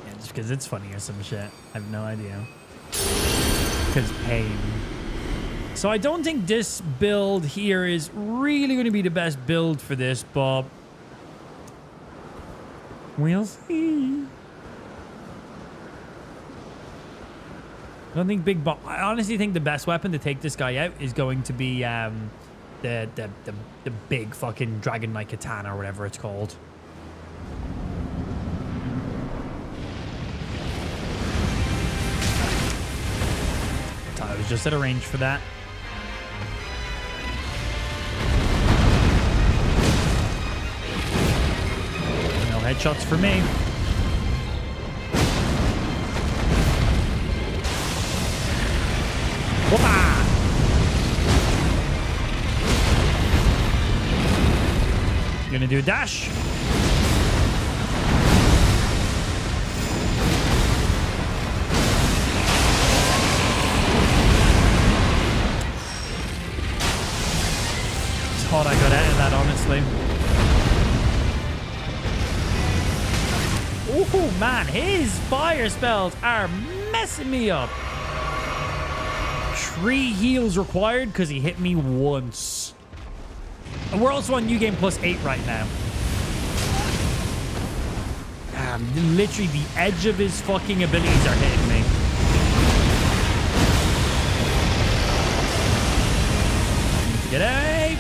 Yeah, just because it's funny or some shit. I have no idea. Because pain. So I don't think this build here is really going to be the best build for this, but we'll see. I don't think I honestly think the best weapon to take this guy out is going to be the big fucking Dragon Knight Katana or whatever it's called. was just at a range for that. No headshots for me. Whoopah! Gonna do a dash. Thought I got out of that, honestly. Oh man, his fire spells are messing me up. 3 heals required because he hit me once. And we're also on New Game +8 right now. Literally the edge of his fucking abilities are hitting me. Get out!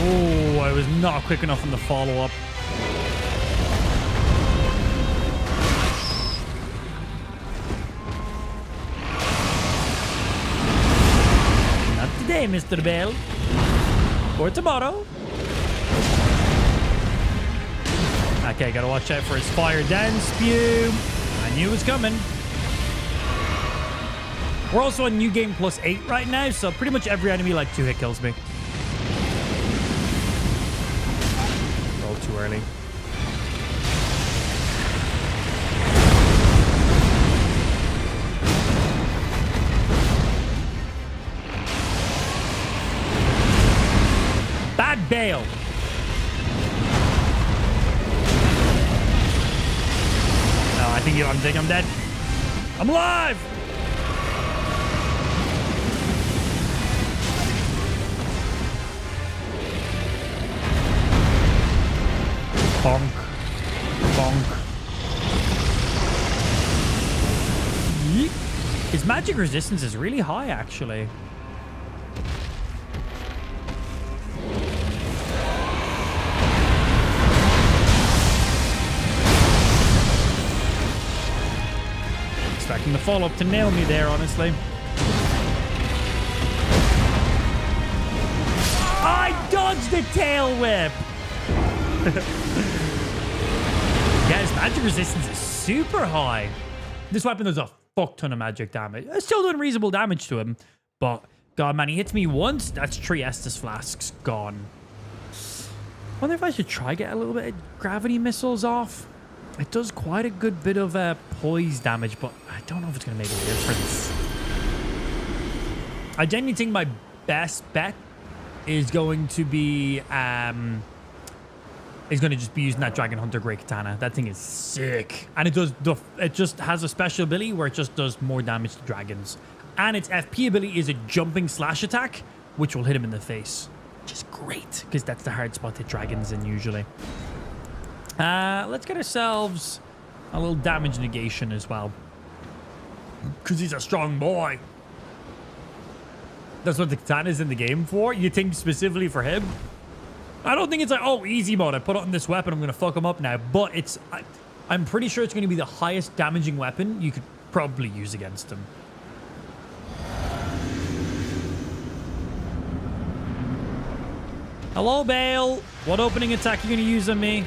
Oh, I was not quick enough on the follow-up. Not today, Mr. Bell. Or tomorrow. Okay, gotta watch out for his fire down spew. I knew it was coming. We're also on New Game +8 right now, so pretty much every enemy like 2-hit kills me. Roll too early. Bad bail. No, I think I'm dead. I'm alive. Bonk. Bonk. Yeet. His magic resistance is really high, actually. Expecting the follow-up to nail me there, honestly. I dodged the tail whip! Yeah, his magic resistance is super high. This weapon does a fuck ton of magic damage. It's still doing reasonable damage to him, but god man, he hits me once, that's 3 Estus flasks gone. Wonder if I should try get a little bit of gravity missiles off. It does quite a good bit of poise damage, but I don't know if it's going to make a difference. I genuinely think my best bet is going to be just be using that Dragon Hunter Great Katana. That thing is sick. And it just has a special ability where it just does more damage to dragons. And its FP ability is a jumping slash attack, which will hit him in the face. Which is great, because that's the hard spot to hit dragons in usually. Let's get ourselves a little damage negation as well. Because he's a strong boy. That's what the katana's in the game for. You think specifically for him? I don't think it's like, oh, easy mode. I put it on this weapon. I'm going to fuck him up now. But I'm pretty sure it's going to be the highest damaging weapon you could probably use against him. Hello, Bale. What opening attack are you going to use on me?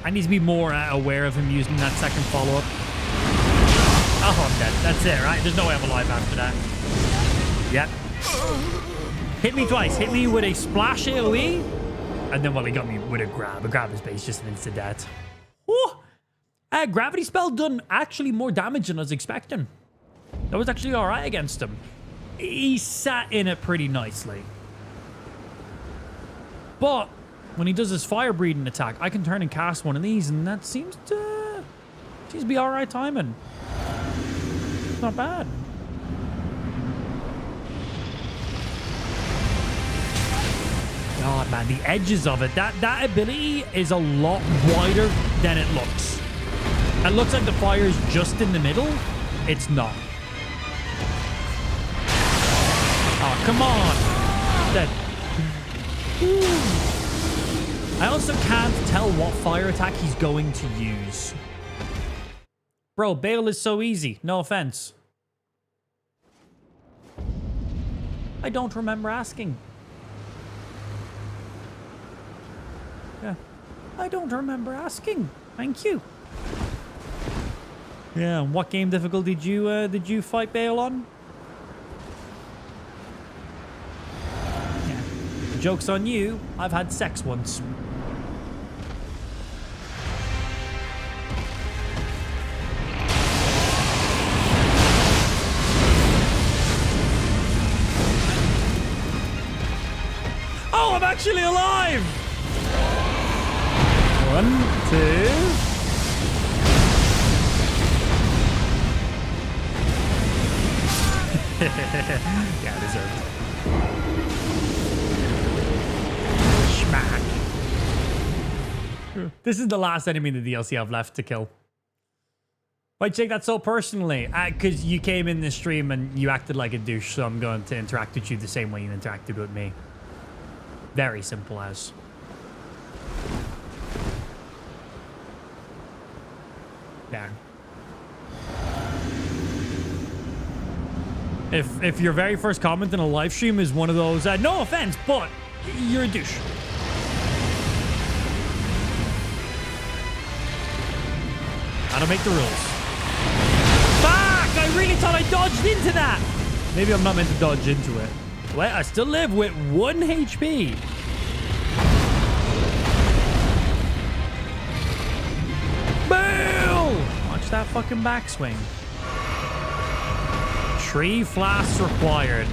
I need to be more aware of him using that second follow-up. Oh, I'm dead. That's it, right? There's no way I'm alive after that. Yep. Hit me twice. Hit me with a splash AoE. And then, well, he got me with a grab. A grab is based just an instant death. Whew. Gravity spell done actually more damage than I was expecting. That was actually all right against him. He sat in it pretty nicely. But when he does his fire breathing attack, I can turn and cast one of these, and that seems to be all right timing. Not bad. God, man, the edges of it. That ability is a lot wider than it looks. It looks like the fire is just in the middle. It's not. Oh, come on. Dead. I also can't tell what fire attack he's going to use. Bro, Bale is so easy. No offense. I don't remember asking. Yeah. I don't remember asking. Thank you. Yeah, what game difficulty did you fight Bale on? Yeah. Joke's on you. I've had sex once. Oh, I'm actually alive! 1, 2. Yeah, deserved. Schmack. This is the last enemy in the DLC I've left to kill. Why take that so personally? Because you came in this stream and you acted like a douche, so I'm going to interact with you the same way you interacted with me. Very simple as. There. If your very first comment in a live stream is one of those, no offense, but you're a douche. I don't make the rules. Fuck! I really thought I dodged into that. Maybe I'm not meant to dodge into it. Wait, I still live with 1 HP. Boom! Watch that fucking backswing. 3 flasks required.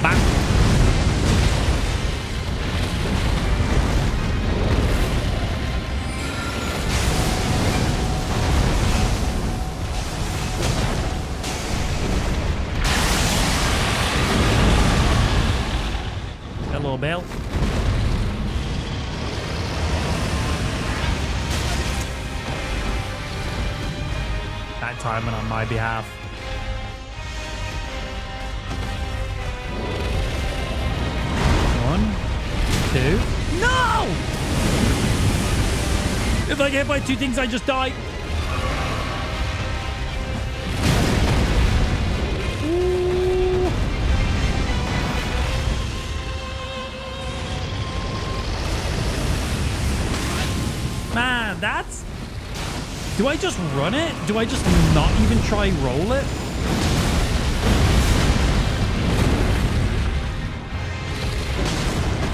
Back. Hello, Bale. That timing on my behalf. One, two. No! If I get hit by 2 things, I just die. Man, that's... Do I just run it? Do I just not even try roll it?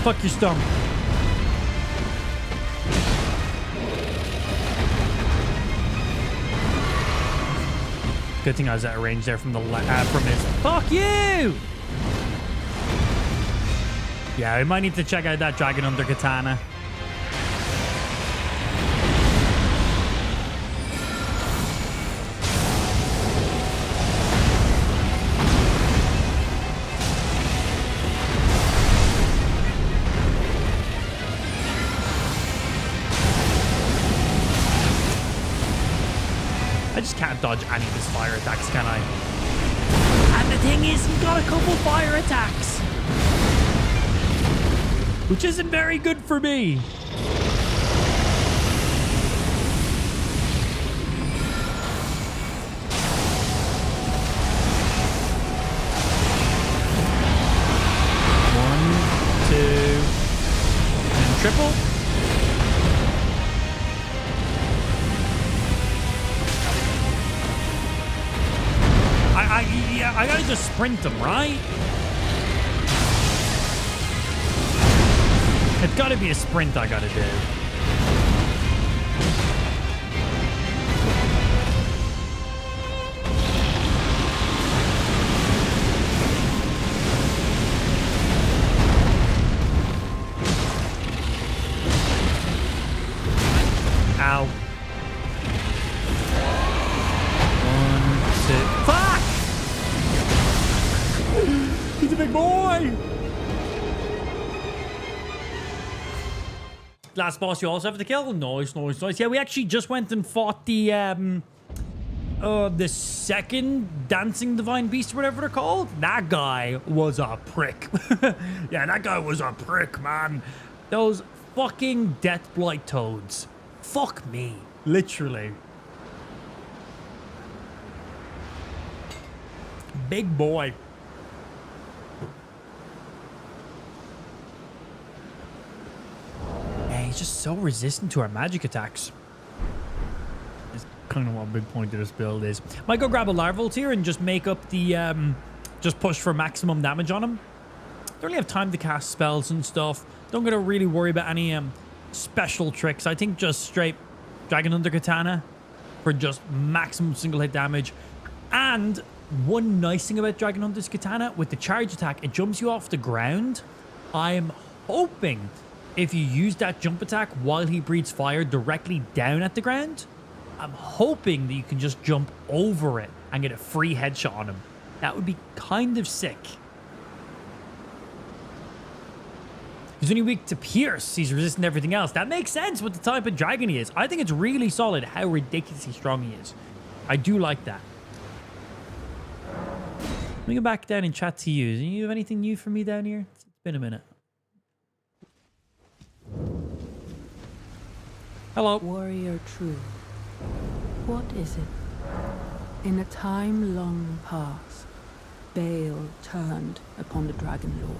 Fuck your stump. Good thing I was at range there from the from his... Fuck you! Yeah, we might need to check out that Dragon Under Katana. I just can't dodge any of his fire attacks, can I? And the thing is, he got a couple fire attacks. Which isn't very good for me. One, two, and triple. Yeah, I gotta just sprint them, right? It's gotta be a sprint I gotta do. Ow. 1, 2. Fuck! He's a big boy! Last boss you also have to kill. Nice, nice, nice. Yeah, we actually just went and fought the second dancing divine beast or whatever they're called. That guy was a prick. Yeah, that guy was a prick, man. Those fucking death blight toads. Fuck me. Literally. Big boy. Yeah, he's just so resistant to our magic attacks. That's kind of what a big point of this build is. Might go grab a larval here and just make up the, just push for maximum damage on him. Don't really have time to cast spells and stuff. Don't gotta really worry about any, special tricks. I think just straight Dragon Hunter Katana for just maximum single hit damage. And one nice thing about Dragon Hunter's Katana, with the charge attack, it jumps you off the ground. I'm hoping if you use that jump attack while he breathes fire directly down at the ground, I'm hoping that you can just jump over it and get a free headshot on him. That would be kind of sick. He's only weak to pierce. He's resistant to everything else. That makes sense with the type of dragon he is. I think it's really solid how ridiculously strong he is. I do like that. Let me go back down and chat to you. Do you have anything new for me down here? It's been a minute. Hello. Warrior true. What is it? In a time long past, Baal turned upon the Dragon Lord.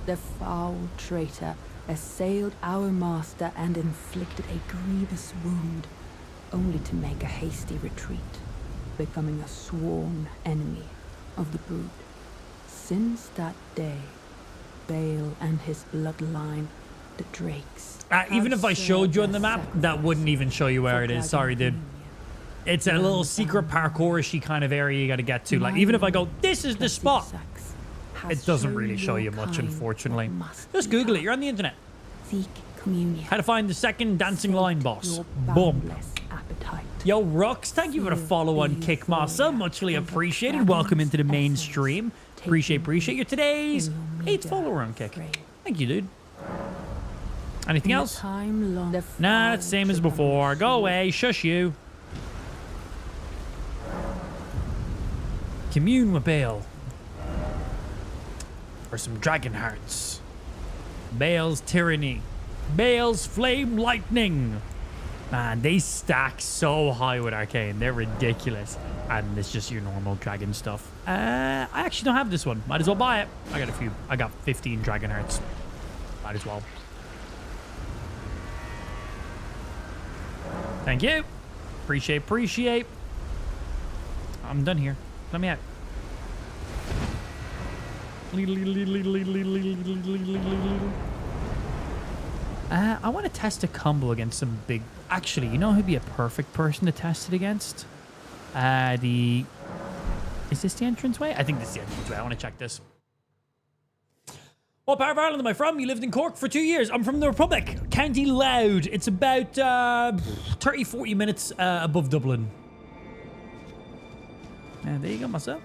The foul traitor assailed our master and inflicted a grievous wound, only to make a hasty retreat, becoming a sworn enemy of the brood. Since that day, Baal and his bloodline, the Drakes... even if I showed you on the map, that wouldn't even show you where it is. Sorry, dude. It's a little secret parkour-ishy kind of area you gotta get to. Like, even if I go, this is the spot, it doesn't really show you much, unfortunately. Just Google it. You're on the internet. Seek communion. How to find the second dancing line boss. Boom. Yo, Rux, thank you for the follow on Kickmaster. Muchly appreciated. Welcome into the main stream. Appreciate your today's 8th follower on Kick. Thank you, dude. Anything else? Nah, it's the same as before. Go away. Shush you. Commune with Baal. For some dragon hearts. Baal's tyranny. Baal's flame lightning. Man, they stack so high with Arcane. They're ridiculous. And it's just your normal dragon stuff. I actually don't have this one. Might as well buy it. I got a few. I got 15 dragon hearts. Might as well. Thank you. Appreciate. I'm done here. Let me out. I want to test a combo against some big... Actually, you know who'd be a perfect person to test it against? Is this the entranceway? I think this is the entranceway. I want to check this. What part of Ireland am I from? You lived in Cork for 2 years. I'm from the Republic. County Louth. It's about 30-40 minutes above Dublin. And there you go, myself.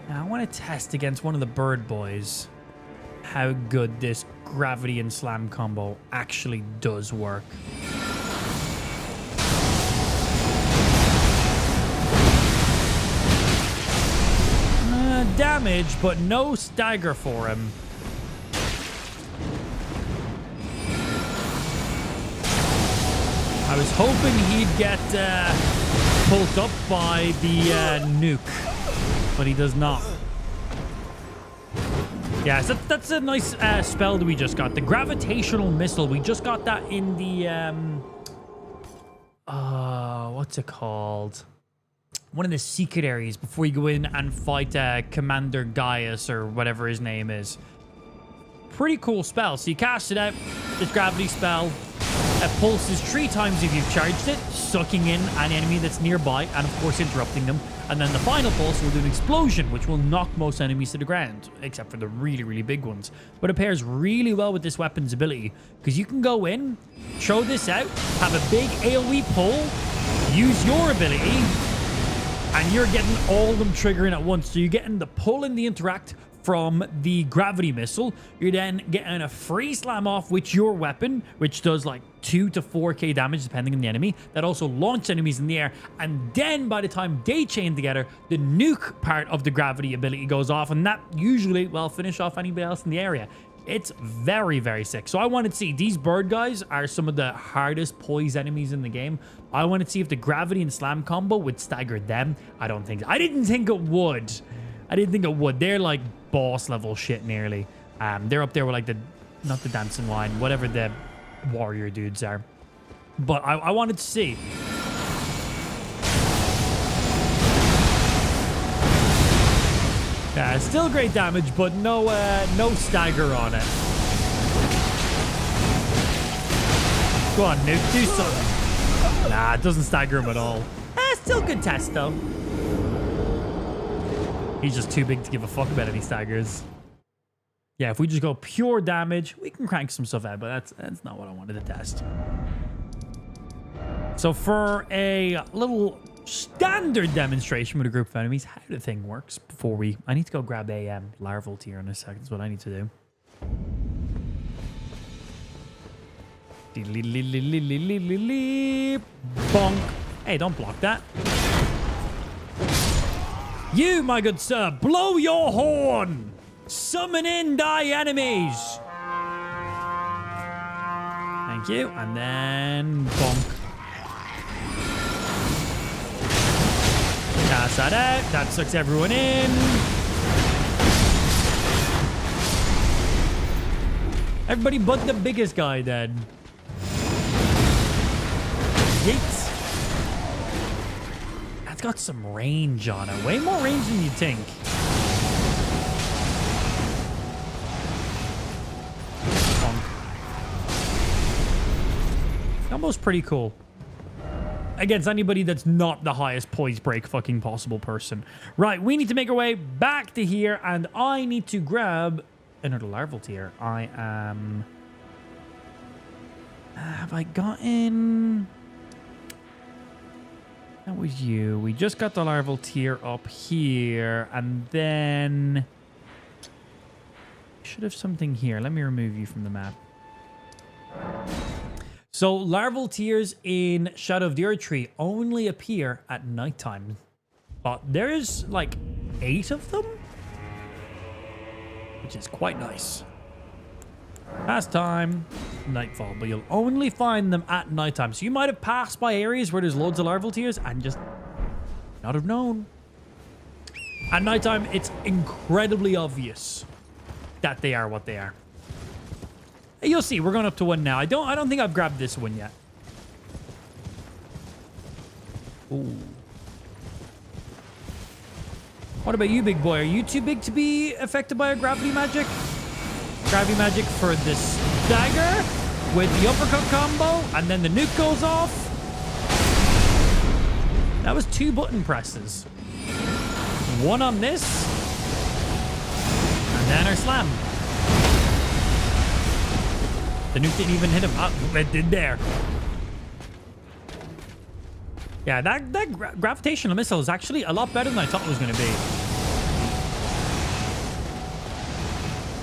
Now, I want to test against one of the bird boys how good this gravity and slam combo actually does work. Damage, but no stagger for him. I was hoping he'd get pulled up by the nuke, but he does not. Yeah, so that's a nice spell that we just got. The gravitational missile. We just got that in the what's it called? One of the secret areas before you go in and fight Commander Gaius or whatever his name is. Pretty cool spell. So you cast it out, this gravity spell. It pulses 3 times if you've charged it, sucking in an enemy that's nearby and of course interrupting them. And then the final pulse will do an explosion, which will knock most enemies to the ground, except for the really, really big ones. But it pairs really well with this weapon's ability, because you can go in, throw this out, have a big AoE pull, use your ability, and you're getting all of them triggering at once. So you're getting the pull and the interact from the gravity missile. You're then getting a free slam off with your weapon, which does like 2 to 4k damage depending on the enemy. That also launches enemies in the air. And then by the time they chain together, the nuke part of the gravity ability goes off, and that usually will finish off anybody else in the area. It's very, very sick. So I wanted to see, these bird guys are some of the hardest poise enemies in the game. I wanted to see if the gravity and slam combo would stagger them. I don't think so. I didn't think it would. They're like boss level shit nearly. They're up there with like not the dancing line, whatever the warrior dudes are. But I wanted to see. Yeah, still great damage, but no stagger on it. Go on, Nuke, do something. Nah, it doesn't stagger him at all. Still good test though. He's just too big to give a fuck about any staggers. Yeah, if we just go pure damage, we can crank some stuff out, but that's not what I wanted to test. So for a little standard demonstration with a group of enemies, how the thing works before I need to go grab a larval tier in a second. That's what I need to do. Bonk. Hey, don't block that. You, my good sir, blow your horn! Summon in thy enemies! Thank you. And then bonk. Cast that out. That sucks everyone in. Everybody but the biggest guy then. Yeet. That's got some range on it. Way more range than you'd think. Almost pretty cool. Against anybody that's not the highest poise break fucking possible person. Right, we need to make our way back to here, and I need to grab another larval tier. I am... have I gotten... That was you. We just got the larval tier up here, and then... should have something here. Let me remove you from the map. So larval tiers in Shadow of the Earth Tree only appear at nighttime, but there's like 8 of them, which is quite nice. Past time, nightfall, but you'll only find them at nighttime. So you might have passed by areas where there's loads of larval tiers and just not have known. At nighttime, it's incredibly obvious that they are what they are. You'll see, we're going up to one now. I don't think I've grabbed this one yet. Ooh. What about you, big boy? Are you too big to be affected by a gravity magic? Gravity magic for this dagger with the uppercut combo, and then the nuke goes off. That was 2 button presses. One on this, and then our slam. The nuke didn't even hit him. Oh, it did there. Yeah, that gravitational missile is actually a lot better than I thought it was going to be.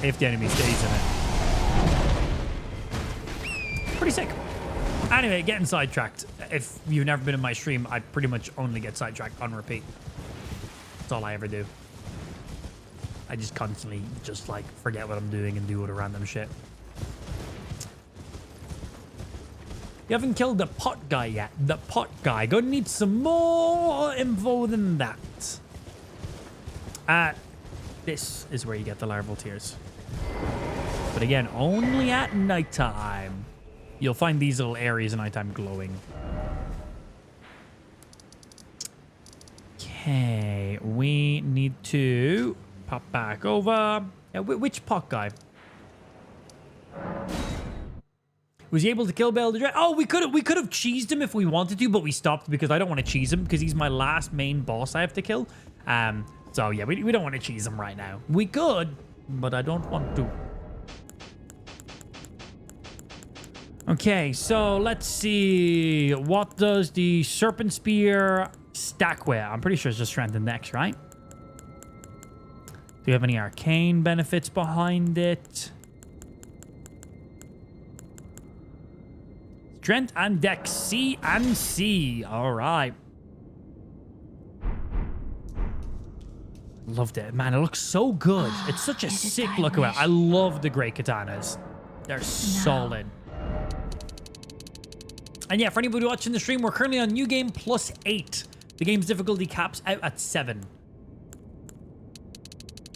If the enemy stays in it. Pretty sick. Anyway, getting sidetracked. If you've never been in my stream, I pretty much only get sidetracked on repeat. That's all I ever do. I just constantly just like forget what I'm doing and do other random shit. You haven't killed the pot guy yet. The pot guy. Gonna need some more info than that. This is where you get the larval tears. But again, only at nighttime. You'll find these little areas at nighttime glowing. Okay, we need to pop back over. Which pot guy? Was he able to kill Bale the Dread? Oh, we could have cheesed him if we wanted to, but we stopped because I don't want to cheese him because he's my last main boss I have to kill. So yeah, we don't want to cheese him right now. We could, but I don't want to. Okay, so let's see. What does the Serpent Spear stack with? I'm pretty sure it's just strength and dex, right? Do you have any arcane benefits behind it? Strength and dex, C and C. All right. Loved it. Man, it looks so good. It's such a sick look at it. I love the great katanas. They're solid. And yeah, for anybody watching the stream, we're currently on New Game Plus 8. The game's difficulty caps out at 7.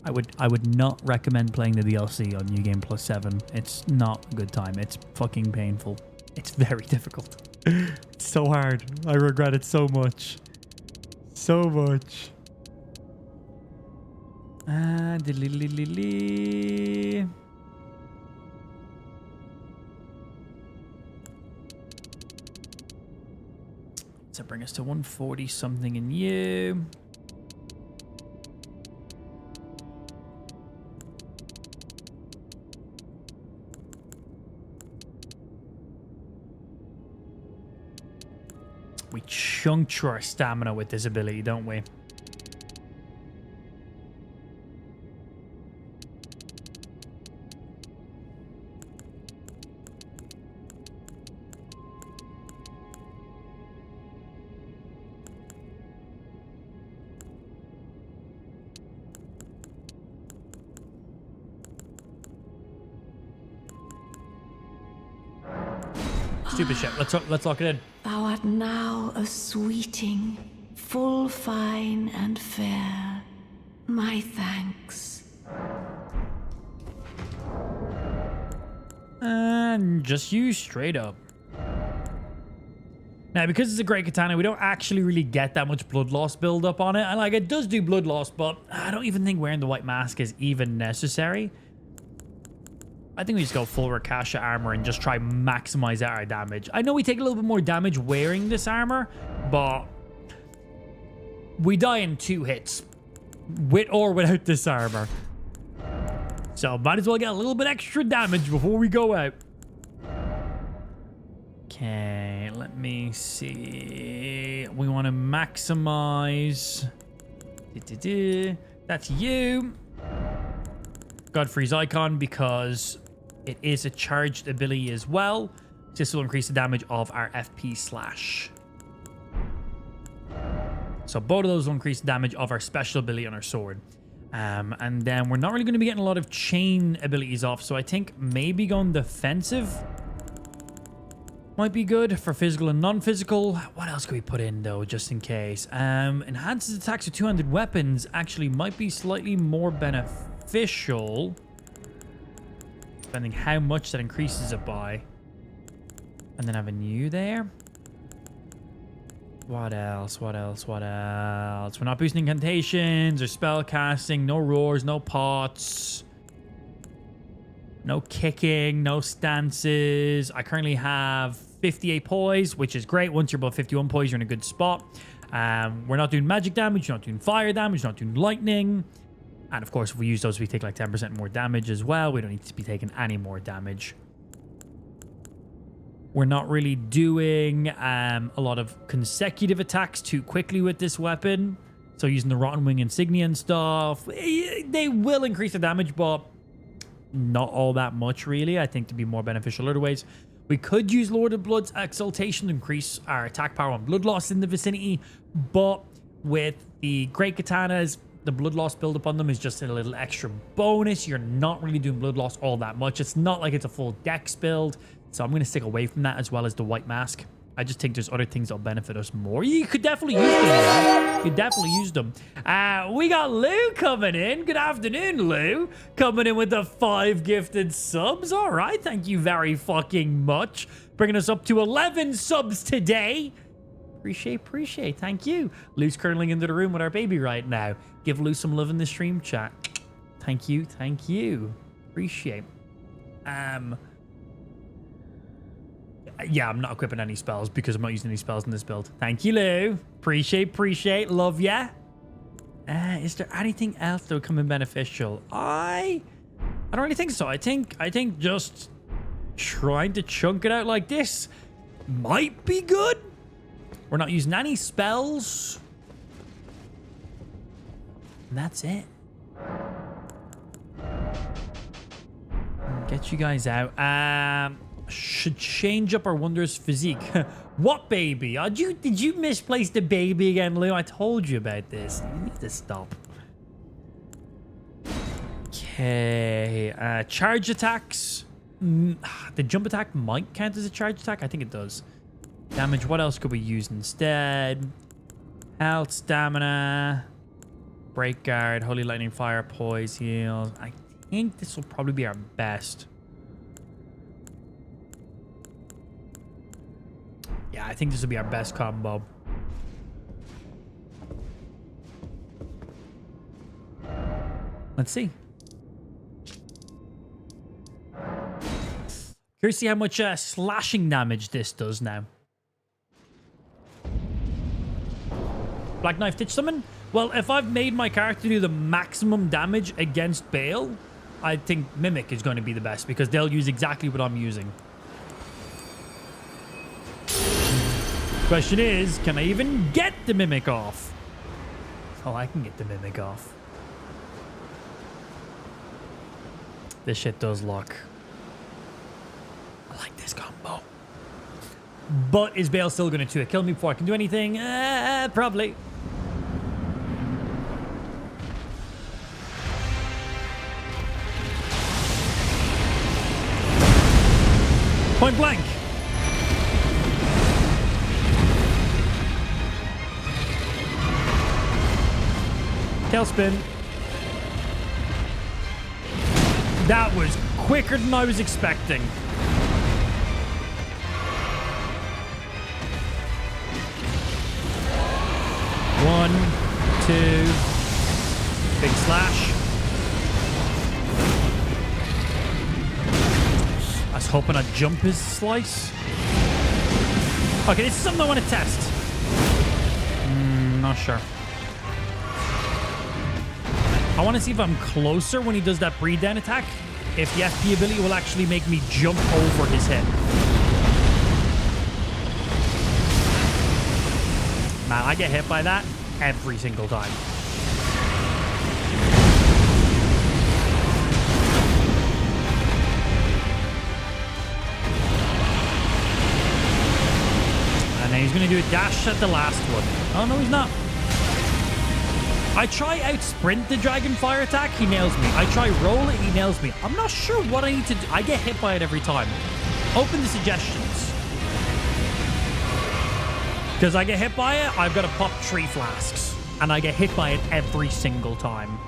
I would not recommend playing the DLC on New Game Plus 7. It's not a good time. It's fucking painful. It's very difficult. It's so hard. I regret it so much. So much. So bring us to 140 something in you. We chunk through our stamina with this ability, don't we? Stupid shit. Let's lock it in. Thou art now a sweeting, full fine and fair. My thanks. And just use straight up. Now, because it's a great katana, we don't actually really get that much blood loss build up on it. And like, it does do blood loss, but I don't even think wearing the white mask is even necessary. I think we just go full Rakasha armor and just try maximize out our damage. I know we take a little bit more damage wearing this armor, but we die in 2 hits, with or without this armor. So might as well get a little bit extra damage before we go out. Okay, let me see. We want to maximize. That's you. Godfrey's icon because it is a charged ability as well. This will increase the damage of our FP slash. So both of those will increase the damage of our special ability on our sword. And then we're not really going to be getting a lot of chain abilities off. So I think maybe going defensive might be good for physical and non-physical. What else can we put in though, just in case? Enhances attacks with 200 weapons actually might be slightly more beneficial. Depending how much that increases it by. And then having you there. What else? What else? What else? We're not boosting incantations or spell casting. No roars, no pots. No kicking, no stances. I currently have 58 poise, which is great. Once you're above 51 poise, you're in a good spot. We're not doing magic damage. You're not doing fire damage. You're not doing lightning. And of course, if we use those, we take like 10% more damage as well. We don't need to be taking any more damage. We're not really doing a lot of consecutive attacks too quickly with this weapon. So using the Rotten Wing Insignia and stuff, they will increase the damage, but not all that much really. I think to be more beneficial other ways. We could use Lord of Blood's Exaltation to increase our attack power on blood loss in the vicinity, but with the great katanas, the blood loss build up on them is just a little extra bonus. You're not really doing blood loss all that much. It's not like it's a full dex build, so I'm going to stick away from that as well as the white mask. I just think there's other things that'll benefit us more. You could definitely use them, though. You could definitely use them. We got Lou coming in. Good afternoon, Lou. Coming in with the 5 gifted subs. All right, thank you very fucking much. Bringing us up to 11 subs today. Appreciate. Thank you. Lou's curling into the room with our baby right now. Give Lou some love in the stream chat. Thank you. Appreciate. Yeah, I'm not equipping any spells because I'm not using any spells in this build. Thank you, Lou. Appreciate. Love ya. Is there anything else that would come in beneficial? I don't really think so. I think just trying to chunk it out like this might be good. We're not using any spells. And that's it. Get you guys out. Should change up our wondrous physique. What baby? Did you misplace the baby again, Lou? I told you about this. You need to stop. Okay. Charge attacks. The jump attack might count as a charge attack. I think it does. Damage. What else could we use instead? Health, stamina, break guard, holy lightning, fire, poise, heals. I think this will probably be our best. Yeah, I think this will be our best combo. Let's see. Curious to see how much slashing damage this does now. Black Knife Titch Summon? Well, if I've made my character do the maximum damage against Bale, I think Mimic is going to be the best because they'll use exactly what I'm using. Question is, can I even get the Mimic off? Oh, I can get the Mimic off. This shit does lock. I like this combo. But is Bale still going to kill me before I can do anything? Probably. Point blank. Tailspin. That was quicker than I was expecting. One, two, big slash. I was hoping I'd jump his slice. Okay, this is something I want to test. Not sure. I want to see if I'm closer when he does that breathe down attack. If the FP ability will actually make me jump over his head. Man, I get hit by that every single time. And then he's going to do a dash at the last one. Oh, no, he's not. I try out sprint the dragon fire attack, he nails me. I try roll it, he nails me. I'm not sure what I need to do. I get hit by it every time. Open the suggestions. Because I get hit by it, I've got to pop tree flasks. And I get hit by it every single time.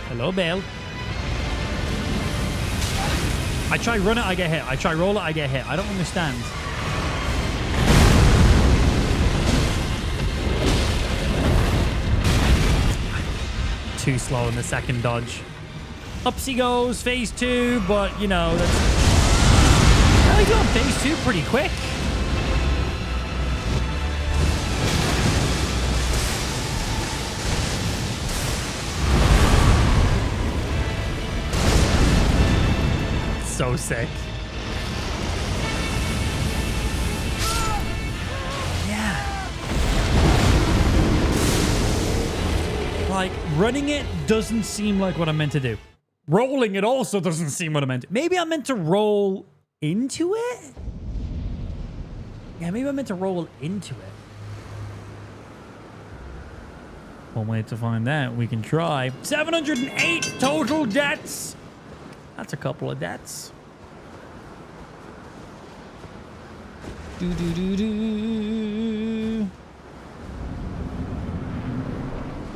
Hello, Bale. I try run it, I get hit. I try roll it, I get hit. I don't understand. Too slow in the second dodge. Upsy goes, phase 2, but, you know, that's... I got phase 2 pretty quick. So sick. Yeah. Like, running it doesn't seem like what I'm meant to do. Rolling it also doesn't seem what I'm meant to. Maybe I'm meant to roll into it? Yeah, maybe I'm meant to roll into it. One way to find out. We can try. 708 total deaths. That's a couple of deaths. Do.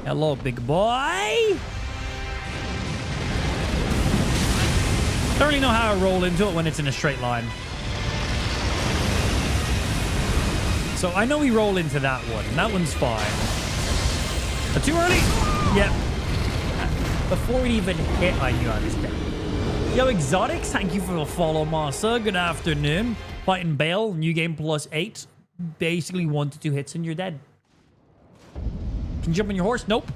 Hello, big boy. Don't really know how I roll into it when it's in a straight line. So I know we roll into that one. And that one's fine. But too early? Yep. Before it even hit, I knew I was dead. Yo, Exotics, thank you for the follow, Massa. Good afternoon. Fighting Bale, new game +8. Basically 1 to 2 hits and you're dead. Can you jump on your horse? Nope.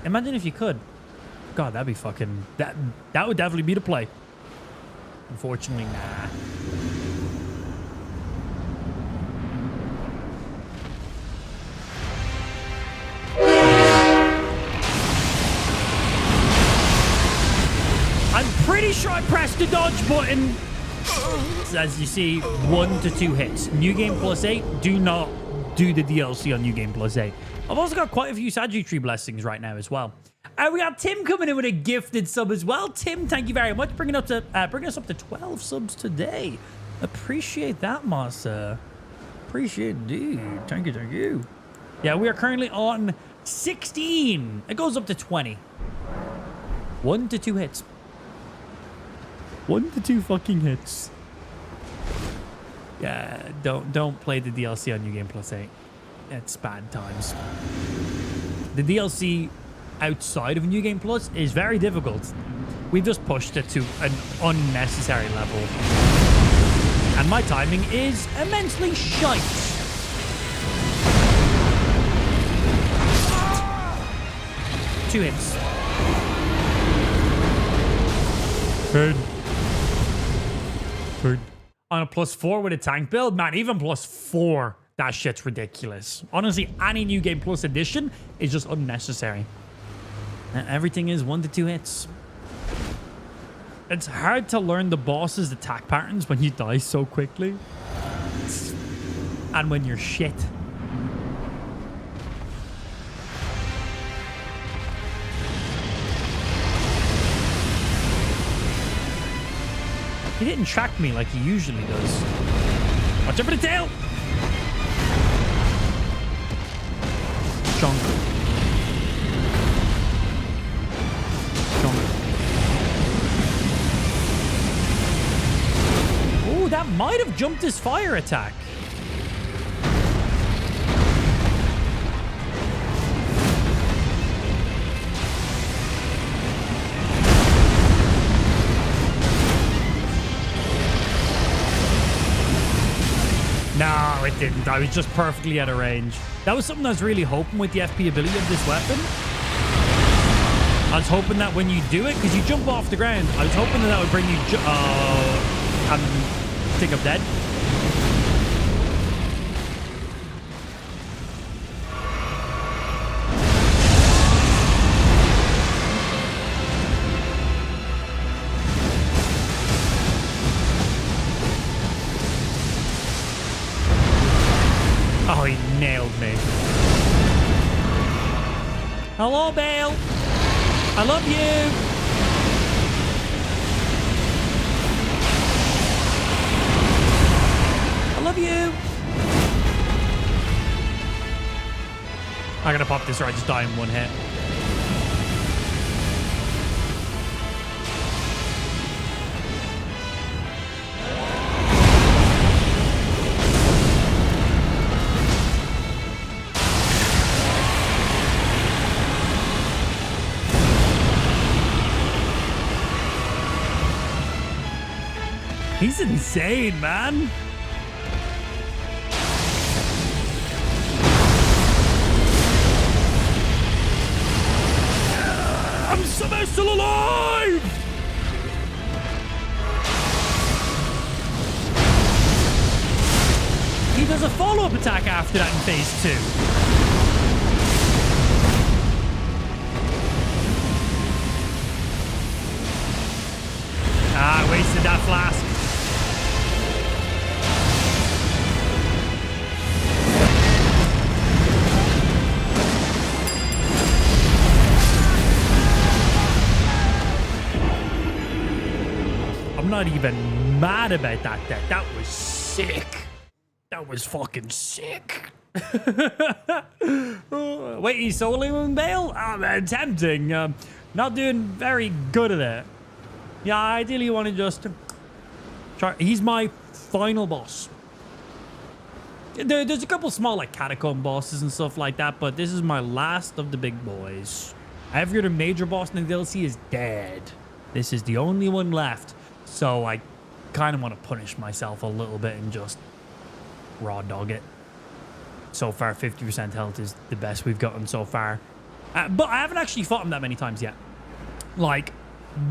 Imagine if you could. God, that'd be fucking... That would definitely be the play. Unfortunately, nah. I'm pretty sure I pressed the dodge button. As you see, 1 to 2 hits. New game +8. Do not do the DLC on New game +8. I've also got quite a few Sagittary blessings right now as well. We got Tim coming in with a gifted sub as well. Tim, thank you very much. Bringing us up to 12 subs today. Appreciate that, Massa. Appreciate it, dude. Thank you, thank you. Yeah, we are currently on 16. It goes up to 20. 1 to 2 hits. 1 to 2 fucking hits. Yeah, don't play the DLC on New Game +8. It's bad times. The DLC outside of New Game Plus is very difficult. We've just pushed it to an unnecessary level. And my timing is immensely shite. Two hits. Good. On a +4 with a tank build, man, even +4, that shit's ridiculous. Honestly, any New Game Plus edition is just unnecessary. And everything is 1 to 2 hits. It's hard to learn the boss's attack patterns when you die so quickly. And when you're shit. He didn't track me like he usually does. Watch out for the tail! Chunk. Oh, that might have jumped his fire attack. No, it didn't. I was just perfectly out of range. That was something I was really hoping with the FP ability of this weapon. I was hoping that when you do it, because you jump off the ground, I was hoping that would bring you... I think I'm dead. Oh, he nailed me. Hello, Bale. I love you. I love you. I'm gonna pop this or I just die in one hit. He's insane, man. I'm somehow still alive! He does a follow-up attack after that in phase 2. Ah, I wasted that flask. I'm not even mad about that death. That was sick. That was fucking sick. Wait, he's soloing Bale? Tempting. Not doing very good at it. Yeah, ideally you want to just He's my final boss. There's a couple small like catacomb bosses and stuff like that, but this is my last of the big boys. Every other major boss in the DLC is dead. This is the only one left. So I kind of want to punish myself a little bit and just raw dog it. So far, 50% health is the best we've gotten so far. But I haven't actually fought him that many times yet. Like,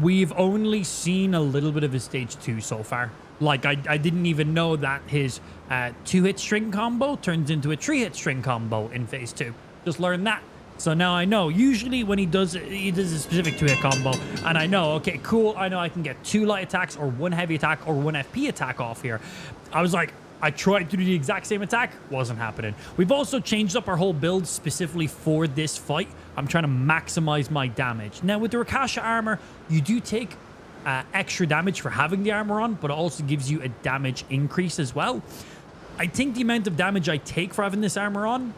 we've only seen a little bit of his stage 2 so far. Like, I didn't even know that his 2-hit string combo turns into a 3-hit string combo in phase 2. Just learned that. So now I know. Usually when he does a specific 2-hit combo, and I know, okay, cool, I know I can get 2 light attacks or 1 heavy attack or 1 FP attack off here. I was like, I tried to do the exact same attack, wasn't happening. We've also changed up our whole build specifically for this fight. I'm trying to maximize my damage. Now with the Rakasha armor, you do take extra damage for having the armor on, but it also gives you a damage increase as well. I think the amount of damage I take for having this armor on,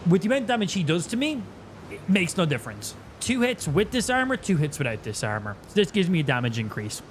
with the amount of damage he does to me, it makes no difference. 2 hits with this armor, 2 hits without this armor. So this gives me a damage increase.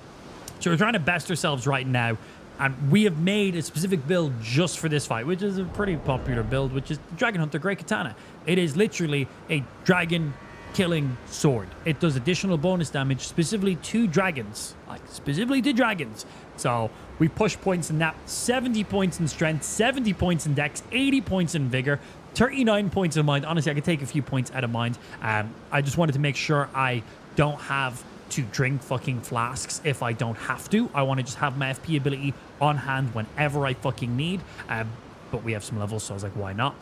So we're trying to best ourselves right now. And we have made a specific build just for this fight, which is a pretty popular build, which is Dragon Hunter Great Katana. It is literally a dragon killing sword. It does additional bonus damage specifically to dragons. Like, specifically to dragons. So we push points in that. 70 points in strength, 70 points in dex, 80 points in vigor, 39 points in mind. Honestly, I could take a few points out of mind. I just wanted to make sure I don't have to drink fucking flasks if I don't have to. I want to just have my FP ability on hand whenever I fucking need. But we have some levels, so I was like, why not?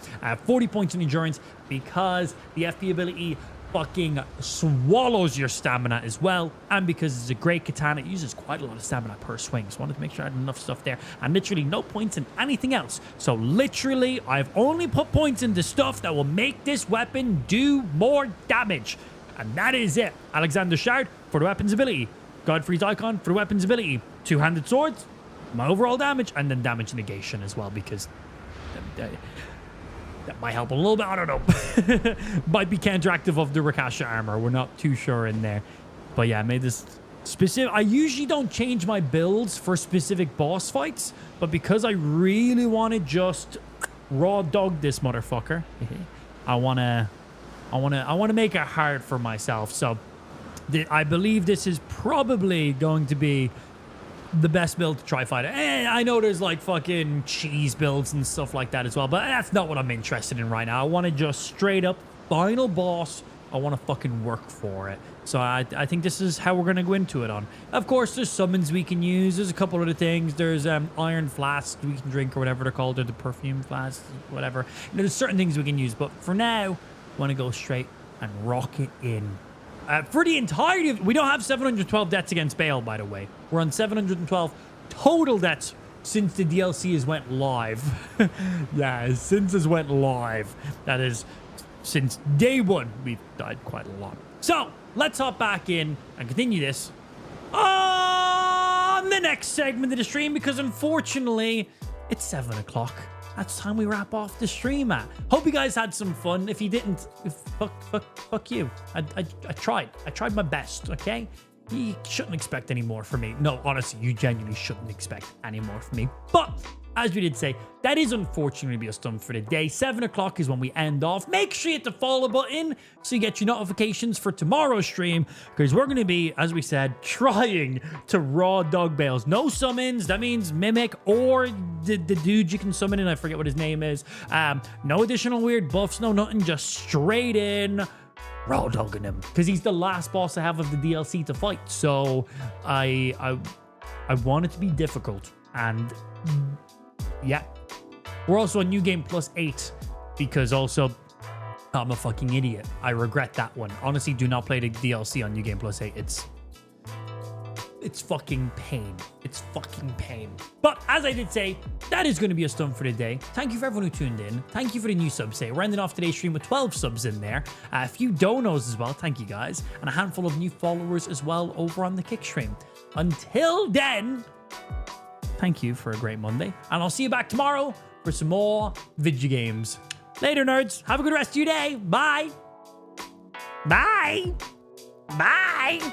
40 points in endurance because the FP ability fucking swallows your stamina as well. And because it's a great katana, it uses quite a lot of stamina per swing. So I wanted to make sure I had enough stuff there. And literally no points in anything else. So literally, I've only put points into stuff that will make this weapon do more damage. And that is it. Alexander Shard for the weapons ability. Godfrey's Icon for the weapons ability. Two-handed swords, my overall damage, and then damage negation as well, because that might help a little bit. I don't know. Might be counteractive of the Rakasha armor. We're not too sure in there. But yeah, I made this specific. I usually don't change my builds for specific boss fights, but because I really want to just raw dog this motherfucker, I want to make it hard for myself. So I believe this is probably going to be the best build to try fight it. I know there's like fucking cheese builds and stuff like that as well, but that's not what I'm interested in right now. I want to just straight up final boss. I want to fucking work for it. So I think this is how we're going to go into it on. Of course, there's summons we can use. There's a couple other things. There's iron flasks we can drink or whatever they're called. They're the perfume flasks, whatever. There's certain things we can use, but for now, I want to go straight and rock it in. For the entirety of... We don't have 712 deaths against Bale, by the way. We're on 712 total deaths since the DLC has went live. Yeah, since it went live. That is, since day one, we've died quite a lot. So, let's hop back in and continue this on the next segment of the stream, because unfortunately, it's 7 o'clock. That's time we wrap off the stream at. Hope you guys had some fun. If you didn't, fuck you. I tried. I tried my best, okay? You shouldn't expect any more from me. No, honestly, you genuinely shouldn't expect any more from me. But, as we did say, that is unfortunately be us done for the day. 7 o'clock is when we end off. Make sure you hit the follow button so you get your notifications for tomorrow's stream, because we're going to be, as we said, trying to raw dog Bales. No summons. That means Mimic or the dude you can summon in. I forget what his name is. No additional weird buffs. No nothing. Just straight in raw dogging him, because he's the last boss I have of the DLC to fight. So I want it to be difficult. And yeah, we're also on New Game Plus 8 because also I'm a fucking idiot. I regret that one. Honestly, do not play the DLC on New Game Plus 8. It's fucking pain. It's fucking pain. But as I did say, that is going to be us done for today. Thank you for everyone who tuned in. Thank you for the new subs. We're ending off today's stream with 12 subs in there. A few donos as well. Thank you guys. And a handful of new followers as well over on the Kick stream. Until then, thank you for a great Monday. And I'll see you back tomorrow for some more video games. Later, nerds. Have a good rest of your day. Bye. Bye. Bye.